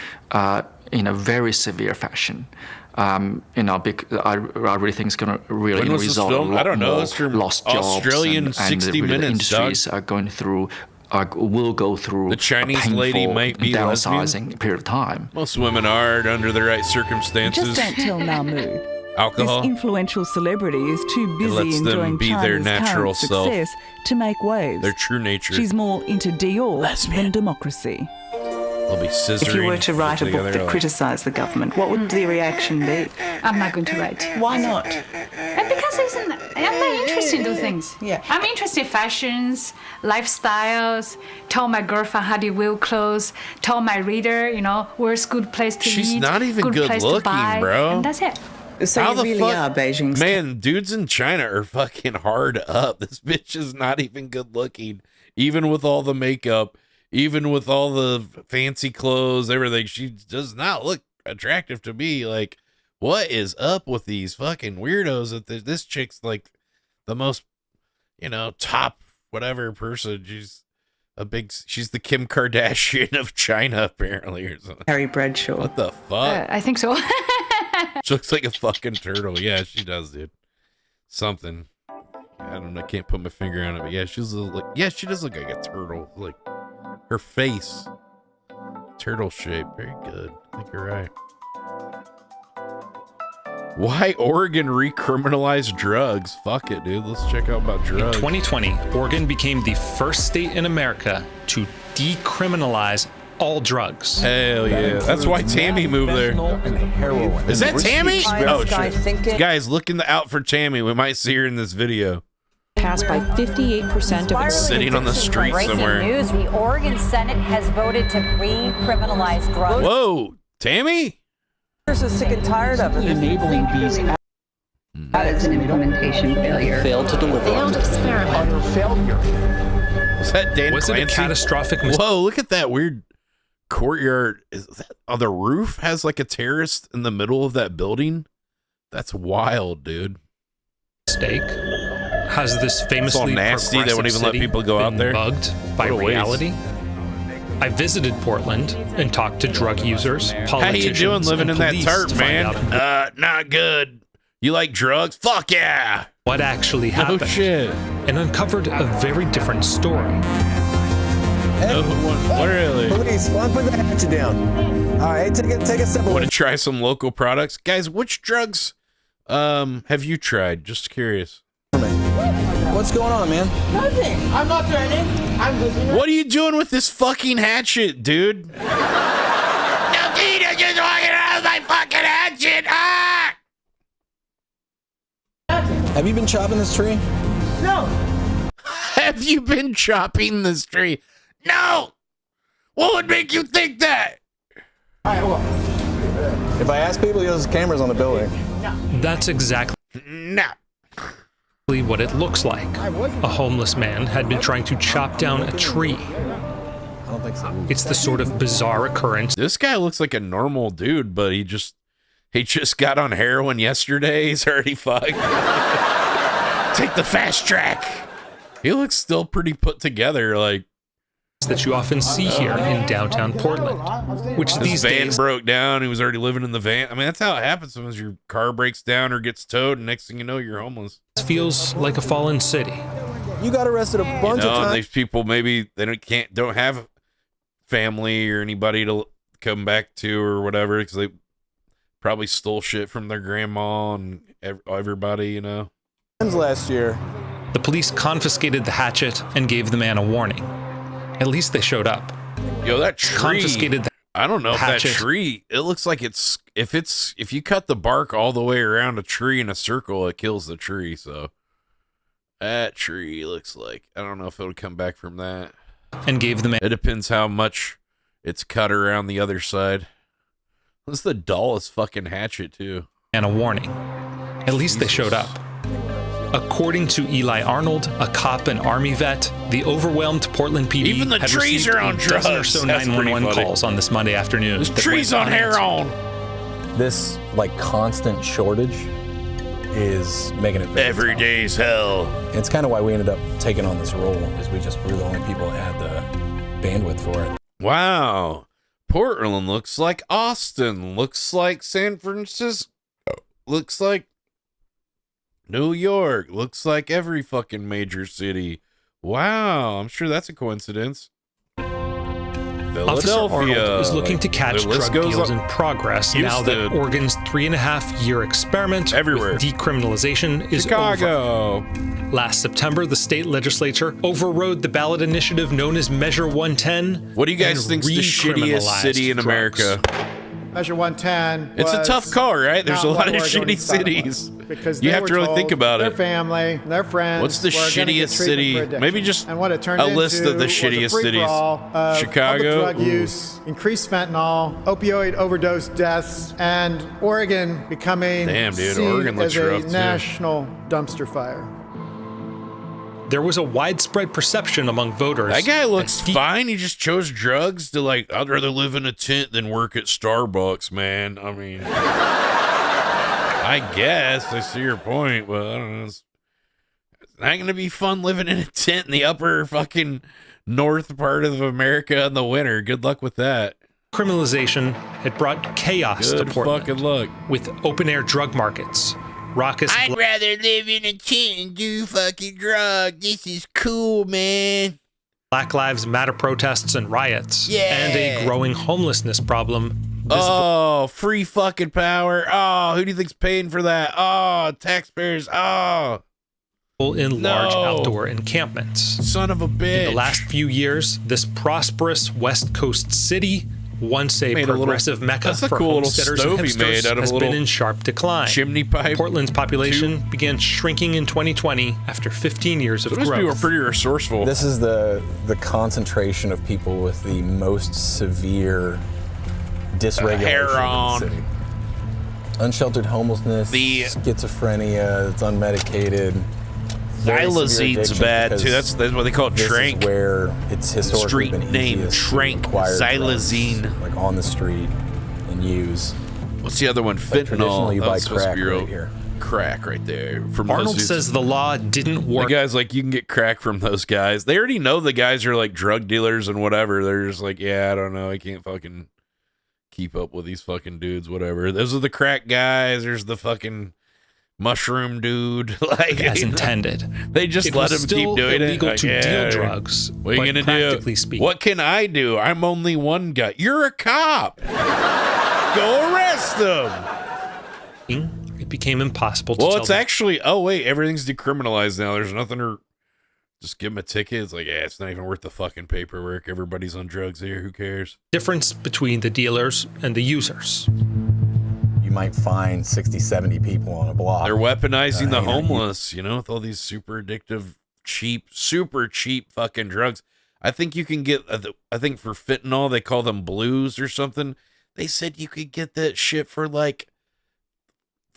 in a very severe fashion. I really think it's going to really When was this result in a filmed? lot I don't know. more It's from lost jobs. Australian and 60 really the Minutes, industries are going through. Will go through The Chinese a lady painful might be downsizing lesbian. period of time. Most women are under the right circumstances. Just don't tell Namu. Alcohol. This influential celebrity is too It lets busy them enjoying be their China's natural current self. success to make waves. Their true nature. She's more into Dior than democracy. They'll be scissoring. If you were to write a book together that like- criticised the government, what would the reaction be? I'm not going to write. Why not? Because I'm not interested in those things. Yeah. I'm interested in fashions, lifestyles, tell my girlfriend how to wear clothes, tell my reader, where's good place to She's eat, not even good place to looking, buy, bro. and that's it. So How you the really fuck- are Beijing's. Man, dudes in China are fucking hard up. This bitch is not even good looking. Even with all the makeup, even with all the fancy clothes, everything, she does not look attractive to me. Like, what is up with these fucking weirdos? That this chick's like the most, top whatever person. She's the Kim Kardashian of China, apparently, or something. Harry Bradshaw. What the fuck? I think so. She looks like a fucking turtle. Yeah, she does, dude. Something. I don't know. I can't put my finger on it, but yeah, she does look like a turtle. Like her face, turtle shape. Very good. I think you're right. Why Oregon recriminalized drugs? Fuck it, dude. Let's check out about drugs. In 2020, Oregon became the first state in America to decriminalize all drugs. Hell yeah. That's why Tammy moved there. Is that Tammy? Oh, shit. Guys, look out for Tammy. We might see her in this video. Passed by 58% of Sitting on the street Breaking somewhere. news, the Oregon Senate has voted to recriminalize drugs. Whoa, Tammy? Are sick and tired of it. Enabling these That is an implementation failure. Failed to deliver. Failed experiment. utter failure. Was that Dan Was it a Clancy? catastrophic mistake? Whoa, look at that weird courtyard. Is that on the roof has like a terrace in the middle of that building? That's wild, dude. Has this famously all nasty they won't even let city people go out been there? bugged by What a waste. reality? I visited Portland and talked to drug users, How you politicians, doing living and in that police tarp, to find man? out Not good. You like drugs? Fuck yeah. what actually No happened, shit. and uncovered a very different story. No, really? Police, why don't put that hatchet down? All right, take a step away. Want to try some local products? Guys, which drugs have you tried? Just curious. What's going on, man? Nothing. I'm not threatening. I'm listening. What are you doing with this fucking hatchet, dude? No, Tina, just walking around with my fucking hatchet. Ah! Have you been chopping this tree? No. Have you been chopping this tree? No! What would make you think that? All right, well, if I ask people, there's cameras on the building. That's exactly No. what it looks like. A homeless man had been trying to chop down a tree. I don't think so. It's the sort of bizarre occurrence This guy looks like a normal dude, but he just got on heroin yesterday. He's already fucked. Take the fast track. He looks still pretty put together, like that you often see here in downtown Portland, which his these van days broke down. He was already living in the van. I mean, that's how it happens. Sometimes your car breaks down or gets towed, and next thing you know, you're homeless. feels like a fallen city. You got arrested a bunch of times. And these people, maybe they don't have family or anybody to come back to or whatever, because they probably stole shit from their grandma and everybody, you know. Last year, the police confiscated the hatchet and gave the man a warning. At least they showed up. Yo, that tree. Confiscated. I don't know if hatchet. that tree. It looks like if you cut the bark all the way around a tree in a circle, it kills the tree. So that tree looks like, I don't know if it'll come back from that. And gave the man. It depends how much it's cut around the other side. This is the dullest fucking hatchet too. And a warning. At least they showed up. According to Eli Arnold, a cop and Army vet, the overwhelmed Portland PD Even the had trees received are on a dozen or drugs. so That's 911 pretty funny. calls on this Monday afternoon. There's that trees went on hair unanswered. on. this like constant shortage is making it very Every tough. day's hell. It's kind of why we ended up taking on this role, is we were the only people that had the bandwidth for it. Wow. Portland looks like Austin. Looks like San Francisco. Looks like New York. Looks like every fucking major city. Wow. I'm sure that's a coincidence. Officer Philadelphia. Arnold is looking to catch The list drug goes deals on. in progress now that Houston. Oregon's 3.5-year experiment Everywhere. with decriminalization is Chicago. over. Last September, the state legislature overrode the ballot initiative known as Measure 110. What do you guys and think's the shittiest recriminalized city in drugs. America? Measure 110. It's a was tough call, right? There's a not lot what of Oregonians shitty thought it cities. was, because You they have were to really told think about their it. family, their friends. What's the were gonna get shittiest treatment city? for addiction. Maybe just and what it turned a list into of the was a shittiest free-for-all cities. of Chicago? public drug Ooh. use, increased fentanyl, opioid overdose deaths, and Oregon becoming Damn, dude, seen Oregon looks as a rough, too. national dumpster fire. There was a widespread perception among voters. That guy looks fine. He just chose drugs to like, I'd rather live in a tent than work at Starbucks, man. I mean, I guess I see your point, but I don't know. It's not going to be fun living in a tent in the upper fucking north part of America in the winter. Good luck with that. Criminalization had brought chaos Good to Portland fucking luck. with open-air drug markets, raucous I'd rather live in a tent and do fucking drugs. This is cool, man. Black Lives Matter protests and riots, Yeah. and a growing homelessness problem. Oh, free fucking power. Oh, who do you think's paying for that? Oh, taxpayers. Oh, In large No. outdoor encampments. son of a bitch. In the last few years, this prosperous West Coast city, once a Made a little- progressive mecca that's a for cool little homesteaders stove and he made hipsters, out of a has little been in sharp decline. chimney pipe. Portland's population began shrinking in 2020 after 15 years of Those people are growth. pretty resourceful. This is the concentration of people with the most severe dysregulation hair in on. the city. Unsheltered homelessness, schizophrenia, it's unmedicated. Very severe Xylozine's addiction bad because too. That's what they call it. this Trank. is where it's historically Street been name, easiest to Trank, acquire drugs, xylazine. like on the street and use. What's the other one? Like traditionally, Fentanyl. you That buy was supposed to crack be real right here. crack right there. From Arnold those dudes. says the law didn't The work. guy's like, you can get crack from those guys. They already know the guys are like drug dealers and whatever. They're just like, yeah, I don't know. I can't fucking keep up with these fucking dudes, whatever. Those are the crack guys. There's the fucking mushroom dude. Like as intended. They just It let was him keep still doing it. illegal Like, to yeah, deal drugs, What are you but gonna practically do? speaking. What can I do? I'm only one guy. You're a cop. Go arrest them. It became impossible to Well, tell it's the actually. Oh wait, everything's decriminalized now. There's nothing to. Just give them a ticket. It's like, yeah, it's not even worth the fucking paperwork. Everybody's on drugs here. Who cares? difference between the dealers and the users. You might find 60, 70 people on a block. They're weaponizing the hanging out. homeless, you know, with all these super addictive, super cheap fucking drugs. I think you can get, I think for fentanyl, they call them blues or something. They said you could get that shit for like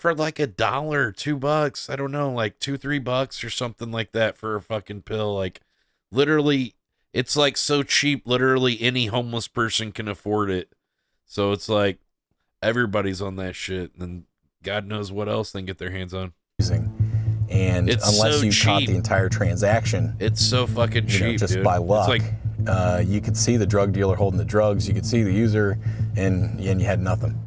$1, $2. I don't know, like $2-3 or something like that for a fucking pill. Like literally, it's like so cheap, literally any homeless person can afford it. So it's like everybody's on that shit, and God knows what else they can get their hands on. And It's unless so you caught cheap. the entire transaction, It's so fucking cheap, just dude. by luck, It's like, you could see the drug dealer holding the drugs, you could see the user, and you had nothing.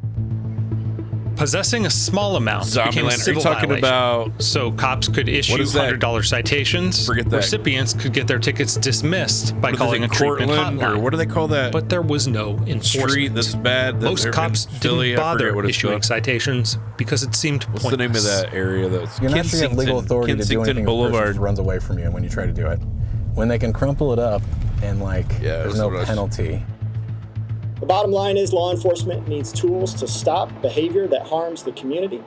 Possessing a small amount became a Zombieland. Are you civil talking violation, about? so cops could issue is that? $100 citations. Forget that. Recipients could get their tickets dismissed by What is calling it, a treatment Cortland, hotline. or what do they call that? But there was no enforcement. Street that's bad. Most cops didn't bother issuing citations because it seemed pointless. What's the name of that area? That's You're not sure you have legal authority to do Kensington anything if a person Boulevard. just runs away from you when you try to do it. When they can crumple it up and there's no penalty. The bottom line is law enforcement needs tools to stop behavior that harms the community.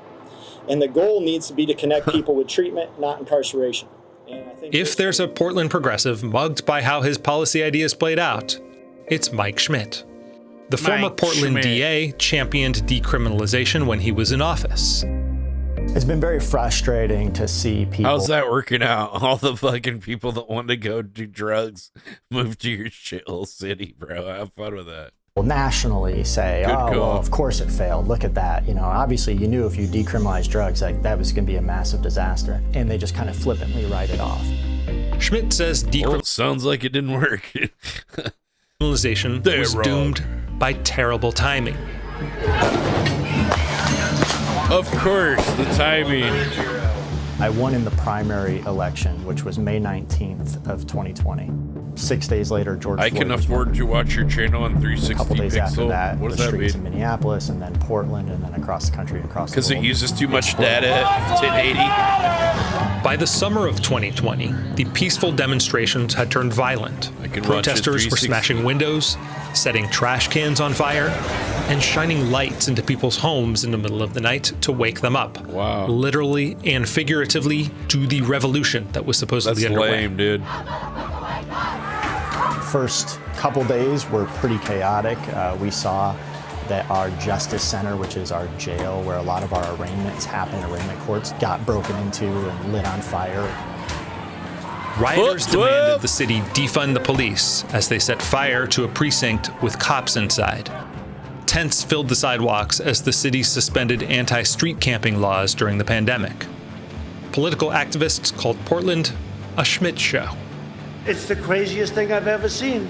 And the goal needs to be to connect people with treatment, not incarceration. And I think If there's a Portland progressive mugged by how his policy ideas played out, it's Mike Schmidt. The former Portland Schmidt. DA championed decriminalization when he was in office. it's been very frustrating to see people. How's that working out? All the fucking people that want to go do drugs move to your shithole city, bro. Have fun with that. Nationally say, Good oh, call. well, of course it failed. Look at that. You know, obviously you knew if you decriminalized drugs, that was going to be a massive disaster. And they just kind of flippantly write it off. Schmidt says sounds like it didn't work. decriminalization was doomed by terrible timing. Of course, the timing. I won in the primary election, which was May 19th of 2020. 6 days later, George I Floyd can was afford to watch your channel on a 360 couple days after pixel. that, What does the that streets mean? in Minneapolis, and then Portland, and then across the country, across the Because it world. uses too much data at 1080. By the summer of 2020, the peaceful demonstrations had turned violent. can watch it Protesters were 360. smashing windows, setting trash cans on fire, and shining lights into people's homes in the middle of the night to wake them up. Wow. Literally and figuratively to the revolution that was supposedly That's underway. lame, dude. First couple days were pretty chaotic. We saw that our Justice Center, which is our jail where a lot of our arraignments happen, arraignment courts, got broken into and lit on fire. Rioters demanded the city defund the police as they set fire to a precinct with cops inside. Tents filled the sidewalks as the city suspended anti-street camping laws during the pandemic. Political activists called Portland a Schmidt show. It's the craziest thing I've ever seen.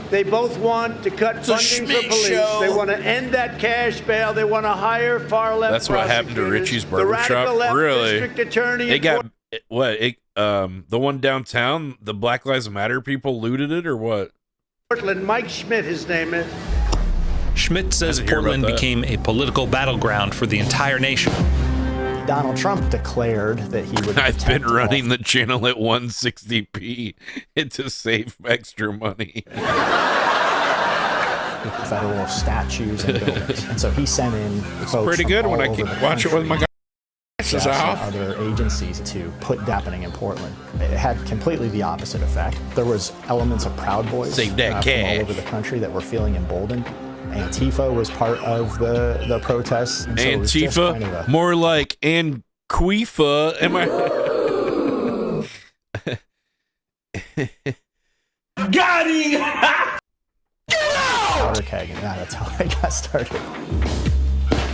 They both want to cut a funding Schmidt for police. show. They want to end that cash bail. They want to hire far left That's what happened to prosecutors. Richie's The radical Barbershop. left Really? district attorney They in got the one downtown. The Black Lives Matter people looted it, or what? Portland, Mike Schmidt, his name is. Schmidt says didn't hear about Portland that. became a political battleground for the entire nation. Donald Trump declared that he would I've been protect all running the channel at 160p to save extra money. federal statues and buildings. And so he sent in folks pretty from good all when I over can the watch it with my country, glasses and off. other agencies to put happening in Portland. It had completely the opposite effect. There was elements of Proud Boys Save that from all cash. over the country that were feeling emboldened. Antifa was part of the protests. And so it was just kind of Antifa, a- more like Anquifa. Am I? Got him! powder keg, and that's how I got started.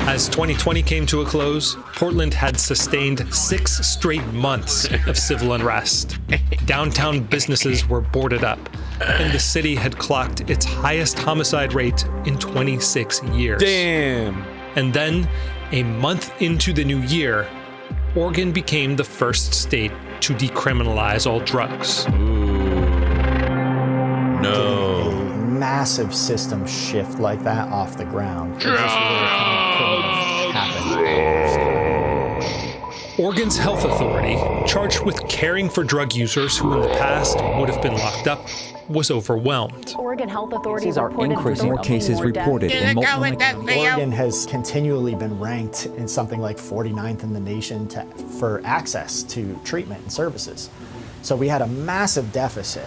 As 2020 came to a close, Portland had sustained 6 straight months of civil unrest. Downtown businesses were boarded up, and the city had clocked its highest homicide rate in 26 years. Damn. And then, a month into the new year, Oregon became the first state to decriminalize all drugs. No. A massive system shift like that off the ground. It just really couldn't have happened. Oregon's health authority, charged with caring for drug users who in the past would have been locked up, was overwhelmed. Oregon health authorities Cases are reported increasing. More cases reported in multiple. Oregon has continually been ranked in something like 49th in the nation for access to treatment and services. So we had a massive deficit.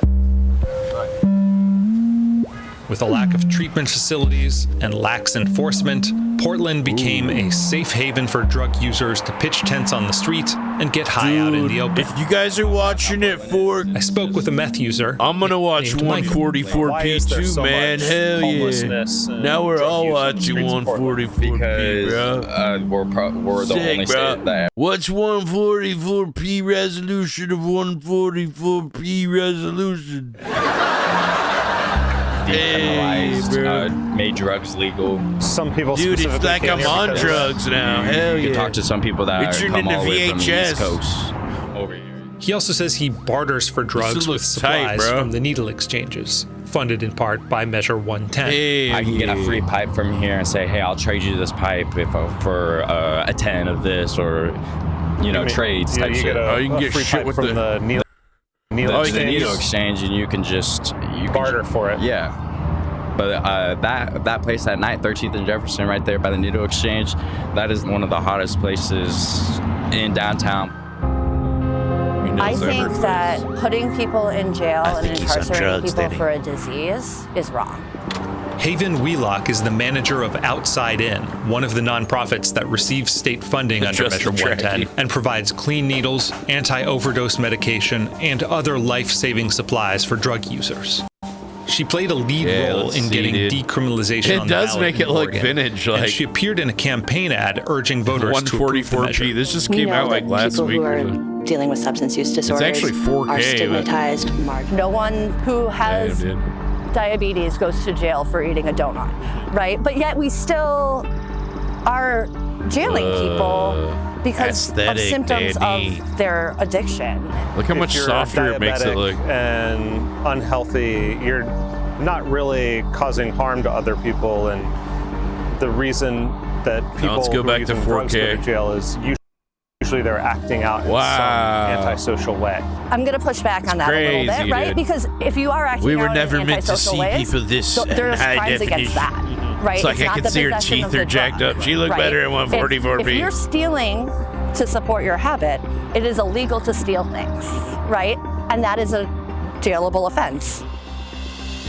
With a lack of treatment facilities and lax enforcement, Portland became a safe haven for drug users to pitch tents on the street and get high out in the open. If you guys are watching it for... I spoke with a meth user. I'm going to watch 144p2, man. Hell yeah. Now we're all watching 144p, bro. We're the only state that... What's 144p resolution of 144p resolution? Decriminalized, made drugs legal. Some people, dude, it's like I'm on drugs now. Hell yeah! You can talk to some people that come all the way from the East Coast over here. He also says he barters for drugs with supplies from the needle exchanges, funded in part by Measure 110. I can get a free pipe from here and say, hey, I'll trade you this pipe for a 10 of this, or trades type shit. You can get shit with the needle exchange, and you can just barter for it. Yeah, but that place at Nite, 13th and Jefferson, right there by the needle exchange, that is one of the hottest places in downtown. I think that putting people in jail and incarcerating people for a disease is wrong. Haven Wheelock is the manager of Outside In, one of the nonprofits that receives state funding under Measure 110 and provides clean needles, anti-overdose medication, and other life-saving supplies for drug users. She played a lead role in getting decriminalization on the ballot. It does make it look vintage. And she appeared in a campaign ad urging voters to approve the measure. This just came out like last week. Dealing with substance use disorders it's actually 4K, are stigmatized. No one who has diabetes goes to jail for eating a donut, right? But yet we still are jailing people because of symptoms of their addiction. Look how much softer it makes it look. And unhealthy, you're not really causing harm to other people, and the reason that people who are using drugs go to jail is usually they're acting out in some antisocial way. I'm going to push back on that a little bit, right? Because if you are acting out in antisocial ways, there's crimes against that, right? It's like I can see her teeth are jacked up. She looked better at 144p. If you're stealing to support your habit, it is illegal to steal things, right? And that is a jailable offense.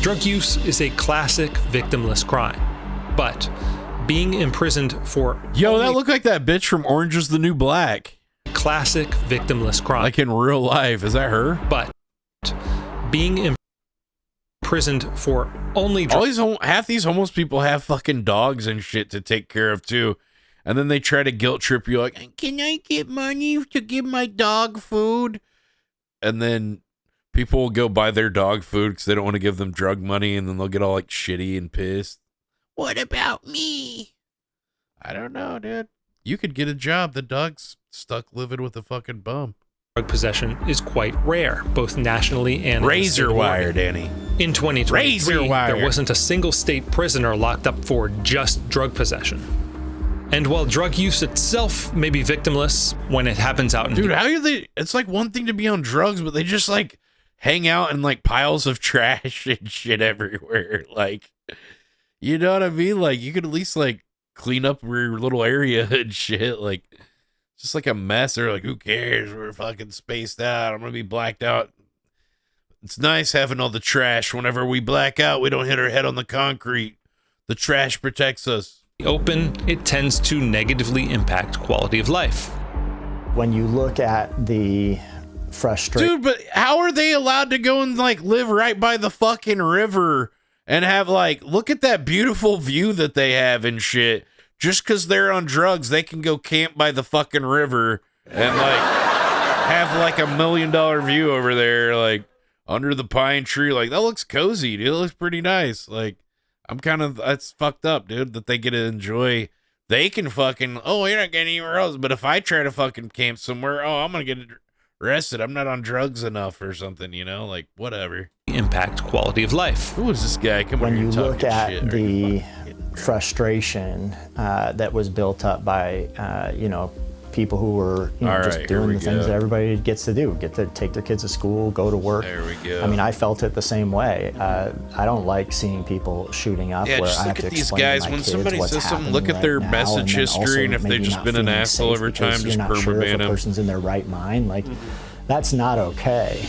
Drug use is a classic victimless crime, but being imprisoned for... Yo, that looked like that bitch from Orange is the New Black. Classic victimless crime. Like in real life. Is that her? But being imprisoned for only... Half these homeless people have fucking dogs and shit to take care of too. And then they try to guilt trip you like, can I get money to give my dog food? And then people will go buy their dog food because they don't want to give them drug money, and then they'll get all like shitty and pissed. What about me? I don't know, dude. You could get a job. The dog's stuck living with a fucking bum. Drug possession is quite rare, both nationally and razor wire, Danny. In 2023, there wasn't a single state prisoner locked up for just drug possession. And while drug use itself may be victimless when it happens out in... Dude, how are they... It's like one thing to be on drugs, but they just like hang out in like piles of trash and shit everywhere. Like... You know what I mean? Like, you could at least, like, clean up your little area and shit. Like, just like a mess. They're like, who cares? We're fucking spaced out. I'm going to be blacked out. It's nice having all the trash. Whenever we black out, we don't hit our head on the concrete. The trash protects us. Open, it tends to negatively impact quality of life. When you look at the frustration... Dude, but how are they allowed to go and, like, live right by the fucking river and have, like, look at that beautiful view that they have and shit. Just because they're on drugs, they can go camp by the fucking river and, like, have, like, $1 million view over there, like, under the pine tree. Like, that looks cozy, dude. It looks pretty nice. Like, that's fucked up, dude, that they get to enjoy. They can fucking, oh, you're not getting anywhere else. But if I try to fucking camp somewhere, oh, I'm going to get arrested. I'm not on drugs enough or something, you know? Like, whatever. Impact quality of life. Who is this guy? When you look at the frustration that was built up by, people who were just doing the things that everybody gets to do, get to take their kids to school, go to work. There we go. I mean, I felt it the same way. I don't like seeing people shooting up where I have to explain to my kids what's happening look at their message history, and if they've just been an asshole every time, just permaban sure if a them. person's in their right mind. Like, that's not okay.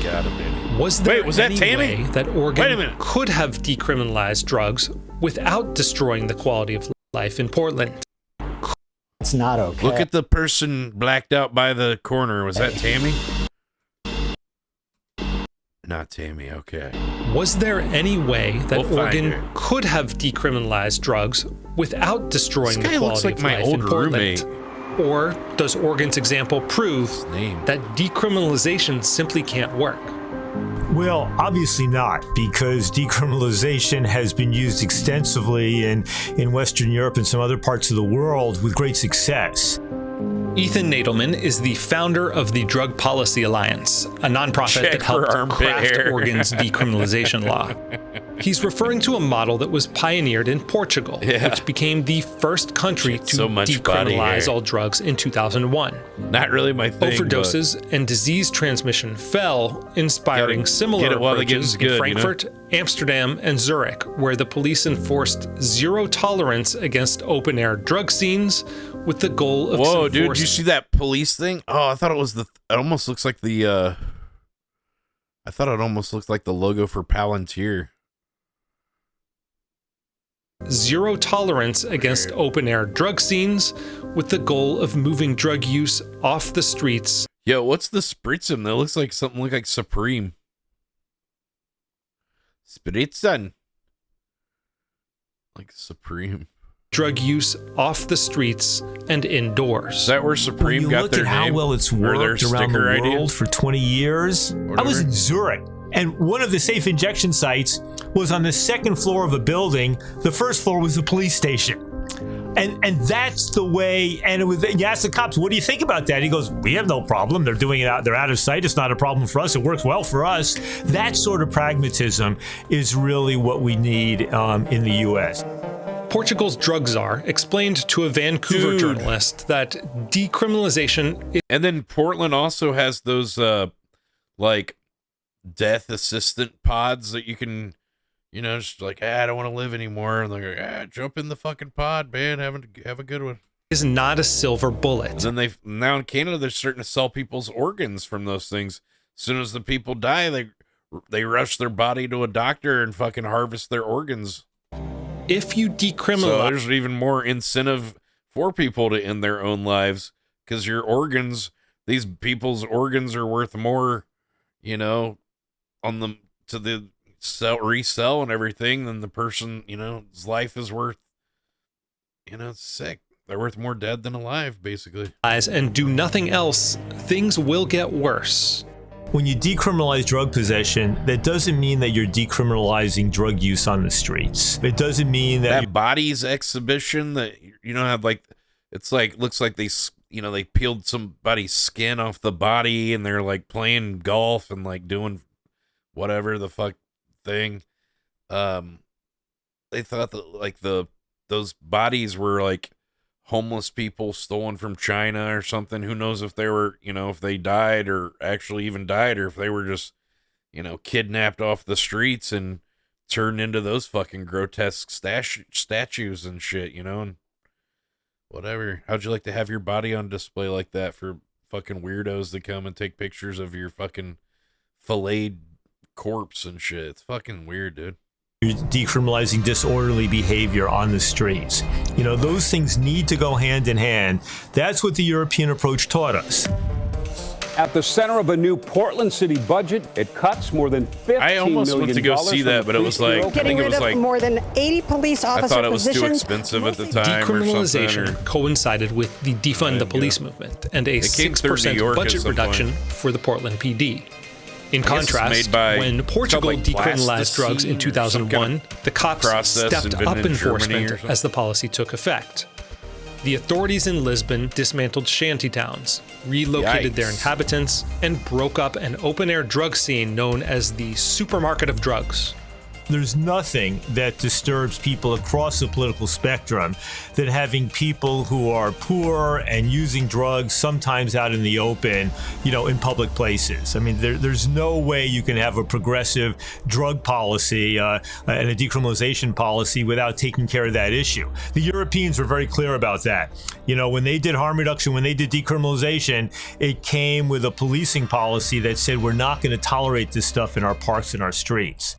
Got him. Was there was that any Tammy? way that Oregon could have decriminalized drugs without destroying the quality of life in Portland. It's not okay. Look at the person blacked out by the corner. Was that Tammy? Not Tammy, okay. Was there any way that We'll find Oregon her. could have decriminalized drugs without destroying This the guy looks quality like of my life in old Portland? roommate. Or does Oregon's example prove that decriminalization simply can't work? Well, obviously not, because decriminalization has been used extensively in Western Europe and some other parts of the world with great success. Ethan Nadelman is the founder of the Drug Policy Alliance, a nonprofit Check that for helped armpit craft hair. Oregon's decriminalization law. He's referring to a model that was pioneered in Portugal, which became the first country to so much body decriminalize hair. all drugs in 2001. Not really my thing. Overdoses and disease transmission fell, inspiring Get similar it while the approaches getting's good, in you know? Frankfurt, Amsterdam, and Zurich, where the police enforced zero tolerance against open-air drug scenes with the goal of Whoa, dude, enforcing you see that police thing? Oh, I thought it was it almost looks like the, I thought it almost looked like the logo for Palantir. zero tolerance against open-air drug scenes with the goal of moving drug use off the streets. Yo, what's the Spritzen? That looks like something like Supreme. Spritzen. Like Supreme. Drug use off the streets and indoors. Is that where Supreme When you got look their at how name? well it's Or their worked around the sticker idea? world for 20 years. I was in Zurich, and one of the safe injection sites was on the second floor of a building. The first floor was the police station. And that's the way, and it was, you ask the cops, what do you think about that? He goes, we have no problem. They're doing it out, they're out of sight. It's not a problem for us. It works well for us. That sort of pragmatism is really what we need in the U.S. Portugal's drug czar explained to a Vancouver journalist that decriminalization. And then Portland also has those like death assistant pods that you can, you know, just like, I don't want to live anymore. And they're like, jump in the fucking pod, man. Have a good one. Is not a silver bullet. And then now in Canada they're starting to sell people's organs from those things. As soon as the people die, they rush their body to a doctor and fucking harvest their organs. If you decriminalize, so there's even more incentive for people to end their own lives because your organs, these people's organs are worth more, you know, on them to the resell and everything than the person, you know, his life is worth. You know, it's sick. They're worth more dead than alive, basically. And do nothing else, things will get worse. When you decriminalize drug possession, that doesn't mean that you're decriminalizing drug use on the streets. It doesn't mean that bodies exhibition that, you know, have like, it's like, looks like they, you know, they peeled somebody's skin off the body and they're like playing golf and like doing whatever the fuck thing. They thought that like those bodies were like homeless people stolen from China or something. Who knows if they were, you know, if they died or actually even died, or if they were just, you know, kidnapped off the streets and turned into those fucking grotesque statues and shit, you know, and whatever. How'd you like to have your body on display like that for fucking weirdos to come and take pictures of your fucking filleted corpse and shit? It's fucking weird, dude. you're decriminalizing disorderly behavior on the streets. You know, those things need to go hand in hand. That's what the European approach taught us. At the center of a new Portland city budget, it cuts more than $15 million. I almost went to go see that, but it was like, I think it was like more than 80 police officer I thought it was positions. too expensive at the time. Decriminalization coincided with the defund the police movement and a 6% budget reduction for the Portland PD. In contrast, when Portugal decriminalized drugs in 2001, the cops stepped up enforcement as the policy took effect. The authorities in Lisbon dismantled shantytowns, relocated their inhabitants, and broke up an open-air drug scene known as the Supermarket of Drugs. There's nothing that disturbs people across the political spectrum than having people who are poor and using drugs sometimes out in the open, you know, in public places. I mean, there's no way you can have a progressive drug policy and a decriminalization policy without taking care of that issue. The Europeans were very clear about that. You know, when they did harm reduction, when they did decriminalization, it came with a policing policy that said we're not going to tolerate this stuff in our parks and our streets.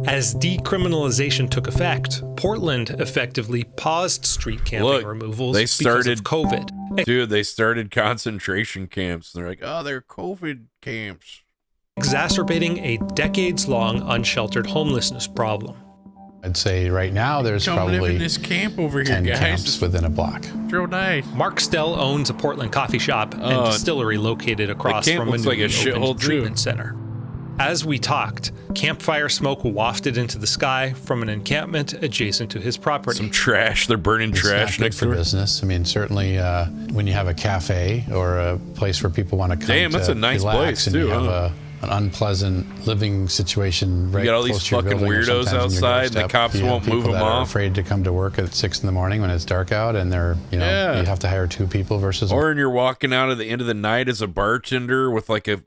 As decriminalization took effect, Portland effectively paused street camping removals because of COVID. Dude, they started concentration camps. They're like, oh, they're COVID camps. Exacerbating a decades-long unsheltered homelessness problem. I'd say right now there's probably live in this camp over here, 10 guys. camps within a block. Real nice. Mark Stell owns a Portland coffee shop and distillery located across from a newly opened treatment center. As we talked, campfire smoke wafted into the sky from an encampment adjacent to his property. Some trash. They're burning trash next to business. I mean, certainly when you have a cafe or a place where people want to come that's a nice relax place, and too, you have an unpleasant living situation right you got all close these to your fucking building or weirdos sometimes on your outside, and the doorstep. cops You have won't move people them that are off. afraid to come to work at 6 in the morning when it's dark out, and they're, you have to hire 2 people versus Or when you're walking out at the end of the night as a bartender with like a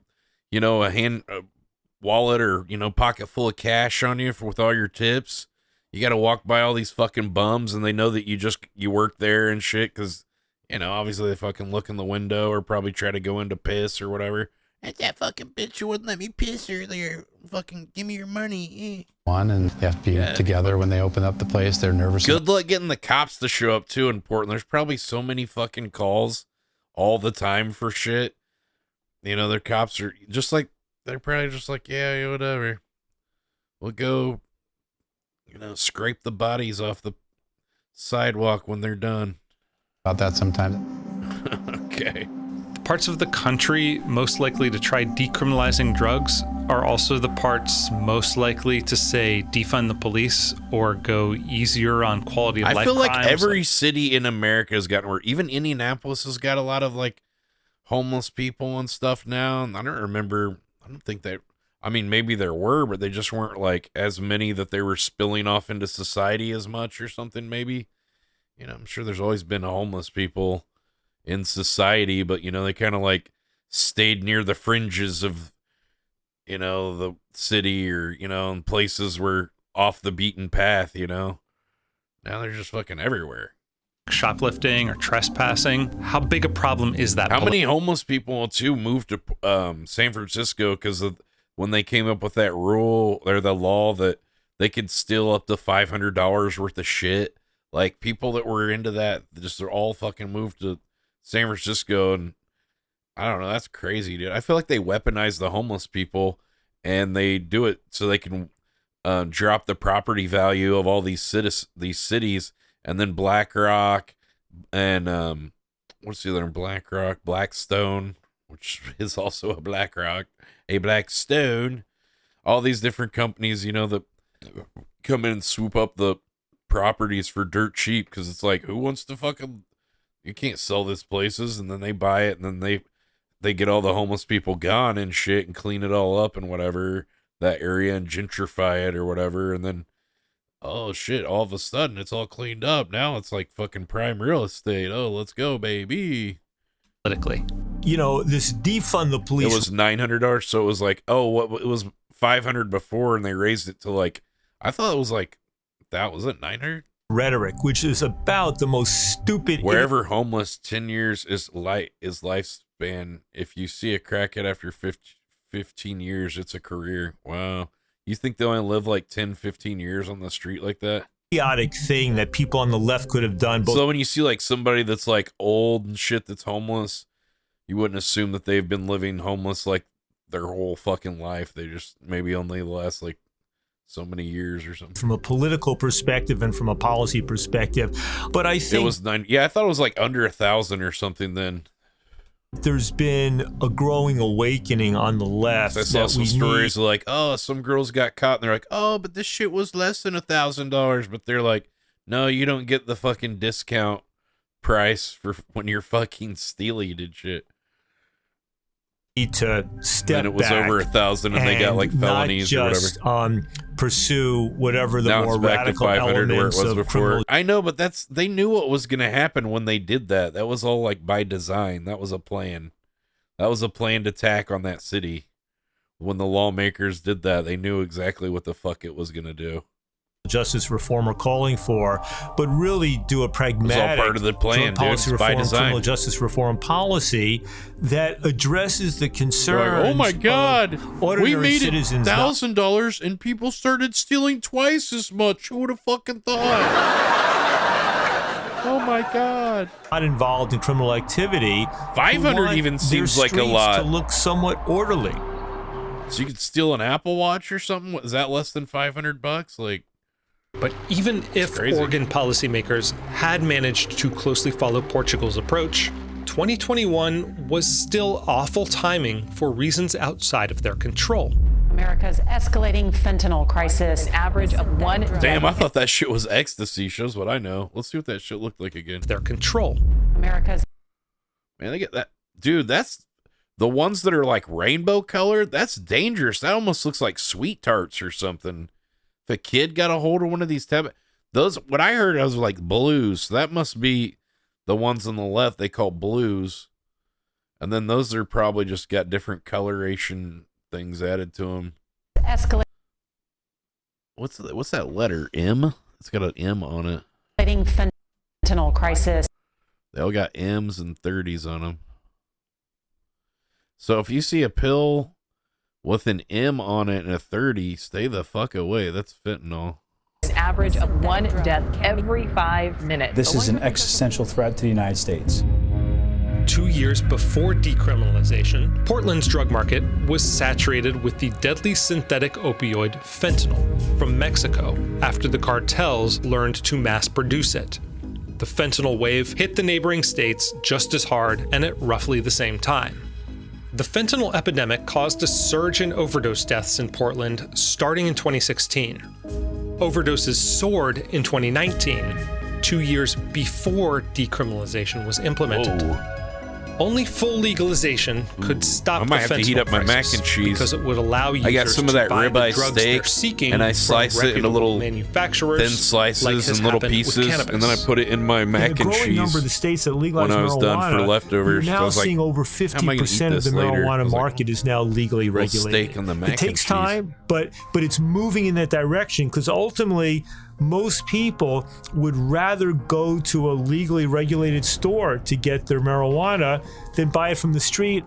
wallet or, pocket full of cash on you with all your tips. You got to walk by all these fucking bums, and they know that you work there and shit because, obviously they fucking look in the window or probably try to go in to piss or whatever. That's that fucking bitch who wouldn't let me piss earlier. Fucking give me your money. one, and they have to be together when they open up the place. They're nervous. Good luck getting the cops to show up too in Portland. There's probably so many fucking calls all the time for shit. Their cops are just like, they're probably just like, yeah, whatever. We'll go, scrape the bodies off the sidewalk when they're done. About that sometimes. Okay. The parts of the country most likely to try decriminalizing drugs are also the parts most likely to say defund the police or go easier on quality of life. I feel like crimes. every city in America has gotten worse. Even Indianapolis has got a lot of like homeless people and stuff now. And I don't think that, maybe there were, but they just weren't like as many that they were spilling off into society as much or something, maybe. I'm sure there's always been homeless people in society, but, they kind of like stayed near the fringes of, the city or, in places where off the beaten path, Now they're just fucking everywhere. Shoplifting or trespassing. How big a problem is that? How many homeless people too moved to San Francisco because when they came up with that rule or the law that they could steal up to $500 worth of shit? Like people that were into that, just they're all fucking moved to San Francisco, and I don't know. That's crazy, dude. I feel like they weaponize the homeless people, and they do it so they can drop the property value of all these cities. And then BlackRock and what's the other one? BlackRock, Blackstone, which is also a BlackRock, a Blackstone. All these different companies, that come in and swoop up the properties for dirt cheap because it's like, who wants to fucking? You can't sell this places, and then they buy it, and then they get all the homeless people gone and shit, and clean it all up and whatever that area and gentrify it or whatever, and then. Oh shit, all of a sudden it's all cleaned up. Now it's like fucking prime real estate. Oh, let's go, baby. Politically. This defund the police. It was $900, so it was like, it was $500 before, and they raised it to like, I thought it was like, that was it, $900? Rhetoric, which is about the most stupid. Wherever homeless, 10 years is lifespan. If you see a crackhead after 15 years, it's a career. Wow. You think they only live like 10, 15 years on the street like that? Idiotic thing that people on the left could have done. So when you see like somebody that's like old and shit that's homeless, you wouldn't assume that they've been living homeless like their whole fucking life. They just maybe only last like so many years or something. From a political perspective and from a policy perspective. But I think it was I thought it was like under 1,000 or something then. There's been a growing awakening on the left. I saw some stories like, some girls got caught, and they're like, but this shit was less than $1,000. But they're like, no, you don't get the fucking discount price for when you're fucking stealing and shit. To step and it was back over 1,000, and they got like felonies not just, or whatever. Pursue whatever the now more it's back radical to 500 elements where it was of before. criminal. I know, but they knew what was going to happen when they did that. That was all like by design. That was a plan. That was a planned attack on that city. When the lawmakers did that, they knew exactly what the fuck it was going to do. justice reform are calling for, but really do a pragmatic part of the plan, drug policy dude. It's by reform, design. criminal justice reform policy that addresses the concerns. Like, oh my God, of ordinary we made it citizens not- $1,000 and people started stealing twice as much. Who would have fucking thought? Oh my God. Not involved in criminal activity. 500 even seems like a lot. To look somewhat orderly. So you could steal an Apple Watch or something? Is that less than $500? Like, but even if Oregon policymakers had managed to closely follow Portugal's approach, 2021 was still awful timing for reasons outside of their control. America's escalating fentanyl crisis, an average of one. Damn, I thought that shit was ecstasy. Shows what I know. Let's see what that shit looked like again. Their control. America's. Man, they get that. Dude, that's the ones that are like rainbow colored. That's dangerous. That almost looks like sweet tarts or something. If a kid got a hold of one of these those, what I heard, I was like blues. So that must be the ones on the left they call blues. And then those are probably just got different coloration things added to them. Escalating. What's that letter? M? It's got an M on it. Fentanyl crisis. They all got M's and 30s on them. So if you see a pill with an M on it and a 30, stay the fuck away. That's fentanyl. Average of one death every 5 minutes. This is an existential threat to the United States. 2 years before decriminalization, Portland's drug market was saturated with the deadly synthetic opioid fentanyl from Mexico after the cartels learned to mass produce it. The fentanyl wave hit the neighboring states just as hard and at roughly the same time. The fentanyl epidemic caused a surge in overdose deaths in Portland starting in 2016. Overdoses soared in 2019, 2 years before decriminalization was implemented. Whoa. Only full legalization could stop I might the have to heat up my mac and cheese because it would allow users I got some of that to buy ribeye the drugs steak, they're seeking and I from slice it into little manufacturers, thin slices like has and little happened with pieces, cannabis. and then I put it in my mac In the and growing cheese. number of the states that legalize when I was done for marijuana, leftovers. You're So I now was like, seeing over how am I gonna eat 50% of this the later? I marijuana was like, market is now legally little regulated. steak on the mac It takes and cheese. time, but it's moving in that direction because ultimately most people would rather go to a legally regulated store to get their marijuana than buy it from the street.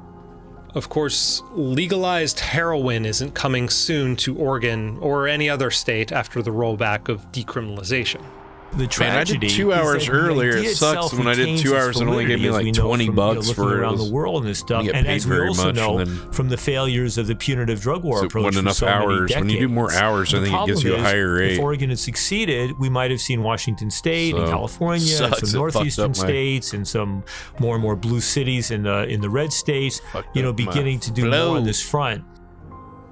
Of course, legalized heroin isn't coming soon to Oregon or any other state after the rollback of decriminalization. The tragedy. Man, I did 2 hours earlier. It sucks when I did 2 hours and only gave me like $20 for it. Around the world and this stuff. You get And paid as we very also much, know and then- from the failures of the punitive drug war So it approach wasn't for enough so many hours. When you do more decades. hours, I The think it gives you a problem is, higher rate. If Oregon had succeeded, we might have seen Washington State and So, California and sucks. It some fucked northeastern up my- states and some more and more blue cities in the red states, Fucked you know, up my beginning to do flow. more on this front.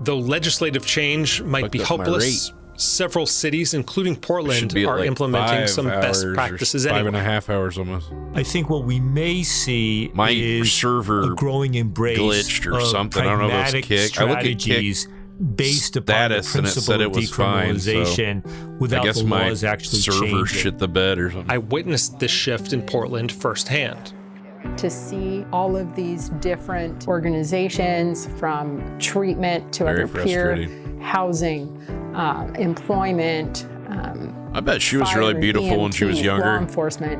Though legislative change might be Fucked up my hopeless, several cities, including Should Portland, be at are like implementing 5 some best hours or practices 5.5 hours almost. I think what we may see My is server a growing embrace glitched or of something. I don't know if it was pragmatic Kick. I look at Kick strategies based upon the status and it principle said it of was fine. So decriminalization without I guess the my laws actually server changing. shit the bed or something. I witnessed this shift in Portland firsthand. To see all of these different organizations, from treatment to Very other peer frustrating. housing, employment. I bet she was fire really and beautiful when she was EMT, younger. Law enforcement.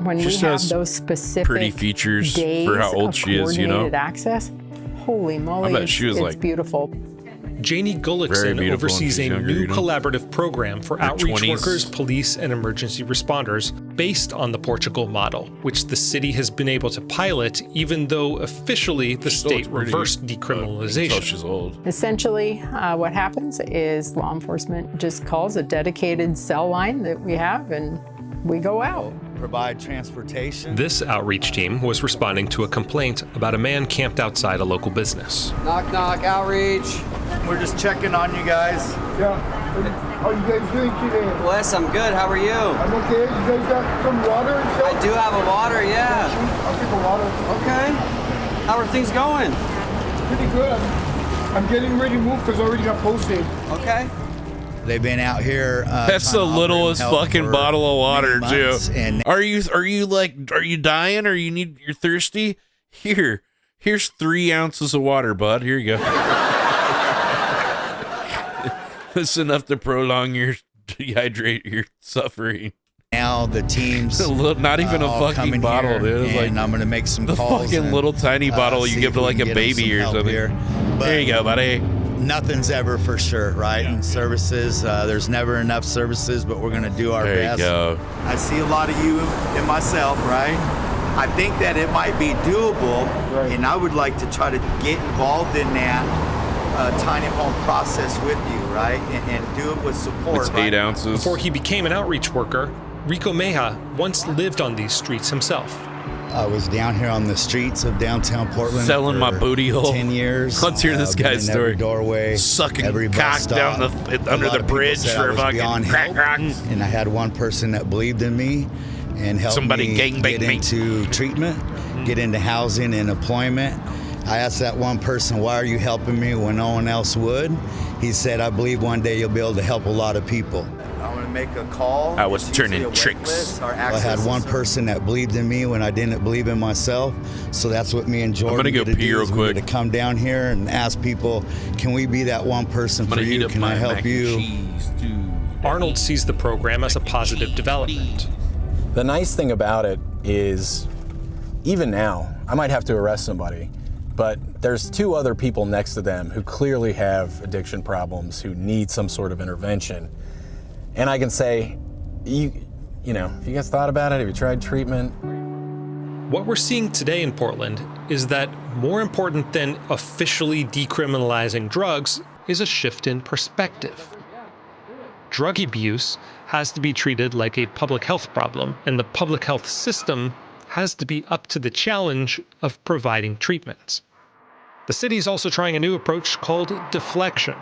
When She we just have has those specific pretty features days for how old of she is, you know? coordinated access, holy moly, I bet she was it's like beautiful. Janie Very Gullickson beautiful oversees when a she's younger, new you know? collaborative program for Her outreach 20s. workers, police, and emergency responders based on the Portugal model, which the city has been able to pilot, even though officially the She still state looks pretty, reversed you can tell decriminalization. she's old. Essentially, what happens is law enforcement just calls a dedicated cell line that we have, and we go out. Provide transportation. This outreach team was responding to a complaint about a man camped outside a local business. Knock, knock, outreach. We're just checking on you guys. Yeah. How you guys doing today? Wes, I'm good. How are you? I'm okay. You guys got some water and stuff? I do have a water, yeah. I'll get the water. Okay. How are things going? Pretty good. I'm getting ready to move because I already got posted. Okay. They've been out here. That's the littlest fucking bottle of water, too. And Are you dying or you're thirsty? Here's 3 ounces of water, bud. Here you go. That's enough to prolong your dehydrate your suffering. Now the teams, not even a fucking bottle, dude. It's like I'm gonna make some the calls. fucking little tiny bottle you give to like a baby or something. There you go, buddy. Nothing's ever for sure, right? In services, there's never enough services, but we're gonna do our best. There you go. I see a lot of you and myself, right? I think that it might be doable, and I would like to try to get involved in that tiny home process with you, right? And do it with support. It's 8 ounces. Before he became an outreach worker, Rico Meja once lived on these streets himself. I was down here on the streets of downtown Portland, selling my booty hole. 10 years. Let's hear this guy's story. Every doorway, sucking every cock bus down stop. under the bridge for fucking crack rock. And I had one person that believed in me and helped Somebody me gangbang get into treatment, get into housing and employment. I asked that one person, why are you helping me when no one else would? He said, I believe one day you'll be able to help a lot of people. I'm gonna make a call. I was turning tricks. I had one person that believed in me when I didn't believe in myself. So that's what me and Jordan I'm gonna go pee real quick. To come down here and ask people, can we be that one person for you? Can I help you? Arnold sees the program as a positive development. The nice thing about it is, even now, I might have to arrest somebody, but there's 2 other people next to them who clearly have addiction problems, who need some sort of intervention. And I can say, you guys thought about it? Have you tried treatment? What we're seeing today in Portland is that more important than officially decriminalizing drugs is a shift in perspective. Drug abuse has to be treated like a public health problem, and the public health system has to be up to the challenge of providing treatment. The city is also trying a new approach called deflection,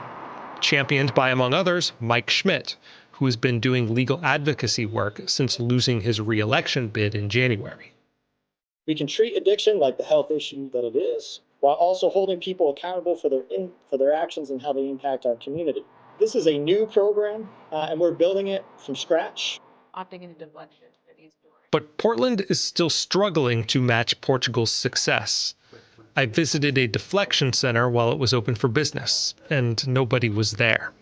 championed by, among others, Mike Schmidt, who has been doing legal advocacy work since losing his re-election bid in January. We can treat addiction like the health issue that it is, while also holding people accountable for their actions and how they impact our community. This is a new program, and we're building it from scratch. Opting into deflection. But Portland is still struggling to match Portugal's success. I visited a deflection center while it was open for business, and nobody was there.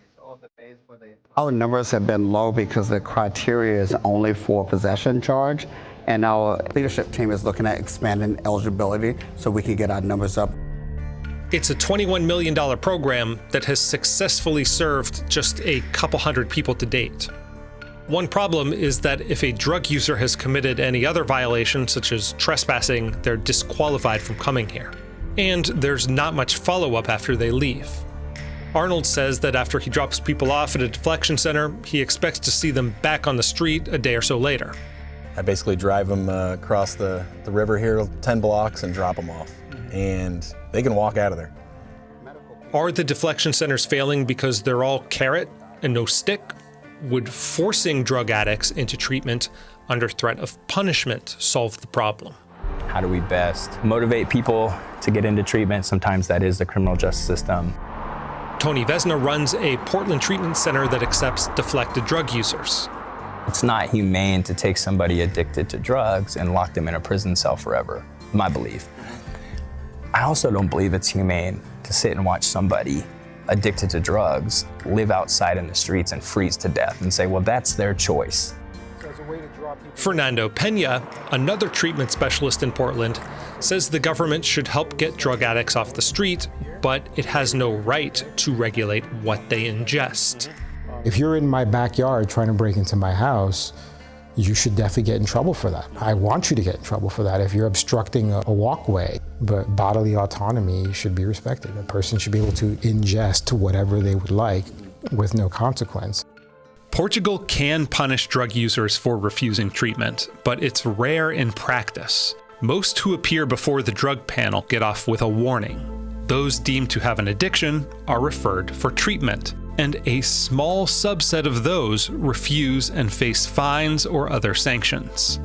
Our numbers have been low because the criteria is only for possession charge, and our leadership team is looking at expanding eligibility so we can get our numbers up. It's a $21 million program that has successfully served just a couple hundred people to date. One problem is that if a drug user has committed any other violation, such as trespassing, they're disqualified from coming here. And there's not much follow-up after they leave. Arnold says that after he drops people off at a deflection center, he expects to see them back on the street a day or so later. I basically drive them across the river here 10 blocks and drop them off. And they can walk out of there. Are the deflection centers failing because they're all carrot and no stick? Would forcing drug addicts into treatment under threat of punishment solve the problem? How do we best motivate people to get into treatment? Sometimes that is the criminal justice system. Tony Vesna runs a Portland treatment center that accepts deflected drug users. It's not humane to take somebody addicted to drugs and lock them in a prison cell forever, my belief. I also don't believe it's humane to sit and watch somebody addicted to drugs live outside in the streets and freeze to death and say, well, that's their choice. Fernando Pena, another treatment specialist in Portland, says the government should help get drug addicts off the street, but it has no right to regulate what they ingest. If you're in my backyard trying to break into my house, you should definitely get in trouble for that. I want you to get in trouble for that if you're obstructing a walkway. But bodily autonomy should be respected. A person should be able to ingest whatever they would like with no consequence. Portugal can punish drug users for refusing treatment, but it's rare in practice. Most who appear before the drug panel get off with a warning. Those deemed to have an addiction are referred for treatment, and a small subset of those refuse and face fines or other sanctions.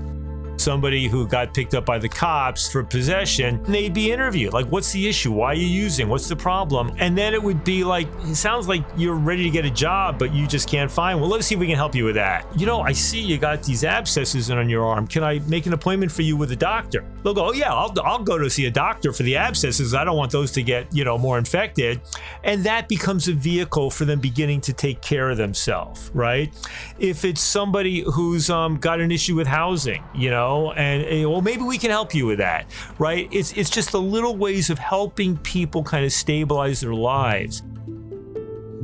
somebody who got picked up by the cops for possession, they'd be interviewed. Like, what's the issue? Why are you using? What's the problem? And then it would be like, it sounds like you're ready to get a job, but you just can't find one. Well, let's see if we can help you with that. You know, I see you got these abscesses on your arm. Can I make an appointment for you with a doctor? They'll go, oh yeah, I'll go to see a doctor for the abscesses. I don't want those to get, more infected. And that becomes a vehicle for them beginning to take care of themselves, right? If it's somebody who's got an issue with housing, and well, maybe we can help you with that, right? It's just the little ways of helping people kind of stabilize their lives.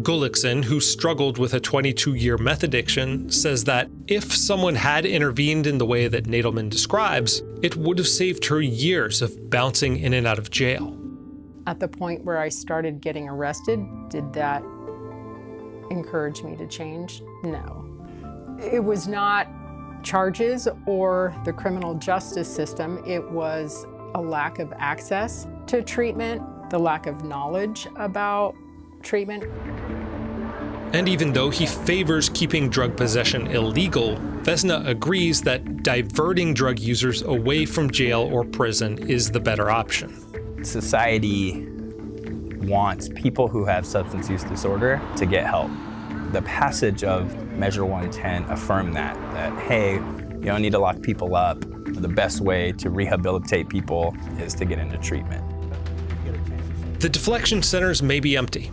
Gullikson, who struggled with a 22-year meth addiction, says that if someone had intervened in the way that Nadelman describes, it would have saved her years of bouncing in and out of jail. At the point where I started getting arrested, did that encourage me to change? No. It was not charges or the criminal justice system. It was a lack of access to treatment, the lack of knowledge about treatment. And even though he favors keeping drug possession illegal, Vesna agrees that diverting drug users away from jail or prison is the better option. Society wants people who have substance use disorder to get help. The passage of Measure 110 affirmed that hey, you don't need to lock people up. The best way to rehabilitate people is to get into treatment. The deflection centers may be empty,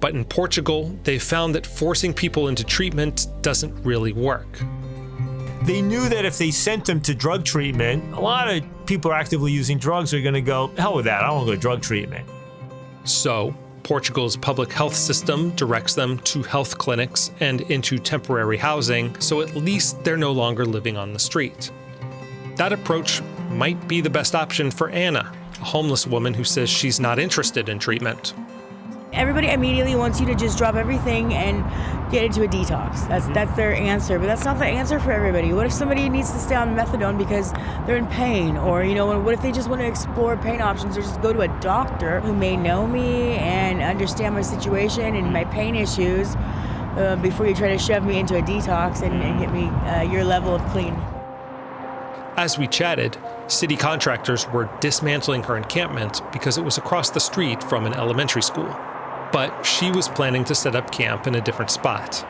but in Portugal, they found that forcing people into treatment doesn't really work. They knew that if they sent them to drug treatment, a lot of people are actively using drugs are going to go, hell with that, I don't want to go to drug treatment. So, Portugal's public health system directs them to health clinics and into temporary housing, so at least they're no longer living on the street. That approach might be the best option for Anna, a homeless woman who says she's not interested in treatment. Everybody immediately wants you to just drop everything and get into a detox. That's their answer, but that's not the answer for everybody. What if somebody needs to stay on methadone because they're in pain? Or, what if they just want to explore pain options or just go to a doctor who may know me and understand my situation and my pain issues before you try to shove me into a detox and get me your level of clean. As we chatted, city contractors were dismantling her encampment because it was across the street from an elementary school. But she was planning to set up camp in a different spot.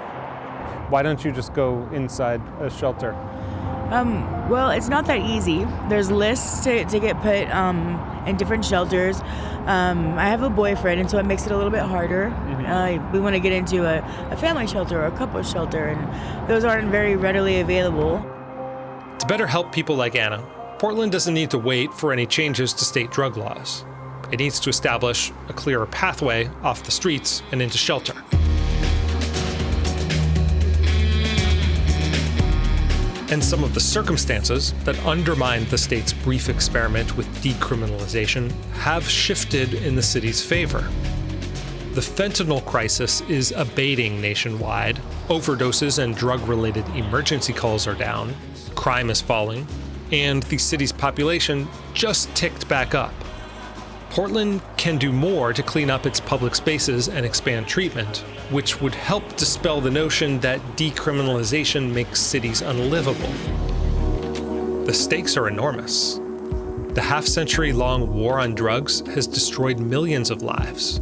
Why don't you just go inside a shelter? Well, it's not that easy. There's lists to get put in different shelters. I have a boyfriend, and so it makes it a little bit harder. We want to get into a family shelter or a couple shelter, and those aren't very readily available. To better help people like Anna, Portland doesn't need to wait for any changes to state drug laws. It needs to establish a clearer pathway off the streets and into shelter. And some of the circumstances that undermined the state's brief experiment with decriminalization have shifted in the city's favor. The fentanyl crisis is abating nationwide. Overdoses and drug-related emergency calls are down. Crime is falling. And the city's population just ticked back up. Portland can do more to clean up its public spaces and expand treatment, which would help dispel the notion that decriminalization makes cities unlivable. The stakes are enormous. The half-century-long war on drugs has destroyed millions of lives.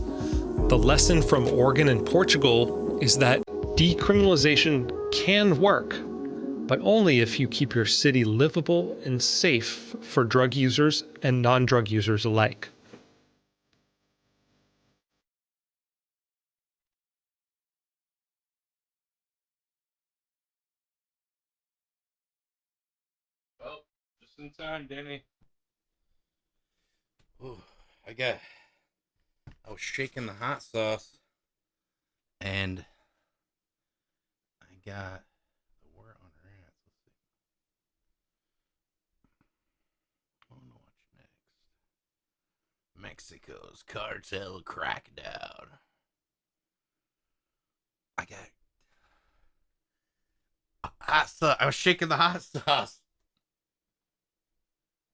The lesson from Oregon and Portugal is that decriminalization can work, but only if you keep your city livable and safe for drug users and non-drug users alike. Just in time, Danny. Ooh, I was shaking the hot sauce, and I got the word on her ass. Let's see. I don't know what's next. Mexico's cartel crackdown. I got hot sauce. I was shaking the hot sauce.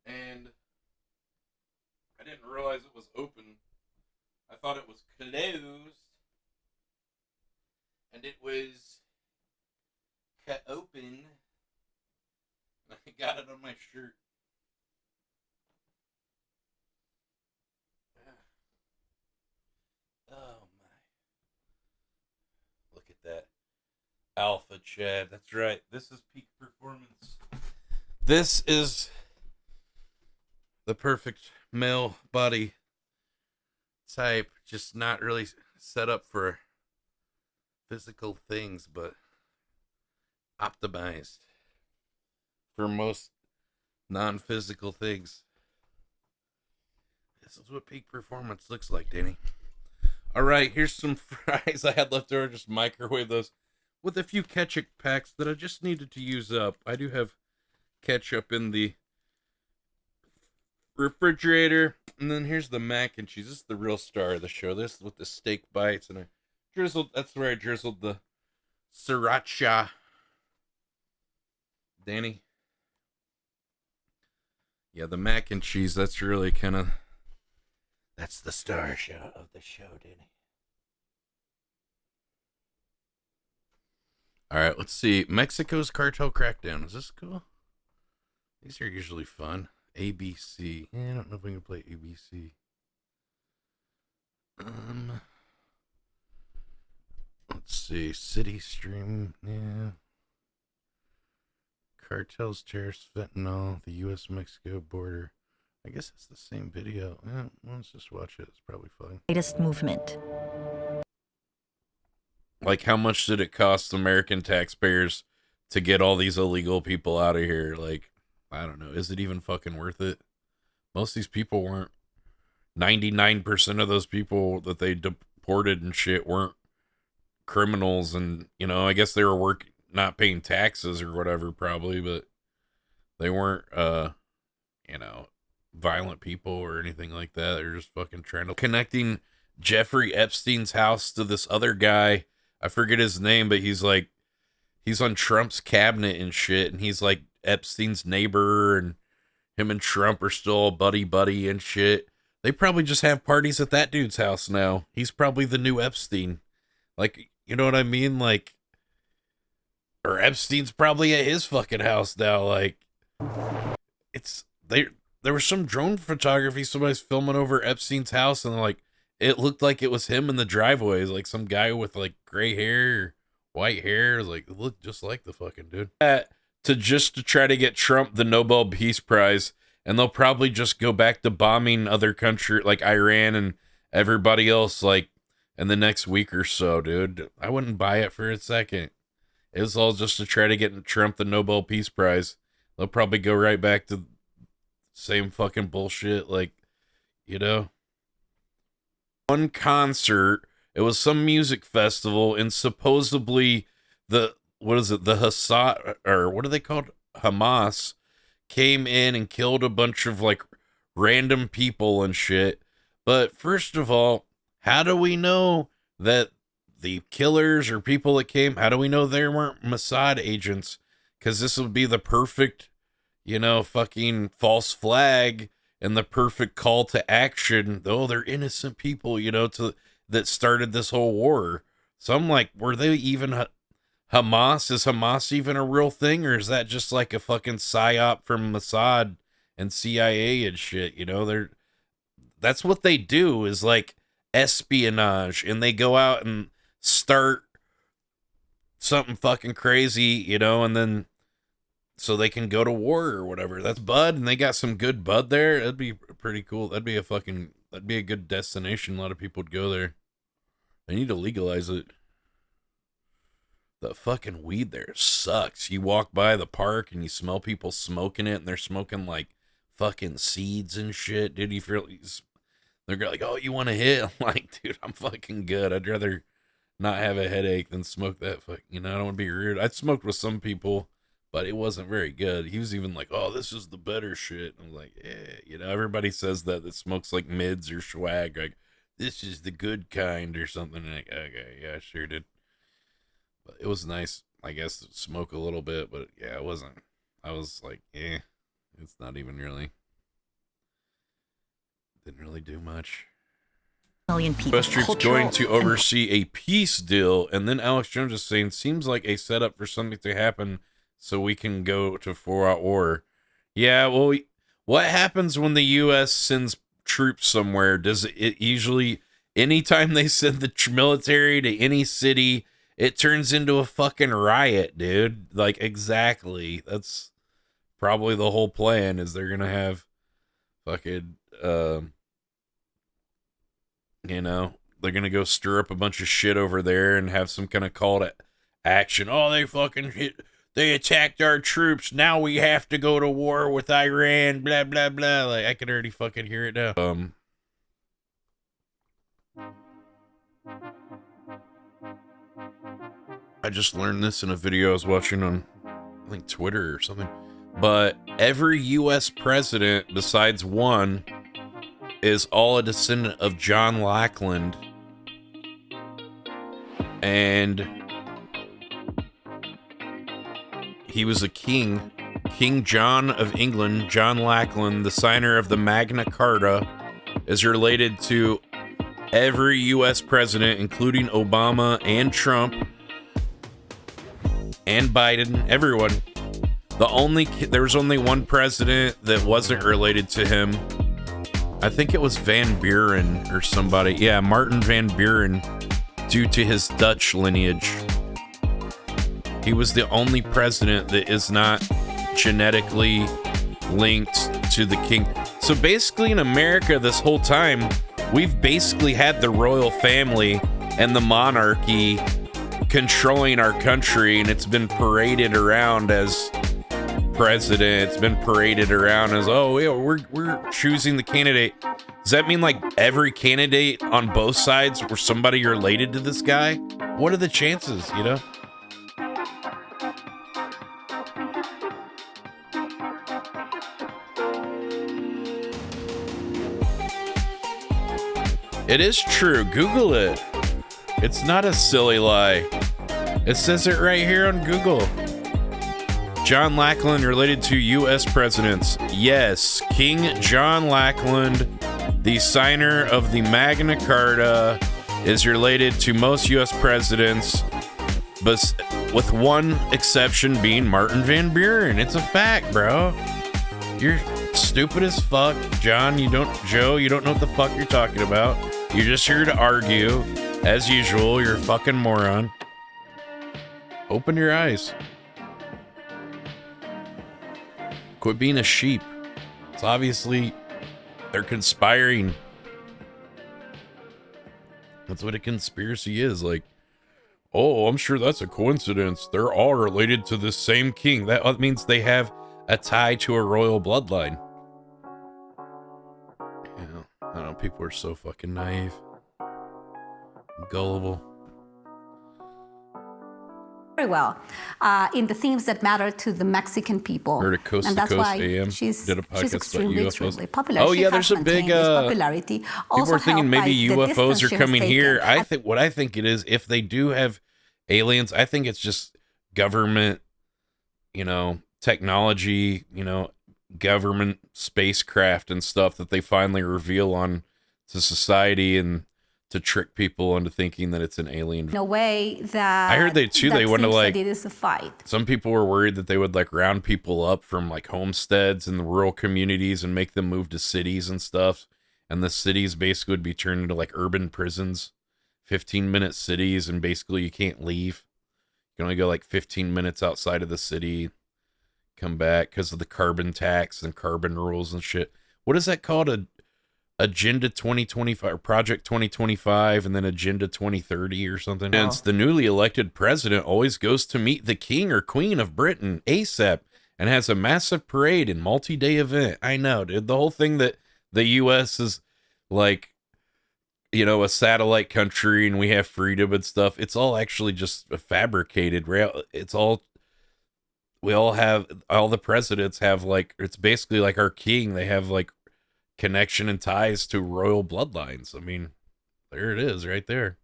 And I didn't realize it was open. I thought it was closed. And it was cut open. I got it on my shirt. Oh my. Look at that. Alpha Chad. That's right. This is peak performance. This is the perfect male body type. Just not really set up for physical things, but optimized for most non-physical things. This is what peak performance looks like, Danny. All right, here's some fries I had left over. Just microwave those with a few ketchup packs that I just needed to use up. I do have ketchup in the refrigerator. And then here's the mac and cheese. This is the real star of the show. This is with the steak bites. And I drizzled, that's where I drizzled the sriracha. Danny? Yeah, the mac and cheese, that's really kind of, that's the star show of the show, Danny. All right, let's see. Mexico's cartel crackdown. Is this cool? These are usually fun. ABC. I don't know if we can play ABC. Let's see. City Stream. Yeah. Cartels, terrorists, fentanyl, the U.S.-Mexico border. I guess it's the same video. Yeah, let's just watch it. It's probably fun. Latest movement. Like, how much did it cost American taxpayers to get all these illegal people out of here? Like, I don't know. Is it even fucking worth it? Most of these people weren't. 99% of those people that they deported and shit weren't criminals. And, you know, I guess they were not paying taxes or whatever, probably, but they weren't, you know, violent people or anything like that. They're just fucking trying to connecting Jeffrey Epstein's house to this other guy. I forget his name, but he's like, he's on Trump's cabinet and shit, and he's like Epstein's neighbor, and him and Trump are still buddy and shit. They probably just have parties at that dude's house now. He's probably the new Epstein. Like, you know what I mean? Like, or Epstein's probably at his fucking house now. Like, it's, there was some drone photography somebody's filming over Epstein's house, and like, it looked like it was him in the driveway. Like some guy with like gray hair, or white hair. Like, it looked just like the fucking dude. To try to get Trump the Nobel Peace Prize, and they'll probably just go back to bombing other countries like Iran and everybody else like in the next week or so, dude. I wouldn't buy it for a second. It was all just to try to get Trump the Nobel Peace Prize. They'll probably go right back to same fucking bullshit, like, you know. One concert, it was some music festival, and supposedly the Hassad, or what are they called? Hamas came in and killed a bunch of like random people and shit. But first of all, how do we know that the killers or people that came, how do we know they weren't Mossad agents? Because this would be the perfect, you know, fucking false flag and the perfect call to action. Though they're innocent people, you know, that started this whole war. So I'm like, were they even Hamas? Is Hamas even a real thing, or is that just like a fucking psyop from Mossad and CIA and shit? You know, that's what they do, is like espionage, and they go out and start something fucking crazy, you know, and then so they can go to war or whatever. That's bud, and they got some good bud there. That'd be pretty cool. That'd be a good destination. A lot of people would go there. They need to legalize it. The fucking weed there sucks. You walk by the park and you smell people smoking it, and they're smoking like fucking seeds and shit. Dude, you feel they're like, oh, you want a hit? I'm like, dude, I'm fucking good. I'd rather not have a headache than smoke that fuck. You know, I don't want to be rude. I smoked with some people, but it wasn't very good. He was even like, oh, this is the better shit. I'm like, yeah, you know, everybody says that smokes like mids or swag. Like, this is the good kind or something. And like, okay, yeah, sure did. But it was nice, I guess, to smoke a little bit, but yeah, it wasn't. I was like, it's not even really. Didn't really do much. Million people. West Street's going to oversee a peace deal, and then Alex Jones is saying, seems like a setup for something to happen so we can go to 4-out war. Yeah, well, what happens when the U.S. sends troops somewhere? Does it usually, anytime they send the military to any city, it turns into a fucking riot, dude? Like, exactly. That's probably the whole plan, is they're gonna have fucking, you know, they're gonna go stir up a bunch of shit over there and have some kind of call to action. Oh, they attacked our troops. Now we have to go to war with Iran. Blah blah blah. Like, I can already fucking hear it now. I just learned this in a video I was watching on, I think, Twitter or something. But every U.S. president besides one is all a descendant of John Lackland. And he was a king, King John of England. John Lackland, the signer of the Magna Carta, is related to every U.S. president, including Obama and Trump and Biden, everyone. There was only one president that wasn't related to him. I think it was Van Buren or somebody. Yeah, Martin Van Buren, due to his Dutch lineage. He was the only president that is not genetically linked to the king. So basically in America this whole time, we've basically had the royal family and the monarchy controlling our country, and it's been paraded around as president. It's been paraded around as, oh yeah, we're choosing the candidate. Does that mean like every candidate on both sides were somebody related to this guy? What are the chances, you know? It is true. Google it. It's not a silly lie. It says it right here on Google. John Lackland related to U.S. presidents. Yes, King John Lackland, the signer of the Magna Carta, is related to most U.S. presidents, but with one exception being Martin Van Buren. It's a fact, bro. You're stupid as fuck, John. Joe, you don't know what the fuck you're talking about. You're just here to argue. As usual, you're a fucking moron. Open your eyes. Quit being a sheep. It's obviously they're conspiring. That's what a conspiracy is. Like, oh, I'm sure that's a coincidence. They're all related to the same king. That means they have a tie to a royal bloodline. Yeah, I don't know. People are so fucking naive. Gullible. Very well in the themes that matter to the Mexican people. Heard a Coast and to that's Coast why AM she's did a podcast extremely, about extremely UFOs. popular. Oh She yeah, has there's a big maintained this popularity. people Also are thinking helped maybe by the UFOs distance are she has coming taken. here. What I think it is, if they do have aliens, I think it's just government, technology, government spacecraft and stuff that they finally reveal on to society and to trick people into thinking that it's an alien. In a way that I heard they want to it is a fight. Some people were worried that they would like round people up from like homesteads in the rural communities and make them move to cities and stuff. And the cities basically would be turned into like urban prisons, 15-minute cities, and basically you can't leave. You can only go like 15 minutes outside of the city, come back because of the carbon tax and carbon rules and shit. What is that called? Agenda 2025 or Project 2025 and then Agenda 2030 or something. And the newly elected president always goes to meet the king or queen of Britain ASAP and has a massive parade and multi-day event. I know, dude. The whole thing that the U.S. is like, a satellite country and we have freedom and stuff. It's all actually just fabricated. It's all, all the presidents have like, it's basically like our king. They have like connection and ties to royal bloodlines. I mean, there it is right there.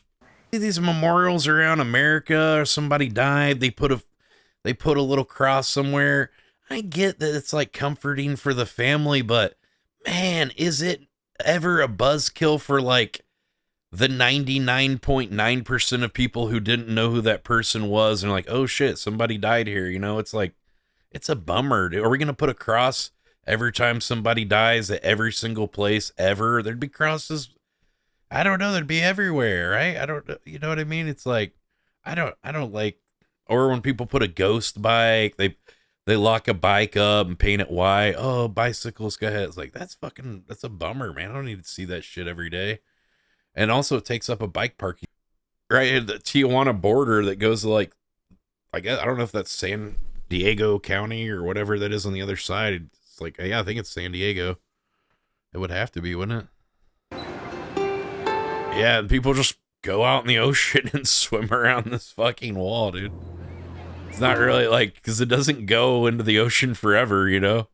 These memorials around America, or somebody died, they put a little cross somewhere. I get that it's like comforting for the family, but man, is it ever a buzzkill for like the 99.9% of people who didn't know who that person was and like, oh shit, somebody died here. It's like, It's a bummer. Are we going to put a cross every time somebody dies at every single place ever? There'd be crosses. I don't know. They'd be everywhere, right? I don't, you know what I mean? It's like, I don't like, or when people put a ghost bike, they lock a bike up and paint it white. Oh, bicycles, go ahead. It's like, that's a bummer, man. I don't need to see that shit every day. And also it takes up a bike parking, right? At the Tijuana border that goes to like, I guess, I don't know if that's San Diego County or whatever that is on the other side. It's like, yeah, I think it's San Diego. It would have to be, wouldn't it? Yeah, and people just go out in the ocean and swim around this fucking wall, dude. It's not really like, because it doesn't go into the ocean forever, you know?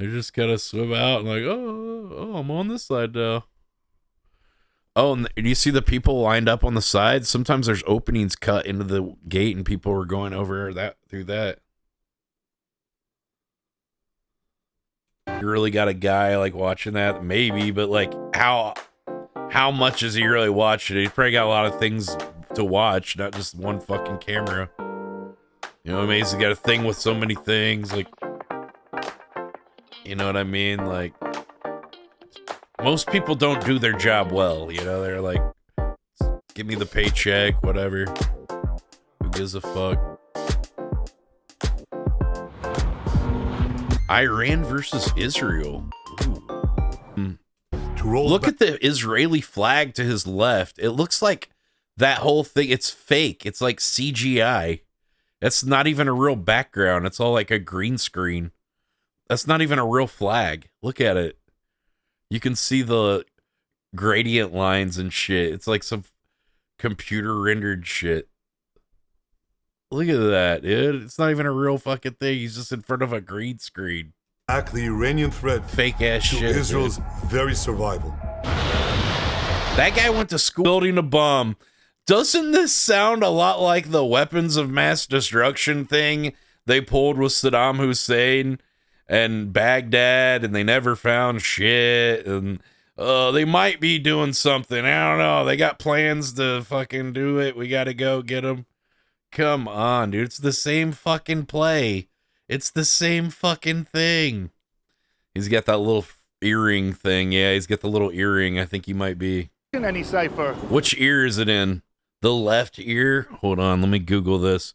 They just gotta swim out and like, oh, I'm on this side now. Oh, and you see the people lined up on the side? Sometimes there's openings cut into the gate and people are going over that through that. You really got a guy like watching that? Maybe, but like how much is he really watching? He's probably got a lot of things to watch, not just one fucking camera. You know what I mean? He's got a thing with so many things, like, you know what I mean? Like, most people don't do their job well, you know? They're like, give me the paycheck, whatever. Who gives a fuck? Iran versus Israel. Look at the Israeli flag to his left. It looks like that whole thing, it's fake. It's like CGI. That's not even a real background. It's all like a green screen. That's not even a real flag. Look at it. You can see the gradient lines and shit. It's like some computer rendered shit. Look at that, dude. It's not even a real fucking thing. He's just in front of a green screen. The Iranian threat fake ass to shit. Israel's very survival. That guy went to school building a bomb. Doesn't this sound a lot like the weapons of mass destruction thing they pulled with Saddam Hussein and Baghdad, and they never found shit, and they might be doing something. I don't know. They got plans to fucking do it. We got to go get them. Come on, dude. It's the same fucking play. It's the same fucking thing. He's got that little earring thing. Yeah, he's got the little earring. I think he might be. Any cipher. Which ear is it in? The left ear? Hold on, let me Google this.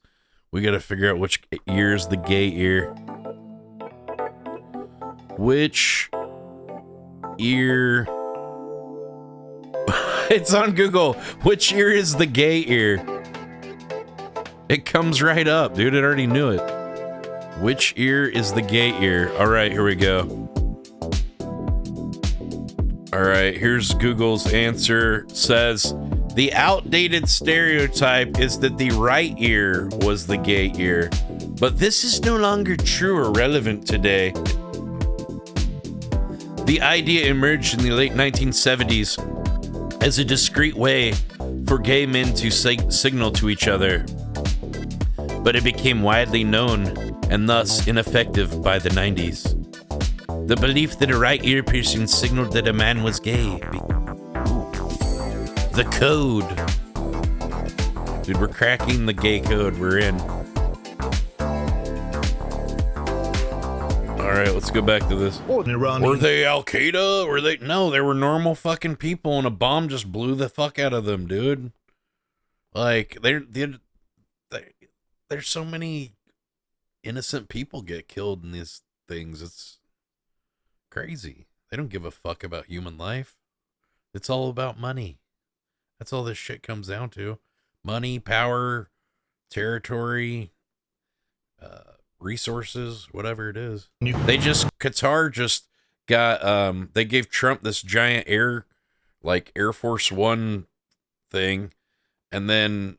We gotta figure out which ear is the gay ear. Which ear? It's on Google. Which ear is the gay ear? It comes right up, dude. It already knew it. Which ear is the gay ear? All right, here we go. All right, here's Google's answer. Says, the outdated stereotype is that the right ear was the gay ear, but this is no longer true or relevant today. The idea emerged in the late 1970s as a discreet way for gay men to signal to each other, but it became widely known and thus ineffective by the 90s. The belief that a right ear piercing signaled that a man was gay. The code. Dude, we're cracking the gay code. We're in. All right, let's go back to this. Were they Al Qaeda? Were they? No, they were normal fucking people, and a bomb just blew the fuck out of them, dude. Like, there's so many innocent people get killed in these things. It's crazy. They don't give a fuck about human life. It's all about money. That's all this shit comes down to. Money, power, territory, resources, whatever it is. Qatar just got, they gave Trump this giant Air Force One thing, and then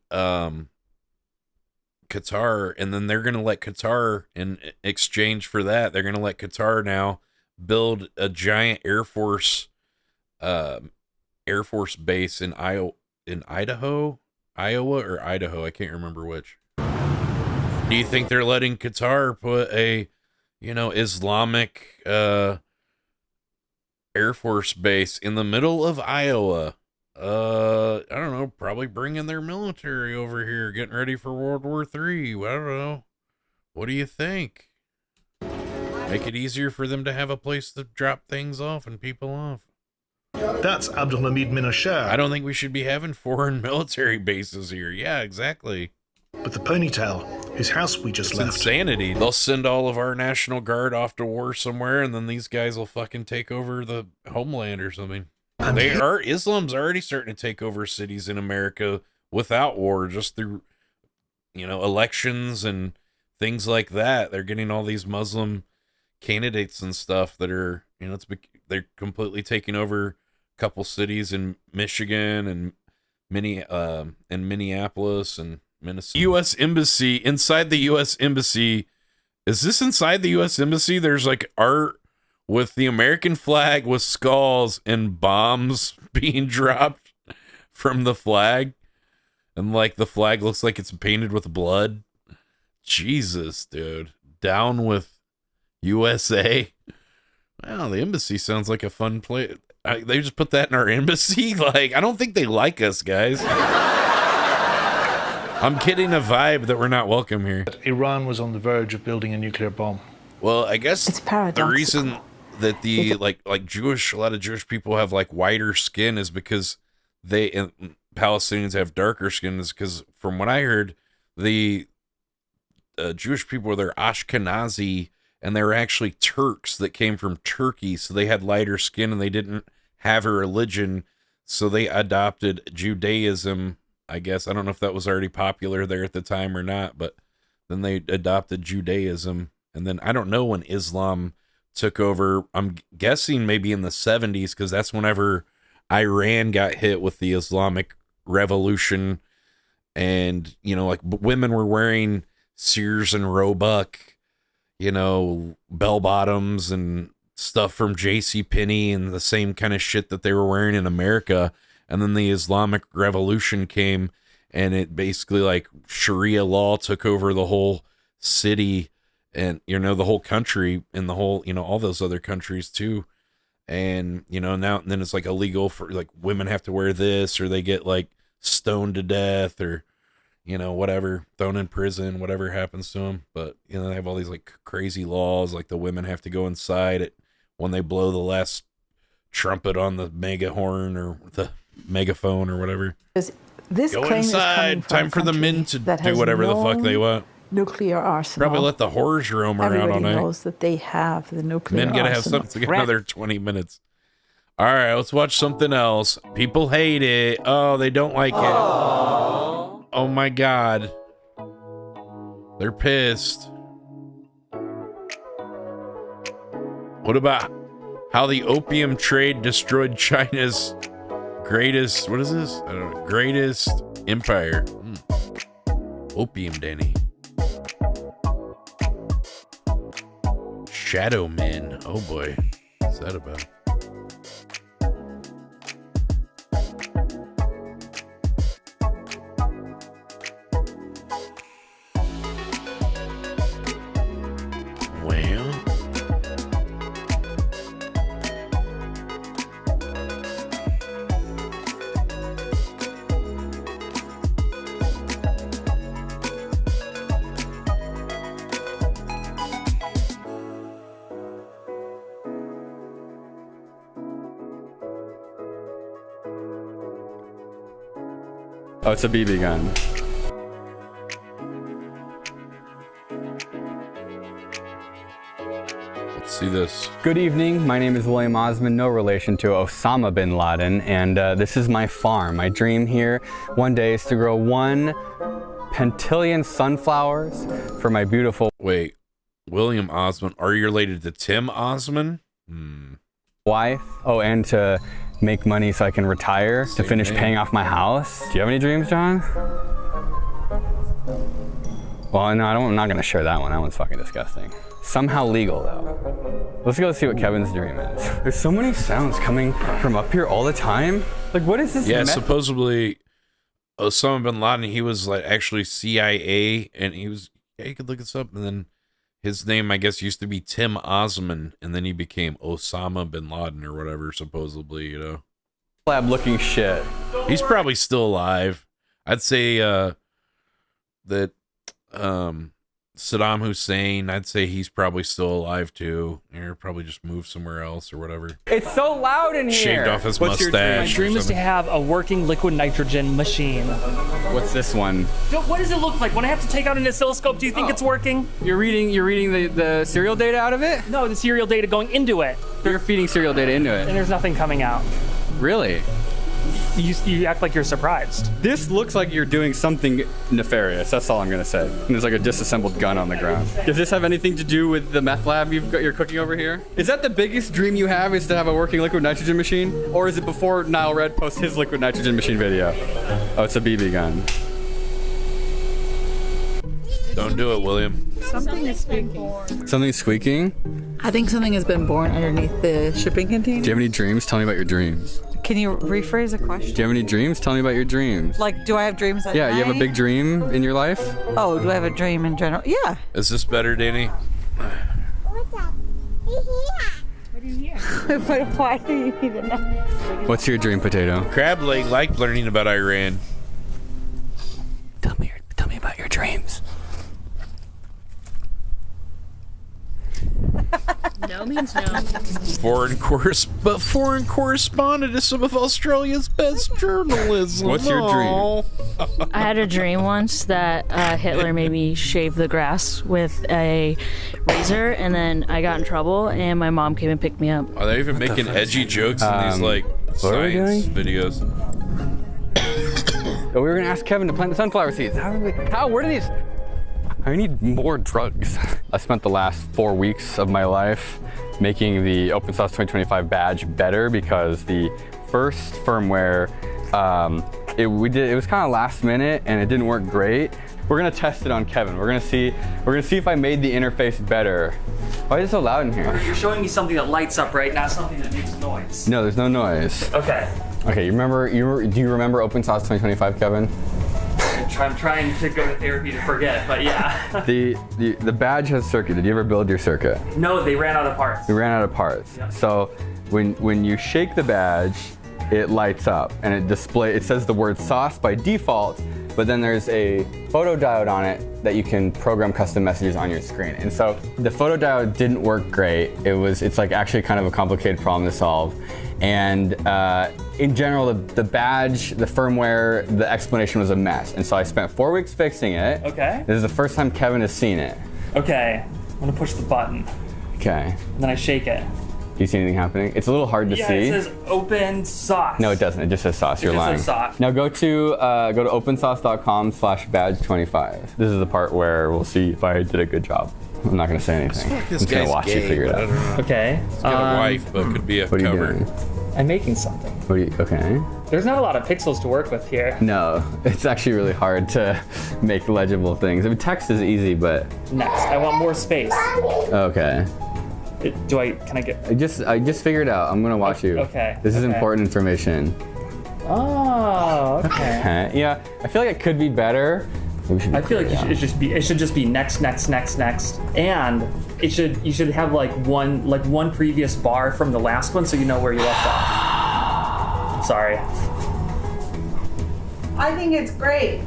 Qatar, and then they're going to let Qatar, in exchange for that, they're going to let Qatar now build a giant Air Force base in Iowa, or Idaho. I can't remember which. Do you think they're letting Qatar put a, Islamic Air Force base in the middle of Iowa? I don't know, probably bringing their military over here, getting ready for World War III. I don't know. What do you think? Make it easier for them to have a place to drop things off and people off. That's Abdulhamid Minasher. I don't think we should be having foreign military bases here. Yeah, exactly. With the ponytail, whose house we just left. Insanity. They'll send all of our National Guard off to war somewhere, and then these guys will fucking take over the homeland or something. Islam's already starting to take over cities in America without war, just through, elections and things like that. They're getting all these Muslim candidates and stuff that are, they're completely taking over a couple cities in Michigan and Minneapolis and Minnesota. U.S. Embassy, inside the U.S. Embassy. Is this inside the U.S. Embassy? There's like art with the American flag with skulls and bombs being dropped from the flag. And like the flag looks like it's painted with blood. Jesus, dude. Down with USA. Wow, the embassy sounds like a fun place. They just put that in our embassy? Like, I don't think they like us, guys. I'm getting a vibe that we're not welcome here. Iran was on the verge of building a nuclear bomb. Well, I guess the reason that a lot of Jewish people have like whiter skin is because Palestinians have darker skin, is because from what I heard, the Jewish people, they're Ashkenazi, and they were actually Turks that came from Turkey, so they had lighter skin and they didn't have a religion, so they adopted Judaism, I guess. I don't know if that was already popular there at the time or not, but then they adopted Judaism, and then I don't know when Islam took over. I'm guessing maybe in the 70s, because that's whenever Iran got hit with the Islamic Revolution, and, like women were wearing Sears and Roebuck, bell bottoms and stuff from JCPenney and the same kind of shit that they were wearing in America. And then the Islamic Revolution came, and it basically like Sharia law took over the whole city and, the whole country and the whole, all those other countries too. And, now and then it's like illegal for like women have to wear this, or they get like stoned to death, or, whatever, thrown in prison, whatever happens to them. But, they have all these like crazy laws, like the women have to go inside it when they blow the last trumpet on the mega horn or the megaphone or whatever. This go claim inside. Is time for the men to do whatever the fuck they want. Nuclear arsenal. Probably let the whores roam around all Everybody night. knows that they have the nuclear Men gotta have arsenal. something. Another 20 minutes. All right, let's watch something else. People hate it. Oh, they don't like it. Oh my God. They're pissed. What about how the opium trade destroyed China's greatest, what is this? I don't know, greatest empire. Opium Danny. Shadow Men. Oh boy. What's that about? Well, oh, it's a BB gun. let's see this. Good evening. My name is William Osmond, no relation to Osama bin Laden, and this is my farm. My dream here one day is to grow 1 pentillion sunflowers for my beautiful... Wait, William Osmond, are you related to Tim Osmond? Wife. Oh, and to make money so I can retire, to finish paying off my house. Do you have any dreams, John? Well, no, I'm not gonna share that one. That one's fucking disgusting. Somehow legal, though. Let's go see what Kevin's dream is. There's so many sounds coming from up here all the time. Like, what is this? Yeah, supposedly Osama bin Laden, he was like actually CIA, and he was, yeah, you could look this up, and then his name, I guess, used to be Tim Osman, and then he became Osama bin Laden or whatever, supposedly, Lab looking shit. He's probably still alive. I'd say that Saddam Hussein, I'd say he's probably still alive too. Or probably just moved somewhere else or whatever. It's so loud in here. Shaved off his What's your mustache. My dream is to have a working liquid nitrogen machine. What's this one? What does it look like? When I have to take out an oscilloscope, do you think it's working? You're reading the serial data out of it? No, the serial data going into it. You're feeding serial data into it. And there's nothing coming out. Really? You act like you're surprised. This looks like you're doing something nefarious. That's all I'm gonna say. And there's like a disassembled gun on the ground. Does this have anything to do with the meth lab you're cooking over here? Is that the biggest dream you have, is to have a working liquid nitrogen machine? Or is it before Nile Red posts his liquid nitrogen machine video? Oh, it's a BB gun. Don't do it, William. Something is squeaking. Something's squeaking? I think something has been born underneath the shipping container. Do you have any dreams? Tell me about your dreams. Can you rephrase the question? Do you have any dreams? Tell me about your dreams. Like, do I have dreams at Yeah, night? you have a big dream in your life? Oh, do I have a dream in general? Yeah. Is this better, Danny? What do you hear? Why do you need to know? What's your dream, Potato? Crab Leg liked learning about Iran. Tell me about your dreams. No means no. Foreign correspondent is some of Australia's best journalism. What's your dream? I had a dream once that Hitler made me shave the grass with a razor, and then I got in trouble, and my mom came and picked me up. Are they even making edgy jokes in these like what are we science doing? videos? Oh, we were gonna ask Kevin to plant the sunflower seeds. Where do these? I need more drugs. I spent the last 4 weeks of my life making the Open Source 2025 badge better, because the first firmware, it was kind of last minute and it didn't work great. We're gonna test it on Kevin. We're gonna see if I made the interface better. Why is it so loud in here? You're showing me something that lights up, right? Not something that makes noise. No, there's no noise. Okay. Okay, do you remember Open Source 2025 Kevin? I'm trying to go to therapy to forget, but yeah. The badge has circuit. Did you ever build your circuit? No, they ran out of parts. We ran out of parts. Yeah. So when you shake the badge, it lights up and it says the word sauce by default, but then there's a photodiode on it that you can program custom messages on your screen. And so the photodiode didn't work great. It's like actually kind of a complicated problem to solve. And in general, the badge, the firmware, the explanation was a mess. And so I spent 4 weeks fixing it. Okay. This is the first time Kevin has seen it. Okay, I'm gonna push the button. Okay. And then I shake it. Do you see anything happening? It's a little hard to see. Yeah, it says open sauce. No, it doesn't. It just says sauce. You're just lying. says sauce. Now go to opensauce.com/badge25. This is the part where we'll see if I did a good job. I'm not gonna say anything. I'm just gonna watch you figure it out. Okay. He's got a wife, but could be a What are you cover. doing? I'm making something. Okay. There's not a lot of pixels to work with here. No, it's actually really hard to make legible things. I mean, text is easy, but Next, I want more space. okay. Can I get? I just figured out. I'm gonna watch you. Okay, This is okay. important information. Oh, okay. Yeah, I feel like it could be better. We should be I feel like clear, it should just be next, and you should have like one previous bar from the last one, so you know where you left off. Sorry. I think it's great.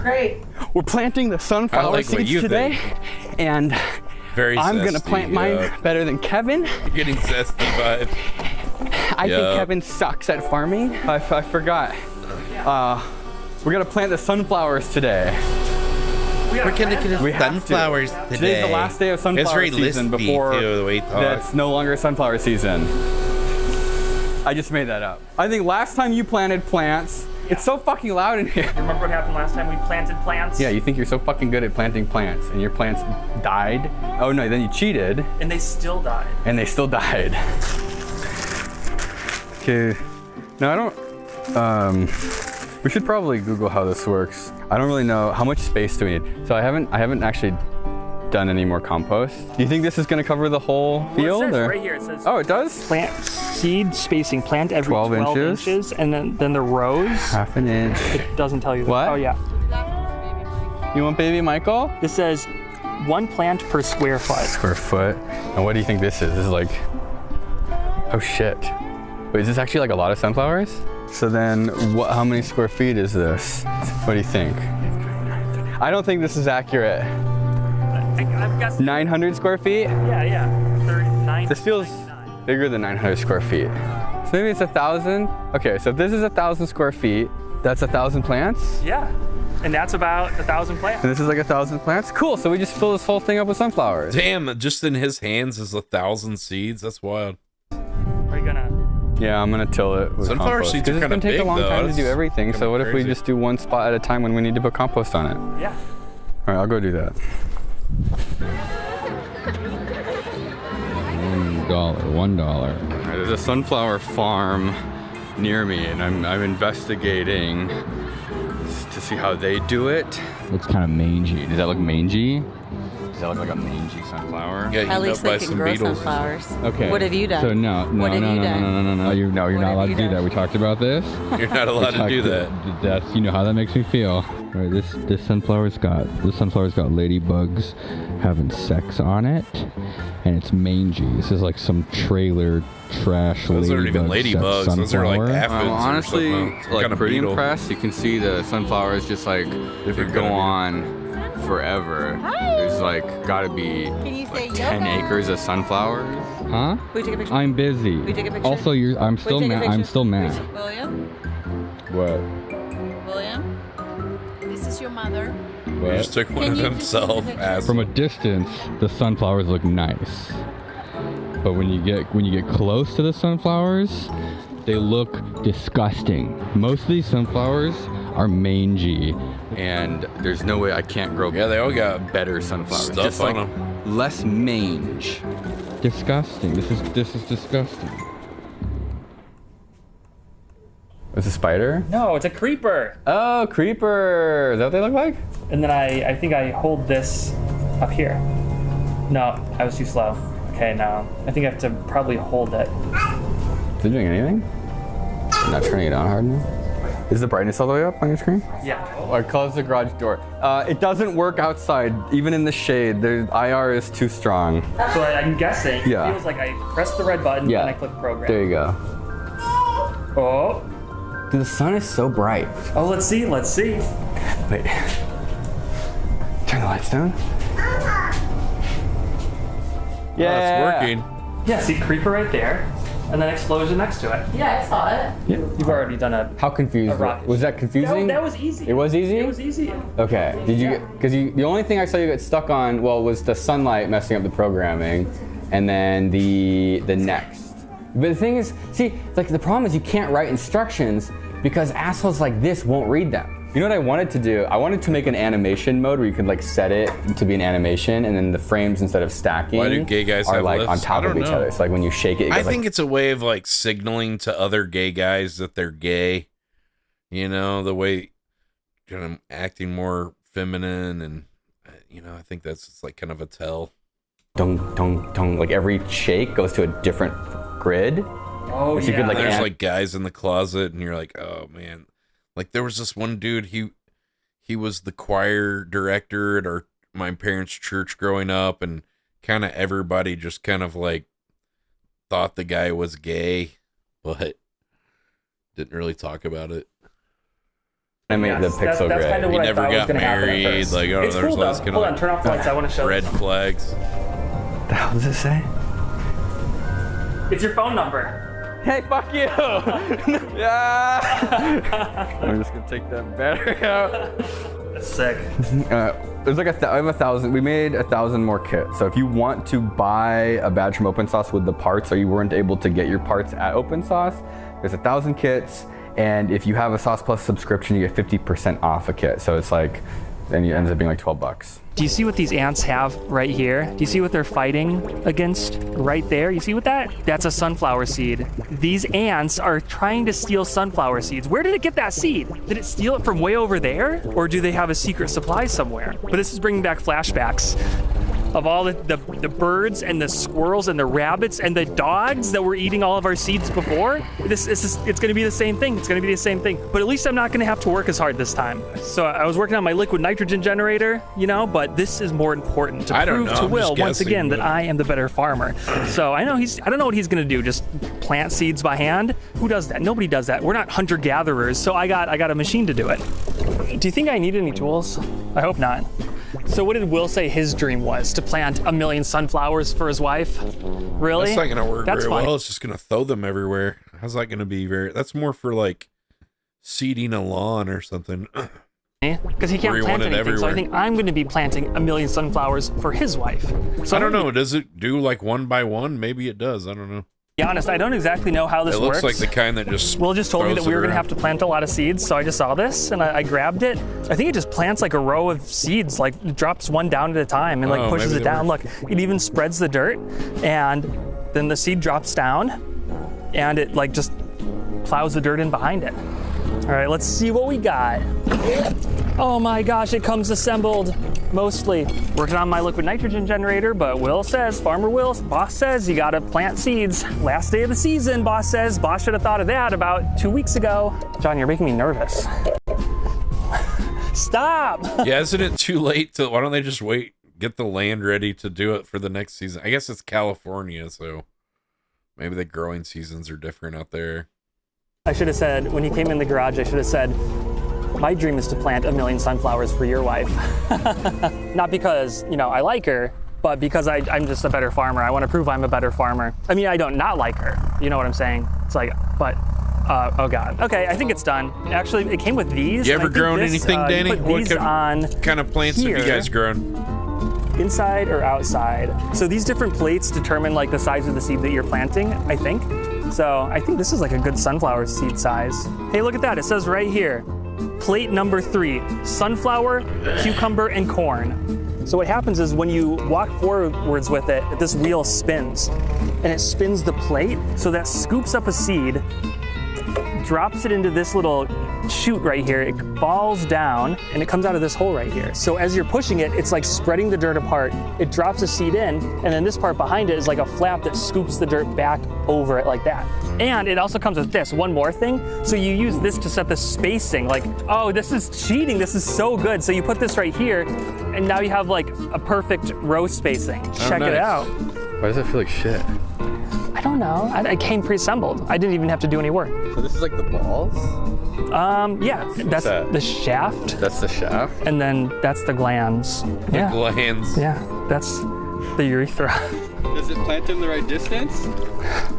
Great. We're planting the sunflower like what seeds you today, and Very I'm gonna zesty, plant mine better than Kevin. You're getting zesty vibes. I think Kevin sucks at farming. I forgot. We're gonna plant the sunflowers today. We're gonna get We have sunflowers to. today. Today's the last day of It's sunflower very season lispy, before too, the way he talks. that's no longer sunflower season. I just made that up. I think last time you planted plants, it's so fucking loud in here. Remember what happened last time we planted plants? Yeah, you think you're so fucking good at planting plants, and your plants died? Oh no, then you cheated, And they still died. and they still died. Okay. No, I don't. We should probably Google how this works. I don't really know how much space do we need. So I haven't actually done any more compost. Do you think this is going to cover the whole field? Well, it says or? right here, it says Oh, it does? plant seed spacing, plant every 12 12 inches. inches, and then the rows. Half an inch. It doesn't tell you that. What? Oh yeah. You want baby Michael? This says 1 plant per square foot. Square foot. And what do you think this is? This is like, oh shit. Wait, is this actually like a lot of sunflowers? So then how many square feet is this? What do you think? I don't think this is accurate. I've got 900 square feet? Yeah. 39. This feels bigger than 900 square feet. So maybe it's 1,000. Okay, so if this is 1,000 square feet, that's 1,000 plants? Yeah. And that's about 1,000 plants. And this is like 1,000 plants? Cool, so we just fill this whole thing up with sunflowers. Damn, just in his hands is 1,000 seeds. That's wild. Are you gonna? Yeah, I'm gonna till it with Sunflower compost. seeds are It's kinda gonna take big, a long though. time to do That's everything, so what if we crazy. just do one spot at a time when we need to put compost on it? Yeah. All right, I'll go do that. $1. There's a sunflower farm near me, and I'm investigating to see how they do it. Looks kind of mangy. Does that look mangy? Does that look like a mangy sunflower? Yeah, At least they can grow sunflowers. Okay. What have you done? So no, What have you done? you're not have allowed you to do done? that. We talked about this. You're not allowed to do that. That's, you know how that makes me feel. All right, this sunflower's got ladybugs having sex on it, and it's mangy. This is like some trailer trash. Those aren't even ladybug ladybugs. Those are like sunflower. aphids. I'm or honestly something. Some like kind of pretty beetle. impressed. You can see the sunflowers just like they Different go kind of on forever. There's like gotta be Can you say 10 yoga? acres of sunflowers. Huh? Will you take a picture? I'm busy. Will you take a picture? Also, I'm Will still you take a mad. I'm picture? still mad. William? What? William? This is your mother. He just took one of himself. From a distance, the sunflowers look nice, but when you get close to the sunflowers, they look disgusting. Most of these sunflowers are mangy, and there's no way I can't grow. Yeah, they all got better sunflowers. stuff Just on like them. less mange. Disgusting. This is disgusting. It's a spider? No, it's a creeper. Oh, creeper. Is that what they look like? And then I think I hold this up here. No, I was too slow. Okay, no. I think I have to probably hold it. Is it doing anything? Not turning it on hard enough? Is the brightness all the way up on your screen? Yeah. I close the garage door. It doesn't work outside, even in the shade. The IR is too strong. So I'm guessing Yeah. it feels like I press the red button Yeah. and I click program. There you go. Oh. Dude, the sun is so bright. Oh, let's see. Wait. Turn the lights down. Yeah. It's working. Yeah, see creeper right there, and then explosion next to it. Yeah, I saw it. Yeah. You've already done a. How confused? Was that confusing? No, that was easy. It was easy? It was easy. Okay. Did you because the only thing I saw you get stuck on, well, was the sunlight messing up the programming, and then the next. But the thing is, see, like the problem is you can't write instructions because assholes like this won't read them. You know what I wanted to do? I wanted to make an animation mode where you could like set it to be an animation, and then the frames, instead of stacking, Why do gay guys are have like lifts? on top I of don't each know. other. So like when you shake it, it I goes, think like, it's a way of like signaling to other gay guys that they're gay. You know, the way kind of acting more feminine, and you know, I think that's just like kind of a tell. dong dong dong. Like every shake goes to a different grid. Oh, So you could, like, There's add- like guys in the closet, and you're like, oh man. Like there was this one dude. He was the choir director at my parents' church growing up, and kind of everybody just kind of like thought the guy was gay, but didn't really talk about it. I made the pixel that's grid. kind of He what I never thought was got gonna happen at married. first. Like, oh, It's there's cool, all this though. kind Hold of on, turn off the lights. I want to show red this. flags. The hell does it say? It's your phone number. Hey, fuck you! Yeah! I'm just gonna take that battery out. That's sick. There's like I have 1,000. We made 1,000 more kits. So if you want to buy a badge from OpenSauce with the parts, or you weren't able to get your parts at OpenSauce, there's 1,000 kits. And if you have a Sauce Plus subscription, you get 50% off a kit. So it's like, then it ends up being like $12. Do you see what these ants have right here? Do you see what they're fighting against right there? You see what that? That's a sunflower seed. These ants are trying to steal sunflower seeds. Where did it get that seed? Did it steal it from way over there? Or do they have a secret supply somewhere? But this is bringing back flashbacks of all the birds and the squirrels and the rabbits and the dogs that were eating all of our seeds before. It's gonna be the same thing. It's gonna be the same thing. But at least I'm not gonna have to work as hard this time. So I was working on my liquid nitrogen generator, you know, but this is more important to I don't prove know, to I'm Will just once guessing, again that but- I am the better farmer. So I don't know what he's gonna do. Just plant seeds by hand? Who does that? Nobody does that. We're not hunter-gatherers, so I got a machine to do it. Do you think I need any tools? I hope not. So what did Will say his dream was? To plant 1 million sunflowers for his wife? Really? That's not gonna work That's very fine. well. It's just gonna throw them everywhere. How's that gonna be very? That's more for like seeding a lawn or something. Because he can't plant anything, so I think I'm going to be planting 1 million sunflowers for his wife. So I don't know. Does it do like one by one? Maybe it does. I don't know. To be honest, I don't exactly know how this It works. looks like the kind that just Will just told me throws that we it were going to around. have to plant a lot of seeds, so I just saw this and I grabbed it. I think it just plants like a row of seeds, like it drops one down at a time and like Oh, pushes maybe it they down. work. Look, it even spreads the dirt, and then the seed drops down, and it like just plows the dirt in behind it. All right, let's see what we got. Oh my gosh, it comes assembled, mostly. Working on my liquid nitrogen generator, but Will says, Farmer Will, boss says you gotta plant seeds. Last day of the season, boss says. Boss should have thought of that about 2 weeks ago. John, you're making me nervous. Stop! Yeah, isn't it too late to? Why don't they just wait, get the land ready to do it for the next season? I guess it's California, so maybe the growing seasons are different out there. I should have said, when he came in the garage, I should have said, my dream is to plant 1 million sunflowers for your wife. Not because, you know, I like her, but because I'm just a better farmer. I want to prove I'm a better farmer. I mean, I don't not like her. You know what I'm saying? It's like, but, oh God. Okay, I think it's done. Actually, it came with these. You and I ever think grown this, anything, Danny? Put What these on kind of plants have you here. guys grown? Inside or outside. So these different plates determine like the size of the seed that you're planting, I think. So I think this is like a good sunflower seed size. Hey, look at that. It says right here, plate number 3, sunflower, cucumber, and corn. So what happens is when you walk forwards with it, this wheel spins, and it spins the plate, so that scoops up a seed, drops it into this little chute right here. It falls down and it comes out of this hole right here. So as you're pushing it, it's like spreading the dirt apart. It drops a seed in, and then this part behind it is like a flap that scoops the dirt back over it like that. And it also comes with this, one more thing. So you use this to set the spacing. Like, oh, this is cheating. This is so good. So you put this right here, and now you have like a perfect row spacing. Check it out. Why does it feel like shit? I don't know. I came pre-assembled. I didn't even have to do any work. So this is like the balls? Yeah, that's the shaft. That's the shaft? And then that's the glands. Yeah. Glands. Yeah, that's the urethra. Does it plant in the right distance?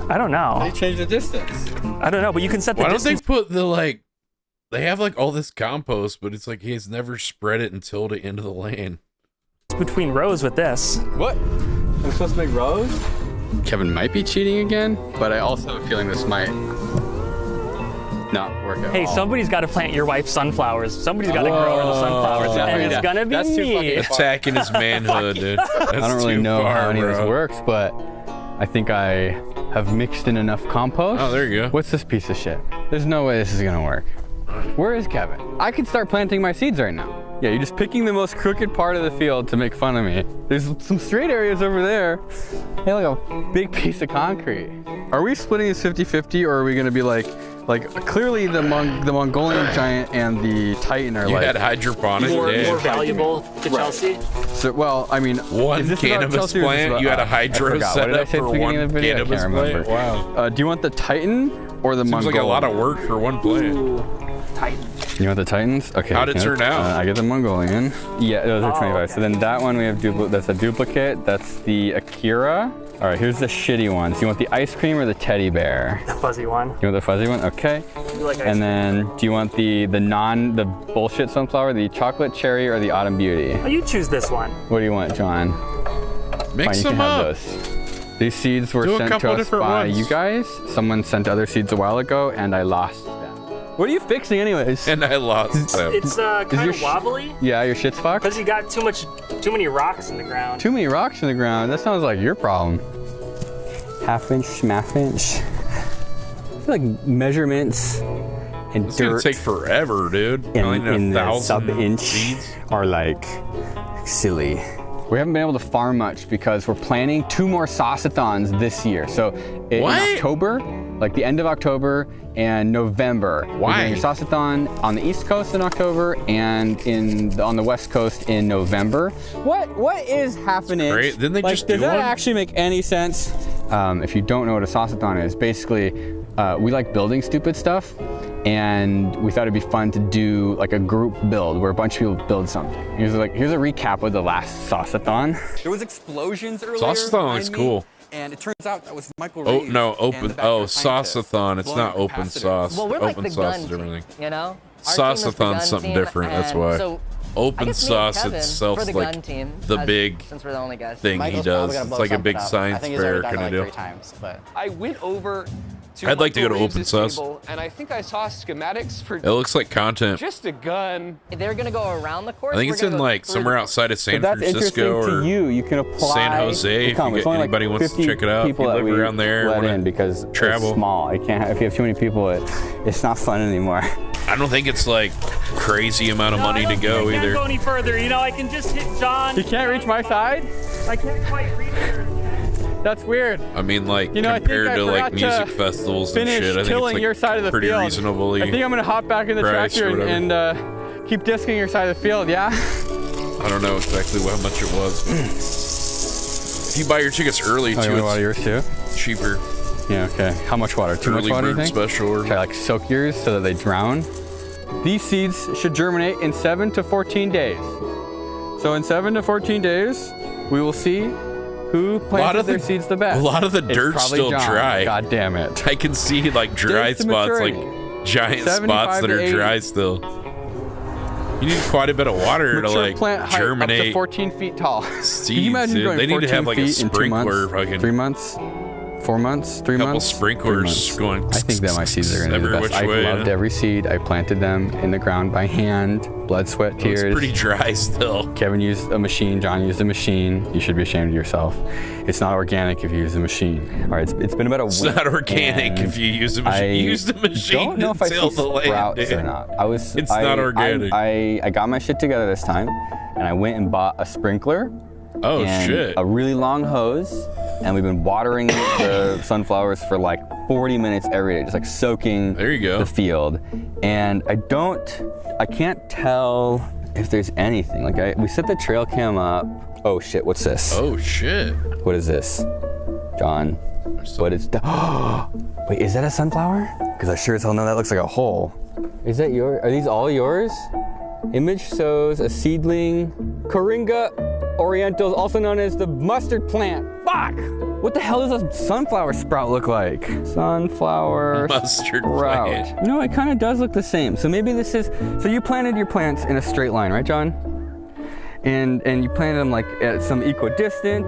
I don't know. They change the distance. I don't know, but you can set the Why don't distance. they put the like? They have like all this compost, but it's like he has never spread it until the end of the land. Between rows with this. What? I'm supposed to make rows? Kevin might be cheating again, but I also have a feeling this might not work at all. Hey, somebody's got to plant your wife's sunflowers. Somebody's got to grow her the sunflowers, and it's gonna be That's too me. fucking Attacking his manhood, dude. That's I don't really too know far, how any of this bro. works, but I think I have mixed in enough compost. Oh, there you go. What's this piece of shit? There's no way this is gonna work. Where is Kevin? I could start planting my seeds right now. Yeah, you're just picking the most crooked part of the field to make fun of me. There's some straight areas over there. Hey, like a big piece of concrete. Are we splitting this 50-50, or are we gonna be like clearly the Mongolian giant and the Titan are You like had hydroponics. More yeah. valuable to Chelsea. So, well, I mean, One is this about cannabis Chelsea or is this plant. about- You had a I hydro forgot. What did I setup say at for the beginning one of the video? I cannabis can't remember. plant. Wow. Do you want the Titan or the Seems Mongolian? like a lot of work for one plant. Titan. You want the Titans? Okay. How'd it can turn out? I get the Mongolian. Yeah, those are 25. okay. So then that one we have that's a duplicate. That's the Akira. All right, here's the shitty one. So you want the ice cream or the teddy bear? The fuzzy one. You want the fuzzy one? Okay. You like ice And then do you want the bullshit sunflower, the chocolate cherry, or the autumn beauty? Oh, you choose this one. What do you want, John? Mix Fine, you them can have up. those. These seeds were Do a sent couple to us different by ones. you guys. Someone sent other seeds a while ago, and I lost them. What are you fixing, anyways? And I lost them. It's kind of wobbly Yeah, your shit's fucked. because you got too many rocks in the ground. Too many rocks in the ground. That sounds like your problem. Half inch, schmaff inch. I feel like measurements and It's gonna dirt take forever, dude. in the 1,000 sub-inch seeds. are like silly. We haven't been able to farm much because we're planning 2 more sauceathons this year. So in October, like the end of October and November. Why? We're doing a sauceathon on the East Coast in October and on the West Coast in November. What is half an inch? Great. Didn't they just does do that one? actually make any sense? If you don't know what a sauceathon is, basically we like building stupid stuff, and we thought it'd be fun to do like a group build where a bunch of people build something. Here's a recap of the last Sauce-a-thon. There was explosions earlier. Sauce-a-thon looks cool. And it turns out that was Michael Oh Reeves no, and the backyard Sauce-a-thon. It's blowing not up open capacitors. sauce. Well, we're like Open the sauce gun is everything. team, you know? Sauce-a-thon's something different. That's why. So Open sauce Kevin, itself for the like gun team, the big since we're the only guys. thing he does. It's like a big science fair kind of deal. I went over to I'd like to go to Michael Open Reeves' Sauce. table, and I think I saw schematics for It looks like content. just a gun. They're gonna go around the course. I think it's in like somewhere outside of San But that's Francisco interesting or to you. You can apply. San Jose. If Come, you it's get, only anybody like wants to 50 check it out, if you people that live we around there, let wanna in because travel. it's small. If you have too many people, it's not fun anymore. I don't think it's like crazy amount of money to go I can't either. go any further. You know, I can just hit John. You can't reach my side? I can't quite reach her. That's weird. I mean, like You know, compared I think to I like forgot music to festivals and finish shit, I think tilling it's like your side of the pretty field. reasonably. I think I'm gonna hop back in the priced or tractor whatever. and keep disking your side of the field. Yeah. I don't know exactly how much it was. If you buy your tickets early Oh, too, you want it's water yours too? cheaper. Yeah. Okay. How much water? Too much Early water? You bird think? special. Or Should I like soak yours so that they drown? These seeds should germinate in 7 to 14 days. So in 7 to 14 days, we will see who planted their seeds the best. A lot of the It's dirt's probably still John. dry. God damn it. I can see like dry Days to spots, maturity. like giant 75 spots that to are 80. dry still. You need quite a bit of water to Mature like plant height up to germinate 14 feet tall. Can seeds. you imagine Dude. growing They need to 14 have like a feet in 2 months? sprinkler fucking 3 months? 4 months? 3 couple months? sprinklers 3 months. going. I think that my seeds are going to be the every best. which I way, loved yeah. every seed. I planted them in the ground by hand, blood, sweat, tears. It's pretty dry still. Kevin used a machine. John used a machine. You should be ashamed of yourself. It's not organic if you use a machine. All right, it's been about a week. It's not organic and if you use a machine. You use the machine don't know if I till see the land, sprouts dude. or not. It's not organic. I got my shit together this time, and I went and bought a sprinkler. Oh, and shit. A really long hose, and we've been watering the sunflowers for like 40 minutes every day, just like soaking the field. And I can't tell if there's anything. Like we set the trail cam up. Oh shit, what's this? Oh shit. What is this? John, what is wait, is that a sunflower? Because I sure as hell know that looks like a hole. Is that yours? Are these all yours? Image shows a seedling Coringa orientals, also known as the mustard plant. Fuck! What the hell does a sunflower sprout look like? Sunflower mustard sprout. plant. No, it kind of does look the same. So maybe this is, so you planted your plants in a straight line, right, John? And you planted them like at some equidistant,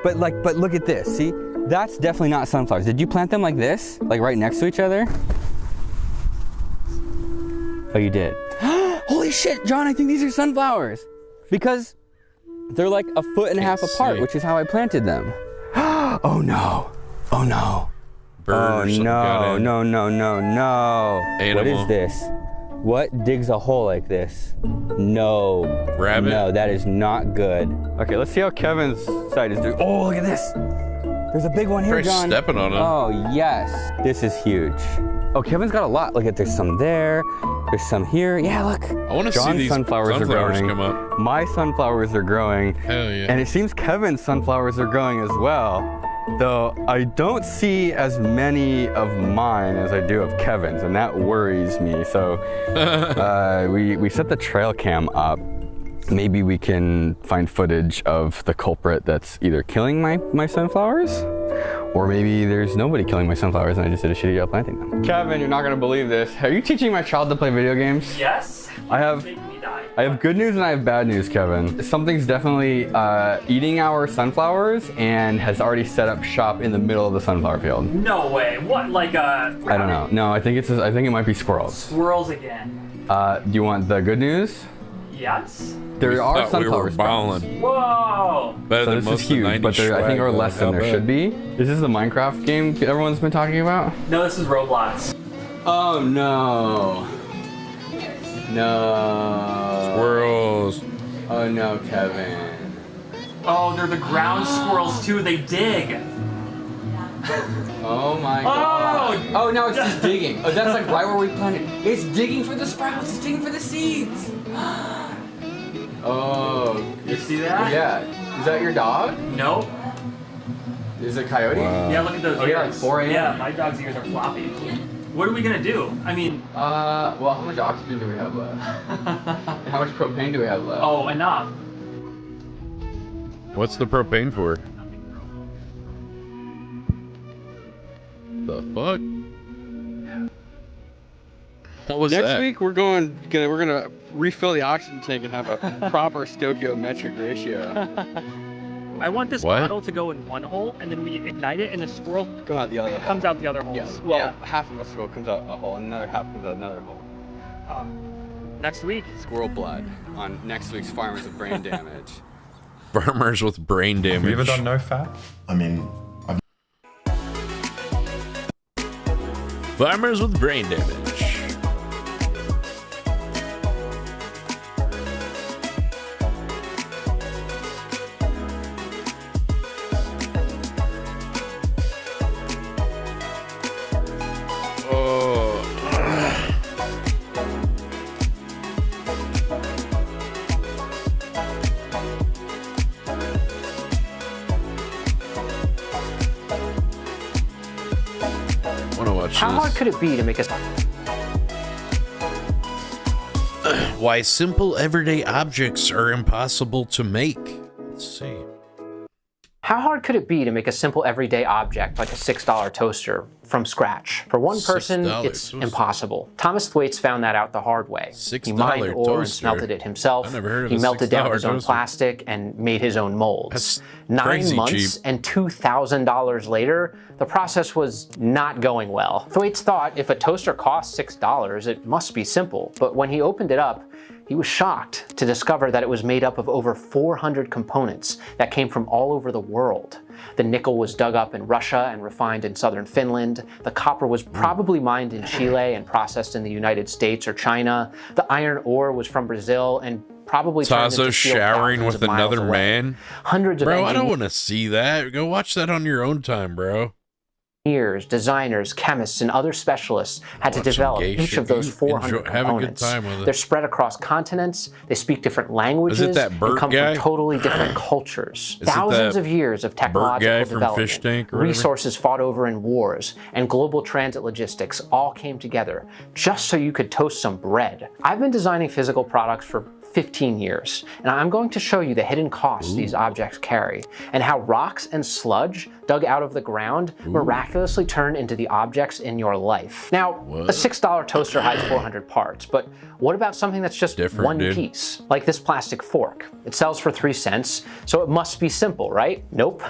but look at this. See, that's definitely not sunflowers. Did you plant them like this, like right next to each other? Oh, you did. Holy shit, John, I think these are sunflowers because they're like a foot and a half apart, which is how I planted them. Oh no, oh no. Bird or something got in. No. Animal. What is this? What digs a hole like this? No. Rabbit? No, that is not good. Okay, let's see how Kevin's side is doing. Oh, look at this. There's a big one here, Probably John. stepping on it. Oh, yes. This is huge. Oh, Kevin's got a lot. Look at, there's some there. There's some here. Yeah, look. I want to see these sunflowers are growing. come up. My sunflowers are growing. Hell yeah. And it seems Kevin's sunflowers are growing as well. Though I don't see as many of mine as I do of Kevin's, and that worries me. So we set the trail cam up. Maybe we can find footage of the culprit that's either killing my sunflowers, or maybe there's nobody killing my sunflowers and I just did a shitty job planting them. Kevin, you're not gonna believe this. Are you teaching my child to play video games? Yes. I have good news and I have bad news, Kevin. Something's definitely eating our sunflowers and has already set up shop in the middle of the sunflower field. No way. What, like a... I don't know. No, I think it might be squirrels. Squirrels again. Do you want the good news? Yes. There are sunflower we were sprouts. balling. Whoa. Better So than this most is of the huge, 90s but there I think swag, are though. less than How there bad? should be. Is this the Minecraft game everyone's been talking about? No, this is Roblox. Oh no. No. Squirrels. Oh no, Kevin. Oh, they're the ground squirrels too. They dig. Oh my god. Oh, no, it's just digging. Oh, that's like right where we planted. It's digging for the sprouts. It's digging for the seeds. Oh. You see that? Yeah. Is that your dog? Nope. Is it a coyote? Wow. Yeah, look at those Oh, ears. yeah, like 4 a.m. Yeah, my dog's ears are floppy. What are we gonna do? I mean, well, how much oxygen do we have left? How much propane do we have left? oh, enough. What's the propane for? The fuck? What was Next that? week we're gonna refill the oxygen tank and have a proper stoichiometric ratio. I want this What? bottle to go in one hole, and then we ignite it, and the squirrel Go out the other hole. comes out the other holes. Yes. Well, half of a squirrel comes out a hole, and another half comes out another hole. Next week. Squirrel blood on next week's Farmers with Brain Damage. Farmers with brain damage. Have you ever done no fat? I mean, Farmers with brain damage. How hard could it be to make a... Why simple everyday objects are impossible to make. Let's see. How hard could it be to make a simple everyday object like a $6 toaster from scratch? For one person, it's impossible. Thomas Thwaites found that out the hard way. He mined ore and smelted it himself. He melted down his own plastic and made his own molds. 9 months and $2,000 later, the process was not going well. Thwaites thought if a toaster cost $6, it must be simple. But when he opened it up, he was shocked to discover that it was made up of over 400 components that came from all over the world. The nickel was dug up in Russia and refined in southern Finland. The copper was probably mined in Chile and processed in the United States or China. The iron ore was from Brazil and probably turned into steel showering thousands with of miles another away. man. Hundreds of Bro, I don't want to see that. Go watch that on your own time, bro. engineers, designers, chemists, and other specialists had to develop each of those 400 components. Have a good time with it. They're spread across continents, they speak different languages, Is it that and Bert come guy? from totally different cultures. Is it Thousands that of years of Bert guy technological from development, Fish Tank or whatever? resources fought over in wars, and global transit logistics all came together just so you could toast some bread. I've been designing physical products for 15 years, and I'm going to show you the hidden costs these objects carry, and how rocks and sludge dug out of the ground miraculously turn into the objects in your life. Now, a $6 toaster hides 400 parts, but what about something that's just one piece? Like this plastic fork. It sells for 3 cents, so it must be simple, right? Nope.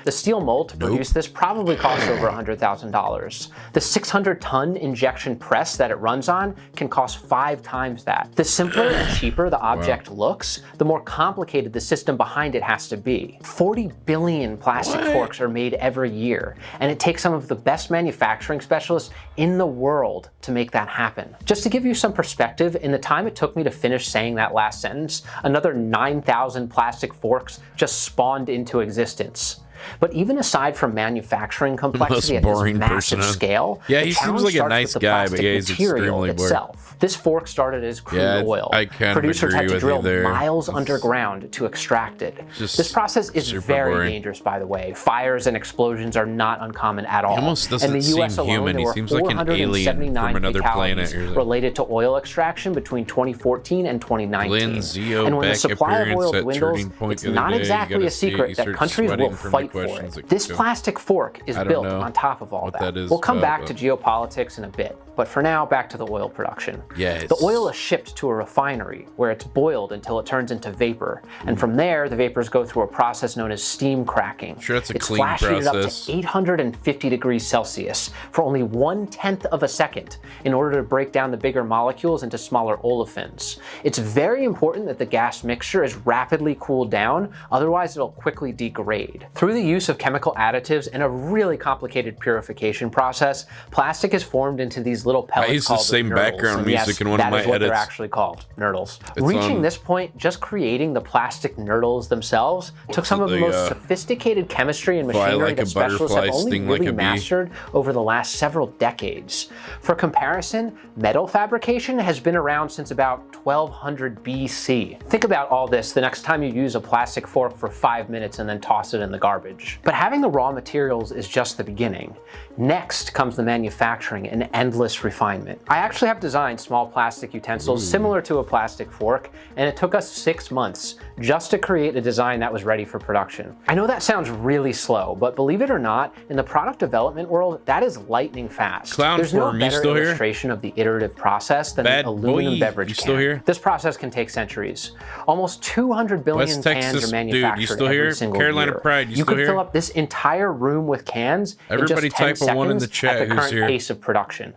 The steel mold to produce this probably costs over $100,000. The 600-ton injection press that it runs on can cost 5 times that. The simpler and cheaper the object looks, the more complicated the system behind it has to be. 40 billion plastic forks are made every year, and it takes some of the best manufacturing specialists in the world to make that happen. Just to give you some perspective, in the time it took me to finish saying that last sentence, another 9,000 plastic forks just spawned into existence. But even aside from manufacturing complexity at this massive scale, yeah, the he seems challenge like a starts nice with the guy, but plastic yeah, he's material extremely bored. itself. This fork started as crude oil. I kind Producers of had agree to with drill you there. miles underground to extract it. Just This process is super very boring. dangerous, by the way. Fires and explosions are not uncommon at all. He almost doesn't In the US seem alone, human. there He were seems like an alien 479 from another planet fatalities or something. related to oil extraction between 2014 and 2019. Zio And when the Beck supply of oil appearance at dwindles, Turning Point it's the other not day. You exactly gotta a see it. secret You that start countries will sweating from the fight for questions it. that This go. plastic fork is I don't built know on top of all what that. that is, We'll come back but- to geopolitics in a bit, but for now, back to the oil production. Yes. The oil is shipped to a refinery where it's boiled until it turns into vapor, and from there, the vapors go through a process known as steam cracking. Sure, that's a It's clean flash heated up process. to 850 degrees Celsius for only 1/10 of a second in order to break down the bigger molecules into smaller olefins. It's very important that the gas mixture is rapidly cooled down, otherwise it'll quickly degrade. Through the use of chemical additives and a really complicated purification process, plastic is formed into these little pellets used the called same nurdles. background And music yes, in one of that my is what they're edits. actually called, nurdles. It's Reaching on- this point, just creating the plastic nurdles themselves took some of the most sophisticated chemistry and fly machinery like a that specialists have butterfly, only sting like really a bee. mastered over the last several decades. For comparison, metal fabrication has been around since about 1200 BC. Think about all this the next time you use a plastic fork for 5 minutes and then toss it in the garbage. garbage. But having the raw materials is just the beginning. Next comes the manufacturing and endless refinement. I actually have designed small plastic utensils similar to a plastic fork, and it took us 6 months just to create a design that was ready for production. I know that sounds really slow, but believe it or not, in the product development world, that is lightning fast. There's no better illustration of the iterative process than the aluminum beverage can. This process can take centuries. Almost 200 billion cans are manufactured every single year. You could fill up this entire room with cans in just 10 seconds at the current pace of production.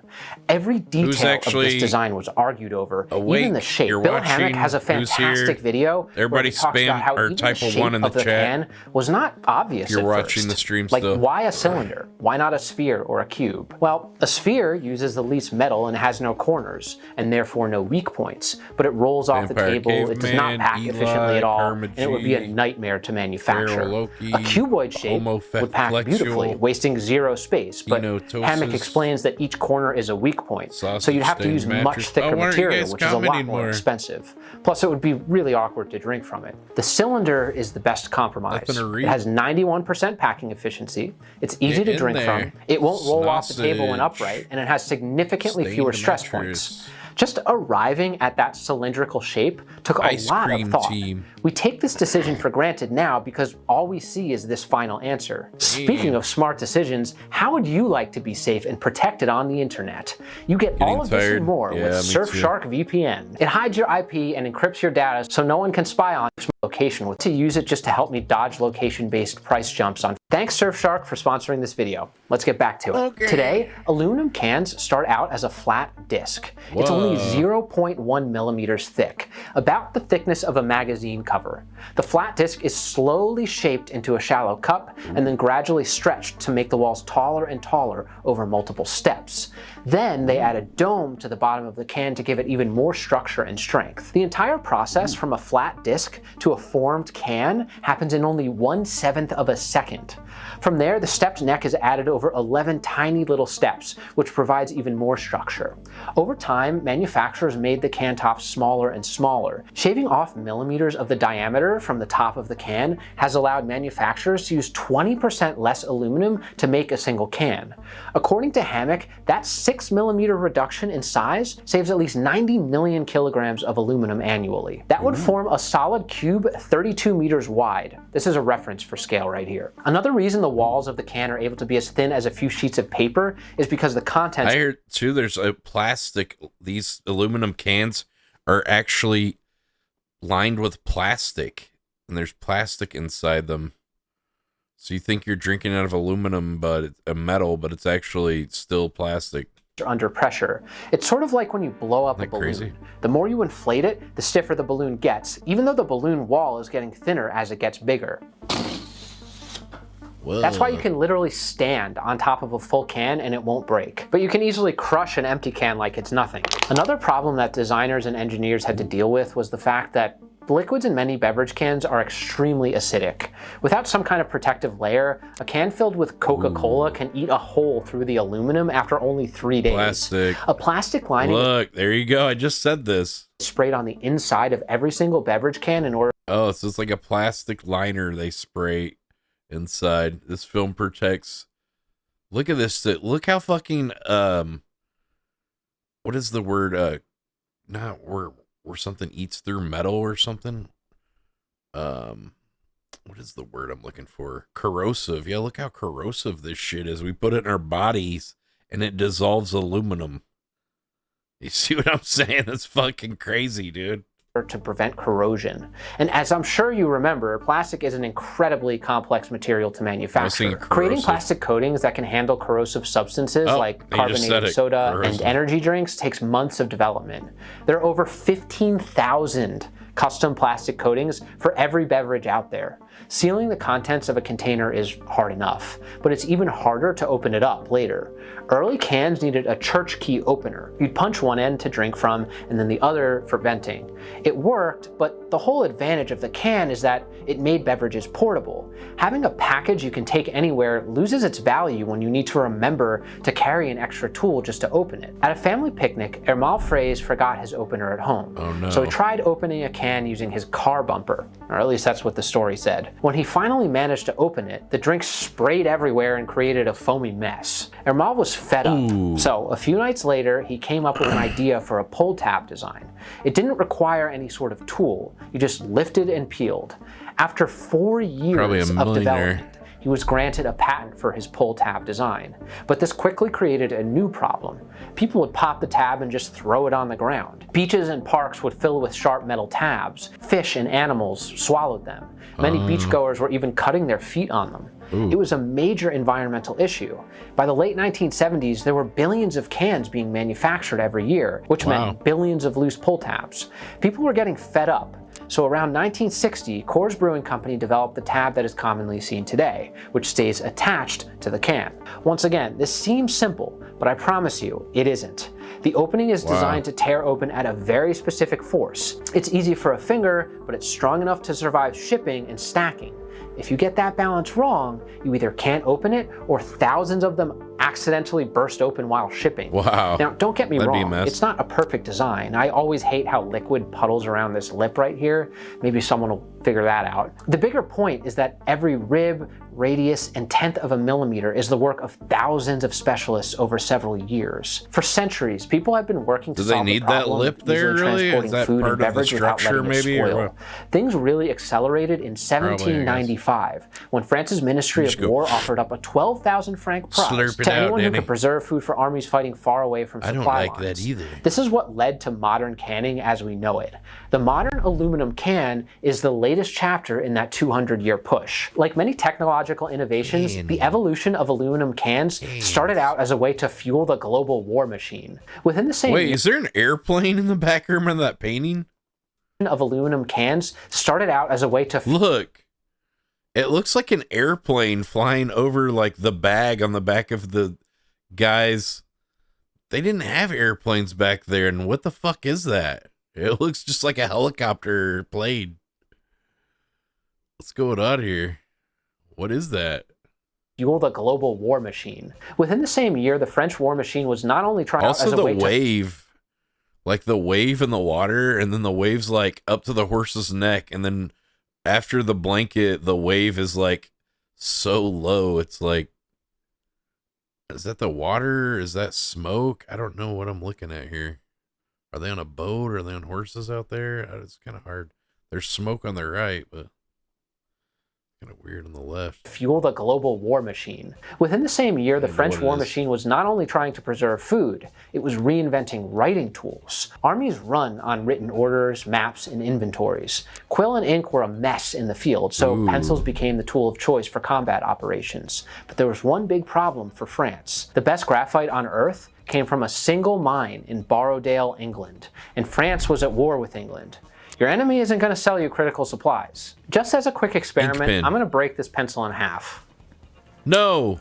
Every detail of this design was argued over, even the shape. Bill Hammack has a fantastic video where he talks about how even the shape of the can was not obvious at first. Like, why a cylinder? Why not a sphere or a cube? Well, a sphere uses the least metal and has no corners, and therefore no weak points, but it rolls off the table, it does not pack efficiently at all, and it would be a nightmare to manufacture. A cuboid shape would pack beautifully, wasting zero space, but Hammack explains that each corner is a weak point, so you'd have to use much thicker material, which is a lot more expensive. Plus, it would be really awkward to drink from it. The cylinder is the best compromise. It has 91% packing efficiency, it's easy to drink from, it won't roll off the table when upright, and it has significantly fewer stress points. Just arriving at that cylindrical shape took a lot of thought. We take this decision for granted now because all we see is this final answer. Speaking of smart decisions, how would you like to be safe and protected on the internet? You get all of this and more with Surfshark VPN. It hides your IP and encrypts your data so no one can spy on your location. To use it just to help me dodge location-based price jumps on. Thanks Surfshark for sponsoring this video. Let's get back to it. Today, aluminum cans start out as a flat disc. It's only 0.1 millimeters thick, about the thickness of a magazine cover. The flat disc is slowly shaped into a shallow cup and then gradually stretched to make the walls taller and taller over multiple steps. Then they add a dome to the bottom of the can to give it even more structure and strength. The entire process from a flat disc to a formed can happens in only 1/7 of a second. From there, the stepped neck is added over 11 tiny little steps, which provides even more structure. Over time, manufacturers made the can tops smaller and smaller. Shaving off millimeters of the diameter from the top of the can has allowed manufacturers to use 20% less aluminum to make a single can. According to Hammack, that 6mm reduction in size saves at least 90 million kilograms of aluminum annually. That would form a solid cube 32 meters wide. This is a reference for scale right here. Another reason the walls of the can are able to be as thin as a few sheets of paper is because the contents— I heard too there's a plastic, these aluminum cans are actually lined with plastic, and there's plastic inside them. So you think you're drinking out of aluminum, but it's a metal, but it's actually still plastic. Under pressure. It's sort of like when you blow up a balloon. Crazy? The more you inflate it, the stiffer the balloon gets, even though the balloon wall is getting thinner as it gets bigger. Whoa. That's why you can literally stand on top of a full can and it won't break. But you can easily crush an empty can like it's nothing. Another problem that designers and engineers had to deal with was the fact that liquids in many beverage cans are extremely acidic. Without some kind of protective layer, a can filled with Coca-Cola can eat a hole through the aluminum after only 3 days. Plastic. A plastic lining— Look, there you go. I just said this. Sprayed on the inside of every single beverage can in order— Oh, so it's like a plastic liner they spray inside. This film protects. Look at this. Look how fucking what is the word? Not where something eats through metal or something. What is the word I'm looking for? Corrosive. Yeah, look how corrosive this shit is. We put it in our bodies and it dissolves aluminum. You see what I'm saying? That's fucking crazy, dude. To prevent corrosion. And as I'm sure you remember, plastic is an incredibly complex material to manufacture. Creating plastic coatings that can handle corrosive substances like carbonated soda and energy drinks takes months of development. There are over 15,000 custom plastic coatings for every beverage out there. Sealing the contents of a container is hard enough, but it's even harder to open it up later. Early cans needed a church key opener. You'd punch one end to drink from and then the other for venting. It worked, but the whole advantage of the can is that it made beverages portable. Having a package you can take anywhere loses its value when you need to remember to carry an extra tool just to open it. At a family picnic, Ermal Fraze forgot his opener at home. Oh no. So he tried opening a can using his car bumper, or at least that's what the story said. said. When he finally managed to open it, the drink sprayed everywhere and created a foamy mess. Hermal was fed up. So a few nights later, he came up with an idea for a pull tab design. It didn't require any sort of tool. You just lifted and peeled. After 4 years of development, he was granted a patent for his pull tab design. But this quickly created a new problem. People would pop the tab and just throw it on the ground. Beaches and parks would fill with sharp metal tabs. Fish and animals swallowed them. Many beachgoers were even cutting their feet on them. It was a major environmental issue. By the late 1970s, there were billions of cans being manufactured every year, which meant billions of loose pull tabs. People were getting fed up. So around 1960, Coors Brewing Company developed the tab that is commonly seen today, which stays attached to the can. Once again, this seems simple, but I promise you, it isn't. The opening is designed to tear open at a very specific force. It's easy for a finger, but it's strong enough to survive shipping and stacking. If you get that balance wrong, you either can't open it or thousands of them accidentally burst open while shipping. Wow. Now, don't get me wrong, it's not a perfect design. I always hate how liquid puddles around this lip right here. Maybe someone will figure that out. The bigger point is that every rib, radius, and tenth of a millimeter is the work of thousands of specialists over several years. For centuries, people have been working to solve the problem. Do they need that lip there, really? Is that part of the structure, maybe? Things really accelerated in 1795, when France's Ministry of War offered up a 12,000 franc prize to anyone who could preserve food for armies fighting far away from supply lines. I don't like that either. This is what led to modern canning as we know it. The modern aluminum can is the latest chapter in that 200-year push. Like many technological innovations, the evolution of aluminum cans started out as a way to fuel the global war machine. Within the same is there an airplane in the back room of that painting? Of aluminum cans started out as a way to look. It looks like an airplane flying over like the bag on the back of the guys. They didn't have airplanes back there, and what the fuck is that? It looks just like a helicopter plane. What's going on here? What is that? Fuel the global war machine. Within the same year, the French war machine was not only trying out as a way to... wave. Like the wave in the water, and then the wave's like up to the horse's neck, and then after the blanket, the wave is like so low. It's like, is that the water? Is that smoke? I don't know what I'm looking at here. Are they on a boat? Or are they on horses out there? It's kind of hard. There's smoke on the right, but kind of weird on the left. Fuel the global war machine. Within the same year, the French war machine was not only trying to preserve food, it was reinventing writing tools. Armies run on written orders, maps, and inventories. Quill and ink were a mess in the field, so pencils became the tool of choice for combat operations. But there was one big problem for France. The best graphite on Earth came from a single mine in Borrowdale, England, and France was at war with England. Your enemy isn't going to sell you critical supplies. Just as a quick experiment, I'm going to break this pencil in half. No.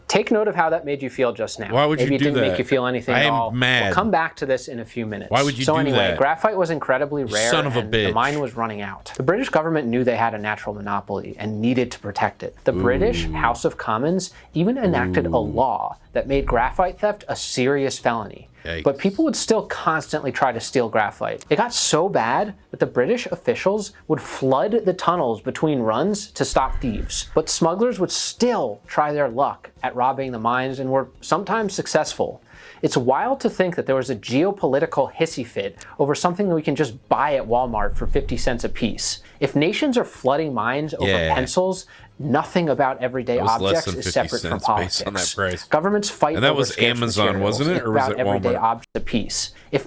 Take note of how that made you feel just now. Why would you do that? Maybe it didn't make you feel anything at all. I'm mad. We'll come back to this in a few minutes. Why would you do that? So anyway, graphite was incredibly rare, Son of a and bitch. the mine was running out. The British government knew they had a natural monopoly and needed to protect it. The British House of Commons even enacted a law that made graphite theft a serious felony. Yikes. But people would still constantly try to steal graphite. It got so bad that the British officials would flood the tunnels between runs to stop thieves. But smugglers would still try their luck at robbing the mines and were sometimes successful. It's wild to think that there was a geopolitical hissy fit over something that we can just buy at Walmart for 50 cents a piece. If nations are flooding mines over pencils, nothing about everyday objects is separate from politics. Based on that price. Governments fight and that over was scarce Amazon, materials. wasn't it? Or was about it everyday Walmart? objects a piece. If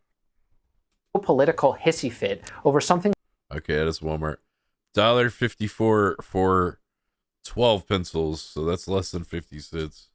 political hissy fit over something. Okay, that's Walmart. $1.54 for 12 pencils, so that's less than 50 cents.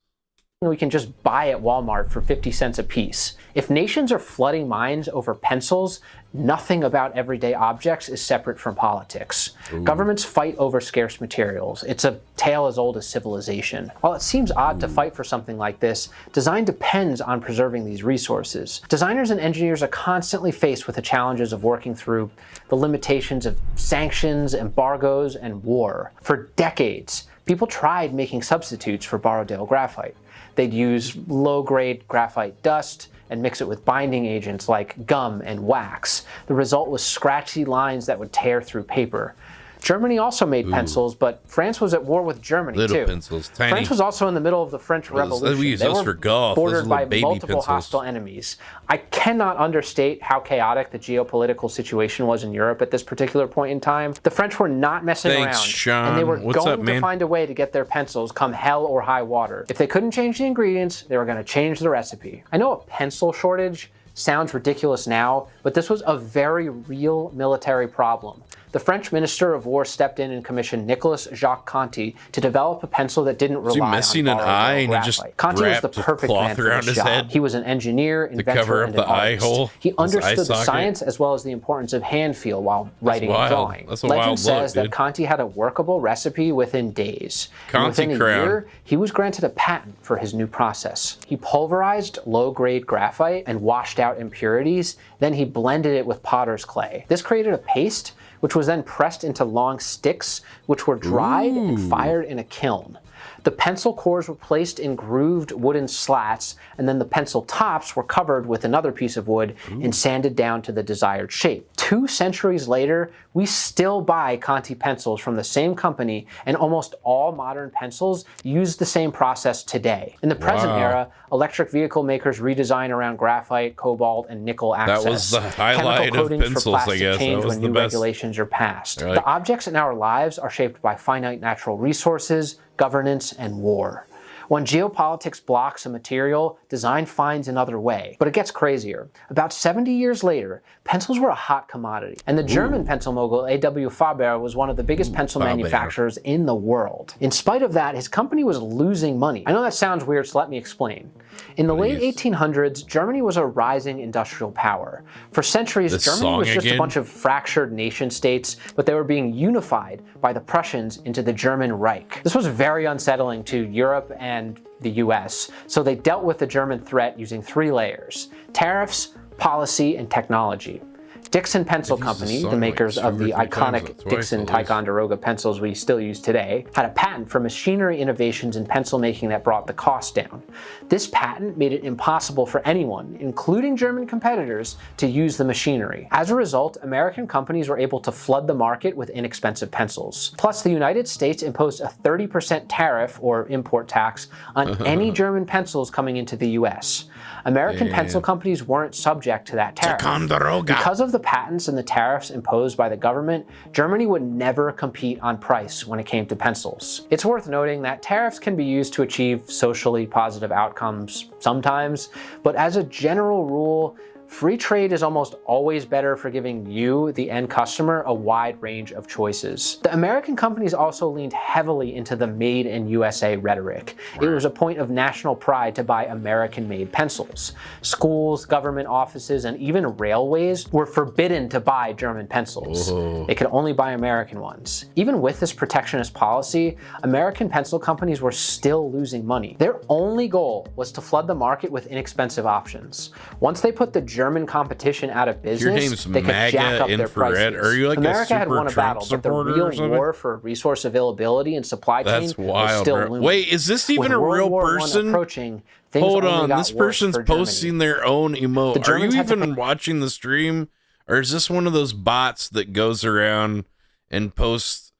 We can just buy at Walmart for 50 cents a piece. If nations are flooding mines over pencils, nothing about everyday objects is separate from politics. Governments fight over scarce materials. It's a tale as old as civilization. While it seems odd to fight for something like this, design depends on preserving these resources. Designers and engineers are constantly faced with the challenges of working through the limitations of sanctions, embargoes, and war. For decades, people tried making substitutes for Borrowdale graphite. They'd use low-grade graphite dust and mix it with binding agents like gum and wax. The result was scratchy lines that would tear through paper. Germany also made pencils, but France was at war with Germany Little too. pencils, tiny. France was also in the middle of the French Revolution. We use They those were for golf. bordered Those by little baby multiple pencils. hostile enemies. I cannot understate how chaotic the geopolitical situation was in Europe at this particular point in time. The French were not messing Thanks, around, Sean. and they were What's going up, man? to find a way to get their pencils come hell or high water. If they couldn't change the ingredients, they were going to change the recipe. I know a pencil shortage sounds ridiculous now, but this was a very real military problem. The French Minister of War stepped in and commissioned Nicolas Jacques Conti to develop a pencil that didn't Is he rely missing on an borrowed eye and he graphite. just Conti was the wrapped a perfect man cloth for around this his job. head He was an engineer, inventor, cover up and the an eye artist. hole? He His eye understood the socket? science as well as the importance of hand feel while writing and wild. drawing. That's a Legend wild says look, that dude. Conti had a workable recipe within days. And Conti within a crown. year, he was granted a patent for his new process. He pulverized low-grade graphite and washed out impurities. Then he blended it with potter's clay. This created a paste which was then pressed into long sticks, which were dried and fired in a kiln. The pencil cores were placed in grooved wooden slats, and then the pencil tops were covered with another piece of wood and sanded down to the desired shape. 2 centuries later, we still buy Conti pencils from the same company, and almost all modern pencils use the same process today. In the present era, electric vehicle makers redesign around graphite, cobalt, and nickel access. That was the highlight Chemical of coatings pencils, for I plastic guess. change That was when the new best. regulations are passed. Right. The objects in our lives are shaped by finite natural resources, governance, and war. When geopolitics blocks a material, design finds another way. But it gets crazier. About 70 years later, pencils were a hot commodity. And the German pencil mogul A.W. Faber was one of the biggest pencil Faber. manufacturers in the world. In spite of that, his company was losing money. I know that sounds weird, so let me explain. In the late 1800s, Germany was a rising industrial power. For centuries, This Germany song was just a again? bunch of fractured nation states, but they were being unified by the Prussians into the German Reich. This was very unsettling to Europe and the US, so they dealt with the German threat using 3 layers: tariffs, policy, and technology. Dixon Pencil Company, the makers of the iconic Dixon Ticonderoga pencils we still use today, had a patent for machinery innovations in pencil making that brought the cost down. This patent made it impossible for anyone, including German competitors, to use the machinery. As a result, American companies were able to flood the market with inexpensive pencils. Plus, the United States imposed a 30% tariff, or import tax, on any German pencils coming into the US. American pencil companies weren't subject to that tariff. Ticonderoga. Because of the patents and the tariffs imposed by the government, Germany would never compete on price when it came to pencils. It's worth noting that tariffs can be used to achieve socially positive outcomes sometimes, but as a general rule, free trade is almost always better for giving you, the end customer, a wide range of choices. The American companies also leaned heavily into the Made in USA rhetoric. It was a point of national pride to buy American-made pencils. Schools, government offices, and even railways were forbidden to buy German pencils. They could only buy American ones. Even with this protectionist policy, American pencil companies were still losing money. Their only goal was to flood the market with inexpensive options. Once they put the German competition out of business, Your name's they could MAGA jack up their Infrared. prices. Are you like America a had super won a Trump battle, but the supporter or real something? war for resource availability and supply chain That's was wild, still bro. looming. Wait, is this even With a World real War I person? approaching, things Hold only on, got this worse person's for Germany. posting their own emote. The Are you Germans had to even watching the stream? Or is this one of those bots that goes around and posts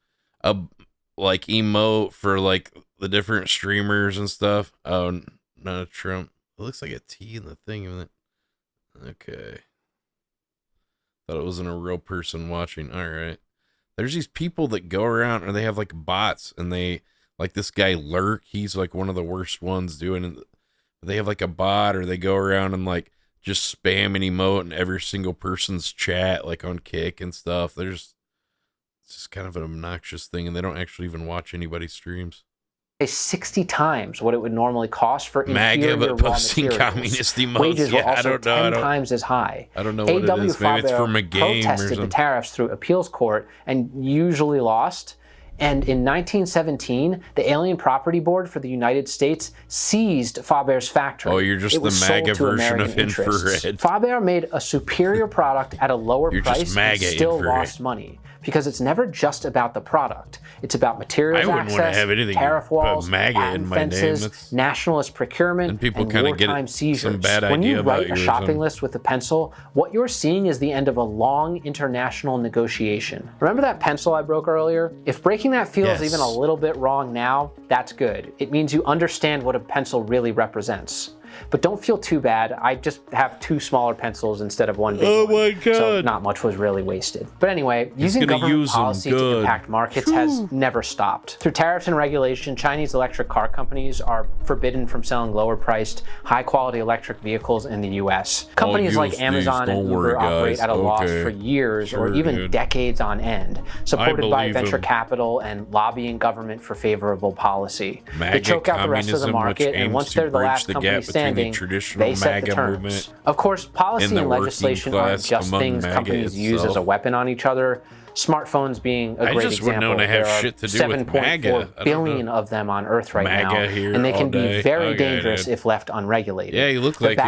a like emote for like the different streamers and stuff? Oh, no, Trump. It looks like a T in the thing, isn't it? Okay. Thought it wasn't a real person watching. All right. There's these people that go around and they have like bots, and they like this guy Lurk. He's like one of the worst ones doing it. They have like a bot, or they go around and like just spam an emote in every single person's chat, like on Kick and stuff. It's just kind of an obnoxious thing, and they don't actually even watch anybody's streams. 60 times what it would normally cost for MAGA, inferior but raw posting materials. communist emotes. Wages were Yeah, I also don't know. 10 times as high. I don't know what it A.W. is. Maybe it's Faber from a game or protested the something. tariffs through appeals court and usually lost. And in 1917, the Alien Property Board for the United States seized Faber's factory. Oh, you're just It was the sold MAGA to version American of interests. Infrared. Faber made a superior product at a lower You're just price and MAGA still Infrared. lost money. because it's never just about the product. It's about materials I wouldn't want to access, have anything tariff walls, MAGA patent in my fences, name. That's, nationalist procurement, and people kind of get wartime seizures. some bad When idea you about write you a or shopping something. list with a pencil, what you're seeing is the end of a long international negotiation. Remember that pencil I broke earlier? If breaking that feels even a little bit wrong now, that's good. It means you understand what a pencil really represents. But don't feel too bad. I just have 2 smaller pencils instead of 1 big one. Oh my God. So not much was really wasted. But anyway, using government policy to impact markets has never stopped. Through tariffs and regulation, Chinese electric car companies are forbidden from selling lower priced, high quality electric vehicles in the US. Companies like Amazon and Uber operate at a loss for years or even decades on end, supported by venture capital and lobbying government for favorable policy. They choke out the rest of the market, and once they're the last company standing, they set the terms. Of course, policy and legislation aren't just things companies use as a weapon on each other. Smartphones being a great example. There are 7.4 billion of them on Earth right now, and they can be very dangerous if left unregulated. Yeah, you look like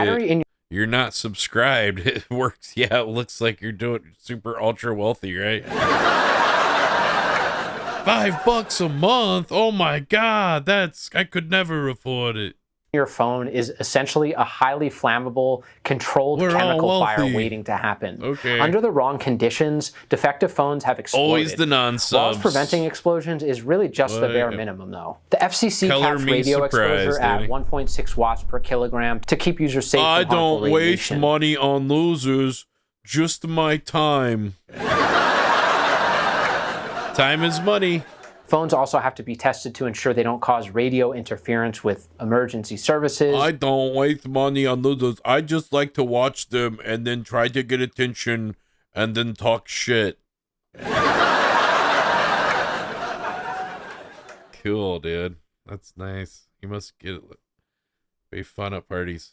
you're not subscribed. It works. Yeah, it looks like you're doing super ultra wealthy, right? $5 a month. Oh my God, I could never afford it. Your phone is essentially a highly flammable, controlled chemical fire waiting to happen. Under the wrong conditions, defective phones have exploded. Always the non-subs. Laws preventing explosions is really just the bare minimum, though. The FCC caps radio exposure at 1.6 watts per kilogram to keep users safe from harmful I don't waste radiation. money on losers, just my time. Time is money. Phones also have to be tested to ensure they don't cause radio interference with emergency services. I don't waste money on losers. I just like to watch them and then try to get attention and then talk shit. Cool, dude. That's nice. You must get it. Be fun at parties.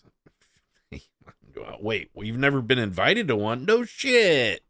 Wait, well, you've never been invited to one? No shit.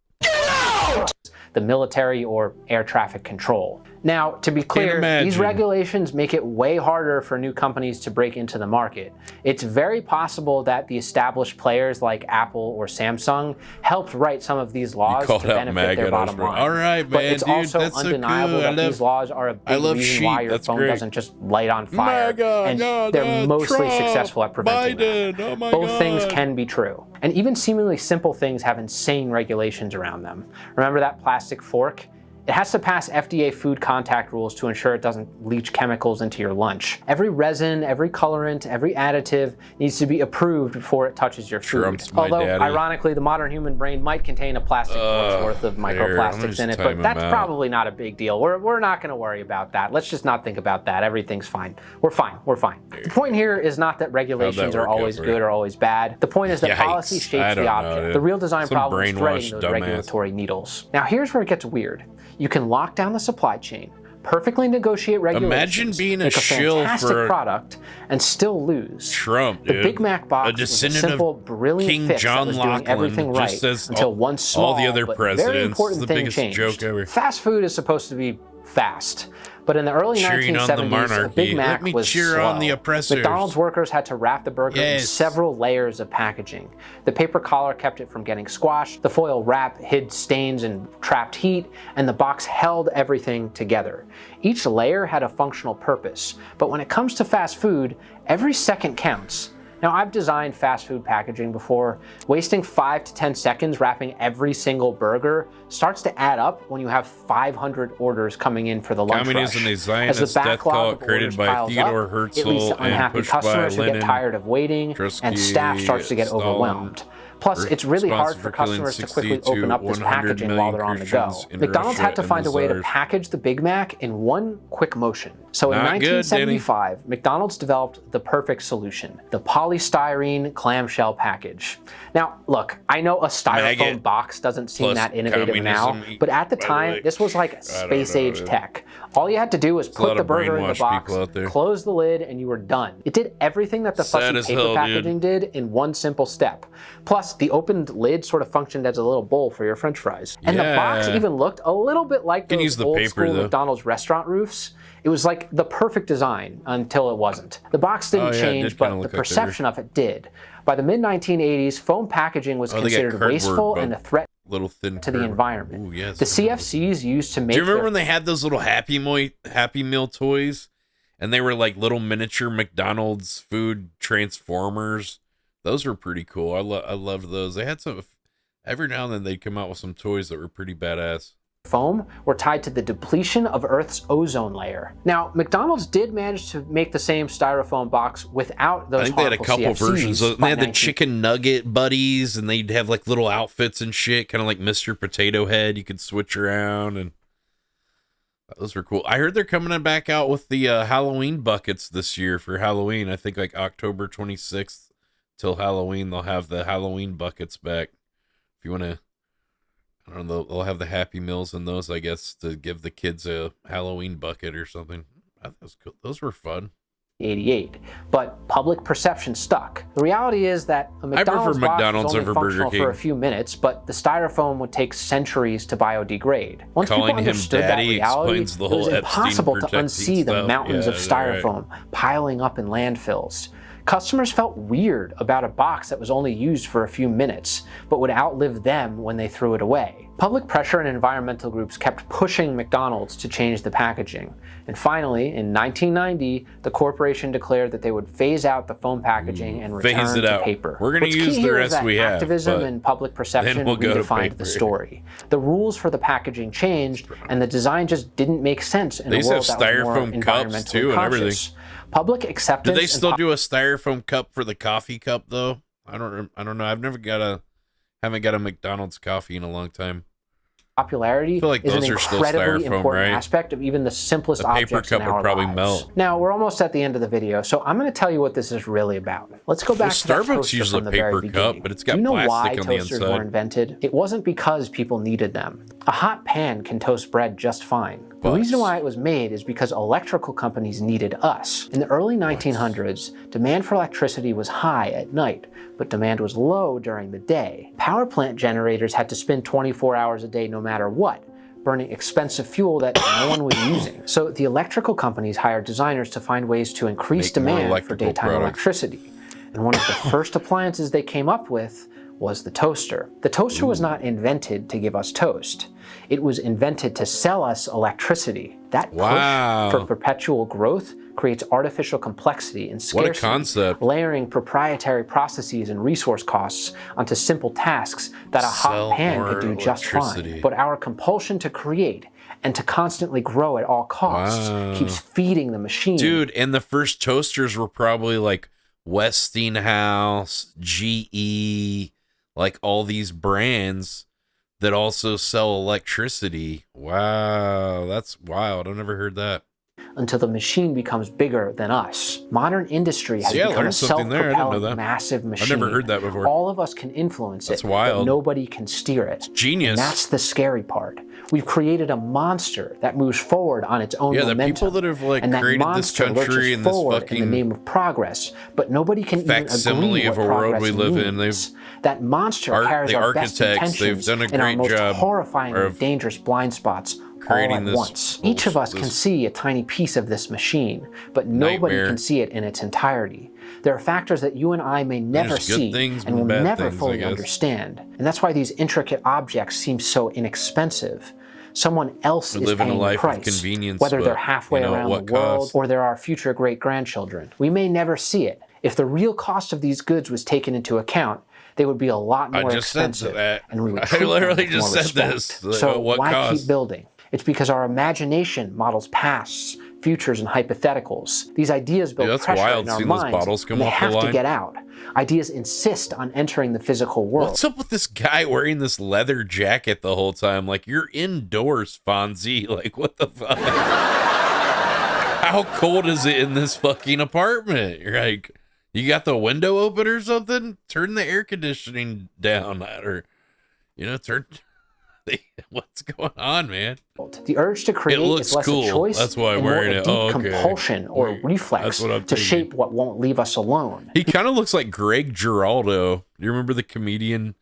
The military or air traffic control. Now, to be clear, these regulations make it way harder for new companies to break into the market. It's very possible that the established players like Apple or Samsung helped write some of these laws to benefit their bottom line. All right, man, but it's also that's undeniable that these laws are a big reason why your phone doesn't just light on fire. And they're mostly successful at preventing that. Both things can be true. And even seemingly simple things have insane regulations around them. Remember that plastic fork? It has to pass FDA food contact rules to ensure it doesn't leach chemicals into your lunch. Every resin, every colorant, every additive needs to be approved before it touches your food. Although, ironically, the modern human brain might contain a plastic fork's worth of microplastics in it, but that's probably not a big deal. We're not going to worry about that. Let's just not think about that. Everything's fine. We're fine. We're fine. The point here is not that regulations are always good or always bad. The point is that policy shapes the object. The real design problem is threading those regulatory needles. Now, here's where it gets weird. You can lock down the supply chain, perfectly negotiate regulations, imagine being make a shill fantastic for product, and still lose. Trump, the dude. Big Mac box was a simple, brilliant King fix John that was doing Laughlin, everything right just as until one small all the other but presidents. very important the thing biggest changed. joke ever. Fast food is supposed to be fast. But in the early Cheering 1970s, on the a monarchy. Big Mac Let me was cheer slow. on the oppressors. McDonald's workers had to wrap the burger in several layers of packaging. The paper collar kept it from getting squashed, the foil wrap hid stains and trapped heat, and the box held everything together. Each layer had a functional purpose, but when it comes to fast food, every second counts. Now, I've designed fast food packaging before. Wasting 5 to 10 seconds wrapping every single burger starts to add up when you have 500 orders coming in for the lunch Communism, rush. a Zionist death cult created by Theodore Herzl it leads to and unhappy pushed by customers who get Lenin, tired of waiting, and staff starts to get Stalin. overwhelmed. Plus, it's really hard for customers to quickly open up this packaging while they're on the go. McDonald's had to find a way to package the Big Mac in one quick motion. So in 1975, McDonald's developed the perfect solution, the polystyrene clamshell package. Now, look, I know a styrofoam box doesn't seem that innovative now, but at the time, this was like space-age tech. All you had to do was put the burger in the box, close the lid, and you were done. It did everything that the fussy paper packaging did in one simple step. Plus, the opened lid sort of functioned as a little bowl for your French fries. And the box even looked a little bit like those old school McDonald's restaurant roofs. It was like the perfect design until it wasn't. The box didn't change, but the perception of it did. By the mid-1980s, foam packaging was considered wasteful and a threat. little thin to the environment. Ooh, yes, the CFCs used to make. Do you remember when they had those little Happy Meal toys, and they were like little miniature McDonald's food transformers? Those were pretty cool. I loved those. They had some. Every now and then they'd come out with some toys that were pretty badass. Foam were tied to the depletion of Earth's ozone layer. Now, McDonald's did manage to make the same styrofoam box without those. I think they had a couple CFCs versions. They had the chicken nugget buddies, and they'd have like little outfits and shit, kind of like Mr. Potato Head. You could switch around, and those were cool. I heard they're coming back out with the Halloween buckets this year for Halloween. I think like October 26th till Halloween, they'll have the Halloween buckets back. If you want to. I don't know, they'll have the Happy Meals in those, I guess, to give the kids a Halloween bucket or something. That was cool. Those were fun. 88, but public perception stuck. The reality is that a McDonald's box was only functional for a few minutes, but the styrofoam would take centuries to biodegrade. Once people understood that reality, it was impossible to unsee the mountains of styrofoam piling up in landfills. Customers felt weird about a box that was only used for a few minutes, but would outlive them when they threw it away. Public pressure and environmental groups kept pushing McDonald's to change the packaging. And finally, in 1990, the corporation declared that they would phase out the foam packaging and return to paper. We're going to use the rest we have. Activism and public perception redefined the story. The rules for the packaging changed, and the design just didn't make sense in a world that was more environmentally conscious. Public acceptance. Do they still do a styrofoam cup for the coffee cup though? I don't know. Haven't got a McDonald's coffee in a long time. Popularity I feel like is an those are still incredibly styrofoam, important right? aspect of even the simplest The paper objects cup in would our probably lives. melt. Now we're almost at the end of the video, so I'm going to tell you what this is really about. Let's go back to that Starbucks toaster uses from a the very paper beginning. cup, but it's got Do you know why plastic on the toasters inside. were invented? It wasn't because people needed them. A hot pan can toast bread just fine. The reason why it was made is because electrical companies needed us. In the early 1900s, demand for electricity was high at night, but demand was low during the day. Power plant generators had to spin 24 hours a day no matter what, burning expensive fuel that no one was using. So the electrical companies hired designers to find ways to increase demand for daytime electricity. And one of the first appliances they came up with was the toaster. The toaster was not invented to give us toast. It was invented to sell us electricity. That push for perpetual growth creates artificial complexity and scarcity. What a concept. Layering proprietary processes and resource costs onto simple tasks that a hot pan could do just fine. But our compulsion to create and to constantly grow at all costs keeps feeding the machine. Dude, and the first toasters were probably like Westinghouse, GE, like all these brands that also sell electricity. Wow, that's wild. I've never heard that. Until the machine becomes bigger than us. Modern industry has become a self-propelling massive machine. I've never heard that before. All of us can influence it, wild. but nobody can steer it. It's genius. And that's the scary part. We've created a monster that moves forward on its own momentum. The people that have like created this country and this fucking in the name of progress, but nobody can even agree of what a world we live means. That monster carries the our best architects, they've intentions done a and our great most job horrifying and dangerous blind spots all at once. Each of us can see a tiny piece of this machine, but nobody can see it in its entirety. There are factors that you and I may never see and will never fully understand. And that's why these intricate objects seem so inexpensive. Someone else is paying the price, whether they're halfway around the world or they're our future great-grandchildren. We may never see it. If the real cost of these goods was taken into account, they would be a lot more expensive. And we would treat them with more respect. So why keep building? It's because our imagination models pasts, futures, and hypotheticals. These ideas build pressure in our minds, and they have to get out. Ideas insist on entering the physical world. What's up with this guy wearing this leather jacket the whole time? Like, you're indoors, Fonzie. Like, what the fuck? How cold is it in this fucking apartment? You're like, you got the window open or something? Turn the air conditioning down, or, turn... What's going on, man? The urge to create is less a choice That's why I'm and more wearing a it. deep compulsion or reflex to shape what won't leave us alone. He kind of looks like Greg Giraldo. Do you remember the comedian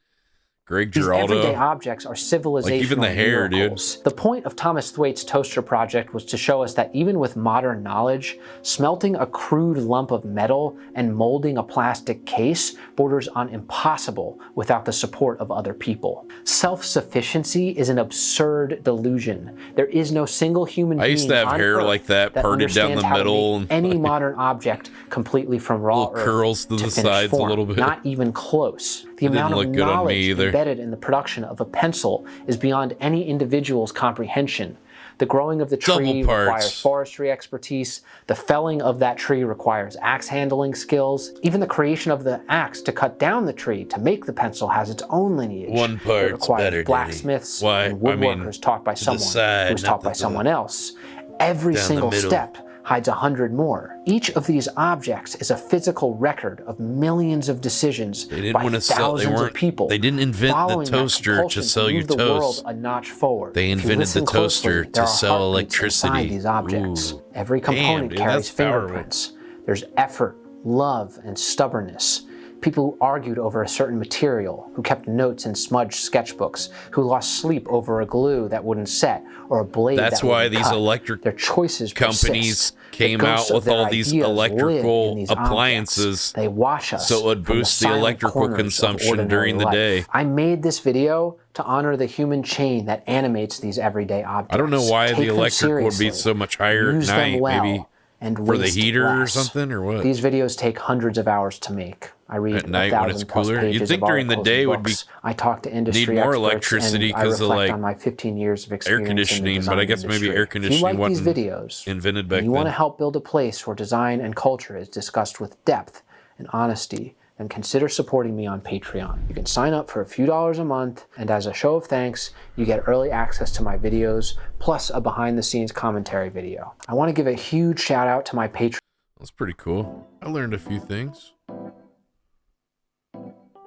Greg These everyday Giraldo. objects are civilizational Like even the hair, miracles. The point of Thomas Thwaites' toaster project was to show us that even with modern knowledge, smelting a crude lump of metal and molding a plastic case borders on impossible without the support of other people. Self-sufficiency is an absurd delusion. There is no single human being I used to have on hair Earth like that, parted down understands the how to middle, make and any modern object completely from raw little earth curls to the finished sides a form. little bit. Not even close. The It didn't amount of look good on me knowledge either. embedded in the production of a pencil is beyond any individual's comprehension. The growing of the tree requires forestry expertise. The felling of that tree requires axe handling skills. Even the creation of the axe to cut down the tree to make the pencil has its own lineage. One part's it requires better, blacksmiths Daddy. Why? and I mean, woodworkers taught by to the someone side, who was not taught by the someone else. Every down the single middle. step hides 100 more. Each of these objects is a physical record of millions of decisions They didn't by want to sell. They thousands weren't. of people. They didn't invent the following that toaster compulsion to sell you move the world toast. a notch forward. They If you invented the listen closely, toaster there to are sell heartbeats inside electricity. these objects. Ooh. Every Damn, component dude, carries that's powerful. fingerprints. There's effort, love, and stubbornness. People who argued over a certain material, who kept notes in smudged sketchbooks, who lost sleep over a glue that wouldn't set or a blade That's that why wouldn't these cut. electric Their choices companies persist. The came ghosts out of with all their these ideas live electrical in these appliances objects. They watch us so it would from boost the silent electrical corners of consumption ordinary during the life. day. I made this video to honor the human chain that animates these everyday objects. I don't know why Take the them electric would be seriously. so much higher Use at them night. well, Maybe and for the waste heater or less. something, or what? These videos take hundreds of hours to make. I read At night when it's 1,000 plus cooler? You'd pages think of during the articles and day would be books. I talk to industry need more experts, electricity and I 'cause of, reflect like, on my 15 years of air experience in the conditioning, but I design guess maybe industry. air If conditioning you like these wasn't videos, invented back and you want to then. help build a place where design and culture is discussed with depth and honesty, then consider supporting me on Patreon. You can sign up for a few dollars a month, and as a show of thanks, you get early access to my videos, plus a behind-the-scenes commentary video. I want to give a huge shout out to my Patreon. That's pretty cool. I learned a few things.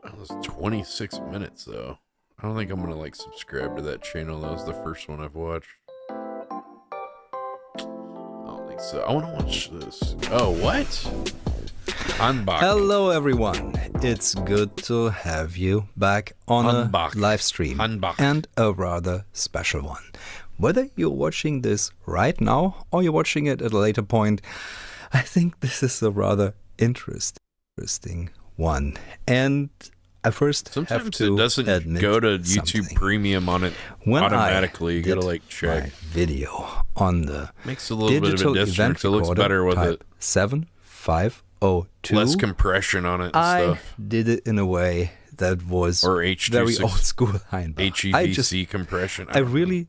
That was 26 minutes though. I don't think I'm gonna like subscribe to that channel. That was the first one I've watched. I don't think so. I want to watch this. Oh, what? Unbox. Hello everyone. It's good to have you back on a live stream. And a rather special one. Whether you're watching this right now or you're watching it at a later point, I think this is a rather interesting one. And I first have Sometimes to it doesn't admit go to YouTube something. Premium on it When automatically. I You gotta did like check. my video on the Makes a little bit of a digital difference. event It looks recorder better with type it. 7502. Less compression on it and I stuff. did it in a way that was Or H264 very old school Heinbach. HEVC compression. I really.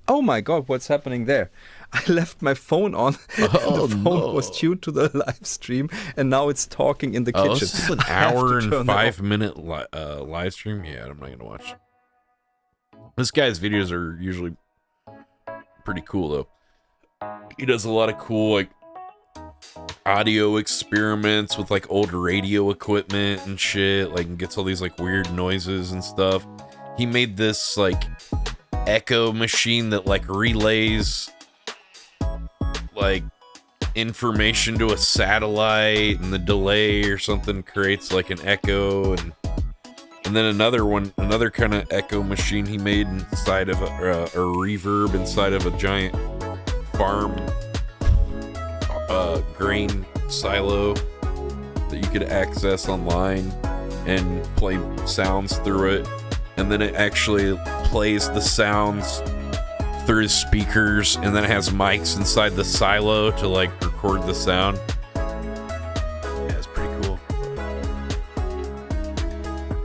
Oh my God! What's happening there? I left my phone on. Oh, the phone was tuned to the live stream, and now it's talking in the Oh, kitchen. this is an I have to hour turn and it 5-minute live stream. Yeah, I'm not gonna watch. This guy's videos are usually pretty cool though. He does a lot of cool like audio experiments with like old radio equipment and shit. Like, and gets all these like weird noises and stuff. He made this like echo machine that like relays like information to a satellite, and the delay or something creates like an echo, and then another kind of echo machine he made inside of a reverb inside of a giant farm grain silo that you could access online and play sounds through it, and then it actually plays the sounds through speakers, and then it has mics inside the silo to like record the sound. Yeah, it's pretty cool.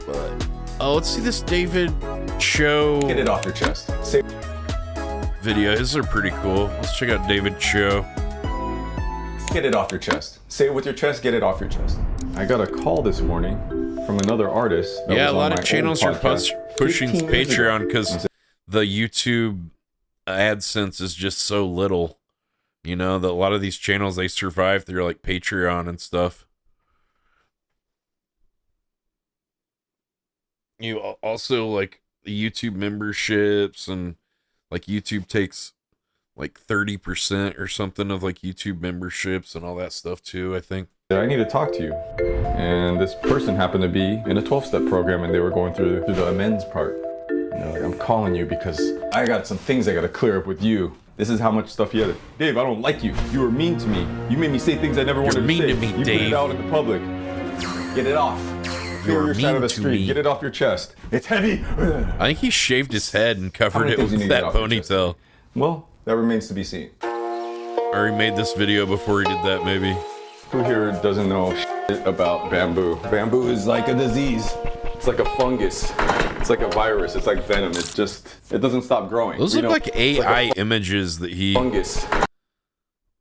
But let's see this David Cho. Get it off your chest. Video. His are pretty cool. Let's check out David Cho. Get it off your chest. Say it with your chest, get it off your chest. I got a call this morning from another artist. That Yeah, was a on lot my of channels old are podcast pushing 15 years ago. Patreon because the YouTube AdSense is just so little. You know, that a lot of these channels, they survive through like Patreon and stuff. You also like the YouTube memberships, and like YouTube takes like 30% or something of like YouTube memberships and all that stuff too, I think. I need to talk to you. And this person happened to be in a 12-step program and they were going through the amends part. And they're like, I'm calling you because I got some things I gotta clear up with you. This is how much stuff you had. Dave, I don't like you. You were mean to me. You made me say things I never wanted to say. You're mean to me, you Dave. put it out in the public. Get it off. Clear your side of the street. Get it off your chest. It's heavy. I think he shaved his head and covered it with that ponytail. Well, that remains to be seen. Or he made this video before he did that, maybe. Who here doesn't know shit about bamboo? Bamboo is like a disease. It's like a fungus. It's like a virus. It's like venom. It doesn't stop growing. Those look like AI images that he... Fungus.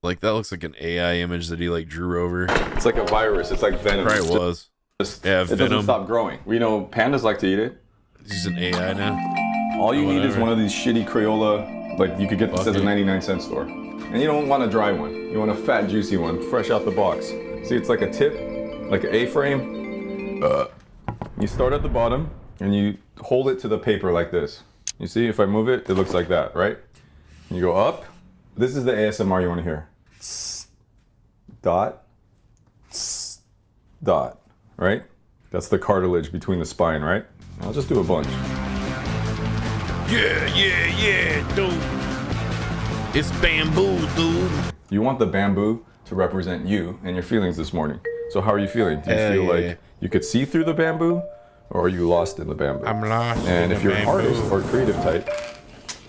Like, that looks like an AI image that he, like, drew over. It's like a virus. It's like venom. Probably was. Yeah, it doesn't stop growing. We know pandas like to eat it. He's an AI now. All you need is one of these shitty Crayola, like you could get this at a 99-cent store. And you don't want a dry one. You want a fat, juicy one, fresh out the box. See, it's like a tip, like an A-frame. You start at the bottom and you hold it to the paper like this. You see, if I move it, it looks like that, right? You go up. This is the ASMR you want to hear. Dot. Dot. Right? That's the cartilage between the spine, right? I'll just do a bunch. Yeah, dude. It's bamboo, dude. You want the bamboo to represent you and your feelings this morning. So how are you feeling? Do you feel like you could see through the bamboo? Or are you lost in the bamboo? I'm lost. And in if you're the an bamboo. artist or creative type,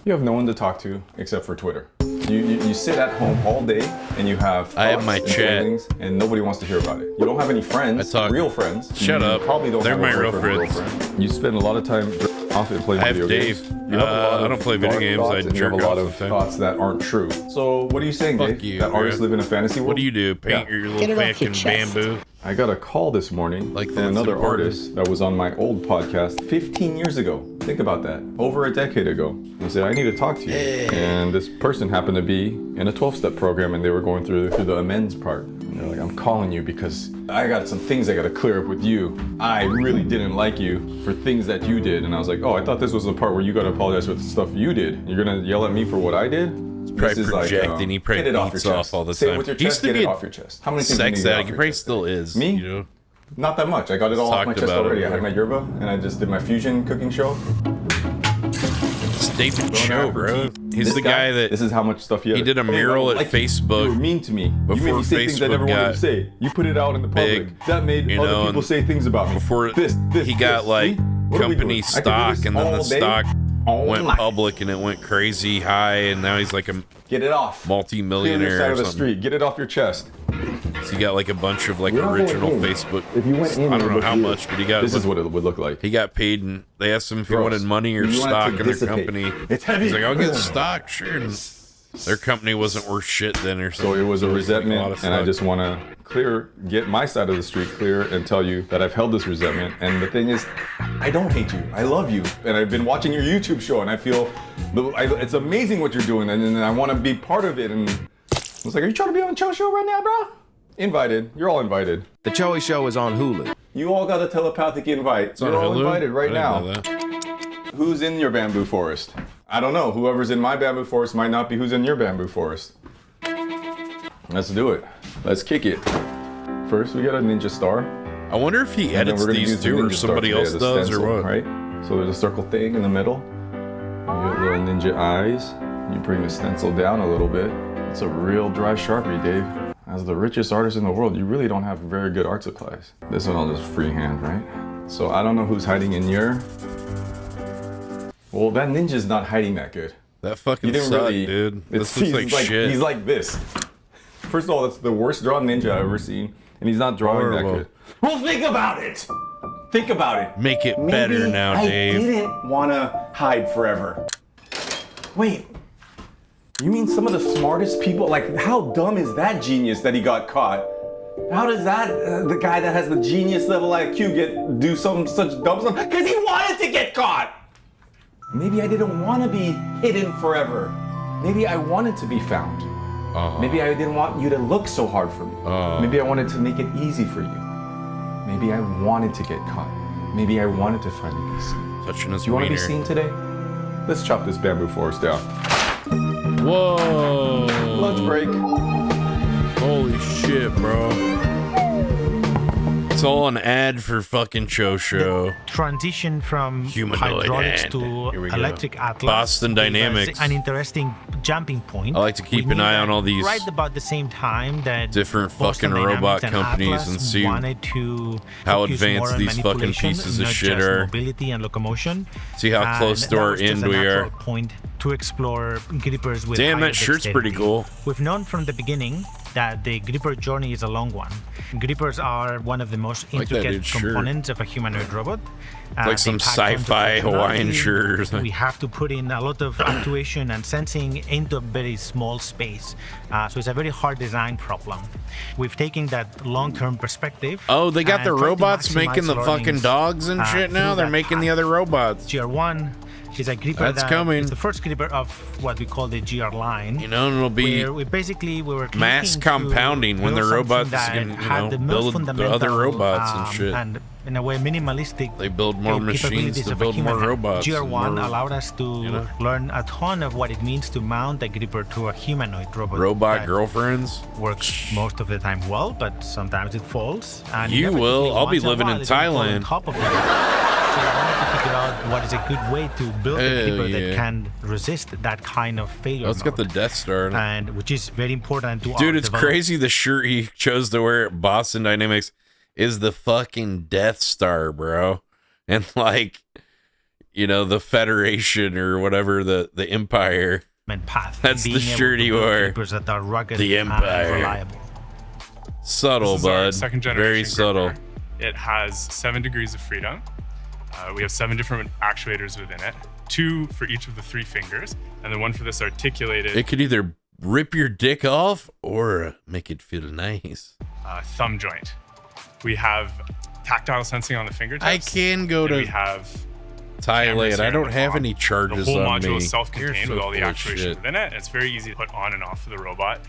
you have no one to talk to except for Twitter. You sit at home all day and you have I have my and chat. feelings and nobody wants to hear about it. You don't have any friends, real friends. Shut You up. Probably don't They're have my a real boyfriend or friends. girlfriend. You spend a lot of time off and playing I have video Dave. games. You have a lot I of don't play video dark games, thoughts I and you have jerk a lot off of the time. thoughts that aren't true. So what are you saying, Fuck Dave? you, that bro. artists live in a fantasy world? What do you do? Paint your little fucking bamboo? I got a call this morning Like from another artist that was on my old podcast 15 years ago. Think about that. Over a decade ago. He said, I need to talk to you. And this person happened to be in a 12-step program and they were going through the amends part. And they're like, I'm calling you because I got some things I got to clear up with you. I really didn't like you for things that you did. And I was like, oh, I thought this was the part where you got to apologize for the stuff you did. You're going to yell at me for what I did? Probably projecting. He probably get it off beats your off chest. all the Say time. it with your He used chest, to get be it a off your chest. How many things do you need sex to get off addict. He your probably chest? still is. Me? You know? Not that much. I got it all off my Talked chest about it already. I before. had my yerba and I just did my fusion cooking show. It's David Cho, bro. He's the guy that... This is how much stuff he had. He did a Hey, I mural don't at like you. Facebook. You were mean to me. You made Before me say things I Facebook never wanted got to say. You put it out in the public. big, That made you other know, people and say things about me. Before he got like company stock, and then the stock went public, and it went crazy high, and now he's like a Get it off. Clear your multi-millionaire side or of the something. street. Get it off your chest. So he got like a bunch of like You're not going original in. Facebook. If you went in, I it don't know would how look much, but he got. This is what it would look like. He got paid, and they asked him if he Gross. wanted money or You want it stock to in their dissipate. company. It's heavy. He's like, I'll get stock, sure. And their company wasn't worth shit then, or something. So it was a Like, resentment, lot of and I stock. just want to get my side of the street clear and tell you that I've held this resentment. And the thing is, I don't hate you. I love you. And I've been watching your YouTube show, and I feel it's amazing what you're doing, and I want to be part of it. And I was like, are you trying to be on the Cho Show right now, bro? Invited. You're all invited. The Joey Show is on Hulu. You all got a telepathic invite. It's on You're all Hulu? invited right I now. didn't know that. Who's in your bamboo forest? I don't know. Whoever's in my bamboo forest might not be who's in your bamboo forest. Let's do it. Let's kick it. First, we got a ninja star. I wonder if he And then edits we're gonna these use the too, or ninja star somebody today else as a does, stencil, or what? Right? So there's a circle thing in the middle. You get little ninja eyes. You bring the stencil down a little bit. It's a real dry Sharpie, Dave. As the richest artist in the world, you really don't have very good art supplies. This one I'll just freehand, right? So I don't know who's hiding in your... Well, that ninja's not hiding that good. That fucking You didn't sucked, really, dude. This looks he's like shit. He's like this. First of all, that's the worst drawn ninja I've ever seen, and he's not drawing that good. Well, think about it. Think about it. Make it better now, Dave. I didn't want to hide forever. Wait. You mean some of the smartest people? Like, how dumb is that genius that he got caught? How does that the guy that has the genius level IQ do some such dumb stuff? Because he wanted to get caught. Maybe I didn't want to be hidden forever. Maybe I wanted to be found. Maybe I didn't want you to look so hard for me. Maybe I wanted to make it easy for you. Maybe I wanted to get caught. Maybe I wanted to finally be seen. Touching his Do you want to be wiener. seen today? Let's chop this bamboo forest down. Whoa! Lunch break. Holy shit, bro. It's all an ad for fucking Cho. Transition from Humanoid hydraulics ad. to Here we go. electric atlas. Boston Dynamics. An interesting jumping point. I like to keep We an knew eye that on all these right about the same time that different Boston fucking robot Dynamics and companies Atlas and see wanted to how focus advanced more on these fucking manipulation, pieces of not shit just are. mobility and locomotion. See how And close to that our was just end a we natural are. point to explore grippers with Damn, higher that shirt's pretty dexterity. cool. We've known from the beginning that the gripper journey is a long one. Grippers are one of the most Like that intricate dude's shirt. components of a humanoid robot. Like They some pack onto sci-fi Hawaiian functionality. shirt or something. We have to put in a lot of actuation and sensing into a very small space. So it's a very hard design problem. We've taken that long-term perspective. Oh, they got and the tried to robots maximize making the fucking learnings, dogs and shit now? through They're that making the path. other robots. GR1 is a gripper That's that coming. is the first gripper of what we call the GR line. You know, and it'll be where we were mass looking to compounding when the build something robots that can, you had know, the most build the fundamental, other robots and shit. And in a way, minimalistic. They build more machines capabilities to of a build more human. robots. and GR1 more, allowed us to learn a ton of what it means to mount a gripper to a humanoid robot. robot that girlfriends. works most of the time well, but sometimes it falls. And You inevitably, will. I'll be once in a living in while, it will fall on Thailand. top of that. So I wanted to figure out what is a good way to build a Hell gripper yeah. that can resist that kind of failure. Oh, it's got the mode. Death Star. And which is very important to Dude, our it's development. crazy the shirt he chose to wear at Boston Dynamics is the fucking Death Star, bro. And like, you know, the Federation or whatever, the Empire. Path, That's being the able shirt to he build wore. grippers that are rugged The and Empire. reliable. Subtle, This is our bud. second Very generation subtle. gripper. It has 7 degrees of freedom. We have 7 different actuators within it, 2 for each of the 3 fingers, and then 1 for this articulated It could either rip your dick off or make it feel nice. thumb joint. We have tactile sensing on the fingertips. I can go and to we have Thailand. cameras I here don't in have top. any charges The whole on module me. is self-contained You're so with all the full of actuation shit. within it. It's very easy to put on and off for the robot.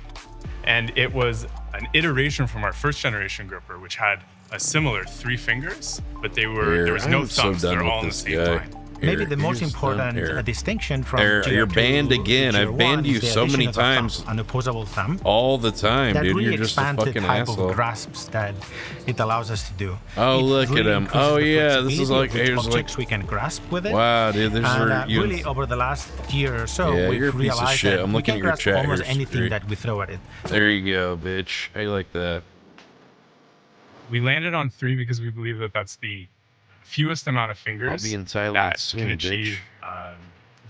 And it was an iteration from our first generation gripper, which had a similar 3 fingers, but there was no I'm so thumbs. done They're with all on the this same guy. line. Maybe the most here's important here. distinction from You're GR2 banned to again. I've GR1 banned you is the so many addition of a times. thumb, an opposable thumb. All the time, That dude. really You're just a expands the fucking type asshole. of grasps that it allows us to do. Oh, It look really at him. increases Oh, the yeah. This is flexibility like, of which here's like, objects we can grasp with it. wow, dude. This And is really, over the last year or so, Yeah, we've you're a piece of realized shit. that I'm we looking can at your grasp chat almost history. anything that we throw at it. There you go, bitch. I like that. We landed on 3 because we believe that that's the fewest amount of fingers I'll be in Thailand that soon, can bitch. achieve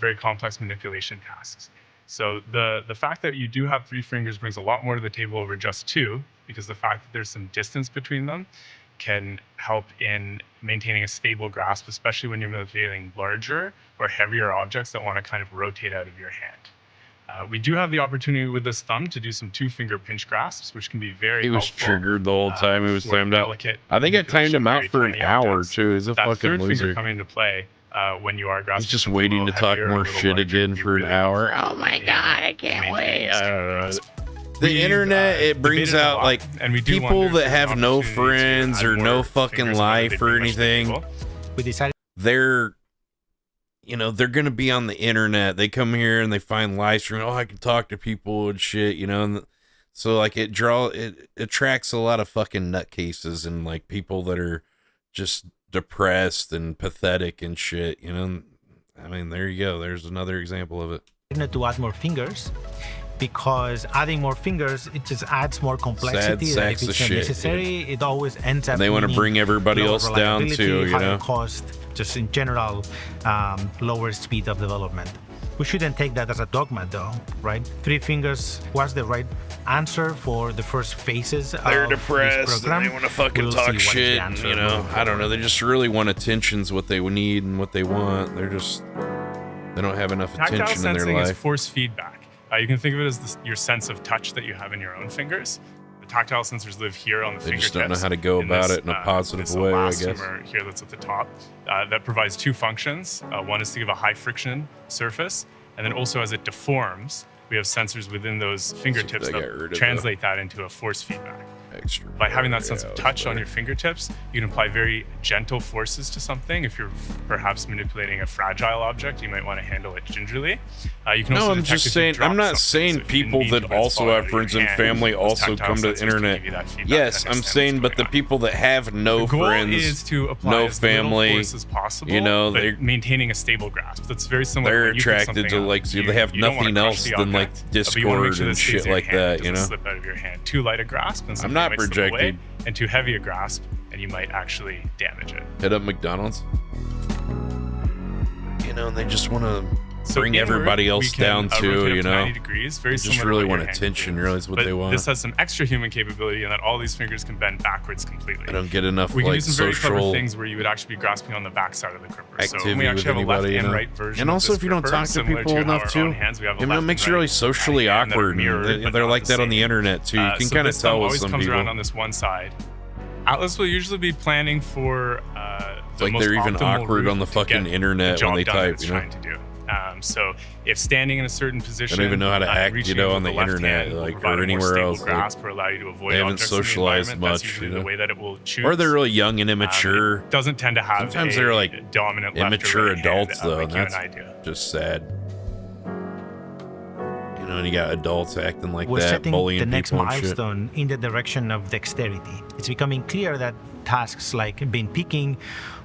very complex manipulation tasks. So the fact that you do have 3 fingers brings a lot more to the table over just 2, because the fact that there's some distance between them can help in maintaining a stable grasp, especially when you're manipulating larger or heavier objects that want to kind of rotate out of your hand. We do have the opportunity with this thumb to do some 2-finger pinch grasps, which can be very He was helpful. triggered the whole time. He was for timed out. delicate I think I timed him out for an tiny hour objects. too. He's a That fucking third loser. finger coming into play when you are grasping. He's just something a waiting to little talk heavier, a more little shit larger, again you for an really hour. need Oh my to god, I can't wait. I don't know. The We've, internet, it brings debated a out lot, like and we do people wonder that if have there's no an opportunity to friends add or no more fucking fingers and whether life they'd or bring much to the anything. table. We decided They're, you know, they're gonna be on the internet. They come here and they find live streaming. Oh, I can talk to people and shit, you know. And so like it attracts a lot of fucking nutcases and like people that are just depressed and pathetic and shit, you know. I mean, there you go. There's another example of it. to add more fingers, because adding more fingers, it just adds more complexity. Sad That if sacks of it's shit. unnecessary, it always ends up. And they want to meaning bring everybody lower else down reliability, too, you higher know. cost, just in general, lower speed of development. We shouldn't take that as a dogma, though, right? 3 fingers was the right answer for the first phases They're of depressed this program. and they want to fucking We'll see talk what is the shit. And, answer you know, moving I don't know. They just really want attention's what they need and what they want. They're just, they don't have enough Tactile attention in their sensing is life. force feedback. You can think of it as your sense of touch that you have in your own fingers. The tactile sensors live here on the They fingertips. just don't know how to go about it in a positive this way, I elastomer guess. here that's at the top that provides 2 functions. One is to give a high friction surface, and then also as it deforms, we have sensors within those fingertips they get rid that of translate that into a force feedback. By having that sense of touch on your fingertips, you can apply very gentle forces to something. If you're perhaps manipulating a fragile object, you might want to handle it gingerly. You can also I'm detect just if you saying, drop I'm not something. saying So if you people didn't that mean to, but it's also fallen have out of your friends and hand, family those also tactile come to the sensors can internet. give you that feedback Yes, to I'm understand saying, what's but the going on. people that have no The goal friends, is to apply no as little family, force as possible, you know, but they're maintaining a stable grasp. That's very similar. they're when you pick attracted something to up, like they have you don't wanna nothing crush else the than like object, but you wanna make Discord sure that and it stays shit in your like hand, that, it you know. doesn't slip out of your hand. Too light a grasp, and I'm something not might slip projecting. away, and too heavy a grasp, and you might actually damage it. Hit up McDonald's. You know, and they just want to So bring inward, everybody we else can, down too, rotate up you to know. 90 degrees, very They just similar to really what want your hand attention, can do. really is what But they want. this has some extra human capability in that all these fingers can bend backwards completely. I don't get enough We can do like some very clever social things where you would actually be grasping on the back side of the gripper. So activity we with actually have a left anybody, you and know. right version. And of also, this if you don't gripper, talk to similar people how enough our too, own hands, we have a it left makes and you really right socially hand that are awkward. mirrored, And but they're not like the that on the same. internet too. You can So kind of this thumb tell with always some comes people. around on this one side. Atlas will usually be planning for It's the like most they're even optimal awkward route on the to fucking get internet the when job they done that type, it's you know. trying to do. So if standing in a certain position, They don't even know how to act, reaching you know, in on with the left internet, hand will like, provide or a more anywhere stable else, like, grasp or allow you to avoid they haven't objects in the socialized environment. That's much, usually you know. the way that it will choose. Or they're really young and immature. It doesn't tend to have Sometimes a they're like dominant left or immature right hand, adults though, like and you that's and I do. just sad. You know, and you got adults acting like We're that, setting bullying the next people and shit. milestone in the direction of dexterity. It's becoming clear that tasks like bin picking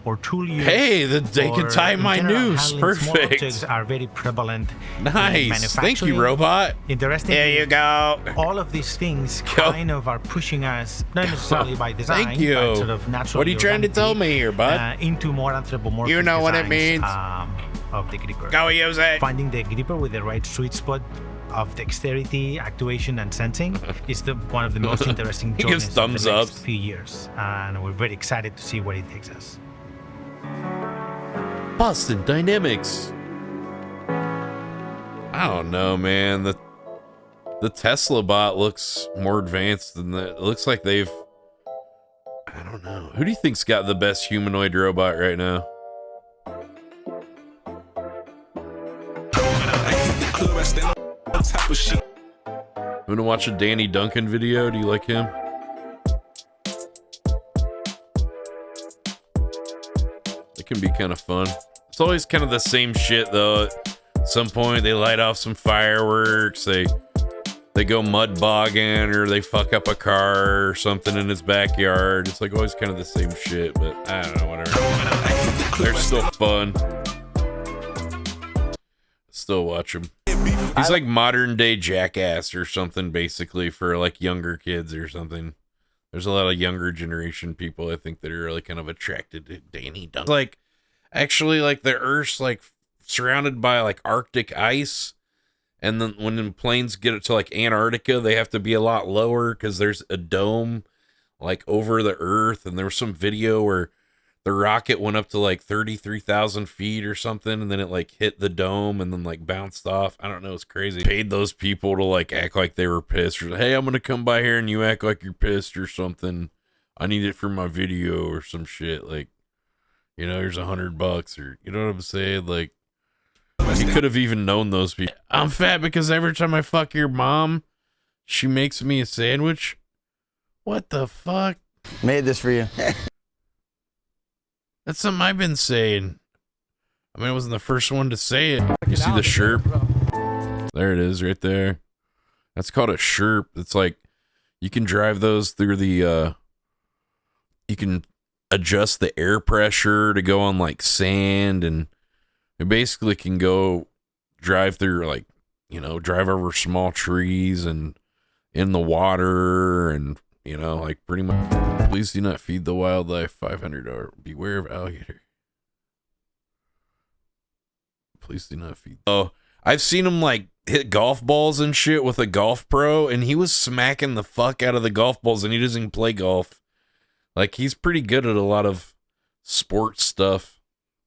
or tool use. Hey, they can or tie in my general noose. handling small Perfect. objects are very prevalent. in Nice. Thank you, manufacturing. robot. Interestingly, There you go. all of these things kind of are pushing us, not necessarily by design, Thank you. but sort of naturally. What are you trying to tell me here, bud? Into more anthropomorphic You know what it designs, means. Of the gripper. Go use it. Finding the gripper with the right sweet spot of dexterity, actuation, and sensing is one of the most interesting He gives journeys of thumbs the next ups. few years, and we're very excited to see where it takes us. Boston Dynamics. I don't know, man. The Tesla bot looks more advanced than that. It looks like they've. I don't know. Who do you think's got the best humanoid robot right now? Want to watch a Danny Duncan video? Do you like him? It can be kind of fun. It's always kind of the same shit though. At some point they light off some fireworks, they go mud bogging, or they fuck up a car or something in his backyard. It's like always kind of the same shit, but I don't know, whatever. They're still fun. Still watch them. He's like modern day Jackass or something, basically, for like younger kids or something. There's a lot of younger generation people, I think, that are really kind of attracted to Danny Duncan. Like, actually, like the Earth's like surrounded by like Arctic ice, and then when the planes get to like Antarctica, they have to be a lot lower because there's a dome like over the Earth. And there was some video where the rocket went up to like 33,000 feet or something, and then it like hit the dome and then like bounced off. I don't know, it's crazy. Paid those people to like act like they were pissed, or hey, I'm gonna come by here and you act like you're pissed or something. I need it for my video or some shit. Like, you know, here's $100, or you know what I'm saying? Like, you could have even known those people. I'm fat because every time I fuck your mom, she makes me a sandwich. What the fuck? Made this for you. That's something I've been saying. I mean, I wasn't the first one to say it. You see the Sherp? There it is, right there. That's called a Sherp. It's like, you can drive those through the, you can adjust the air pressure to go on like sand, and it basically can go drive through like, you know, drive over small trees and in the water, and, you know, like pretty much. Please do not feed the wildlife. $500. Beware of alligator. Please do not feed. Oh, I've seen him like hit golf balls and shit with a golf pro, and he was smacking the fuck out of the golf balls, and he doesn't even play golf. Like, he's pretty good at a lot of sports stuff.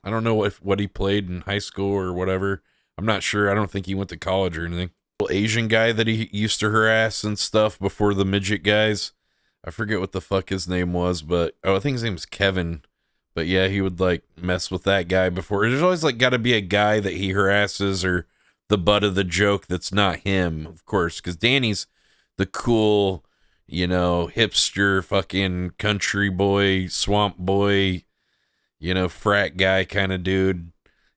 I don't know what he played in high school or whatever. I'm not sure. I don't think he went to college or anything. Asian guy that he used to harass and stuff before the midget guys. I forget what the fuck his name was, but I think his name was Kevin. But yeah, he would like mess with that guy before. There's always like got to be a guy that he harasses or the butt of the joke that's not him, of course, because Danny's the cool, you know, hipster, fucking country boy, swamp boy, you know, frat guy kind of dude.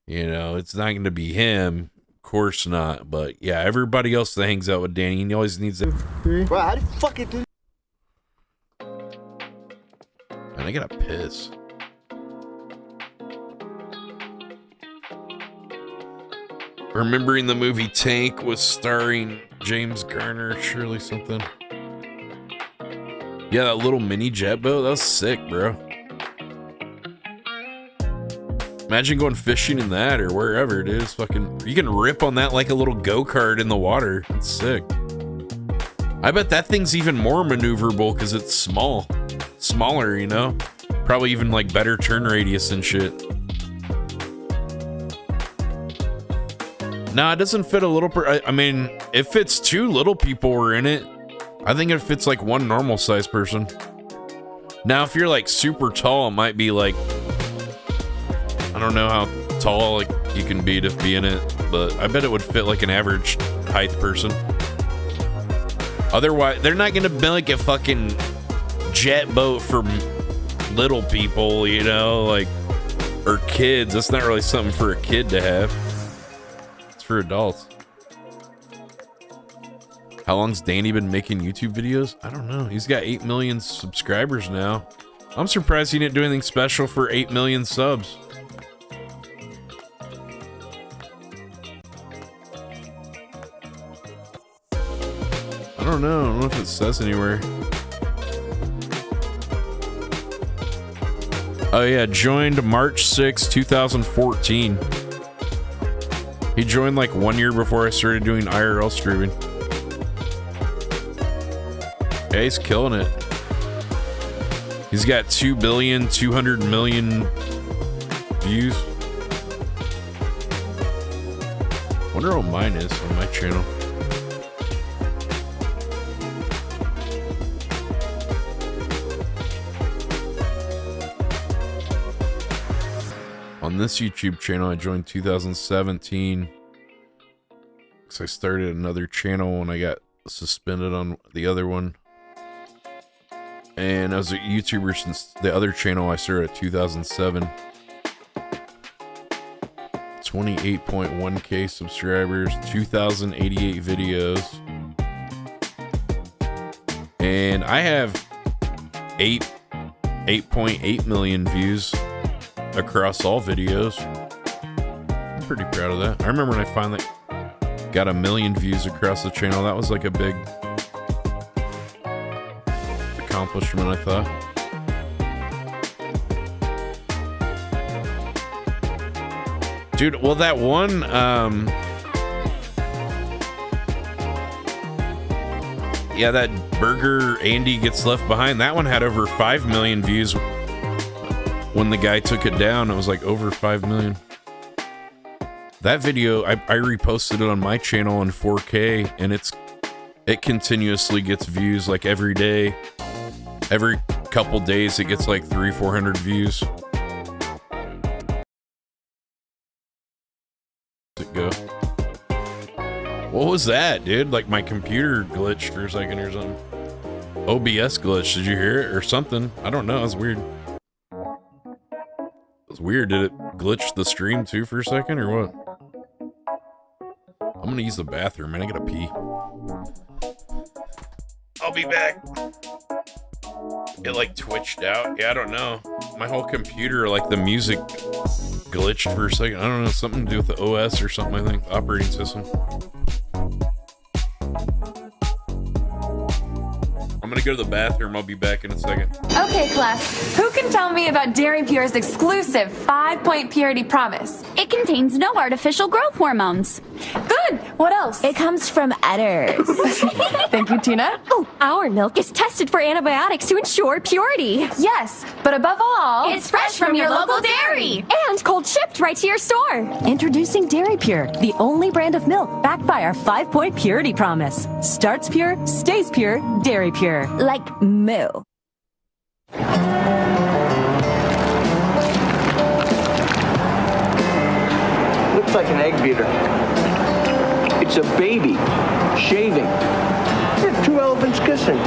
You know, it's not going to be him. Of course not. But yeah, everybody else that hangs out with Danny, he always needs it. Bro, how the fuck it do? Man, I gotta piss. Remembering the movie Tank was starring James Garner, surely something. Yeah, that little mini jet boat, that was sick, bro. Imagine going fishing in that or wherever it is. Fucking, you can rip on that like a little go-kart in the water. It's sick. I bet that thing's even more maneuverable because it's small. Smaller, you know? Probably even like better turn radius and shit. Nah, it doesn't fit a little I mean, it fits 2 little people were in it. I think it fits like 1 normal sized person. Now, if you're like super tall, it might be like, I don't know how tall like you can be to be in it, but I bet it would fit like an average height person. Otherwise, they're not gonna make a fucking jet boat for little people, you know, like, or kids. That's not really something for a kid to have. It's for adults. How long's Danny been making YouTube videos? I don't know. He's got 8 million subscribers now. I'm surprised he didn't do anything special for 8 million subs. I don't know if it says anywhere. Oh yeah, joined March 6, 2014. He joined like 1 year before I started doing IRL streaming. Yeah, he's killing it. He's got 2,200,000,000 views. Wonder what mine is on my channel. On this YouTube channel, I joined 2017 because I started another channel when I got suspended on the other one. And I was a YouTuber since the other channel I started at 2007. 28.1k subscribers, 2,088 videos. And I have 8.8 million views across all videos. I'm pretty proud of that. I remember when I finally got 1 million views across the channel. That was like a big accomplishment, I thought. Dude, well, that one, yeah, that Burger Andy Gets Left Behind, that one had over 5 million views. When the guy took it down, it was like over 5 million. That video, I reposted it on my channel in 4K, and it continuously gets views like every day. Every couple days, it gets like 300-400 views. It go. What was that, dude? Like my computer glitched for a second or something. OBS glitched. Did you hear it or something? I don't know. It was weird. It was weird. Did it glitch the stream too for a second or what? I'm gonna use the bathroom, man. I gotta pee. I'll be back. It like twitched out. Yeah, I don't know. My whole computer, like the music glitched for a second. I don't know, something to do with the OS or something, I think. Operating system. I'm gonna go to the bathroom. I'll be back in a second. Okay, class. Who can tell me about Dairy Pure's exclusive 5-point purity promise? It contains no artificial growth hormones. Good. What else? It comes from udders. Thank you, Tina. Oh, our milk is tested for antibiotics to ensure purity. Yes, but above all, it's fresh from your local dairy. And cold shipped right to your store. Introducing Dairy Pure, the only brand of milk backed by our 5-point purity promise. Starts pure, stays pure, Dairy Pure. Like moo. Looks like an egg beater. It's a baby shaving. It's 2 elves French kissing.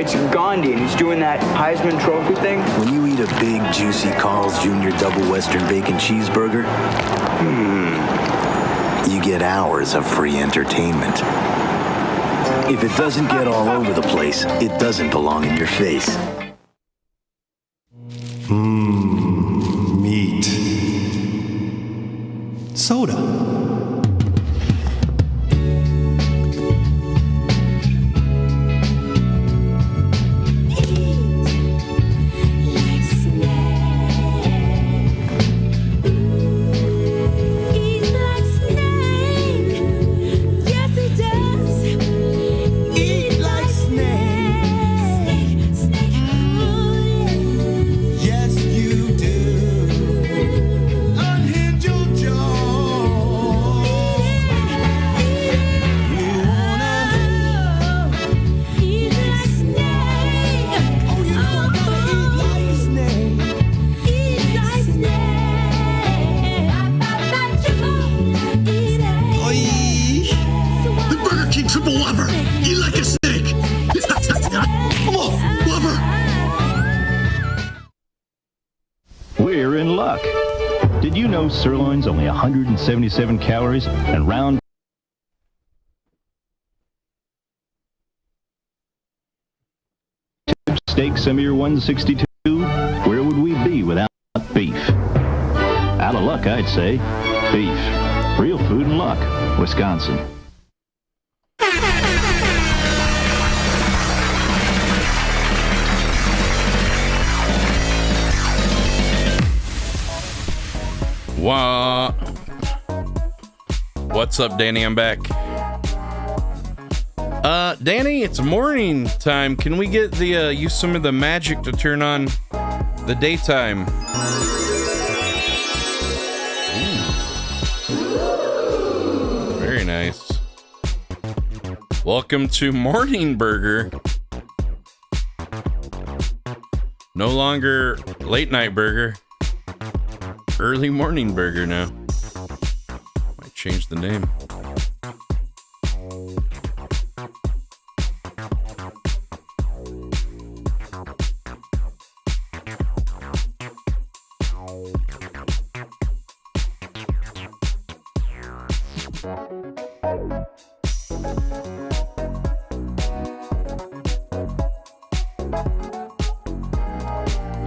It's Gandhi, and he's doing that Heisman Trophy thing. When you eat a big, juicy Carl's Jr. double Western bacon cheeseburger, you get hours of free entertainment. If it doesn't get all over the place, it doesn't belong in your face. Meat. Soda. We're in luck. Did you know sirloin's only 177 calories and round steak semi 162? Where would we be without beef? Out of luck, I'd say. Beef. Real food and luck. Wisconsin. What's up, Danny? I'm back. Danny, it's morning time. Can we get the use some of the magic to turn on the daytime? Ooh. Very nice. Welcome to Morning Burger. No longer late night burger. Early morning burger now. Might change the name.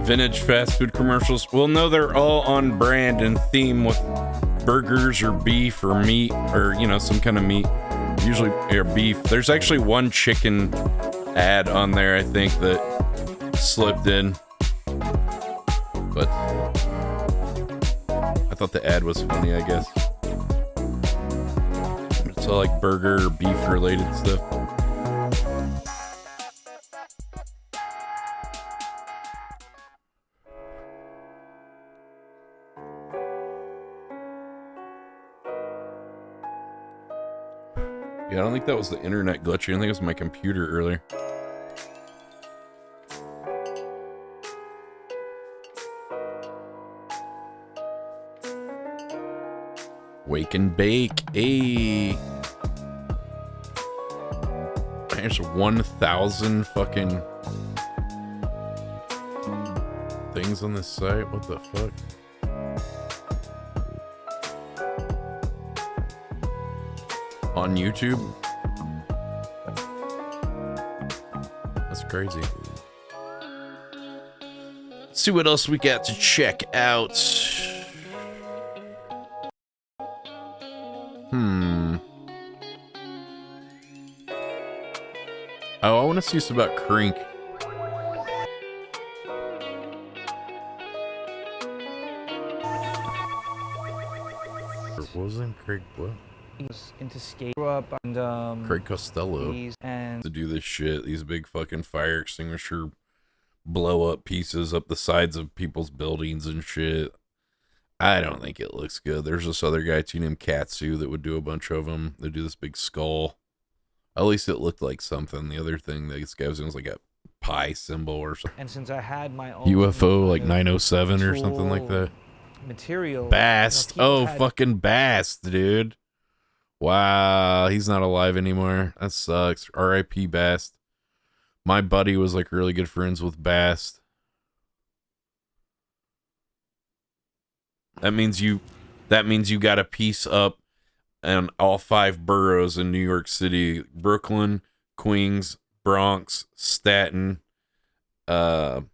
Vintage fast food commercials. Well, no, they're all on brand and theme with burgers or beef or meat or, you know, some kind of meat. Usually or beef. There's actually one chicken ad on there, I think, that slipped in. But I thought the ad was funny, I guess. It's all like burger or beef related stuff. Yeah, I don't think that was the internet glitching. I think it was my computer earlier. Wake and bake. Hey. There's 1,000 fucking things on this site. What the fuck? On YouTube? That's crazy. Let's see what else we got to check out. Oh, I want to see some about Crink. What was his name? Craig what? He's into skate. Grew up and Craig Costello. And to do this shit, these big fucking fire extinguisher blow up pieces up the sides of people's buildings and shit. I don't think it looks good. There's this other guy too named Katsu that would do a bunch of them. They do this big skull. At least it looked like something. The other thing that this guy was doing was like a pi symbol or something. And since I had my own UFO like 907 or something like that. Material. Bast. Oh, fucking Bast, dude. Wow, he's not alive anymore. That sucks. R.I.P. Bast. My buddy was like really good friends with Bast. That means you got a piece up in all 5 boroughs in New York City: Brooklyn, Queens, Bronx, Staten. Let's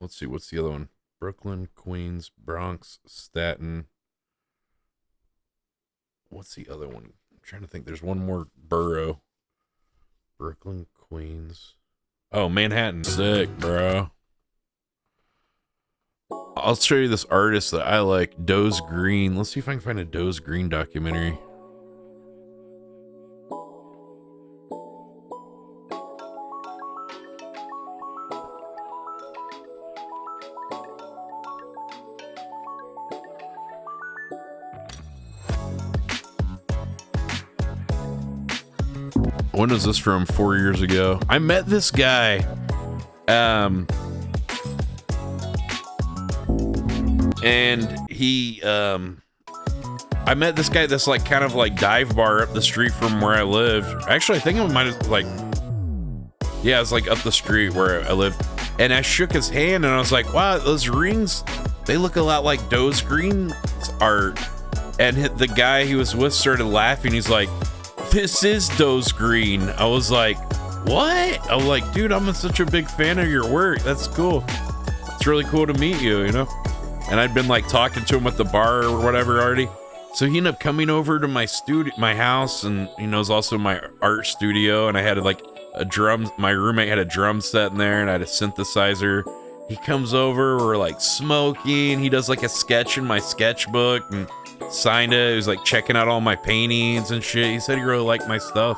see, what's the other one? Brooklyn, Queens, Bronx, Staten. What's the other one? I'm trying to think. There's one more borough. Brooklyn, Queens. Oh, Manhattan. Sick, bro. I'll show you this artist that I like, Doze Green. Let's see if I can find a Doze Green documentary. When was this from? 4 years ago. I met this guy. And he, I met this guy at this like kind of like dive bar up the street from where I lived. Actually, I think it might have like, yeah, it's like up the street where I lived. And I shook his hand and I was like, wow, those rings, they look a lot like Doze Green's art. And the guy he was with started laughing. He's like, this is Doze Green. I was like, what? I was like, dude, I'm such a big fan of your work. That's cool. It's really cool to meet you, you know? And I'd been like talking to him at the bar or whatever already. So he ended up coming over to my house, and he knows also my art studio. And I had like a drum. My roommate had a drum set in there, and I had a synthesizer. He comes over, we're like smoking. He does like a sketch in my sketchbook and signed it. He was like checking out all my paintings and shit. He said he really liked my stuff.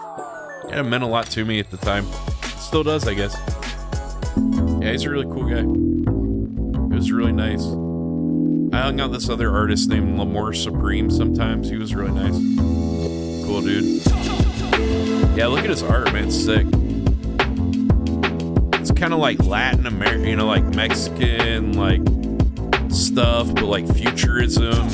Yeah, it meant a lot to me at the time. Still does, I guess. Yeah, he's a really cool guy. It was really nice. I hung out with this other artist named L'Amour Supreme sometimes. He was really nice. Cool dude. Yeah, look at his art, man. It's sick. It's kind of like Latin American, you know, like Mexican, like stuff, but like futurism.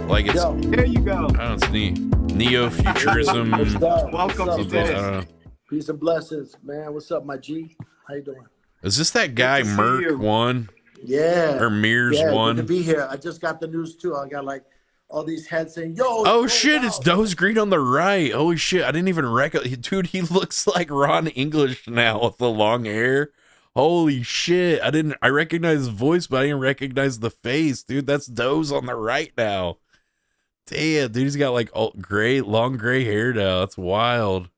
Like it's. Yo, there you go. I don't know, it's neat. Neo-futurism. Welcome to I this. don't know. Peace and blessings, man. What's up, my G? How you doing? Is this that guy Merc one? Yeah. Or Mears one? Good to be here. I just got the news too. I got like all these heads saying, "Yo!" Oh shit! It's Doze Green on the right. Holy shit! I didn't even recognize. Dude, he looks like Ron English now with the long hair. Holy shit! I recognized his voice, but I didn't recognize the face, dude. That's Doze on the right now. Damn, dude, he's got like long gray hair now. That's wild.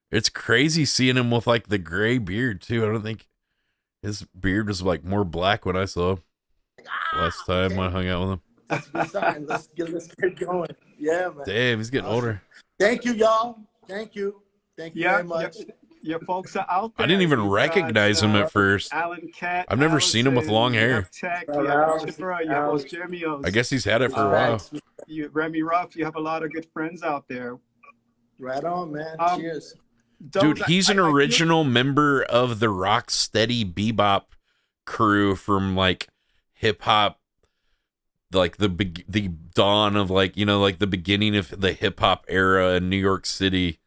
It's crazy seeing him with like the gray beard too. I don't think his beard was like more black when I saw him last time I hung out with him. That's a good sign. Let's get going. Yeah, man. Damn, he's getting older. Thank you, y'all. Thank you. Thank you very much. Your folks are out there. I didn't even recognize him at first. Alan Cat, I've never seen him with long hair. I guess he's had it for a while. Remy Ruff, you have a lot of good friends out there. Right on, man. Cheers. Dude, he's an original member of the Rocksteady Bebop crew from like hip hop, like the dawn of like, you know, like the beginning of the hip hop era in New York City.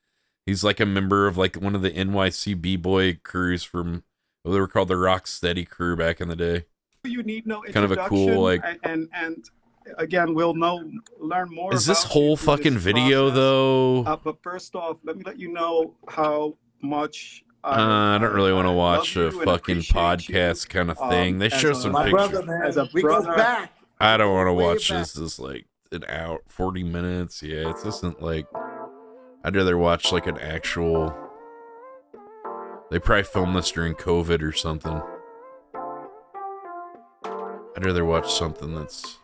He's like a member of like one of the NYC B-boy crews from, well, they were called the Rocksteady crew back in the day. You need no kind of a cool like. And again, we'll learn more. Is this whole fucking video though? But first off, let me let you know how much. I don't really want to watch a fucking podcast kind of thing. They show some pictures. Brother, man. We go back. I don't want to watch this. This is like an hour, 40 minutes. Yeah, it isn't like. I'd rather watch like an actual. They probably filmed this during COVID or something. I'd rather watch something that's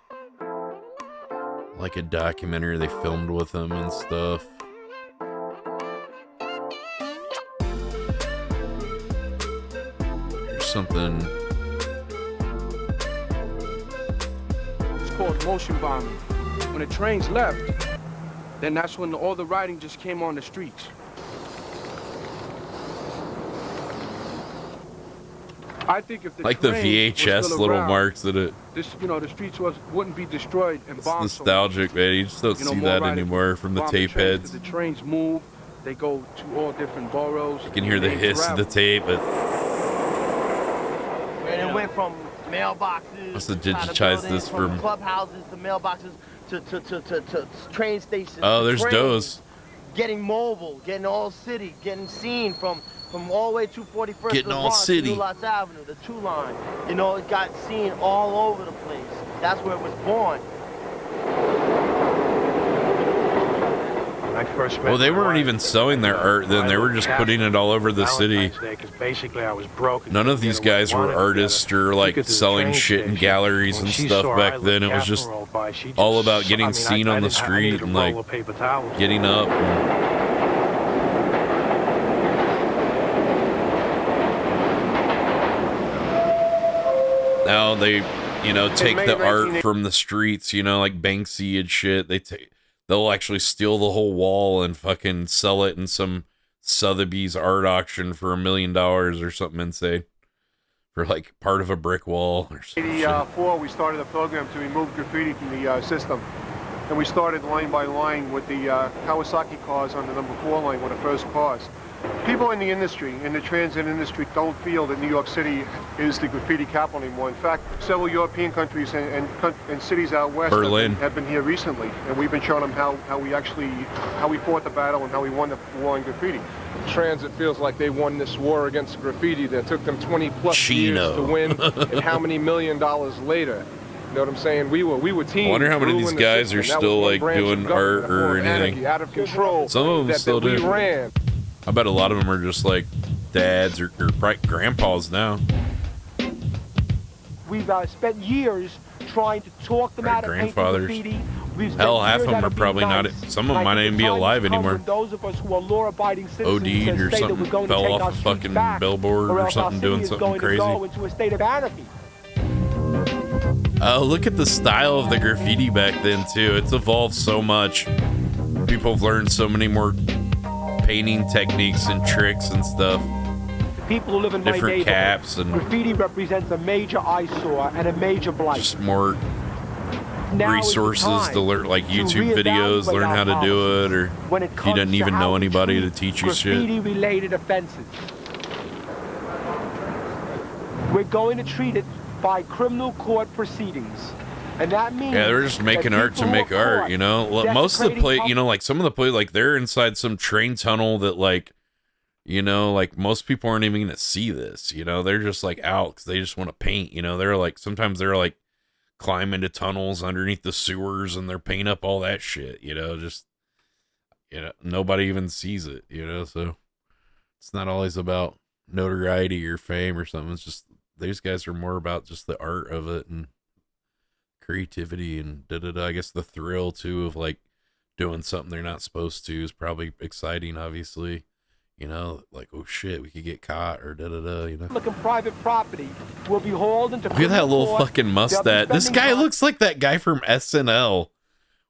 like a documentary they filmed with them and stuff. Here's something. It's called motion bombing. When the trains left, then that's when all the writing just came on the streets. I think if the like the train was VHS still little around, marks that it. this, the streets wouldn't be destroyed and It's bombed. so nostalgic, man. You just don't much. see More that riders anymore would from the bomb tape trains, heads. The trains move. They go to all different boroughs. You can hear the they hiss of the travel. tape. But And it went from mailboxes. must have to digitized buildings, this from from. clubhouses to mailboxes to train stations. Oh, to there's trains, Doze. Getting mobile, getting all city, getting seen from all the way to 41st Getting to all Bronx, city. New Lots Avenue, the 2 line. You know, it got seen all over the place. That's where it was born. I first met Well, they my weren't wife. even selling their art then. They were just putting it all over the city. Because basically I was broke. and None of couldn't these get away. guys were Wanted to artists or like get to the selling train shit in station. galleries When and she stuff saw back I then. It lit was just Catherine roll by, she all just- about getting I mean, seen I on the didn't- I street needed a and roll like of paper towels. getting up. Now they, take May the art 1980 from the streets, like Banksy and shit. They'll actually steal the whole wall and fucking sell it in some Sotheby's art auction for $1 million or something insane. For like part of a brick wall or some shit. 1984, we started a program to remove graffiti from the system. And we started line by line with the Kawasaki cars on the number 4 line, one of the first cars. People in the industry, in the transit industry, don't feel that New York City is the graffiti capital anymore. In fact, several European countries and cities out west Berlin. have been here recently, and we've been showing them how we fought the battle and how we won the war on graffiti. Transit feels like they won this war against graffiti that took them 20 plus Chino. years to win, and how many $1 million later? You know what I'm saying? We were teams. I wonder how many of ruling these the guys system. are That was still one like branch of doing government, art or more anything. anarchy, out of control. Some of them that still we do. ran. I bet a lot of them are just like dads or grandpas now. We've spent years trying to talk them out of painting grandfathers. graffiti. We've spent Hell, half years of them out are being probably not. nice. Some of them might not even be alive anymore. Those of us who are law-abiding citizens OD'd and or say that something, we're going to fell take off our a streets fucking back, billboard or else our something, city doing is something going crazy. to go into a state of anarchy. Oh, look at the style of the graffiti back then too. It's evolved so much. People have learned so many more painting techniques and tricks and stuff. People who live in my Different neighborhood, caps and graffiti represents a major eyesore and a major blight. just more Now is the resources time to learn, like to YouTube videos, reevaluate learn our how to do it, or when it if you comes don't to even how know we anybody to treat teach you shit. graffiti-related offenses. We're going to treat it by criminal court proceedings. And that means Yeah, they're just making that art to people who make are art, caught you know? Most of the play, desecrating like some of the play, like they're inside some train tunnel that like, like most people aren't even going to see this, They're just like out because they just want to paint, They're like, sometimes they're like climb into tunnels underneath the sewers and they're paint up all that shit, just, nobody even sees it, so it's not always about notoriety or fame or something. It's just, these guys are more about just the art of it and creativity and I guess the thrill too of like doing something they're not supposed to is probably exciting, obviously, like, oh shit, we could get caught or Looking private property will be hauled into Look at that little court. fucking They'll mustache. be This spending guy time- looks like that guy from SNL.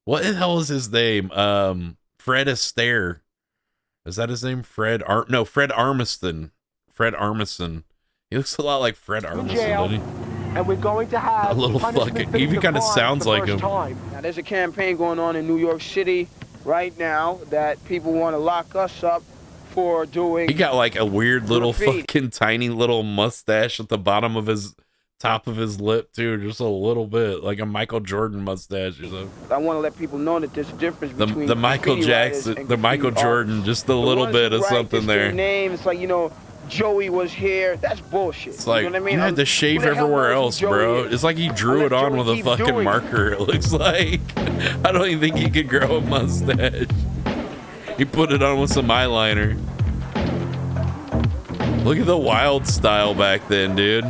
What the hell is his name? Fred Astaire. Is that his name? Fred Armisen. Fred Armisen. He looks a lot like Fred Armisen, jail. doesn't he? And we're going to have A little punishment fucking- fitting he the even kinda crime sounds the like first him. time. Now, there's a campaign going on in New York City right now that people want to lock us up for doing. He got like a weird little graffiti. fucking tiny little mustache at the bottom of his top of his lip too, just a little bit, like a Michael Jordan mustache or something. I want to let people know that there's a difference between The Michael graffiti writers Jackson, and the Michael graffiti Jordan, artists. just a The little ones bit who of write something just their there. name, it's like, Joey was here. That's bullshit. It's like, you know what I mean? you had to shave Who the hell everywhere knows who else, Joey bro. is? It's like he drew it on Joey with a keep fucking doing it. marker, it looks like. I don't even think he could grow a mustache. He put it on with some eyeliner. Look at the wild style back then, dude.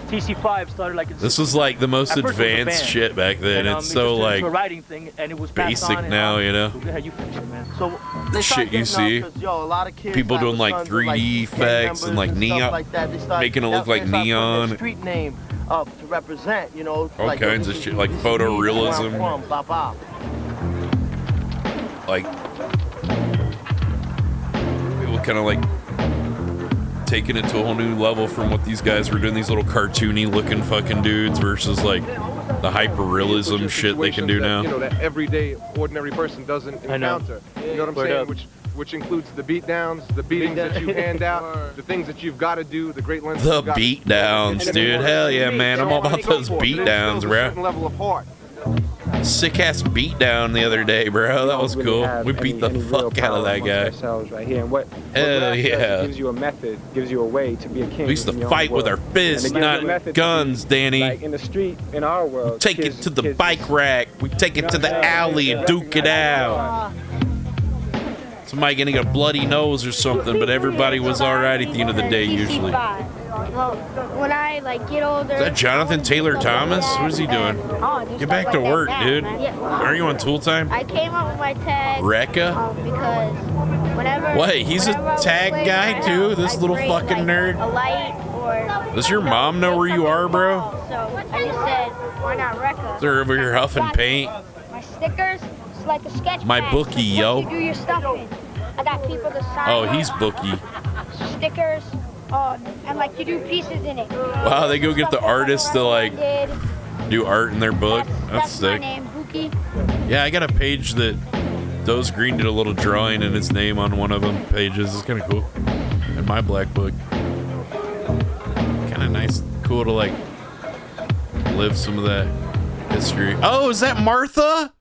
TC5 started like in This was like the most At first it was a advanced band. shit back then. And, it's it so just turned like into a writing thing, and it was passed basic on and now, on. you know? Go ahead, you finish it, man. So they Shit started you getting see. up 'cause, a lot of kids People that doing was like sons of, 3D gang effects and members like stuff neon, like that. They started, making it look that's when like they started putting neon. their street name up to represent, All like, kinds this of is- shit, like this is me, this is where I'm photorealism. from, blah, blah. Like people kind of like taking it to a whole new level from what these guys were doing. These little cartoony looking fucking dudes versus like the hyper realism shit they can do now. You know, that everyday ordinary person doesn't encounter. You know what I'm saying? Which includes the beatdowns, the beatings that you hand out, the things that you've got to do, the great lengths. The beatdowns, dude. Hell yeah, man. I'm all about those beatdowns, bro. Level of heart. Sick ass beatdown the other day, bro. That was cool. We beat the fuck out of that guy. Right here. And what hell yeah. Gives you a method, gives you a way to be a king. We used to fight with our fists, not guns, Danny. Like in the street, in our world. We take it to the bike rack. We take it to the alley and duke it out. Somebody getting a bloody nose or something, but everybody was alright at the end of the day usually. Well, when I like get older. Is that Jonathan Taylor Thomas? What is he doing? Get back to work, dude. Are you on tool time? I came up with my tag. Rekka? Because whenever. What? He's a tag guy too? This little fucking nerd? A light or. Does your mom know where you are, bro? So I just said, why not Rekka? They're over here huffing paint. My stickers, it's like a sketch. My bookie, yo. You do your stuff in. I got people to sign. Oh, he's bookie. Stickers. And like you do pieces in it. Wow, they go get the artists to like do art in their book. That's sick. My name, Buki. Yeah, I got a page that Doze Green did a little drawing in his name on one of them pages. It's kind of cool. In my black book. Kind of nice, cool to like live some of that history. Oh, is that Martha?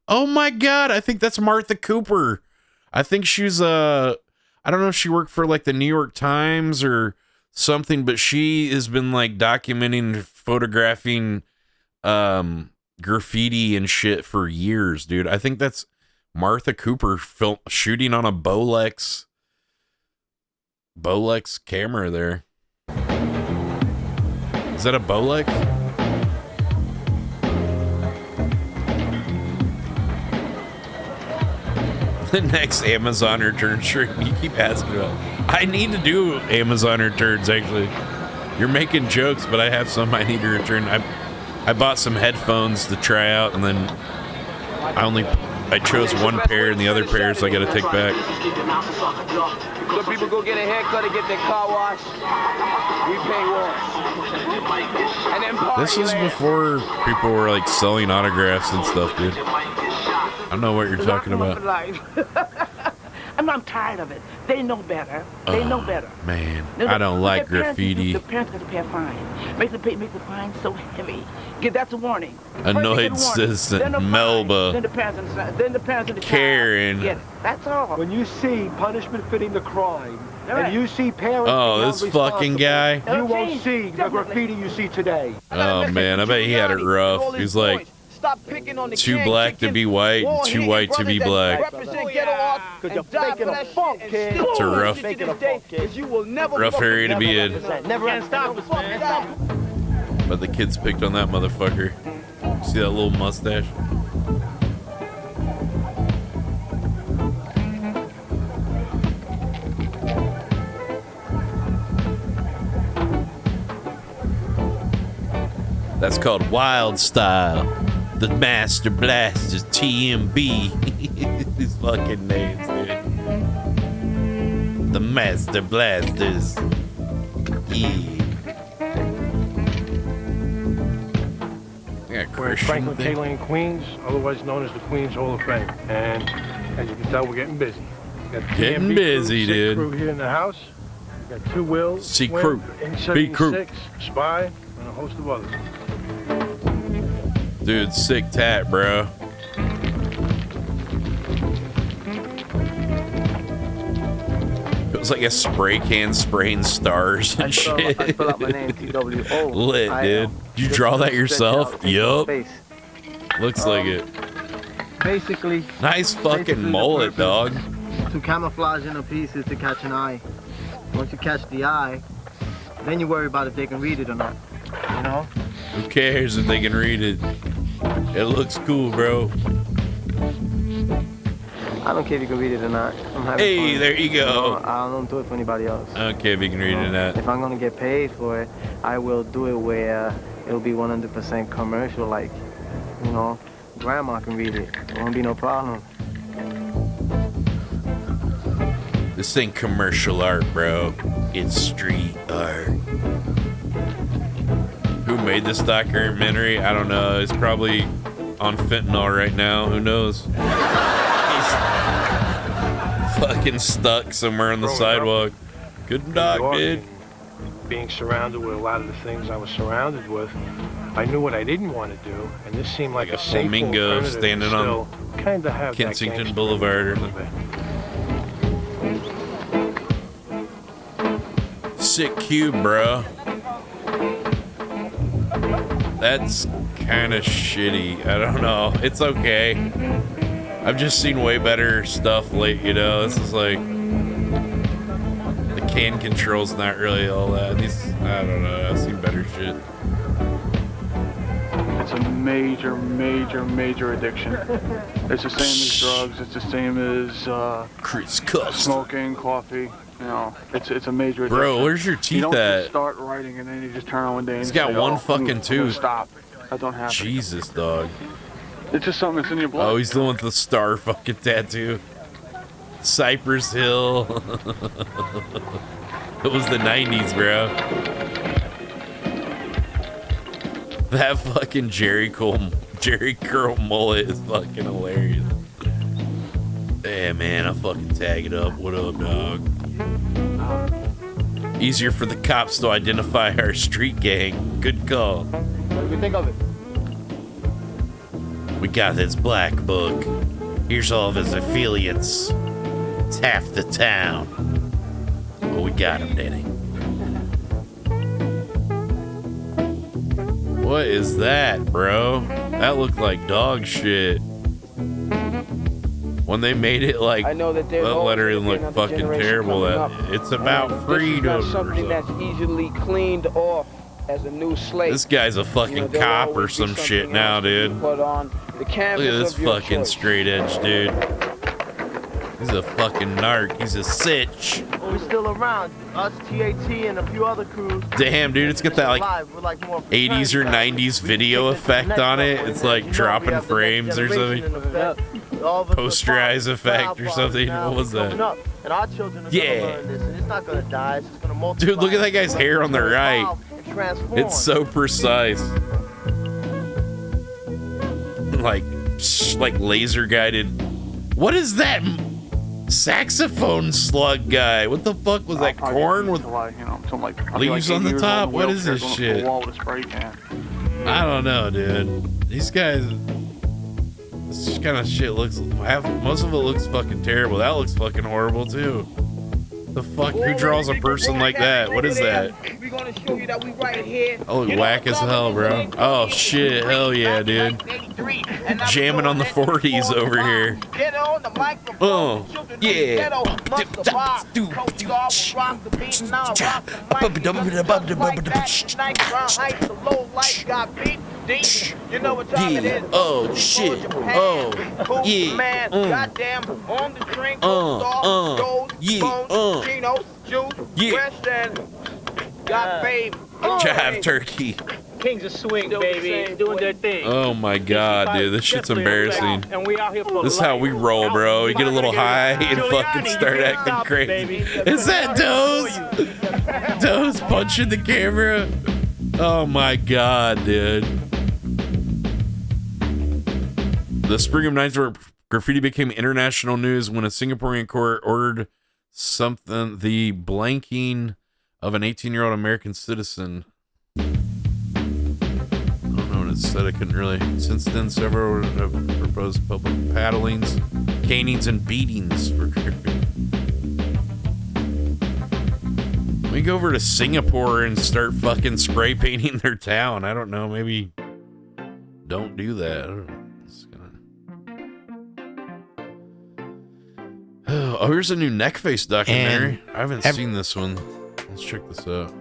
Oh my God, I think that's Martha Cooper. I think she's I don't know if she worked for like the New York Times or something, but she has been like documenting, photographing graffiti and shit for years, dude. I think that's Martha Cooper shooting on a Bolex camera there. Is that a Bolex? The next Amazon return stream. You keep asking about. I need to do Amazon returns, actually. You're making jokes, but I have some I need to return. I bought some headphones to try out, and then I chose one pair, and the other pairs I got to take back. So people go get a haircut and get their car washed. We pay wash. And then party. This is before people were like selling autographs and stuff, dude. I don't know what you're talking about. I'm tired of it. They know better. They know better. Man, I don't like graffiti. The parents got to pay a fine. Make the fine so heavy. That's a warning. Annoyed citizen, Melba. Then the parents and the Karen. child. That's all. When you see punishment fitting the crime, and you see parents. Oh, this fucking guy. You won't see the graffiti you see today. Oh man, I bet he had it rough. He's like, too black to be white, too white to be black. Because you're faking a funk, kid. It's a rough area to be in. Never can stop us, man. But the kids picked on that motherfucker. See that little mustache? That's called Wild Style. The Master Blasters, TMB. These fucking names, dude. The Master Blasters. Yeah. We're in Franklin, Taylor, and Queens, otherwise known as the Queens Hall of Fame. And as you can tell, we're getting busy. We got the getting TMB busy, crew, dude. Crew here in the house. We got 2 Wills, C crew, B crew, Spy, and a host of others. Dude, sick tat, bro. It was like a spray can spraying stars and shit. I spell out my name, T-W-O. Lit, dude. Did you draw that yourself? Yup. Looks like it. Basically. Nice fucking mullet, dog. To camouflage in a piece is to catch an eye. Once you catch the eye, then you worry about if they can read it or not. You know? Who cares if they can read it? It looks cool, bro. I don't care if you can read it or not. I'm having hey, fun. there you go. I don't do it for anybody else. I don't care if you can read it or not. If I'm gonna get paid for it, I will do it where it'll be 100% commercial, like, you know, grandma can read it. It won't be no problem. This ain't commercial art, bro. It's street art. Who made this documentary? I don't know. It's probably on fentanyl right now. Who knows? He's fucking stuck somewhere on the sidewalk. Good dog, dude. Being surrounded with a lot of the things I was surrounded with, I knew what I didn't want to do, and this seemed like a safe flamingo alternative standing on kind of have Kensington Boulevard or something. Sick cube, bro. That's kind of shitty. I don't know. It's okay. I've just seen way better stuff late, you know. This is like the can control's not really all that. These, I don't know. I've seen better shit. It's a major, major, major addiction. It's the same as drugs. It's the same as Chris Cuss. Smoking, coffee. You know, it's a major addiction. Bro, where's your teeth you don't at? Just start writing and then you just turn on one day and He's got say, one oh, fucking tooth. Stop. That don't happen. Jesus, dog. It's just something that's in your blood. Oh, he's the one with the star fucking tattoo. Cypress Hill. It was the 90s, bro. That fucking Jerry Curl mullet is fucking hilarious. Hey, man, I'll fucking tag it up. What up, dog? Easier for the cops to identify our street gang. Good call. What do we think of it? We got this black book. Here's all of his affiliates. It's half the town. Well, we got him, Danny. What is that, bro? That looked like dog shit. When they made it like I know that that lettering look fucking terrible. That it's about freedom. This is not something that's easily cleaned off as a new slate. This guy's a fucking cop or some shit now, dude. Put on the canvas. Look at this of your fucking choice. straight edge, dude. He's a fucking narc. He's a sitch. We're still around. Us, TAT, and a few other crews. Damn, dude, it's got that like We're like more 80s or 90s video effect on it. It's like dropping frames or something. Posterized effect or something. What was that? And our children are Yeah. gonna learn this, and it's not gonna die. It's just gonna multiply. Dude, look at that guy's hair on the right. and transform. It's so precise. Like laser guided. What is that saxophone slug guy? What the fuck was that? Corn with leaves on the top? What is this shit? I don't know, dude. These guys, this kind of shit looks, most of it looks fucking terrible. That looks fucking horrible too. The fuck? Who draws a person like that? What is that? We're gonna show you that we right here. I look whack as hell, bro. Oh shit, hell yeah, dude. Jamming on the 40s over here. Get on the microphone. Oh, yeah. You know what time it is. Oh shit. Oh yeah. Man, goddamn, on the drink, Chinos, juice, West End, got babe. Jive turkey. Kings of swing, baby, doing their thing. Oh my god, dude, this shit's embarrassing. And we out here for This is how we roll, bro. You get a little high and fucking start acting crazy. Is that Doze? Doze punching the camera? Oh my god, dude. The spring of 90s where graffiti became international news when a Singaporean court ordered the blanking of an 18-year-old American citizen. I don't know what it said. I couldn't really. Since then, several have proposed public paddlings, canings, and beatings for graffiti. We go over to Singapore and start fucking spray painting their town. I don't know. Maybe don't do that. I don't know. Oh, here's a new Neckface documentary. I haven't seen this one. Let's check this out.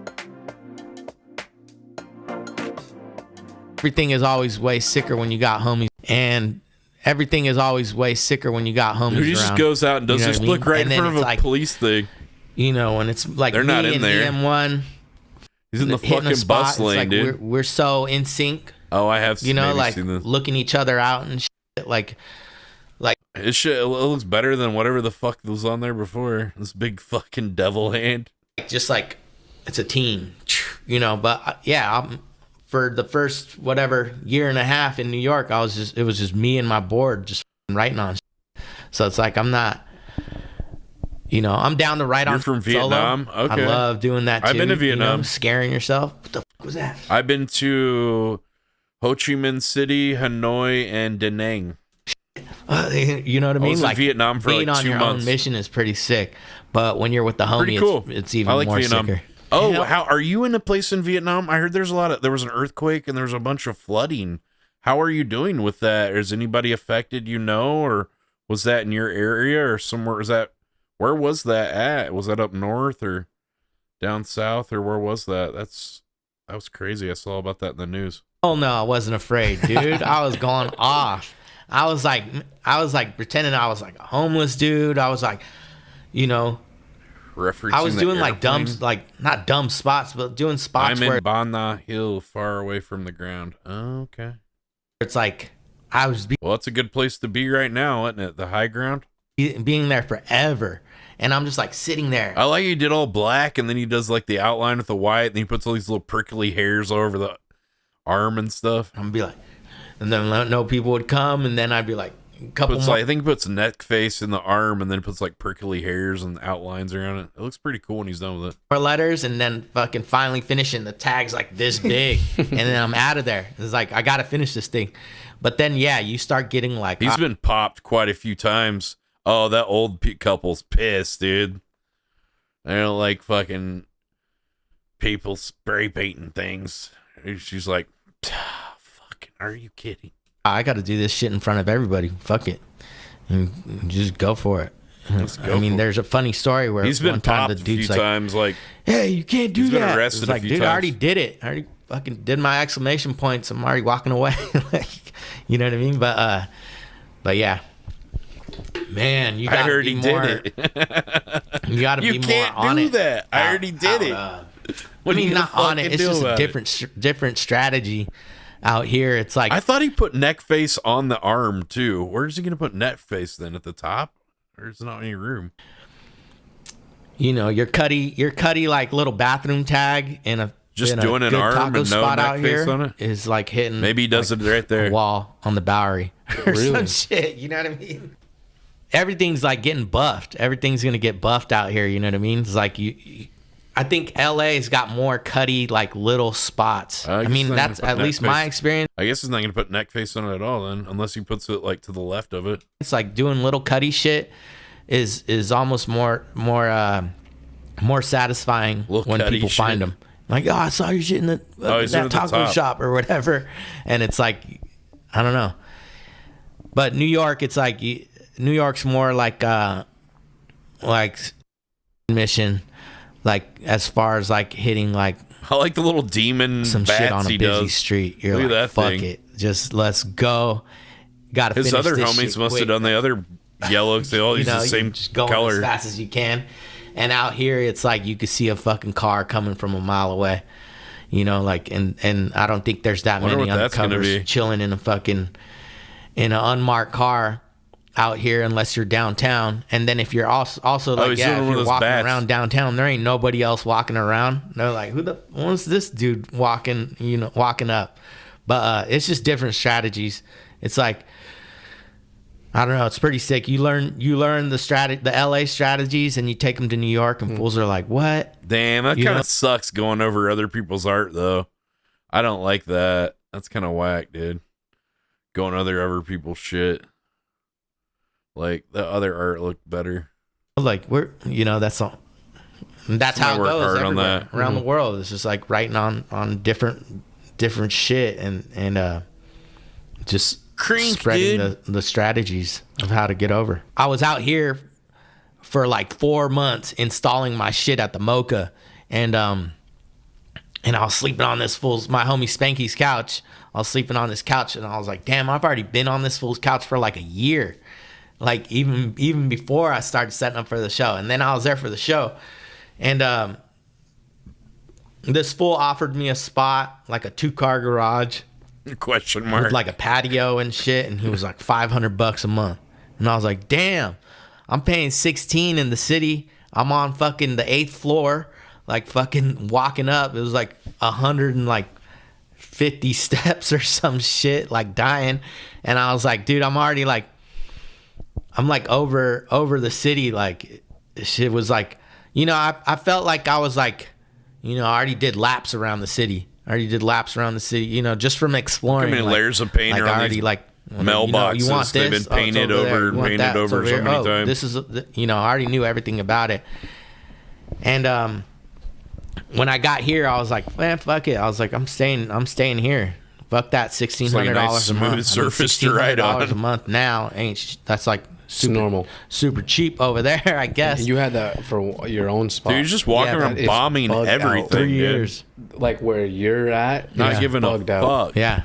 Everything is always way sicker when you got homies, and everything is always way sicker when you got homies Who just around. goes out and does You know this what I mean? look right And in then front of it's a like, police thing. You know, and it's like They're me not in and there. EM1. He's in the hitting fucking spot. bus It's lane, like dude. We're so in sync. Oh, I have You know, maybe like seen this. looking each other out and shit. Like It looks better than whatever the fuck was on there before. This big fucking devil hand. just like it's a team, you know. But for the first whatever year and a half in New York, it was just me and my board just writing on shit. So it's like I'm not, you know, I'm down to write on. You're from solo. Vietnam? Okay. I love doing that too. I've been to Vietnam. You know, scaring yourself. What the fuck was that? I've been to Ho Chi Minh City, Hanoi, and Da Nang. You know what I mean? I was in Vietnam for being like 2 months. Being on your own mission is pretty sick, but when you're with the homie, cool. it's even I like more Vietnam. sicker. Oh, how are you in a place in Vietnam? I heard there was an earthquake and there was a bunch of flooding. How are you doing with that? Is anybody affected, you know, or was that in your area or somewhere? Where was that at? Was that up north or down south, or where was that? That was crazy. I saw about that in the news. Oh no, I wasn't afraid, dude. I was going off. I was like pretending I was like a homeless dude. I was like, you know, I was doing like not dumb spots, but doing spots I'm where in Ban Na Hill, far away from the ground. Oh, okay. It's like well, it's a good place to be right now, isn't it? The high ground. Being there forever, and I'm just like sitting there. I like he did all black, and then he does like the outline with the white, and he puts all these little prickly hairs all over the arm and stuff. I'm gonna be like, and then no people would come, and then I'd be like, a couple more. I think he puts neck face in the arm, and then puts like prickly hairs and outlines around it. It looks pretty cool when he's done with it. More letters, and then fucking finally finishing the tag's like this big, and then I'm out of there. It's like I gotta finish this thing, but then you start getting like he's been popped quite a few times. Oh, that old couple's pissed, dude. They don't like fucking people spray painting things. She's like, fucking, are you kidding? I got to do this shit in front of everybody. Fuck it. And just go for it. There's a funny story where he's been one time popped the dude's a few times, like, hey, you can't do he's that. Been arrested it's like, a few dude, times. I already did it. I already fucking did my exclamation points. I'm already walking away. Like, you know what I mean? But yeah. Man, you gotta be more. Did it. You gotta be more on it. You can't do that. I already did it. What I mean, not on it. It's just a different strategy out here. It's like I thought he put neck face on the arm too. Where's he gonna put neck face then? At the top? There's not any room. You know, your cutty like little bathroom tag and a just doing an arm and no neck face on it is like hitting. Maybe he does it right there. A wall on the Bowery or some shit. You know what I mean? Everything's like getting buffed. Everything's gonna get buffed out here. You know what I mean? It's like I think LA's got more cutty like little spots. I mean, that's at least my experience. I guess he's not gonna put neck face on it at all then, unless he puts it like to the left of it. It's like doing little cutty shit is almost more satisfying when people find them. Like, oh, I saw your shit in that taco shop or whatever, and it's like, I don't know. But New York, it's like New York's more like mission, like as far as like hitting like I like the little demon some bats shit on a he busy does. street. You're Look like, at that fuck thing. it, just let's go. Got to His finish other this homies shit must quick. have done the other yellow because they all use the same just going color. as fast as you can. And out here, it's like you could see a fucking car coming from a mile away. You know, like, and I don't think there's that many undercovers chilling in an unmarked car out here unless you're downtown. And then if you're also like, if you're walking around downtown, there ain't nobody else walking around. They're like, what's this dude walking up? But it's just different strategies. It's like, I don't know. It's pretty sick. You learn the LA strategies, and you take them to New York, and fools are like, "What?" Damn, that kind of sucks going over other people's art, though. I don't like that. That's kind of whack, dude. Going over other people's shit. Like the other art looked better. Like that's all. That's how it goes everywhere around the world. It's just like writing on different shit and just spreading the strategies of how to get over. I was out here for like 4 months installing my shit at the Mocha, and I was sleeping on this my homie Spanky's couch. I was sleeping on this couch, and I was like, damn, I've already been on this fool's couch for like a year, like even before I started setting up for the show. And then I was there for the show, and this fool offered me a spot, like a 2-car garage. Question mark. With like a patio and shit, and he was like $500 a month. And I was like, damn, I'm paying $16 in the city. I'm on fucking the 8th floor like fucking walking up. It was like 150 steps or some shit, like dying. And I was like, dude, I'm already like, I'm like over the city. Like shit was like, you know, I felt like I was like, you know, I already did laps around the city. You know, just from exploring. How many layers of paint are on these mailboxes? You want They've this? been painted over and painted over so many times. This is, you know, I already knew everything about it. And when I got here, I was like, man, fuck it. I was like, I'm staying here. Fuck that $1,600 nice a month. smooth surface to ride on. $1,600 a month now that's like super cheap over there, I guess. You had that for your own spot. Dude, you're just walking around bombing everything. 3 years. Like where you're at, not giving a fuck. Yeah.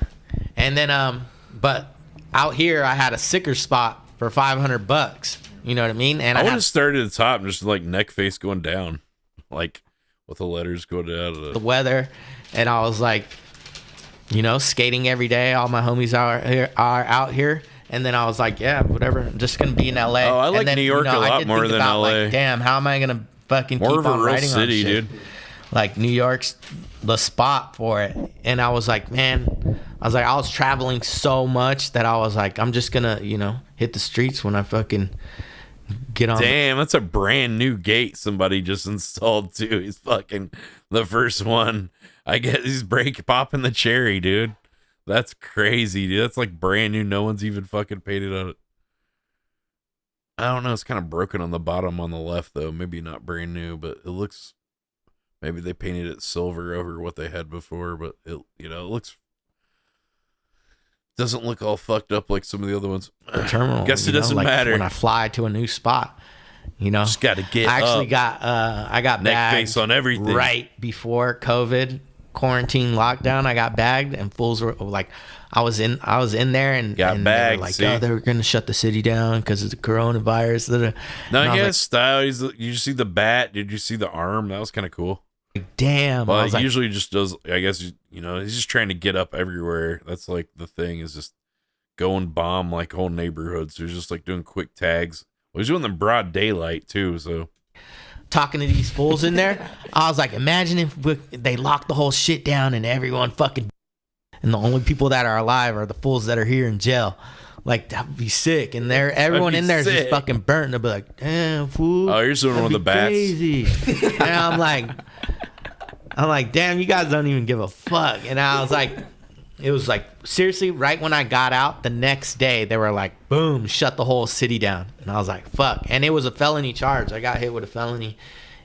And then but out here I had a sicker spot for $500. You know what I mean? And I would have started at the top and just like neck face going down, like with the letters going down. The weather, and I was like, you know, skating every day. All my homies are out here. And then I was like, yeah, whatever. I'm just gonna be in LA. Oh, I like and then, New York a lot more than LA. Like, damn, how am I gonna fucking more keep of a on real writing city, on shit? dude? Like New York's the spot for it. And I was like, man, I was traveling so much that I was like, I'm just gonna, you know, hit the streets when I fucking get on. Damn, that's a brand new gate somebody just installed too. He's fucking the first one. I guess he's popping the cherry, dude. That's crazy, dude. That's like brand new. No one's even fucking painted on it. I don't know. It's kind of broken on the bottom on the left, though. Maybe not brand new, but it looks. Maybe they painted it silver over what they had before, but it, you know, it looks. Doesn't look all fucked up like some of the other ones. The terminal. Guess it doesn't matter. When I fly to a new spot, you know, just got to get. I actually up. I got neck bagged face on everything right before COVID quarantine lockdown. I got bagged, and fools were like, I was in there and got bagged. They were like, oh, they were gonna shut the city down because of the coronavirus. No, he has style. You see the bat? Did you see the arm? That was kind of cool. Like, damn. Well, he usually just does. I guess you know he's just trying to get up everywhere. That's like the thing is just go and bomb like whole neighborhoods. So he's just like doing quick tags. Well, he's doing them broad daylight too. So. Talking to these fools in there, I was like, imagine if they lock the whole shit down and everyone fucking, and the only people that are alive are the fools that are here in jail. Like, that would be sick. And everyone in there is just fucking burnt. They'll be like, damn, fool. Oh, you're doing one of the bats. Crazy. And I'm like, damn, you guys don't even give a fuck. And I was like, it was like, seriously, right when I got out, the next day, they were like, boom, shut the whole city down. And I was like, fuck. And it was a felony charge. I got hit with a felony.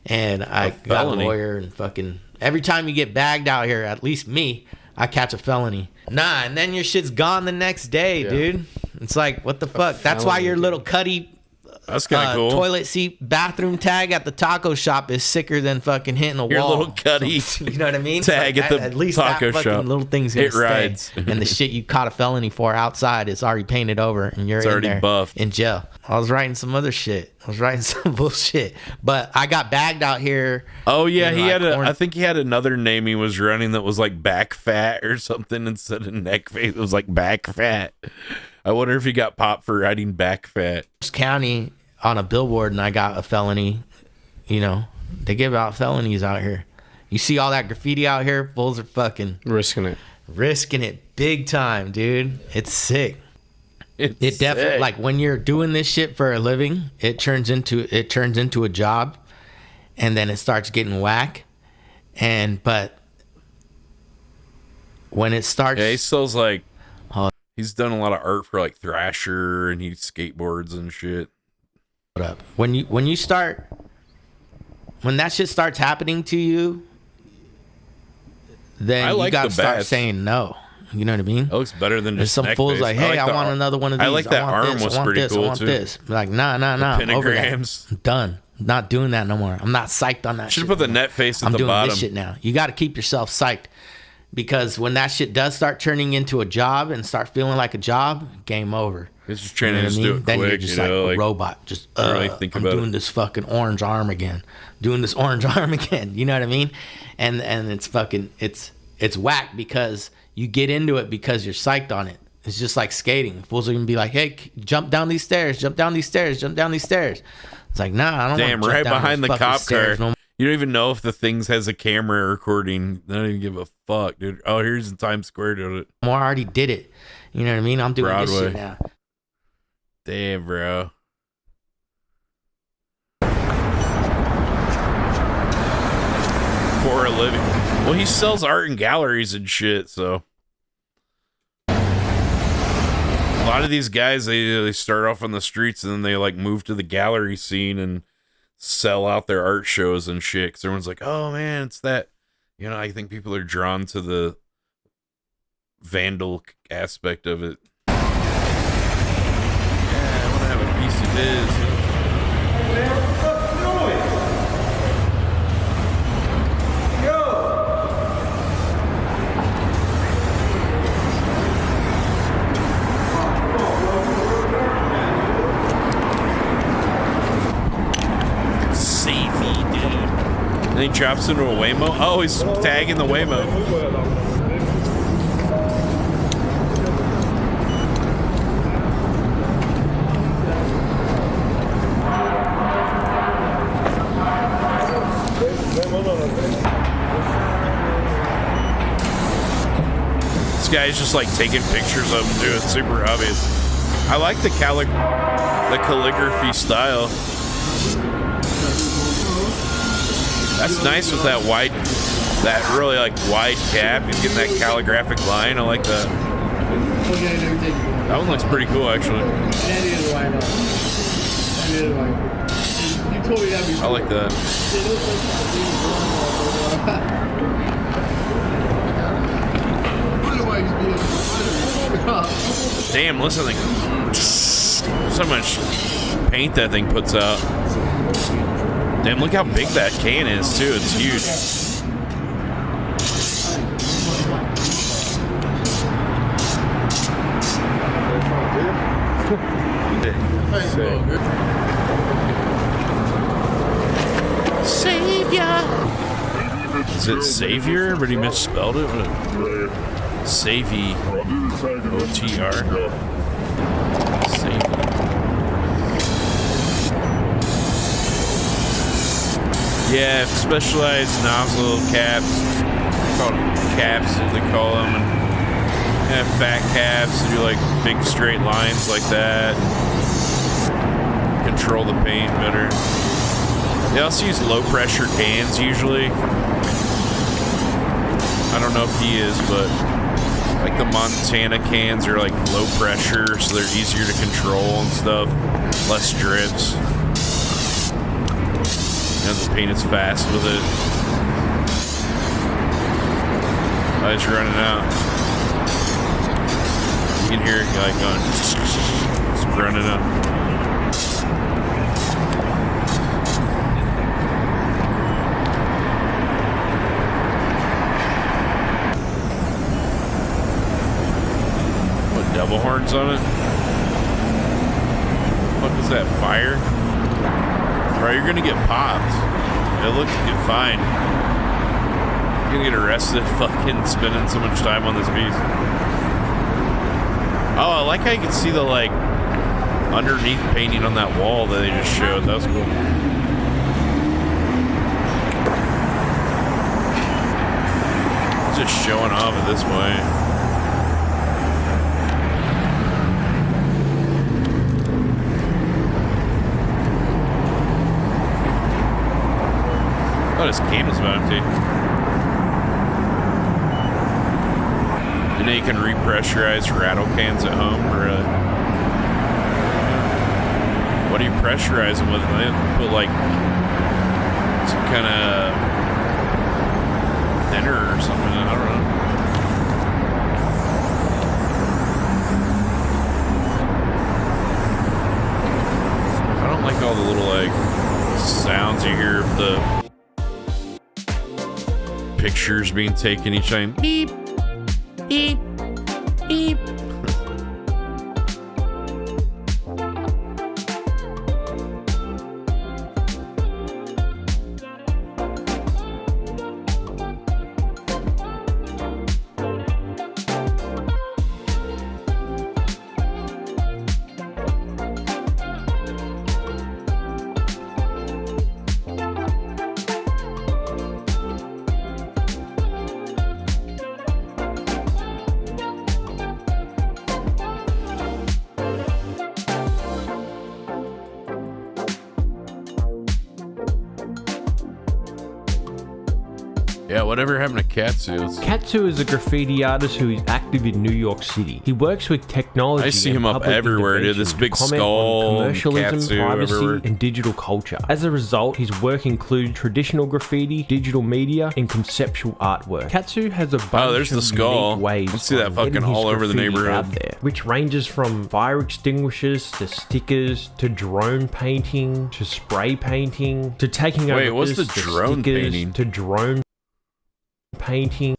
And I got a lawyer and fucking, every time you get bagged out here, at least me, I catch a felony. Nah, and then your shit's gone the next day, dude. It's like, what the fuck? That's why your little Cuddy that's kind of cool. Toilet seat bathroom tag at the taco shop is sicker than fucking hitting a wall. Your little Cuddy you know what I mean? tag like, at the at least taco that shop. Little thing's gonna stay. Rides. And the shit you caught a felony for outside is already painted over, and you're already there buffed in jail. I was writing some other shit. I was writing some bullshit, but I got bagged out here. Oh yeah, he had I think he had another name he was running that was like back fat or something instead of neck face. It was like back fat. I wonder if he got popped for writing back fat. County on a billboard, and I got a felony. You know, they give out felonies out here. You see all that graffiti out here, fools are fucking risking it big time, dude. It's sick. It definitely, like, when you're doing this shit for a living, it turns into a job, and then it starts getting whack. But when it starts, he sells like he's done a lot of art for like Thrasher, and he skateboards and shit. Up when that shit starts happening to you, then you gotta start saying no. You know what I mean? It looks better than just some fools like, hey, I want another one of these. I like that arm was pretty cool too. This. Like, nah. Over that. I'm done. Not doing that no more. I'm not psyched on that. Should put the net face at the bottom. I'm doing this shit now. You got to keep yourself psyched, because when that shit does start turning into a job and start feeling like a job, game over. It's just trying to just do it then quick, you're just like a robot. Just really think I'm about doing this fucking orange arm again. Doing this orange arm again. You know what I mean? And it's fucking it's whack, because you get into it because you're psyched on it. It's just like skating. Fools are gonna be like, hey, jump down these stairs, jump down these stairs, jump down these stairs. It's like, nah, I don't want to jump right down behind those the cop car. No. You don't even know if the things has a camera recording. They don't even give a fuck, dude. Oh, here's the Times Square doing it. I already did it. You know what I mean? I'm doing this Broadway. shit now. Damn, bro. For a living. Well, he sells art in galleries and shit, so. A lot of these guys, they start off on the streets and then they like move to the gallery scene and sell out their art shows and shit. Cause everyone's like, oh man, it's that. You know, I think people are drawn to the vandal aspect of it. Yeah, I want to have a piece of this. And he drops into a Waymo. Oh, he's tagging the Waymo. This guy's just like taking pictures of him, dude. It's super obvious. I like the calligraphy style. That's nice with that really like wide cap. He's getting that calligraphic line. I like that. That one looks pretty cool, actually. I like that. Damn, listen, like, so much paint that thing puts out. Damn, look how big that can is, too. It's huge. Savior! Is it Savior? But he misspelled it? Savy. O-T-R. Savy. Yeah, specialized nozzle caps. They call them caps, they call them. And have fat caps to do like big straight lines like that. Control the paint better. They also use low pressure cans usually. I don't know if he is, but like the Montana cans are like low pressure, so they're easier to control and stuff. Less drips. And the paint is fast with it. Oh, it's running out. You can hear it like going. It's running out. Put double horns on it. What is that? Fire? Bro, you're gonna get popped. It looks fine. You're gonna get arrested fucking spending so much time on this piece. Oh, I like how you can see the like underneath painting on that wall that they just showed. That was cool. It's just showing off at this point. Oh, this can was empty. And then you can repressurize rattle cans at home, or what do you pressurize them with? They put like some kind of thinner or something. I don't know. I don't like all the little like sounds you hear of the pictures being taken each time. Beep, beep, beep. Yeah, whatever happened to Katsu? Katsu is a graffiti artist who is active in New York City. He works with technology. I see him up everywhere, dude. This big skull, commercialism, Katsu, privacy, everywhere. and digital culture. As a result, his work includes traditional graffiti, digital media, and conceptual artwork. Katsu has a bunch there's the of skull. unique ways Let's see that of fucking getting his all over the graffiti neighborhood. out there, which ranges from fire extinguishers to stickers to drone painting to spray painting to taking over. Wait, what's the to drone stickers, painting? to drone painting.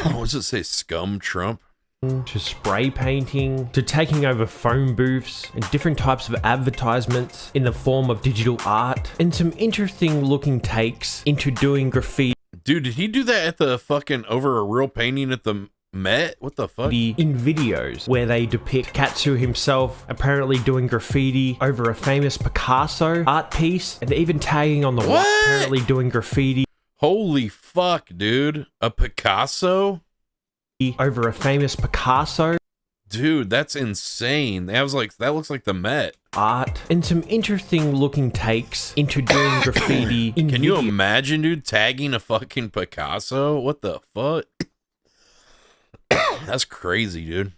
What does it say? Scum Trump? To spray painting, to taking over phone booths and different types of advertisements in the form of digital art, and some interesting looking takes into doing graffiti. Dude, did he do that at the fucking over a real painting at the Met? What the fuck? In videos where they depict Katsu himself apparently doing graffiti over a famous Picasso art piece, and even tagging on the wall apparently doing graffiti. Holy fuck, dude. A Picasso? Over a famous Picasso. Dude, that's insane. That looks like the Met. Art and some interesting looking takes into doing graffiti. Can you imagine, dude, tagging a fucking Picasso? What the fuck? That's crazy, dude.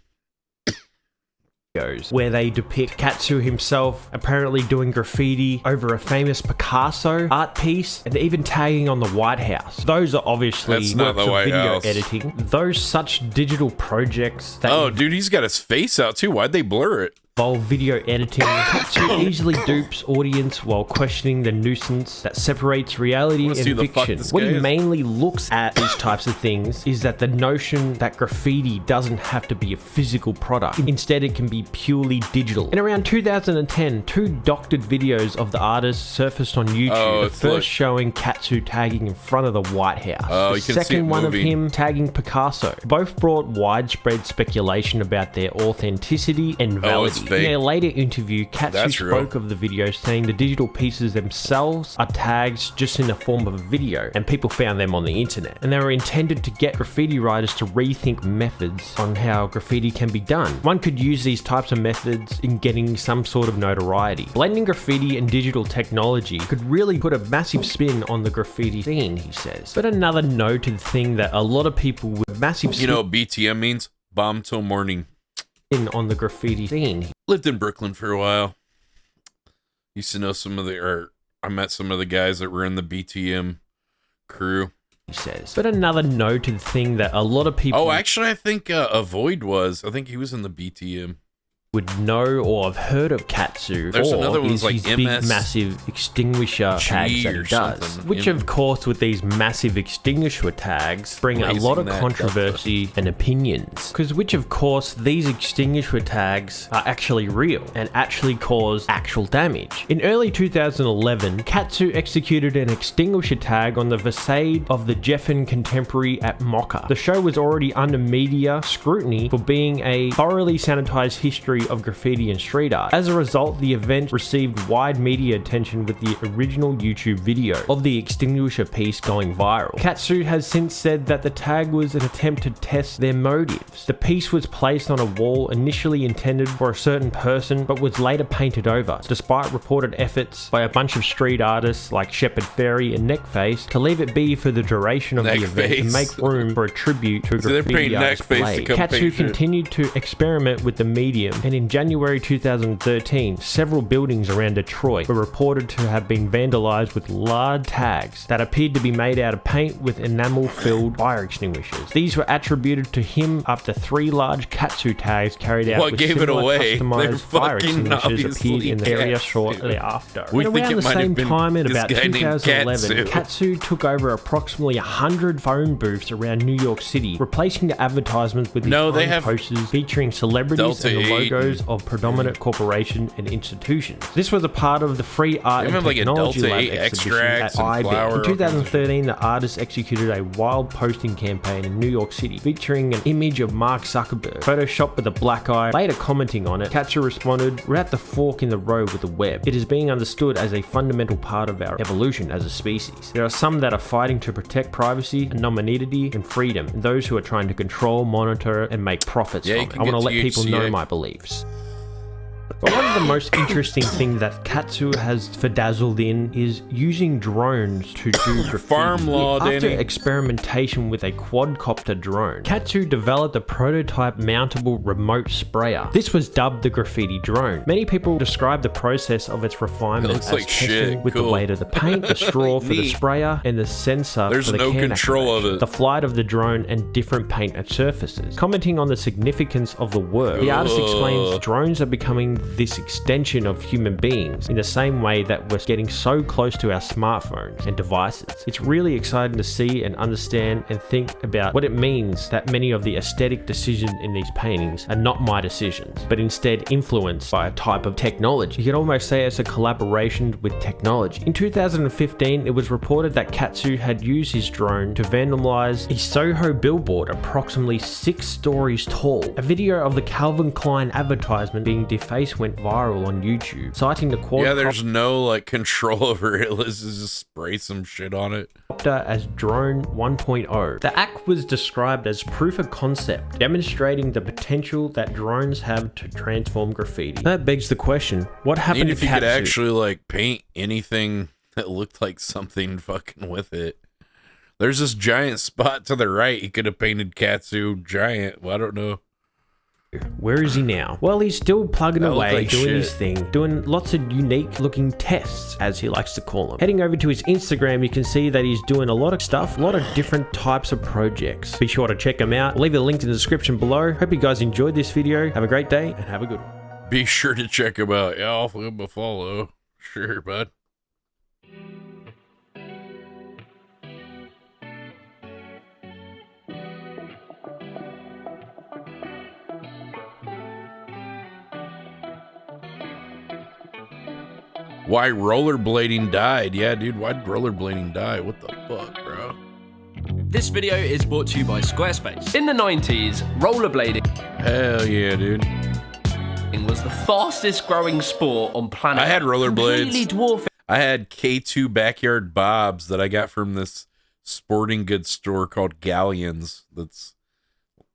Where they depict Katsu himself apparently doing graffiti over a famous Picasso art piece, and even tagging on the White House. Those are obviously That's not works the of White video House. editing. Those such digital projects that Oh, dude, he's got his face out too. Why'd they blur it? involve video editing, Katsu easily dupes audience while questioning the nuisance that separates reality and fiction. What he mainly looks at these types of things is that the notion that graffiti doesn't have to be a physical product. Instead, it can be purely digital. In around 2010, 2 doctored videos of the artist surfaced on YouTube. The first showing Katsu tagging in front of the White House. Oh, The you can see it second one moving. of him tagging Picasso. Both brought widespread speculation about their authenticity and validity. In their later interview, Katsu That's spoke real. of the video, saying the digital pieces themselves are tags just in the form of a video, and people found them on the internet. And they were intended to get graffiti writers to rethink methods on how graffiti can be done. One could use these types of methods in getting some sort of notoriety. Blending graffiti and digital technology could really put a massive spin on the graffiti scene, he says. But another note to the thing that a lot of people with massive You know what BTM means? Bomb till morning. On the graffiti scene. Lived in Brooklyn for a while. Used to know I met some of the guys that were in the BTM crew. He says. But another note to the thing that a lot of people... Oh, actually, I think Avoid was. I think he was in the BTM. Would know or have heard of Katsu. There's or another one is like his MS big massive extinguisher tags that he or does. something. Which of course with these massive extinguisher tags bring a lot of controversy and opinions. Because which of course these extinguisher tags are actually real and actually cause actual damage. In early 2011, Katsu executed an extinguisher tag on the facade of the Geffen Contemporary at Mocha. The show was already under media scrutiny for being a thoroughly sanitized history of graffiti and street art. As a result, the event received wide media attention with the original YouTube video of the extinguisher piece going viral. Katsu has since said that the tag was an attempt to test their motives. The piece was placed on a wall initially intended for a certain person, but was later painted over, despite reported efforts by a bunch of street artists like Shepard Fairey and Neckface to leave it be for the duration of the event to make room for a tribute to a graffiti artist Blade. Katsu continued to experiment with the medium, and in January 2013, several buildings around Detroit were reported to have been vandalized with large tags that appeared to be made out of paint with enamel-filled fire extinguishers. These were attributed to him after 3 large Katsu tags carried out with similar customized fire extinguishers appeared in the area shortly after. And around the same time, in about 2011, Katsu took over approximately 100 phone booths around New York City, replacing the advertisements with his own posters featuring celebrities and the logos of predominant corporations and institutions. This was a part of the Free Art and Technology Lab exhibition at IBIT. In 2013, the artist executed a wild posting campaign in New York City featuring an image of Mark Zuckerberg, photoshopped with a black eye. Later commenting on it, Katsu responded, "We're at the fork in the road with the web. It is being understood as a fundamental part of our evolution as a species. There are some that are fighting to protect privacy, anonymity, and freedom, and those who are trying to control, monitor, and make profits from it. I want to let people know my beliefs." But one of the most interesting things that Katsu has dazzled in is using drones to do graffiti. Farm law, After Danny. experimentation with a quadcopter drone, Katsu developed a prototype mountable remote sprayer. This was dubbed the graffiti drone. Many people describe the process of its refinement looks as like testing shit. with Cool. the weight of the paint, the straw for the Neat. sprayer, and the sensor There's for the no can control of activation, it. the flight of the drone, and different paint and surfaces. Commenting on the significance of the work, the artist explains drones are becoming this extension of human beings in the same way that we're getting so close to our smartphones and devices. It's really exciting to see and understand and think about what it means that many of the aesthetic decisions in these paintings are not my decisions, but instead influenced by a type of technology. You could almost say it's a collaboration with technology. In 2015, it was reported that Katsu had used his drone to vandalize a Soho billboard approximately 6 stories tall. A video of the Calvin Klein advertisement being defaced went viral on YouTube, citing the quad. Yeah, there's no like control over it. Let's just spray some shit on it. As Drone 1.0. The act was described as proof of concept, demonstrating the potential that drones have to transform graffiti. That begs the question, what happened Even to if you could Katsu? actually like paint anything that looked like something fucking with it. There's this giant spot to the right. He could have painted Katsu giant. Well, I don't know. Where is he now? Well, he's still plugging That looked away, like doing shit. his thing, doing lots of unique looking tests, as he likes to call them. Heading over to his Instagram, you can see that he's doing a lot of stuff, a lot of different types of projects. Be sure to check him out. I'll leave a link in the description below. Hope you guys enjoyed this video. Have a great day and have a good one. Be sure to check him out. Yeah, I'll give him a follow. Sure, bud. Why rollerblading died? Yeah, dude, why'd rollerblading die? What the fuck, bro? This video is brought to you by Squarespace. In the 90s, rollerblading Hell yeah, dude. was the fastest growing sport on planet I had Earth, rollerblades. completely dwarfing I had K2 backyard bobs that I got from this sporting goods store called Galleons that's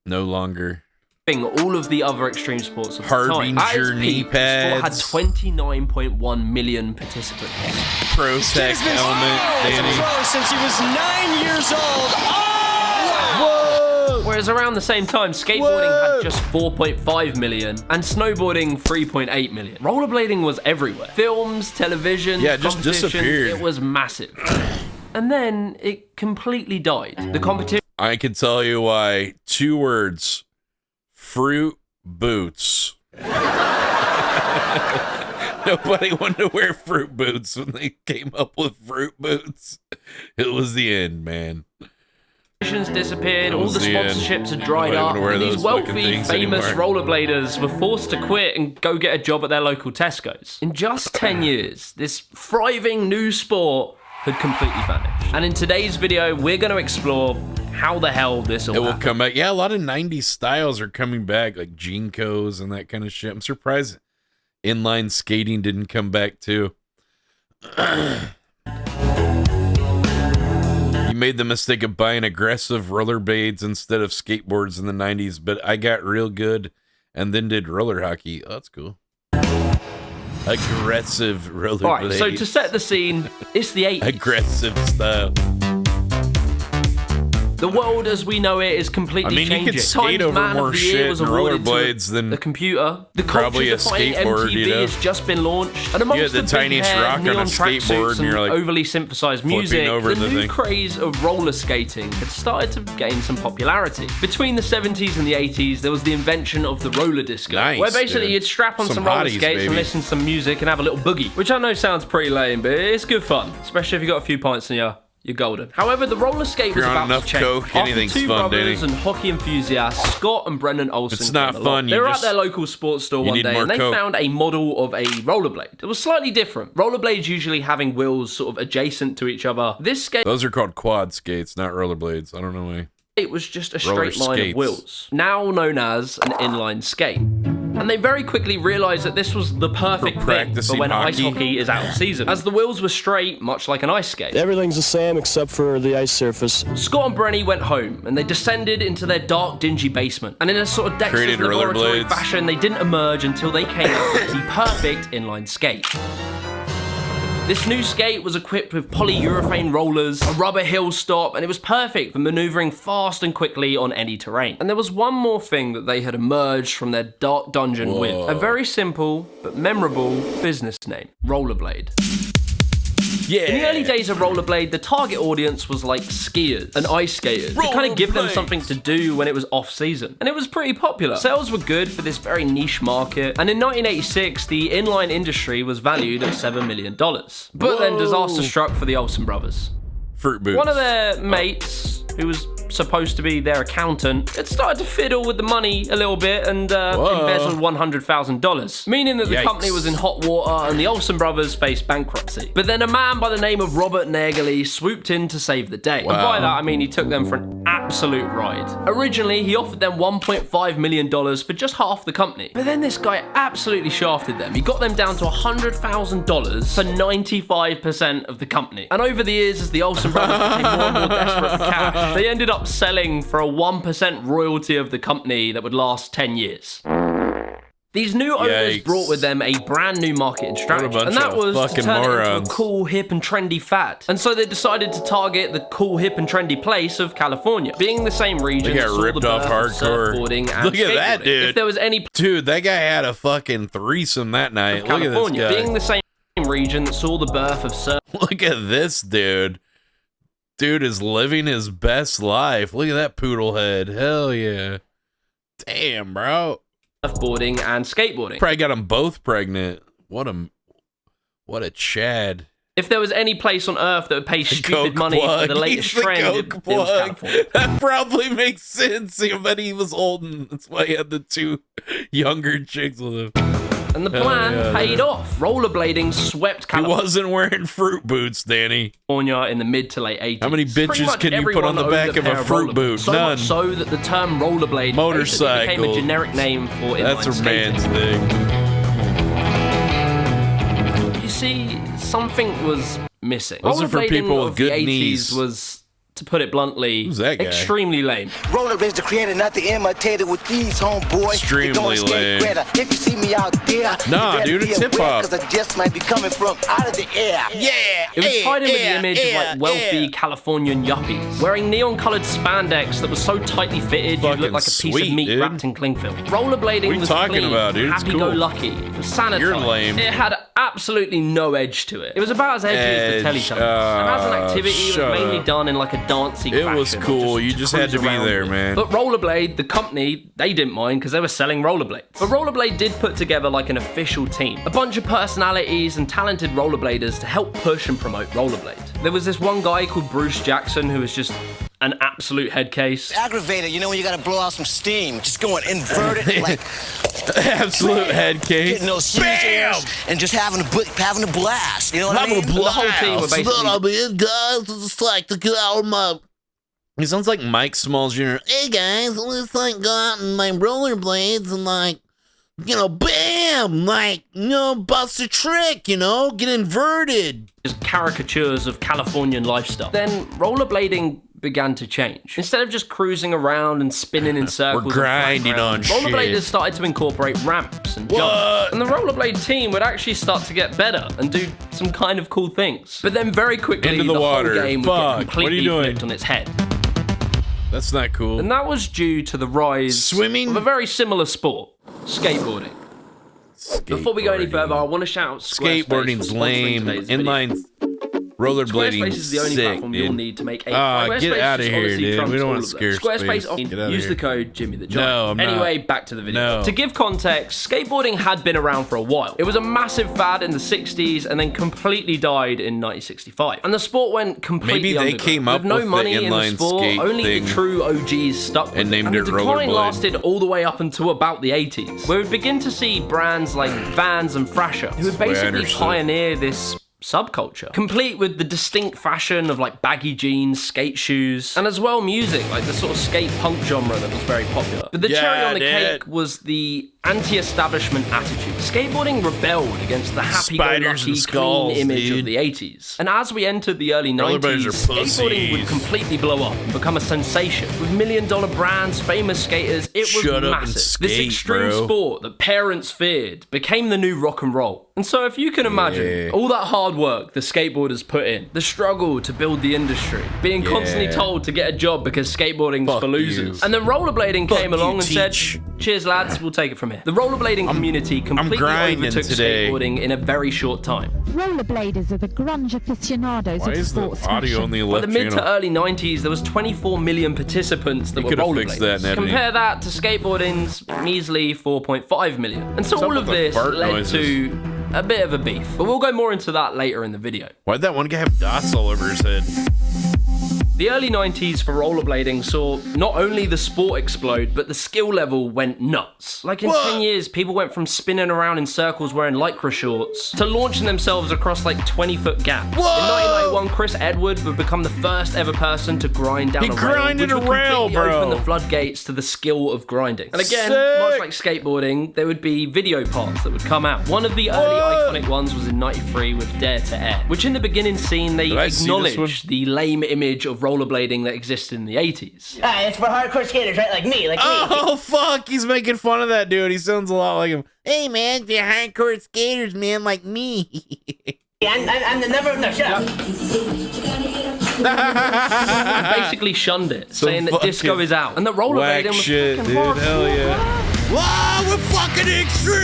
no longer. all of the other extreme sports of the time. Harbinger At its knee peak, the sport pads. had 29.1 million participants. Pro-Tech helmet, Danny. Since he was 9 years old. Whoa! Whereas around the same time, skateboarding had just 4.5 million and snowboarding 3.8 million. Rollerblading was everywhere. Films, television, Yeah, it just competitions, disappeared. It was massive. And then it completely died. The competition I can tell you why. 2 words. Fruit boots. Nobody wanted to wear fruit boots when they came up with fruit boots. It was the end, man. disappeared, That all was the the end. sponsorships had dried Nobody up, wanna wear and these those fucking wealthy, things famous anymore. rollerbladers were forced to quit and go get a job at their local Tesco's. In just 10 years, this thriving new sport had completely vanished. And in today's video, we're going to explore how the hell this all It will happened. come back. Yeah, a lot of 90s styles are coming back, like Jeancos and that kind of shit. I'm surprised inline skating didn't come back too. You made the mistake of buying aggressive rollerblades instead of skateboards in the 90s, but I got real good and then did roller hockey. Oh, that's cool. Aggressive rollerblades. All right, so to set the scene, it's the 80s. Aggressive style. The world as we know it is completely I mean, changing. you can skate Times over Man more of the Year shit was in awarded to rollerblades than the computer. The probably a culture-defining skateboard, MTV you know? has just been launched. And amongst You had the big tiniest hair, rock on a neon skateboard tracksuits and you're, like, overly synthesized flipping music, over the the new thing. craze of roller skating had started to gain some popularity. Between the 70s and the 80s, there was the invention of the roller disco, Nice, where basically dude. you'd strap on Some some roller hotties, skates and baby. listen to some music and have a little boogie, which I know sounds pretty lame, but it's good fun, especially if you got a few pints in you. You're golden. However, the roller skate was You're on about enough to change. coke, After anything's two fun, brothers Danny. and hockey enthusiasts, Scott and Brendan Olsen. It's not came along. fun, They you were just- at their local sports store you one need day more and they coke. found a model of a rollerblade. It was slightly different. Rollerblades usually having wheels sort of adjacent to each other. This skate Those are called quad skates, not rollerblades. I don't know why. it was just a Roller straight line skates. of wheels, now known as an inline skate. And they very quickly realized that this was the perfect thing for when ice hockey is out of season, as the wheels were straight, much like an ice skate. Everything's the same except for the ice surface. Scott and Brenny went home, and they descended into their dark, dingy basement. And in a sort of Dexter's Laboratory fashion, they didn't emerge until they came out with the perfect inline skate. This new skate was equipped with polyurethane rollers, a rubber heel stop, and it was perfect for maneuvering fast and quickly on any terrain. And there was one more thing that they had emerged from their dark dungeon with. A very simple but memorable business name. Rollerblade. Yeah. In the early days of Rollerblade, the target audience was like skiers and ice skaters. To kind of give them something to do when it was off season. And it was pretty popular. Sales were good for this very niche market. And in 1986, the inline industry was valued at $7 million. But then disaster struck for the Olsen brothers. Fruit Boots. One of their mates, who was supposed to be their accountant, had started to fiddle with the money a little bit and embezzled $100,000, meaning that the company was in hot water and the Olsen brothers faced bankruptcy. But then a man by the name of Robert Naegeli swooped in to save the day. And by that, I mean he took them for an absolute ride. Originally, he offered them $1.5 million for just half the company. But then this guy absolutely shafted them. He got them down to $100,000 for 95% of the company. And over the years, as the Olsen brothers became more and more desperate for cash, they ended up selling for a 1% royalty of the company that would last 10 years. These new owners brought with them a brand new marketing strategy, and that was to turn it into a cool, hip, and trendy fad. And so they decided to target the cool, hip, and trendy place of California, being the same region that saw the birth of surfboarding and Look at that, dude. If there was any dude, that guy had a fucking threesome that night. Look at this guy. Being the same region that saw the birth of surf. Look at this dude. Dude is living his best life. Look at that poodle head. Hell yeah. Damn, bro. Surfboarding and skateboarding. Probably got them both pregnant. What a Chad. If there was any place on earth that would pay stupid money for the latest trend, it was California. That probably makes sense. But he was old, and that's why he had the two younger chicks with him. And the plan paid off. Rollerblading swept California. He wasn't wearing fruit boots, Danny. In the mid to late 80s. How many bitches can you put on the back of a fruit boot? So None. much so that the term rollerblade became a generic name for inline That's a man's thing. You see, something was missing. Those are for people with good 80s knees. Was, to put it bluntly, extremely lame. Rollerblades the creator, not the imitator with these homeboys. Extremely lame. If you see me out there, nah, dude, it's hip hop. Because I just might be coming from out of the air. Yeah. It was tied in with the image of like wealthy Californian yuppies wearing neon-colored spandex that was so tightly fitted you looked like a piece of meat wrapped in cling film. Rollerblading was clean, happy-go-lucky, sanitized. You're lame. It had absolutely no edge to it. It was about as edgy as the Teletubbies. And as an activity, it was mainly done in like a dancey fashion. It was cool. You just had to be there, man. But Rollerblade, the company, they didn't mind because they were selling rollerblades. But Rollerblade did put together like an official team. A bunch of personalities and talented rollerbladers to help push and promote rollerblade. There was this one guy called Bruce Jackson who was just an absolute head case. Aggravated, you know when you gotta blow out some steam, just going inverted, like absolute head case. Getting those airs and just having a blast. You know what I mean? The whole team were basically. Guys, just like to get out of my. He sounds like Mike Smalls Jr. Hey guys, let's like go out in my rollerblades and like, you know, bam, like, you know, bust a trick, you know, get inverted. Just caricatures of Californian lifestyle. Then rollerblading began to change. Instead of just cruising around and spinning in circles, we're grinding on shit. Rollerbladers started to incorporate ramps and jumps. And the rollerblade team would actually start to get better and do some kind of cool things. But then very quickly, into the water. Whole game would get completely flipped on its head. That's not cool. And that was due to the rise of a very similar sport, skateboarding. Before we go any further, I want to shout out Squarespace. Skateboarding's lame. Inline rollerblading is the only platform you'll need to make a get out of here, dude. We don't want Squarespace. Use the code Jimmy the Giant. No, I'm anyway, not. back to the video. To give context, skateboarding had been around for a while. It was a massive fad in the 60s and then completely died in 1965. And the sport went completely Maybe they came up with no with money the in the inline sport, skate only thing the true OGs stuck with and named it. it And the decline rollerblade. lasted all the way up until about the 80s, where we begin to see brands like Vans and Thrasher, who would basically pioneer this subculture, complete with the distinct fashion of like baggy jeans, skate shoes, and as well music, like the sort of skate punk genre that was very popular. But the cherry on the cake was the anti-establishment attitude. Skateboarding rebelled against the happy-go-lucky, clean image of the 80s. And as we entered the early 90s, skateboarding would completely blow up and become a sensation. With million-dollar brands, famous skaters, it was massive. This extreme sport that parents feared became the new rock and roll. And so if you can imagine all that hard work the skateboarders put in, the struggle to build the industry, being constantly told to get a job because skateboarding's for losers. And then rollerblading came along and said, cheers lads, we'll take it from here. The rollerblading community completely overtook skateboarding in a very short time. Rollerbladers are the grunge aficionados of sports fashion. By the mid to early 90s, there was 24 million participants that were rollerbladers. Compare that to skateboarding's measly 4.5 million. And so all of this led to a bit of a beef. But we'll go more into that later in the video. Why'd that one guy have dots all over his head? The early 90s for rollerblading saw not only the sport explode, but the skill level went nuts. Like in 10 years, people went from spinning around in circles wearing Lycra shorts to launching themselves across like 20-foot gaps. In 1991, Chris Edward would become the first ever person to grind down a rail. He grinded a rail, bro. Open the floodgates to the skill of grinding. And again, much like skateboarding, there would be video parts that would come out. One of the early iconic ones was in '93 with Dare to Air, which in the beginning scene, they acknowledged the lame image of rollerblading that existed in the 80s. It's for hardcore skaters, right? Like me, Oh, fuck, he's making fun of that dude. He sounds a lot like him. Hey, man, they're hardcore skaters, man, like me. I'm the number... No, shut up. Basically shunned it, saying that disco is out. And that rollerblading was fucking hardcore. Hell yeah. Wow, we're fucking extreme!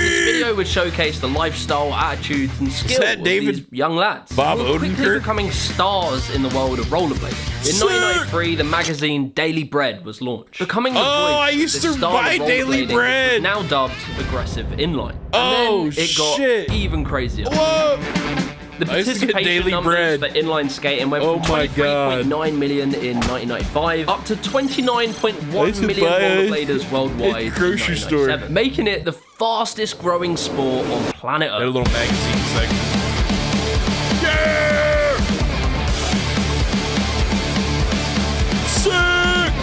This video would showcase the lifestyle, attitudes, and skill of these young lads. Bob who were quickly Odenkirk? becoming stars in the world of rollerblading. In 1993, the magazine Daily Bread was launched, becoming the voice I of used this to style buy of Daily rollerblading, Bread. which was now dubbed aggressive inline. Oh, and then it got shit. even crazier. Whoa! The I used to get participation Daily numbers Bread. for inline skating went from 23.9 million in 1995 up to 29.1 million rollerbladers worldwide in 1997, making it the fastest growing sport on planet Earth. A little magazine section. Yeah! Sick!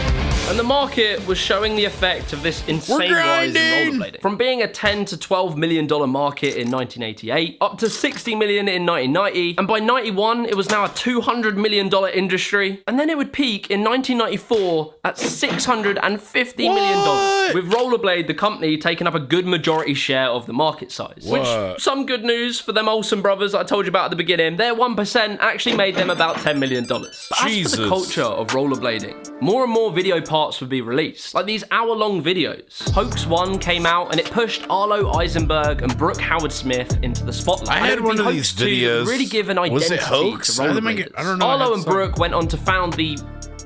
And the market was showing the effect of this insane rise in rollerblading. From being a $10 to $12 million market in 1988, up to $60 million in 1990, and by 91, it was now a $200 million industry, and then it would peak in 1994 at $650 million, with Rollerblade, the company, taking up a good majority share of the market size. Which, some good news for them Olsen brothers that I told you about at the beginning, their 1% actually made them about $10 million. But as for the culture of rollerblading, more and more video parts would be released, like these hour-long videos. Hoax 1 came out and it pushed Arlo Eisenberg and Brooke Howard Smith into the spotlight. I had one of these videos. Really give an identity to rollerbladers. I don't know. Arlo and Brooke went on to found the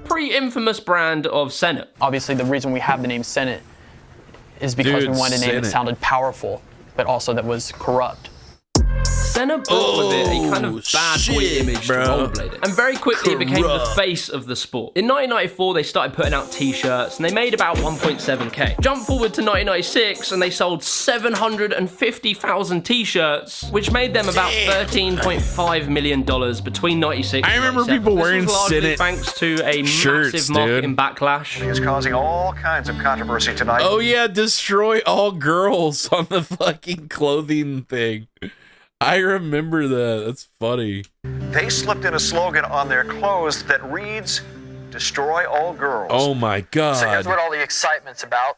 pretty infamous brand of Senate. Obviously, the reason we have the name Senate is because we wanted a name that sounded powerful, but also that was corrupt. Senna brought with it a kind of bad boy image to rollerblading, and very quickly it became the face of the sport. In 1994, they started putting out t-shirts, and they made about 1.7k. Jump forward to 1996, and they sold 750,000 t-shirts, which made them about $13.5 million between 96 I and remember 97. people wearing this was largely Senate thanks to a shirts, massive marketing backlash. Is causing all kinds of controversy tonight. Oh yeah, destroy all girls on the fucking clothing thing. I remember that. That's funny. They slipped in a slogan on their clothes that reads, "Destroy all girls." Oh my god. So here's what all the excitement's about.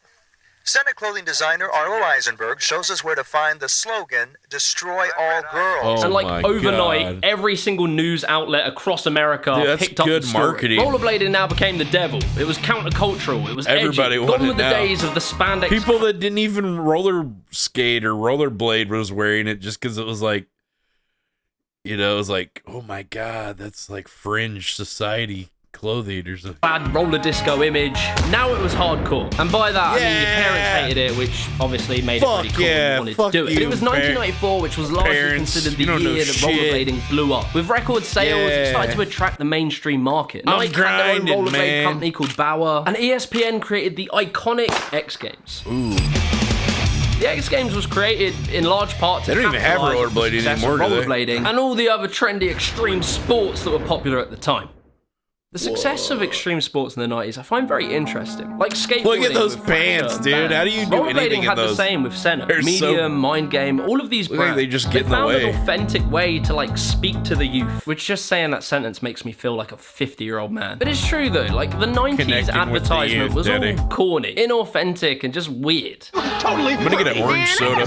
Senate clothing designer Arlo Eisenberg shows us where to find the slogan, "Destroy all girls." And like overnight, every single news outlet across America picked up the story. Marketing. Rollerblading now became the devil. It was countercultural. It was everybody edgy. wanted Gone were the now. days of the spandex. People that didn't even roller skate or rollerblade was wearing it just because it was like, you know, it was like, oh my god, that's like fringe society clothing or something. Bad roller disco image. Now it was hardcore. And by that, I mean your parents hated it, which obviously made it really cool and you wanted to do it. But it was 1994, which was largely considered the year that rollerblading blew up. With record sales, it started to attract the mainstream market. Nike had their own rollerblade company called Bauer, and ESPN created the iconic X Games. Ooh. The X Games was created in large part to they don't even have rollerblading anymore, do they? Rollerblading and all the other trendy extreme sports that were popular at the time. The success of extreme sports in the 90s I find very interesting. Like skateboarding. Look at those with pants, dude. How do you do anything in had those? The same with Senna, They're Medium, Mind Game, all of these brands. They just get in the found way. an authentic way to like speak to the youth, which just saying that sentence makes me feel like a 50-year-old man. But it's true though, like the 90s advertisement was all corny, inauthentic, and just weird. Totally. I'm gonna get an orange soda.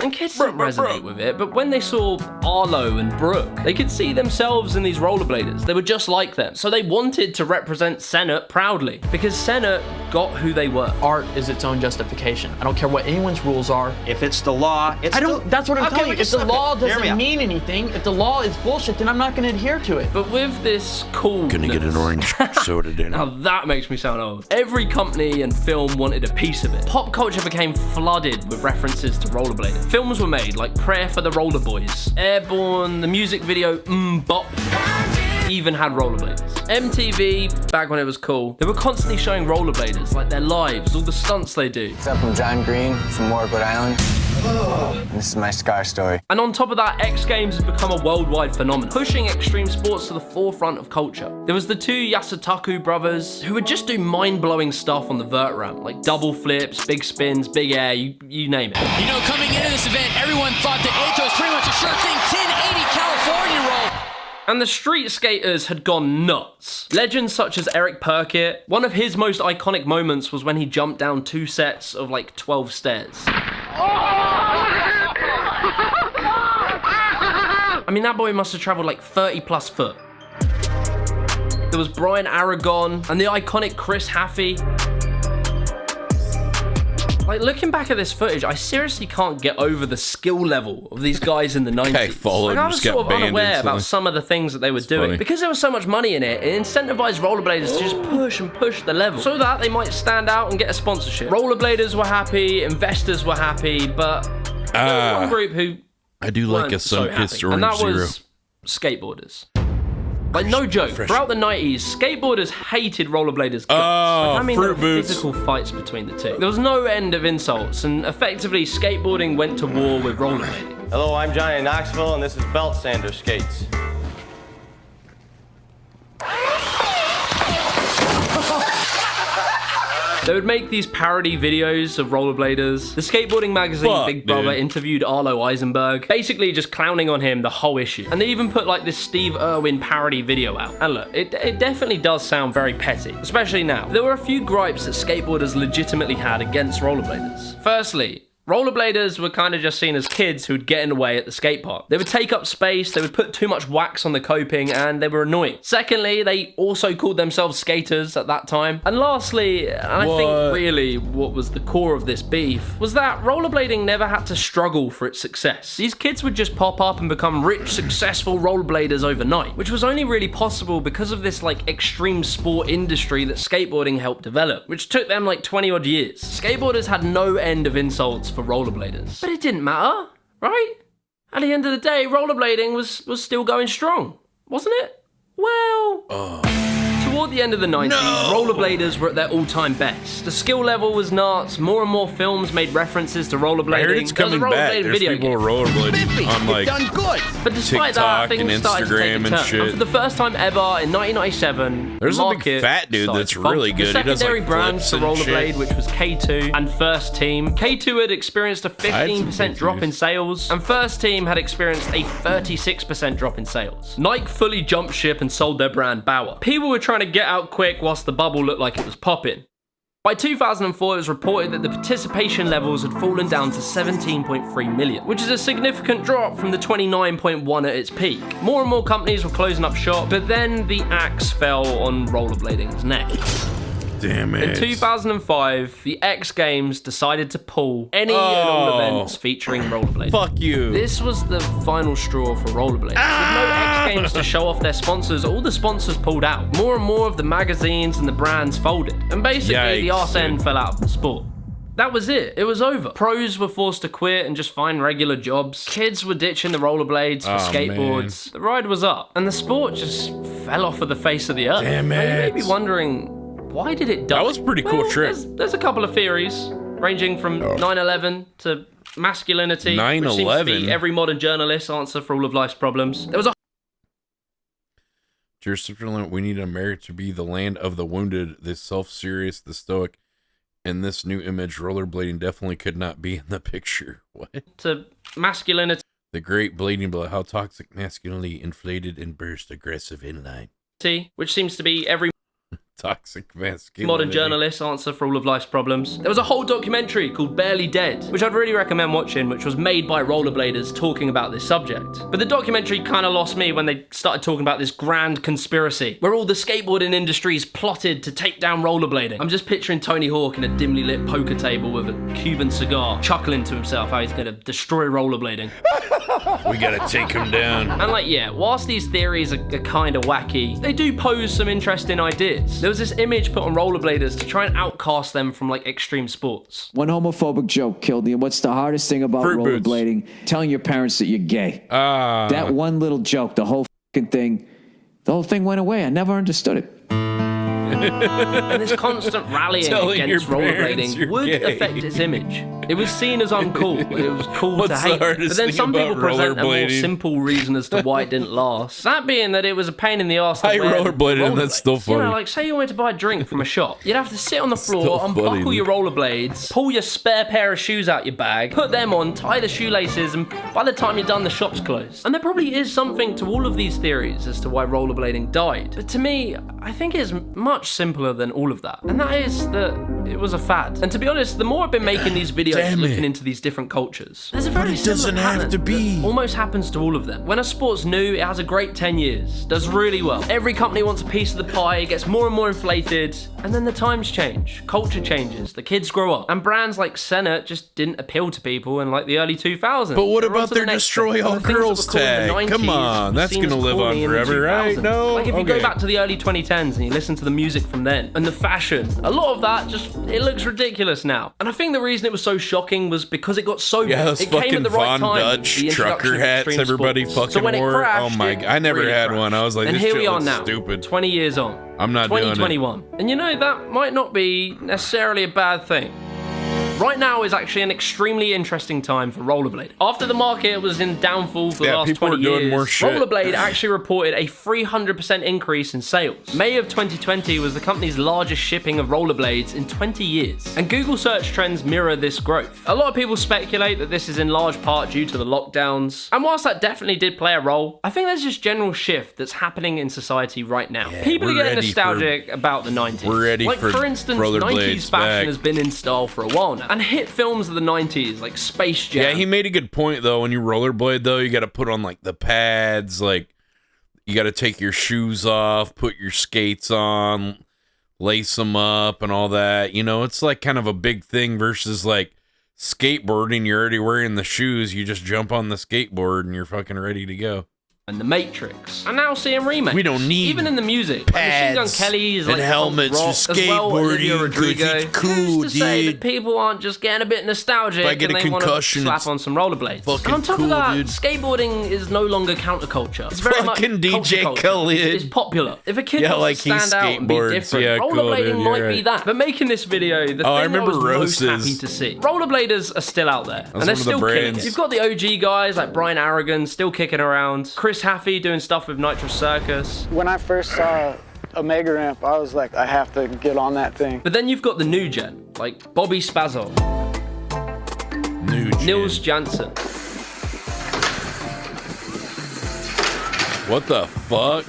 And kids didn't resonate with it, but when they saw Arlo and Brooke, they could see themselves in these rollerbladers. They were just like them. So they wanted to represent Senna proudly, because Senna got who they were. Art is its own justification. I don't care what anyone's rules are. If it's the law, it's that's what I'm telling you. If the law Hear me doesn't out. mean anything, if the law is bullshit, then I'm not gonna adhere to it. But with this coolness... Gonna get an orange soda dinner. Now that makes me sound old. Every company and film wanted a piece of it. Pop culture became flooded with references to rollerblading. Films were made like Prayer for the Roller Boys, Airborne, the music video Bop even had rollerbladers. MTV, back when it was cool, they were constantly showing rollerbladers, like their lives, all the stunts they do. What's up, I'm John Green from Warwick, Rhode Island. And this is my scar story. And on top of that, X Games has become a worldwide phenomenon, pushing extreme sports to the forefront of culture. There was the two Yasutaku brothers who would just do mind-blowing stuff on the vert ramp, like double flips, big spins, big air, you name it. You know, coming into this event, everyone thought that Eito was pretty much a sure thing 1080 California roll. And the street skaters had gone nuts. Legends such as Eric Perkett, one of his most iconic moments was when he jumped down 2 sets of like 12 stairs. I mean, that boy must have traveled like 30+ foot. There was Brian Aragon and the iconic Chris Haffey. Like, looking back at this footage, I seriously can't get over the skill level of these guys in the 90s. Like, I was sort of unaware about some of the things that they were doing. funny. Because there was so much money in it, it incentivized rollerbladers to just push and push the level so that they might stand out and get a sponsorship. Rollerbladers were happy, investors were happy, but there was one group who I do like a weren't so sun-kissed happy, and orange that zero. was skateboarders. Like, no joke, throughout the 90s, skateboarders hated rollerbladers' guts. I mean, there were physical fights between the two. There was no end of insults, and effectively, skateboarding went to war with rollerblading. Hello, I'm Johnny Knoxville, and this is Belt Sander Skates. They would make these parody videos of rollerbladers. The skateboarding magazine Big Brother interviewed Arlo Eisenberg, basically just clowning on him the whole issue. And they even put like this Steve Irwin parody video out. And look, it definitely does sound very petty, especially now. There were a few gripes that skateboarders legitimately had against rollerbladers. Firstly, rollerbladers were kind of just seen as kids who'd get in the way at the skate park. They would take up space, they would put too much wax on the coping, and they were annoying. Secondly, they also called themselves skaters at that time. And lastly, and I think really what was the core of this beef, was that rollerblading never had to struggle for its success. These kids would just pop up and become rich, successful rollerbladers overnight, which was only really possible because of this like extreme sport industry that skateboarding helped develop, which took them like 20 odd years. Skateboarders had no end of insults for rollerbladers. But it didn't matter, right? At the end of the day, rollerblading was still going strong, wasn't it? Well... Toward the end of the 90s, rollerbladers were at their all-time best. The skill level was nuts, more and more films made references to rollerblading. I heard it's coming back. There's people rollerblading on like but despite TikTok that, things and started to take a Instagram and turn. shit. And for the first time ever in 1997, There's the a big market fat dude started that's to funk. really good. The He does, secondary like, brands for flips and rollerblade, shit. which was K2 and First Team. K2 had experienced a 15% drop in sales, and First Team had experienced a 36% drop in sales. Nike fully jumped ship and sold their brand Bauer. People were trying to get out quick whilst the bubble looked like it was popping. By 2004, it was reported that the participation levels had fallen down to 17.3 million, which is a significant drop from the 29.1 at its peak. More and more companies were closing up shop, but then the axe fell on rollerblading's neck. Damn it. In 2005, the X Games decided to pull any and all events featuring rollerblading. Fuck you. This was the final straw for rollerblading. With no X Games to show off their sponsors, all the sponsors pulled out. More and more of the magazines and the brands folded. And basically, the arse end fell out of the sport. That was it. It was over. Pros were forced to quit and just find regular jobs. Kids were ditching the rollerblades for skateboards. The ride was up. And the sport just fell off of the face of the earth. Damn Now, you may it. be wondering, why did it die? That was a pretty cool trip. There's a couple of theories, ranging from 9/11 to masculinity, which seems to be 9/11? every modern journalist's answer for all of life's problems. There was a Jurisdictional, we need America to be the land of the wounded, the self-serious, the stoic. In this new image, rollerblading definitely could not be in the picture. What? To masculinity. The great blading blow, how toxic masculinity inflated and burst aggressive inline. Which seems to be every toxic masculinity. Modern journalist's answer for all of life's problems. There was a whole documentary called Barely Dead, which I'd really recommend watching, which was made by rollerbladers talking about this subject. But the documentary kind of lost me when they started talking about this grand conspiracy, where all the skateboarding industries plotted to take down rollerblading. I'm just picturing Tony Hawk in a dimly lit poker table with a Cuban cigar, chuckling to himself how he's gonna destroy rollerblading. We gotta take him down. And like, yeah, whilst these theories are kind of wacky, they do pose some interesting ideas. There was this image put on rollerbladers to try and outcast them from like extreme sports. One homophobic joke killed me. What's the hardest thing about rollerblading? Telling your parents that you're gay. That one little joke, the whole thing went away. I never understood it. And this constant rallying against rollerblading would affect its image. It was seen as uncool. It was cool to hate. But then some people present a more simple reason as to why it didn't last. That being that it was a pain in the arse to wear rollerblading, and that's still funny. You know, like say you wanted to buy a drink from a shop. You'd have to sit on the floor, unbuckle your rollerblades, pull your spare pair of shoes out your bag, put them on, tie the shoelaces, and by the time you're done, the shop's closed. And there probably is something to all of these theories as to why rollerblading died. But to me, I think it's much simpler than all of that. And that is that it was a fad. And to be honest, the more I've been making these videos looking into these different cultures, there's a very similar pattern that almost happens to all of them. When a sport's new, it has a great 10 years, does really well. Every company wants a piece of the pie, it gets more and more inflated, and then the times change, culture changes, the kids grow up, and brands like Senate just didn't appeal to people in like the early 2000s. But what about their destroy all girls tag? Come on, that's gonna live on forever, right? No? Like if you go back to the early 2010s and you listen to the music from then, and the fashion, a lot of that just, it looks ridiculous now. And I think the reason it was so shocking was because it got so big. Those it came fucking at the right Von time, Dutch the trucker hats everybody sports. fucking so wore. Crashed, oh my god, I never had one. I was like, and this here shit we are looks now, stupid. 20 years on. I'm not doing it. 2021. And you know, that might not be necessarily a bad thing. Right now is actually an extremely interesting time for rollerblade. After the market was in downfall for the last 20 years, Rollerblade actually reported a 300% increase in sales. May of 2020 was the company's largest shipping of rollerblades in 20 years. And Google search trends mirror this growth. A lot of people speculate that this is in large part due to the lockdowns. And whilst that definitely did play a role, I think there's this general shift that's happening in society right now. People are getting nostalgic about the 90s. We're ready for instance, 90s fashion has been in style for a while now. And hit films of the 90s, like Space Jam. Yeah, he made a good point, though. When you rollerblade, though, you got to put on, like, the pads. Like, you got to take your shoes off, put your skates on, lace them up, and all that. You know, it's, like, kind of a big thing versus, like, skateboarding. You're already wearing the shoes. You just jump on the skateboard, and you're fucking ready to go. And The Matrix, and now seeing remakes. We don't need even in the music. pads like Machine Gun Kelly is and like helmets for skateboarding. It's cool, Who's to say dude. that people aren't just getting a bit nostalgic If I get and a they want to concussion, slap on some rollerblades? fucking And on top cool, of that, dude. skateboarding is no longer counterculture. It's very much Fucking DJ culture. Khaled. It's popular. If a kid Yeah, wants like to he stand out and be skateboards. different, Yeah, cool, rollerblading dude, you're might be right. that. But making this video, the thing I remember I was Roses. most happy to see. Rollerbladers are still out there, and one they're of the still killing brands. it. You've got the OG guys like Brian Aragon still kicking around, Chris Haffey doing stuff with Nitro Circus. When I first saw a mega ramp, I was like, I have to get on that thing. But then you've got the new gen, like Bobby Spazzo, Nils Janssen. What the fuck?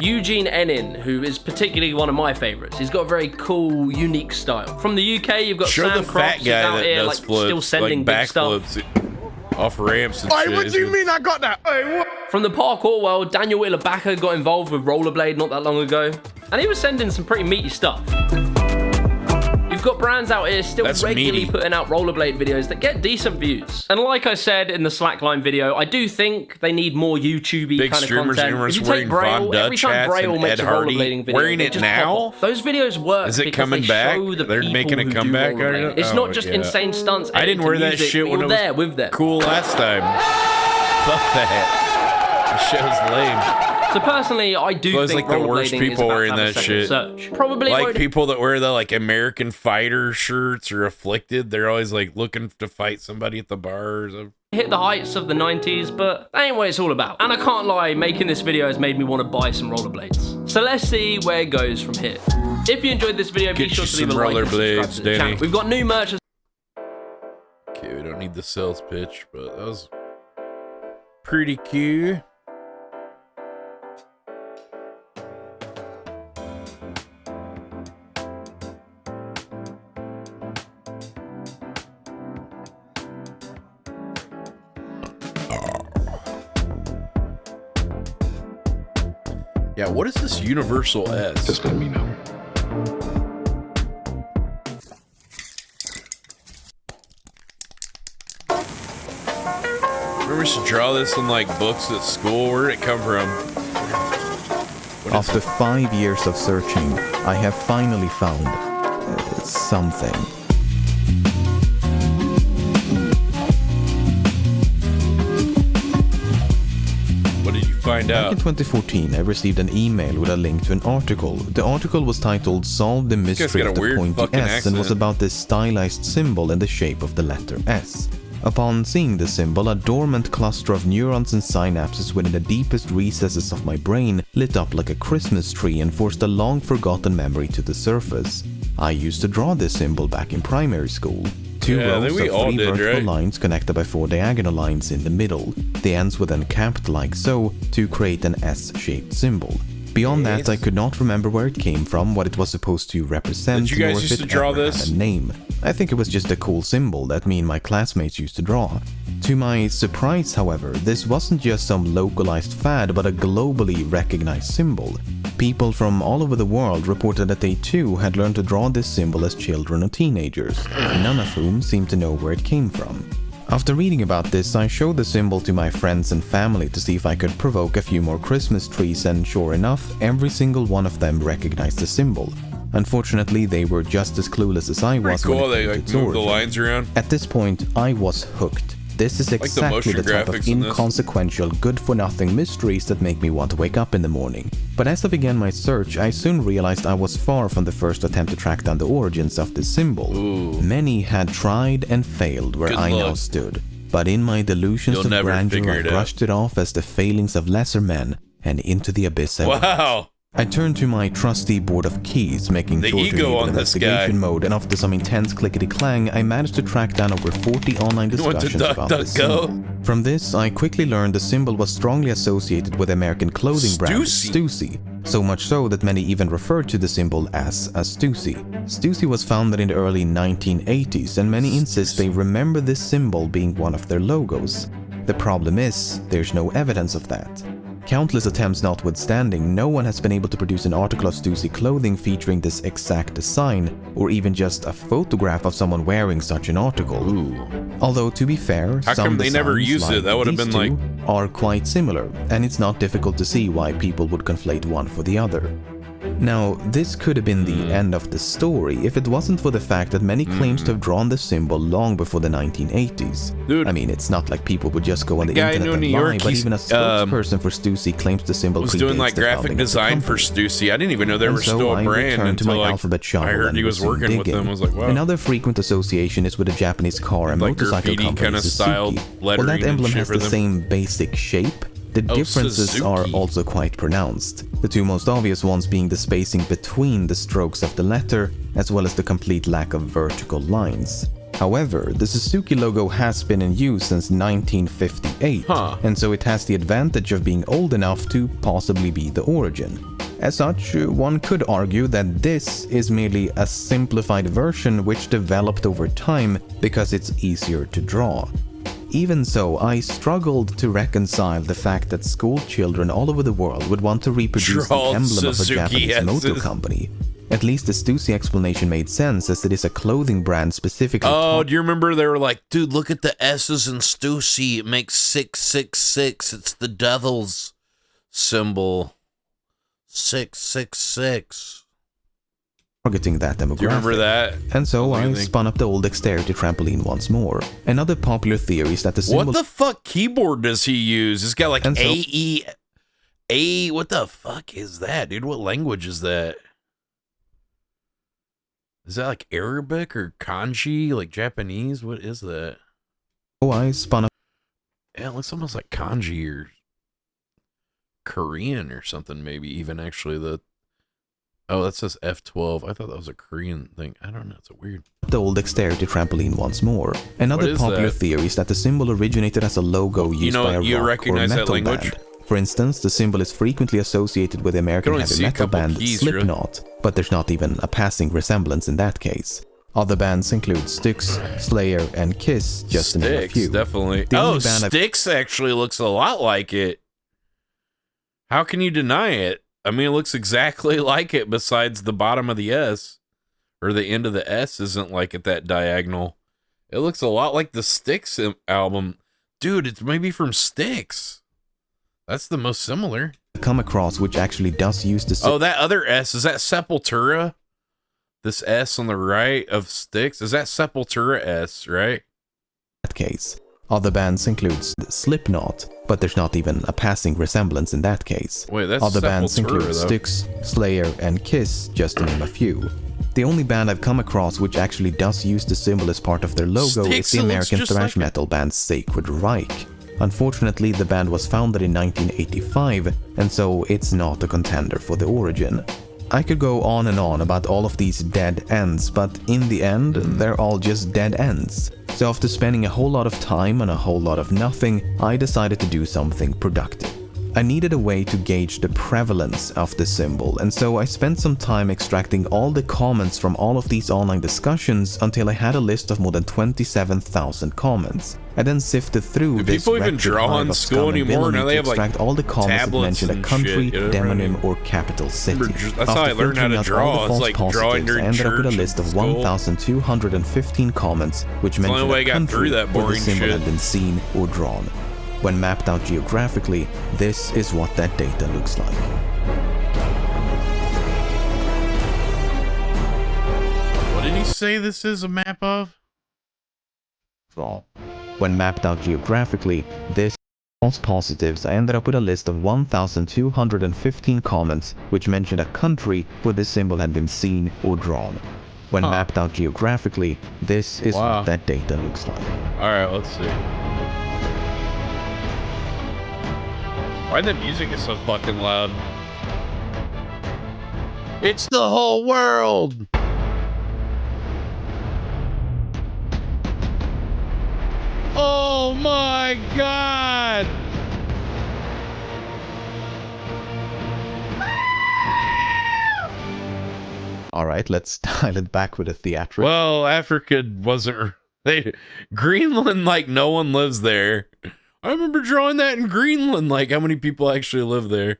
Eugene Enin, who is particularly one of my favorites. He's got a very cool, unique style. From the UK, you've got Show Sam the Cross, fat who's guy out that here, does like, flips, still sending like big stuff. backflips off ramps and Hey, shit. what do you mean I got that? Hey, what? From the parkour world, Daniel Wheeler-Backer got involved with rollerblade not that long ago, and he was sending some pretty meaty stuff. You've got brands out here still regularly putting out rollerblade videos that get decent views. And like I said in the Slackline video, I do think they need more YouTube-y Big kind of streamers content. are If you wearing take Braille, Von every Dutch time hats Braille and makes Ed a Hardy rollerblading video, wearing they it just now? pop off. Those videos work Is it because coming they back? show the They're people making a who do comeback, rollerblading. are they? It's Oh, not just yeah. insane stunts. I didn't editing wear to that music, shit but when you're it was there with them. cool last time. Fuck that. That shit was lame. So personally, I do Those think like the worst rollerblading is people about wearing to have a that second shit. search. Probably like won't- people that wear the like American Fighter shirts or Afflicted. They're always like looking to fight somebody at the bars. hit the heights of the 90s, but that ain't what it's all about. And I can't lie, making this video has made me want to buy some rollerblades. So let's see where it goes from here. If you enjoyed this video, be sure to leave a like and subscribe to the channel. We've got new merch. Okay, we don't need the sales pitch, but that was pretty cute. Yeah, what is this Universal S? Just let me know. Remember we used to draw this in like books at school? Where did it come from? After 5 years of searching, I have finally found something. Find out. Back in 2014, I received an email with a link to an article. The article was titled "Solve the Mystery of the Pointy S" and was about this stylized symbol in the shape of the letter S. Upon seeing the symbol, a dormant cluster of neurons and synapses within the deepest recesses of my brain lit up like a Christmas tree and forced a long-forgotten memory to the surface. I used to draw this symbol back in primary school. 2 rows of 3 vertical lines connected by 4 diagonal lines in the middle. The ends were then capped like so to create an S-shaped symbol. Beyond that, I could not remember where it came from, what it was supposed to represent, Did you guys nor if used it to draw ever this? had a name. I think it was just a cool symbol that me and my classmates used to draw. To my surprise, however, this wasn't just some localized fad, but a globally recognized symbol. People from all over the world reported that they too had learned to draw this symbol as children or teenagers, none of whom seemed to know where it came from. After reading about this, I showed the symbol to my friends and family to see if I could provoke a few more Christmas trees, and sure enough, every single one of them recognized the symbol. Unfortunately, they were just as clueless as I was when it came to its origin. Move the lines around. At this point, I was hooked. This is exactly the type of inconsequential, good-for-nothing mysteries that make me want to wake up in the morning. But as I began my search, I soon realized I was far from the first attempt to track down the origins of this symbol. Ooh. Many had tried and failed where I now stood. But in my delusions of grandeur, I brushed it off as the failings of lesser men, and into the abyss I went. I turned to my trusty board of keys, making sure to enable investigation mode, and after some intense clickety-clang, I managed to track down over 40 online discussions about this symbol. From this, I quickly learned the symbol was strongly associated with the American clothing brand Stussy, so much so that many even referred to the symbol as a Stussy. Stussy was founded in the early 1980s, and many insist they remember this symbol being one of their logos. The problem is, there's no evidence of that. Countless attempts notwithstanding, no one has been able to produce an article of Stussy clothing featuring this exact design, or even just a photograph of someone wearing such an article. Ooh. Although, to be fair, how come they never used it? That would have been like are quite similar, and it's not difficult to see why people would conflate one for the other. Now, this could have been the end of the story if it wasn't for the fact that many claims to have drawn the symbol long before the 1980s. Dude, I mean, it's not like people would just go on the internet and lie, but even a spokesperson for Stussy claims the symbol was doing like graphic design for Stussy. I didn't even know they were still a brand until like, I heard he was working with them. I was like, wow. Another frequent association is with a Japanese car and motorcycle company, kind of Suzuki. Well, that emblem has the same basic shape. The differences are also quite pronounced, the two most obvious ones being the spacing between the strokes of the letter, as well as the complete lack of vertical lines. However, the Suzuki logo has been in use since 1958, and so it has the advantage of being old enough to possibly be the origin. As such, one could argue that this is merely a simplified version which developed over time because it's easier to draw. Even so, I struggled to reconcile the fact that school children all over the world would want to reproduce the emblem of a Japanese motor company. At least the Stussy explanation made sense, as it is a clothing brand specifically. Oh, do you remember they were like, dude, look at the S's in Stussy. It makes 666. It's the devil's symbol. 666. Targeting that demographic. Do you remember that? And so I spun up the old dexterity trampoline once more. Another popular theory is that the symbol... What the fuck keyboard does he use? He's got like A, what the fuck is that, dude? What language is that? Is that like Arabic or kanji, like Japanese? What is that? Oh, I spun up Yeah, it looks almost like kanji or Korean or something, maybe even actually the... Oh, that says F12. I thought that was a Korean thing. I don't know. It's a weird... The old dexterity trampoline once more. Another popular theory is that the symbol originated as a logo used by a rock or metal band. For instance, the symbol is frequently associated with the American heavy metal band Slipknot, but there's not even a passing resemblance in that case. Other bands include Styx, Slayer, and Kiss, just to name a few. Definitely. Oh, Styx actually looks a lot like it. How can you deny it? I mean, it looks exactly like it besides the bottom of the S. Or the end of the S isn't like at that diagonal. It looks a lot like the Styx album. Dude, it's maybe from Styx. That's the most similar. Come across which actually does use the... Oh, that other S, is that Sepultura? This S on the right of Styx, is that Sepultura S, right? That case. Other bands include Slipknot, but there's not even a passing resemblance in that case. Wait, that's Other Sepultura, bands include Styx, Slayer, and Kiss, just to name a few. The only band I've come across which actually does use the symbol as part of their logo is the American thrash metal band Sacred Reich. Unfortunately, the band was founded in 1985, and so it's not a contender for the origin. I could go on and on about all of these dead ends, but in the end, they're all just dead ends. So after spending a whole lot of time on a whole lot of nothing, I decided to do something productive. I needed a way to gauge the prevalence of the symbol, and so I spent some time extracting all the comments from all of these online discussions until I had a list of more than 27,000 comments. I then sifted through this people even draw in school anymore? Now they have like all the comments that mentioned a country, demonym, or capital city. That's how I learned how to draw. It's like drawing during church. I ended up with a list of 1,215 comments, which mentioned a country where the symbol had been seen or drawn. When mapped out geographically, this is what that data looks like. What did he say this is a map of? When mapped out geographically, this false positives, I ended up with a list of 1,215 comments which mentioned a country where this symbol had been seen or drawn. When mapped out geographically, this is what that data looks like. Alright, let's see. Why the music is so fucking loud? It's the whole world! Oh my god! Alright, let's dial it back with a theatric. Well, Africa wasn't... Greenland, like, no one lives there. I remember drawing that in Greenland, like, how many people actually live there?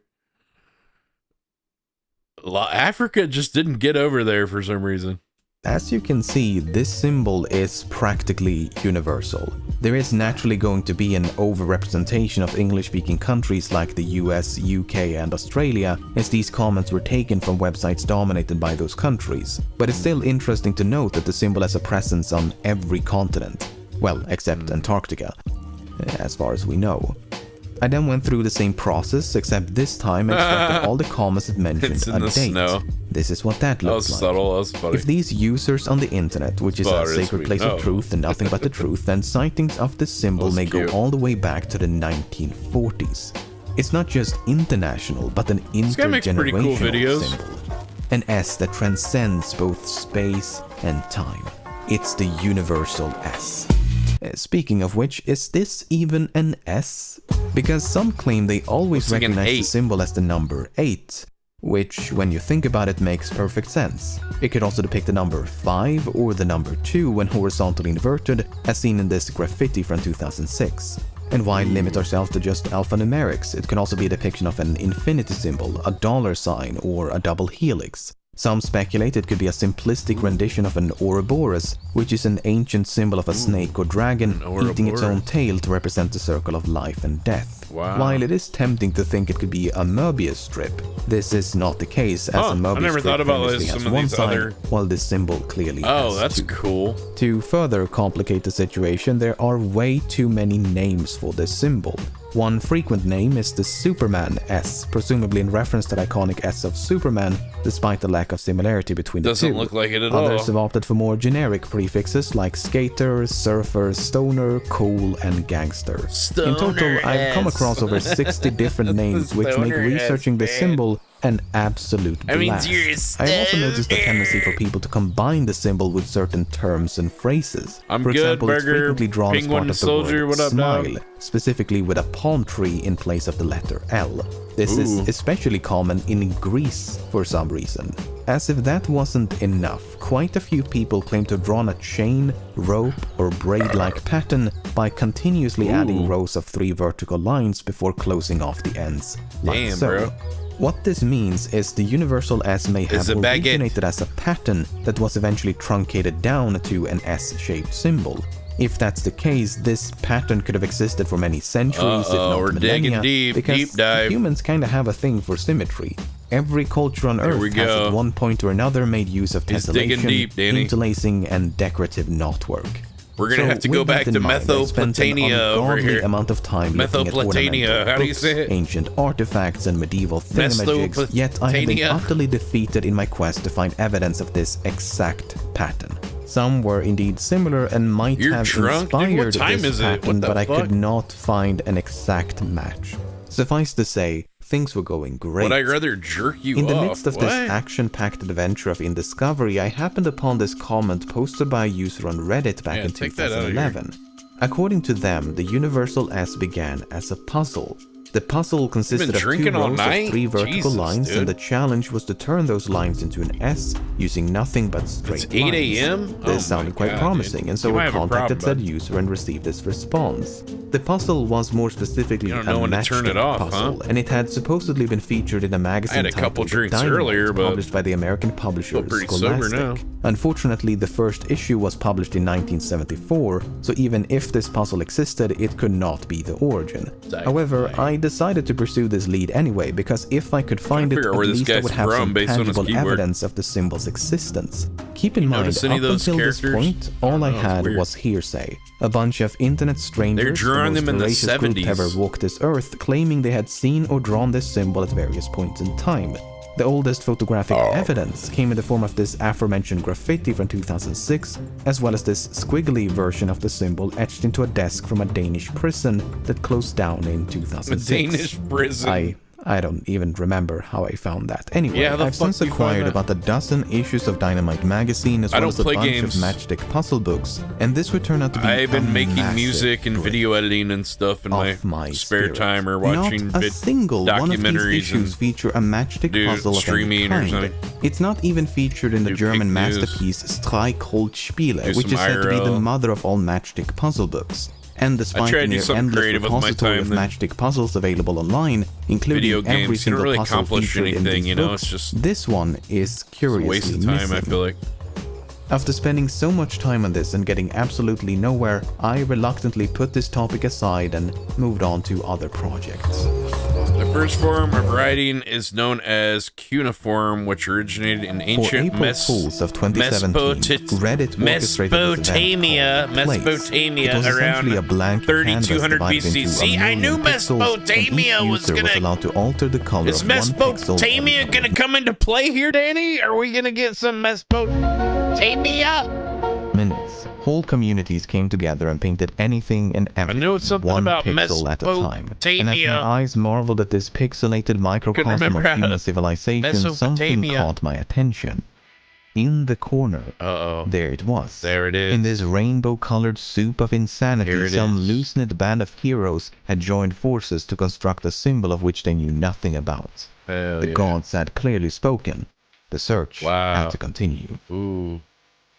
Africa just didn't get over there for some reason. As you can see, this symbol is practically universal. There is naturally going to be an overrepresentation of English-speaking countries like the US, UK, and Australia, as these comments were taken from websites dominated by those countries. But it's still interesting to note that the symbol has a presence on every continent. Well, except Antarctica, as far as we know. I then went through the same process, except this time I extracted all the comments that mentioned a date. Snow. This is what that looks like. Subtle, that was funny. If these users on the internet, which is a sacred place of truth and nothing but the truth, then sightings of this symbol may go all the way back to the 1940s. It's not just international, but an intergenerational symbol. An S that transcends both space and time. It's the universal S. Speaking of which, is this even an S? Because some claim they always recognize the symbol as the number 8, which, when you think about it, makes perfect sense. It could also depict the number 5 or the number 2 when horizontally inverted, as seen in this graffiti from 2006. And why limit ourselves to just alphanumerics? It can also be a depiction of an infinity symbol, a dollar sign, or a double helix. Some speculate it could be a simplistic rendition of an Ouroboros, which is an ancient symbol of a snake or dragon eating its own tail to represent the circle of life and death. Wow. While it is tempting to think it could be a Möbius strip, this is not the case, as a Möbius strip famously has one side, while this symbol clearly has that's two. Cool. To further complicate the situation, there are way too many names for this symbol. One frequent name is the Superman S, presumably in reference to the iconic S of Superman, despite the lack of similarity between the two. Doesn't look like it at all. Others have opted for more generic prefixes like skater, surfer, stoner, cool, and gangster. In total, I've come across over 60 different names, which make researching the symbol an absolute blast. I also noticed a tendency for people to combine the symbol with certain terms and phrases. For example, it's frequently drawn as part of the word smile, specifically with a palm tree in place of the letter L. This is especially common in Greece for some reason. As if that wasn't enough, quite a few people claim to have drawn a chain, rope, or braid-like pattern by continuously adding rows of 3 vertical lines before closing off the ends, like so. Bro. What this means is the universal S may have originated as a pattern that was eventually truncated down to an S-shaped symbol. If that's the case, this pattern could have existed for many centuries, if not millennia, because humans kinda have a thing for symmetry. Every culture on Earth has at one point or another made use of tessellation, interlacing, and decorative knotwork. We're gonna have to go back to Mesopotamia over here. Amount of time Mesopotamia, how do you say it? Ancient artifacts and medieval thingamajigs, yet I have been utterly defeated in my quest to find evidence of this exact pattern. Some were indeed similar and might have inspired this pattern, but I could not find an exact match. Suffice to say, things were going great. Would I rather jerk you off? In the midst of this action-packed adventure of indiscovery, I happened upon this comment posted by a user on Reddit back in 2011. According to them, the universal S began as a puzzle. The puzzle consisted of 2 rows of 3 vertical lines, and the challenge was to turn those lines into an S using nothing but straight lines. 8 a.m.? This sounded quite promising, and so I contacted said user and received this response. The puzzle was more specifically a matchstick puzzle, and it had supposedly been featured in a magazine titled Dynamite, published by the American publisher Scholastic. Unfortunately, the first issue was published in 1974, so even if this puzzle existed, it could not be the origin. However, I decided to pursue this lead anyway, because if I could find it, at least I would have some tangible evidence of the symbol's existence. Keep in mind, up until this point, all I had was hearsay. A bunch of internet strangers, the most voracious group to ever walk this earth, claiming they had seen or drawn this symbol at various points in time. The oldest photographic evidence came in the form of this aforementioned graffiti from 2006, as well as this squiggly version of the symbol etched into a desk from a Danish prison that closed down in 2006. A Danish prison? I don't even remember how I found that. Anyway, I've since acquired about a dozen issues of Dynamite magazine, as well as a bunch of matchstick puzzle books, and this would turn out to be I've been making music and video editing and stuff in my spare time, or watching not a single documentaries one of these issues feature a matchstick puzzle of any kind. It's not even featured in the German masterpiece Streichholzspiele, which is said to be the mother of all matchstick puzzle books. And despite the near endless repository of matchstick puzzles available online, including every single puzzle featured in these books, this one is curiously missing. I feel like. After spending so much time on this and getting absolutely nowhere, I reluctantly put this topic aside and moved on to other projects. The first form of writing is known as cuneiform, which originated in ancient Mesopotamia around 3200 BC. See, I knew Mesopotamia was gonna... Is Mesopotamia gonna come into play here, Danny? Are we gonna get some Mesopotamia? Minutes. Whole communities came together and painted anything and everything, one pixel at a time. And as my eyes marveled at this pixelated microcosm of human civilization, something caught my attention. In the corner, there it was. There it is. In this rainbow-colored soup of insanity, some loose-knit band of heroes had joined forces to construct a symbol of which they knew nothing about. The gods had clearly spoken. The search had to continue.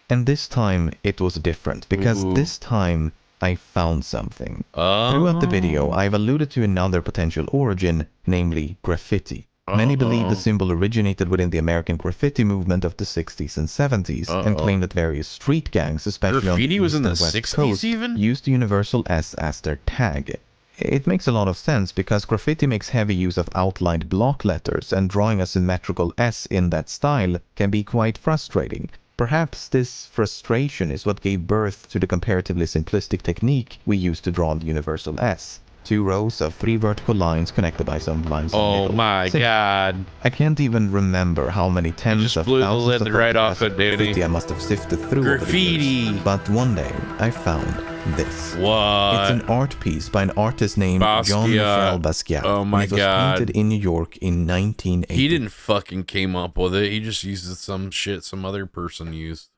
And this time, it was different, because this time, I found something. Throughout the video, I've alluded to another potential origin, namely graffiti. Many believe the symbol originated within the American graffiti movement of the 60s and 70s, and claim that various street gangs, especially on the East and West Coast, used the universal S as their tag. It makes a lot of sense, because graffiti makes heavy use of outlined block letters, and drawing a symmetrical S in that style can be quite frustrating. Perhaps this frustration is what gave birth to the comparatively simplistic technique we use to draw the universal S. 2 rows of 3 vertical lines connected by some lines. Oh my god. I can't even remember how many tens of thousands of right off it, graffiti I must have sifted through graffiti. Over the years. But one day, I found this. What? It's an art piece by an artist named Basquiat. Jean-Michel Basquiat. Oh my and it was god. painted in New York in 1980. He didn't fucking came up with it. He just used some shit some other person used.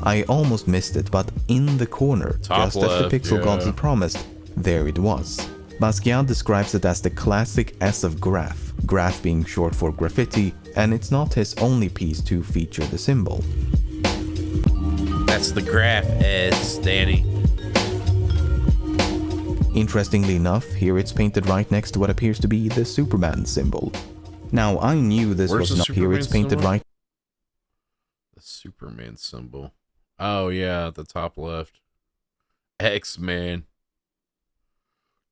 I almost missed it, but in the corner, Top just left, as the pixel gods had promised, there it was. Basquiat describes it as the classic S of graph, graph being short for graffiti, and it's not his only piece to feature the symbol. That's the graph S, Danny. Interestingly enough, here it's painted right next to what appears to be the Superman symbol. Now, I knew this was not here, it's painted symbol? right. The Superman symbol. Oh yeah, at the top left. X-Man.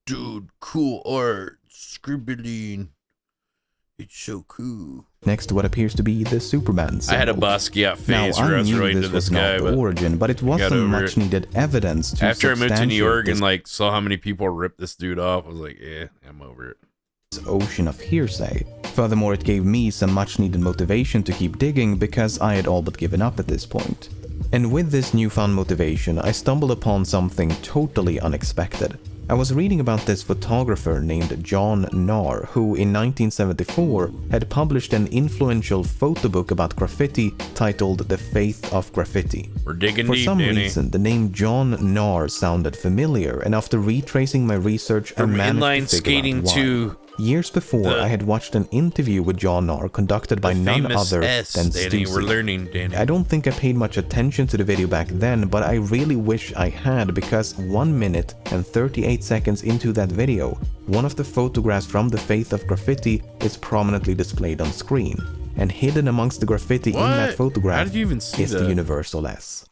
Dude, cool art. Scribbling. It's so cool. Next to what appears to be the Superman symbol. I had a Basquiat phase now, where I was knew related this to was this not guy, the but origin, but it was some much needed evidence to after I moved to New York substantiate and like saw how many people ripped this dude off, I was like, yeah, I'm over it. this ocean of hearsay. Furthermore, it gave me some much needed motivation to keep digging because I had all but given up at this point. And with this newfound motivation, I stumbled upon something totally unexpected. I was reading about this photographer named John Narr, who in 1974 had published an influential photo book about graffiti titled The Faith of Graffiti. We're digging For deep, some Danny. reason, the name John Narr sounded familiar, and after retracing my research, I From managed inline to figure skating out why. to Years before, I had watched an interview with John Narr conducted by none famous other S, than Danny. Stussy. We're learning, Danny. I don't think I paid much attention to the video back then, but I really wish I had, because 1 minute and 38 seconds into that video, one of the photographs from The Faith of Graffiti is prominently displayed on screen, and hidden amongst the graffiti in that What? photograph How did you even see is that? the Universal S.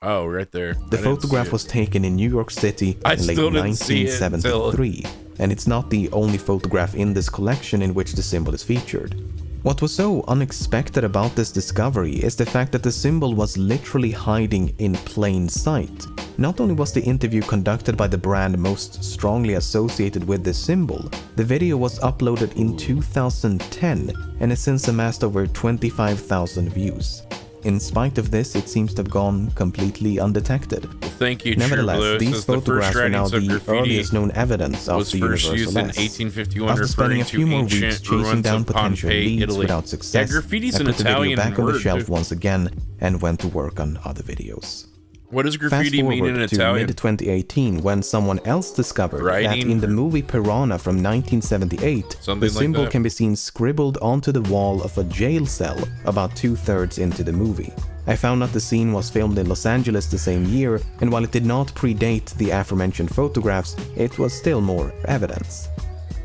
Oh, right there. The photograph was taken in New York City I in late still didn't see it until- 1973, and it's not the only photograph in this collection in which the symbol is featured. What was so unexpected about this discovery is the fact that the symbol was literally hiding in plain sight. Not only was the interview conducted by the brand most strongly associated with this symbol, the video was uploaded in 2010 and has since amassed over 25,000 views. In spite of this, it seems to have gone completely undetected. Thank you, Nevertheless, True Blue. these Says the first photographs are now writings of the graffiti earliest known evidence of was the first Universal used in S. 1851, After spending a referring few to more weeks ancient chasing ruins down of potential Pompeii, leads Italy. without success, Yeah, graffiti's I an put the video Italian back on the word, shelf dude. once again and went to work on other videos. What does graffiti Fast mean forward in to Italian? mid-2018 when someone else discovered that Writing in the movie Piranha from 1978, Something the like symbol that. can be seen scribbled onto the wall of a jail cell about 2/3 into the movie. I found out the scene was filmed in Los Angeles the same year, and while it did not predate the aforementioned photographs, it was still more evidence.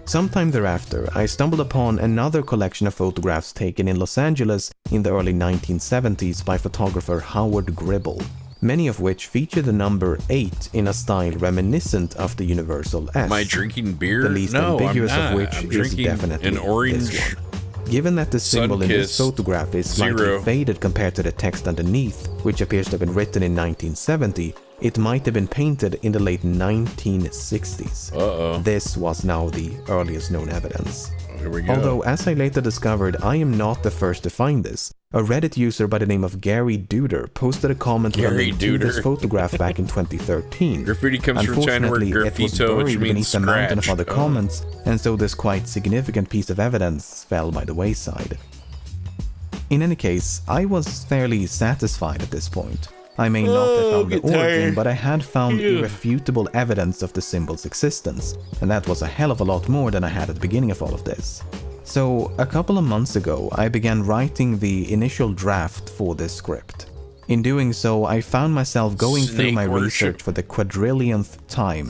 Sometime thereafter, I stumbled upon another collection of photographs taken in Los Angeles in the early 1970s by photographer Howard Gribble, many of which feature the number 8 in a style reminiscent of the Universal S. Am I drinking beer? The least No, ambiguous I'm of not. which I'm is drinking definitely an orange this one. Given that the symbol in this Sunkist photograph is slightly Zero. faded compared to the text underneath, which appears to have been written in 1970, it might have been painted in the late 1960s. This was now the earliest known evidence. Here we go. Although, as I later discovered, I am not the first to find this. A Reddit user by the name of Gary Duder posted a comment relating to this photograph back in 2013. Graffiti comes from China where Unfortunately, it was graffito, which buried means beneath a mountain of scratch. other comments, and so this quite significant piece of evidence fell by the wayside. In any case, I was fairly satisfied at this point. I may not have found the origin, but I had found irrefutable evidence of the symbol's existence, and that was a hell of a lot more than I had at the beginning of all of this. So, a couple of months ago, I began writing the initial draft for this script. In doing so, I found myself going through my research for the quadrillionth time,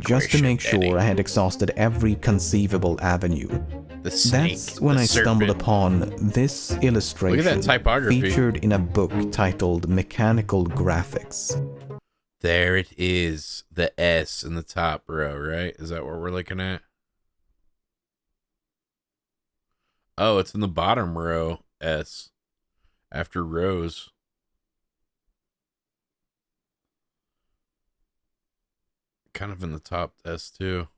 just to make sure I had exhausted every conceivable avenue. That's when I stumbled upon this illustration Look at that typography. featured in a book titled Mechanical Graphics. There it is. The S in the top row, right? Is that what we're looking at? Oh, it's in the bottom row, S. After rows. Kind of in the top, S too.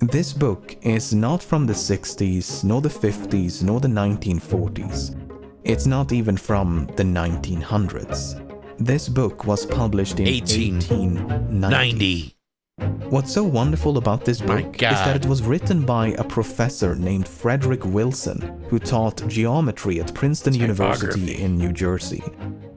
This book is not from the 60s, nor the 50s, nor the 1940s. It's not even from the 1900s. This book was published in 1890. What's so wonderful about this book is that it was written by a professor named Frederick Wilson, who taught geometry at Princeton University in New Jersey.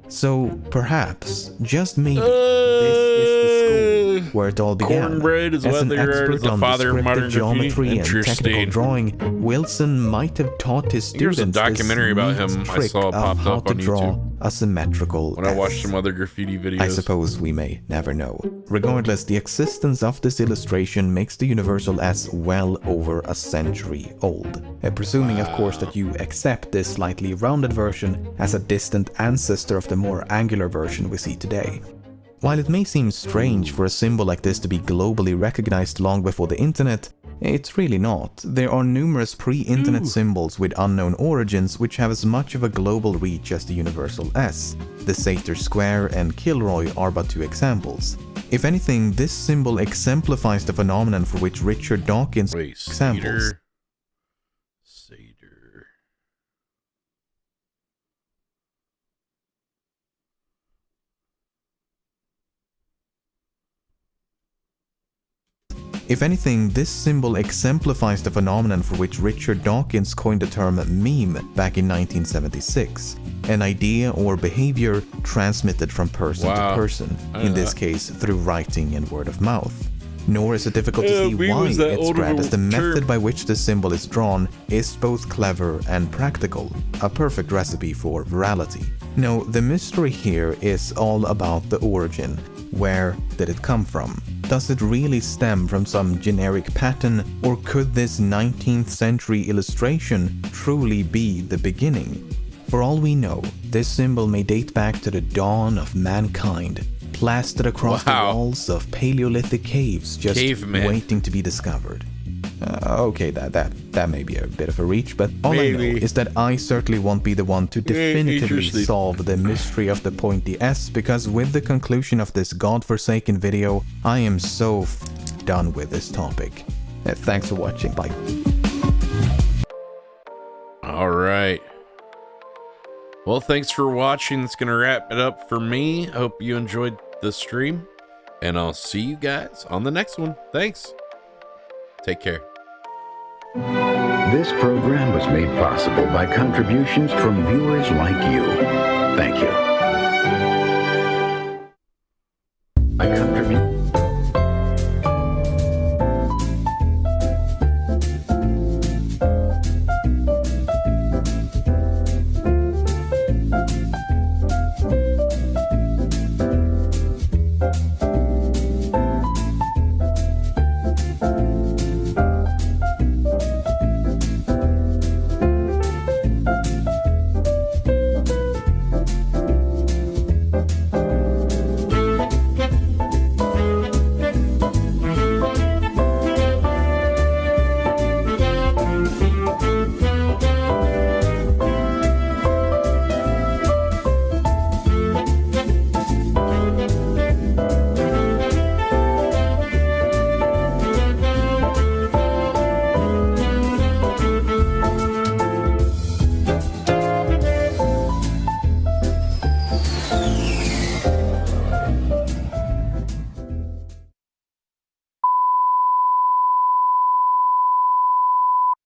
So perhaps, just maybe, this is the school where it all began. Cornbread is As what an they heard expert as the on father of modern descriptive geometry and Interesting. technical drawing, Wilson might have taught his students Here's a documentary about him I saw popped up on YouTube a symmetrical when I watched some other graffiti videos. I suppose we may never know. Regardless, the existence of this illustration makes the Universal S well over a century old. Presuming, of course, that you accept this slightly rounded version as a distant ancestor of the more angular version we see today. While it may seem strange for a symbol like this to be globally recognized long before the internet, it's really not. There are numerous pre-internet symbols with unknown origins which have as much of a global reach as the Universal S. The Sator Square and Kilroy are but two examples. If anything, this symbol exemplifies the phenomenon for which Richard Dawkins examples. If anything, this symbol exemplifies the phenomenon for which Richard Dawkins coined the term meme back in 1976, an idea or behavior transmitted from person to person, in this case through writing and word of mouth. Nor is it difficult to see why it's spread, as the method by which the symbol is drawn is both clever and practical, a perfect recipe for virality. No, the mystery here is all about the origin. Where did it come from? Does it really stem from some generic pattern, or could this 19th century illustration truly be the beginning? For all we know, this symbol may date back to the dawn of mankind, plastered across the walls of Paleolithic caves just waiting to be discovered. Okay, that may be a bit of a reach, but all I know is that I certainly won't be the one to definitively solve the mystery of the pointy S, because with the conclusion of this godforsaken video, I am so done with this topic. Thanks for watching, bye. Alright. Well, thanks for watching. That's gonna wrap it up for me. Hope you enjoyed the stream, and I'll see you guys on the next one. Thanks. Take care. This program was made possible by contributions from viewers like you. Thank you.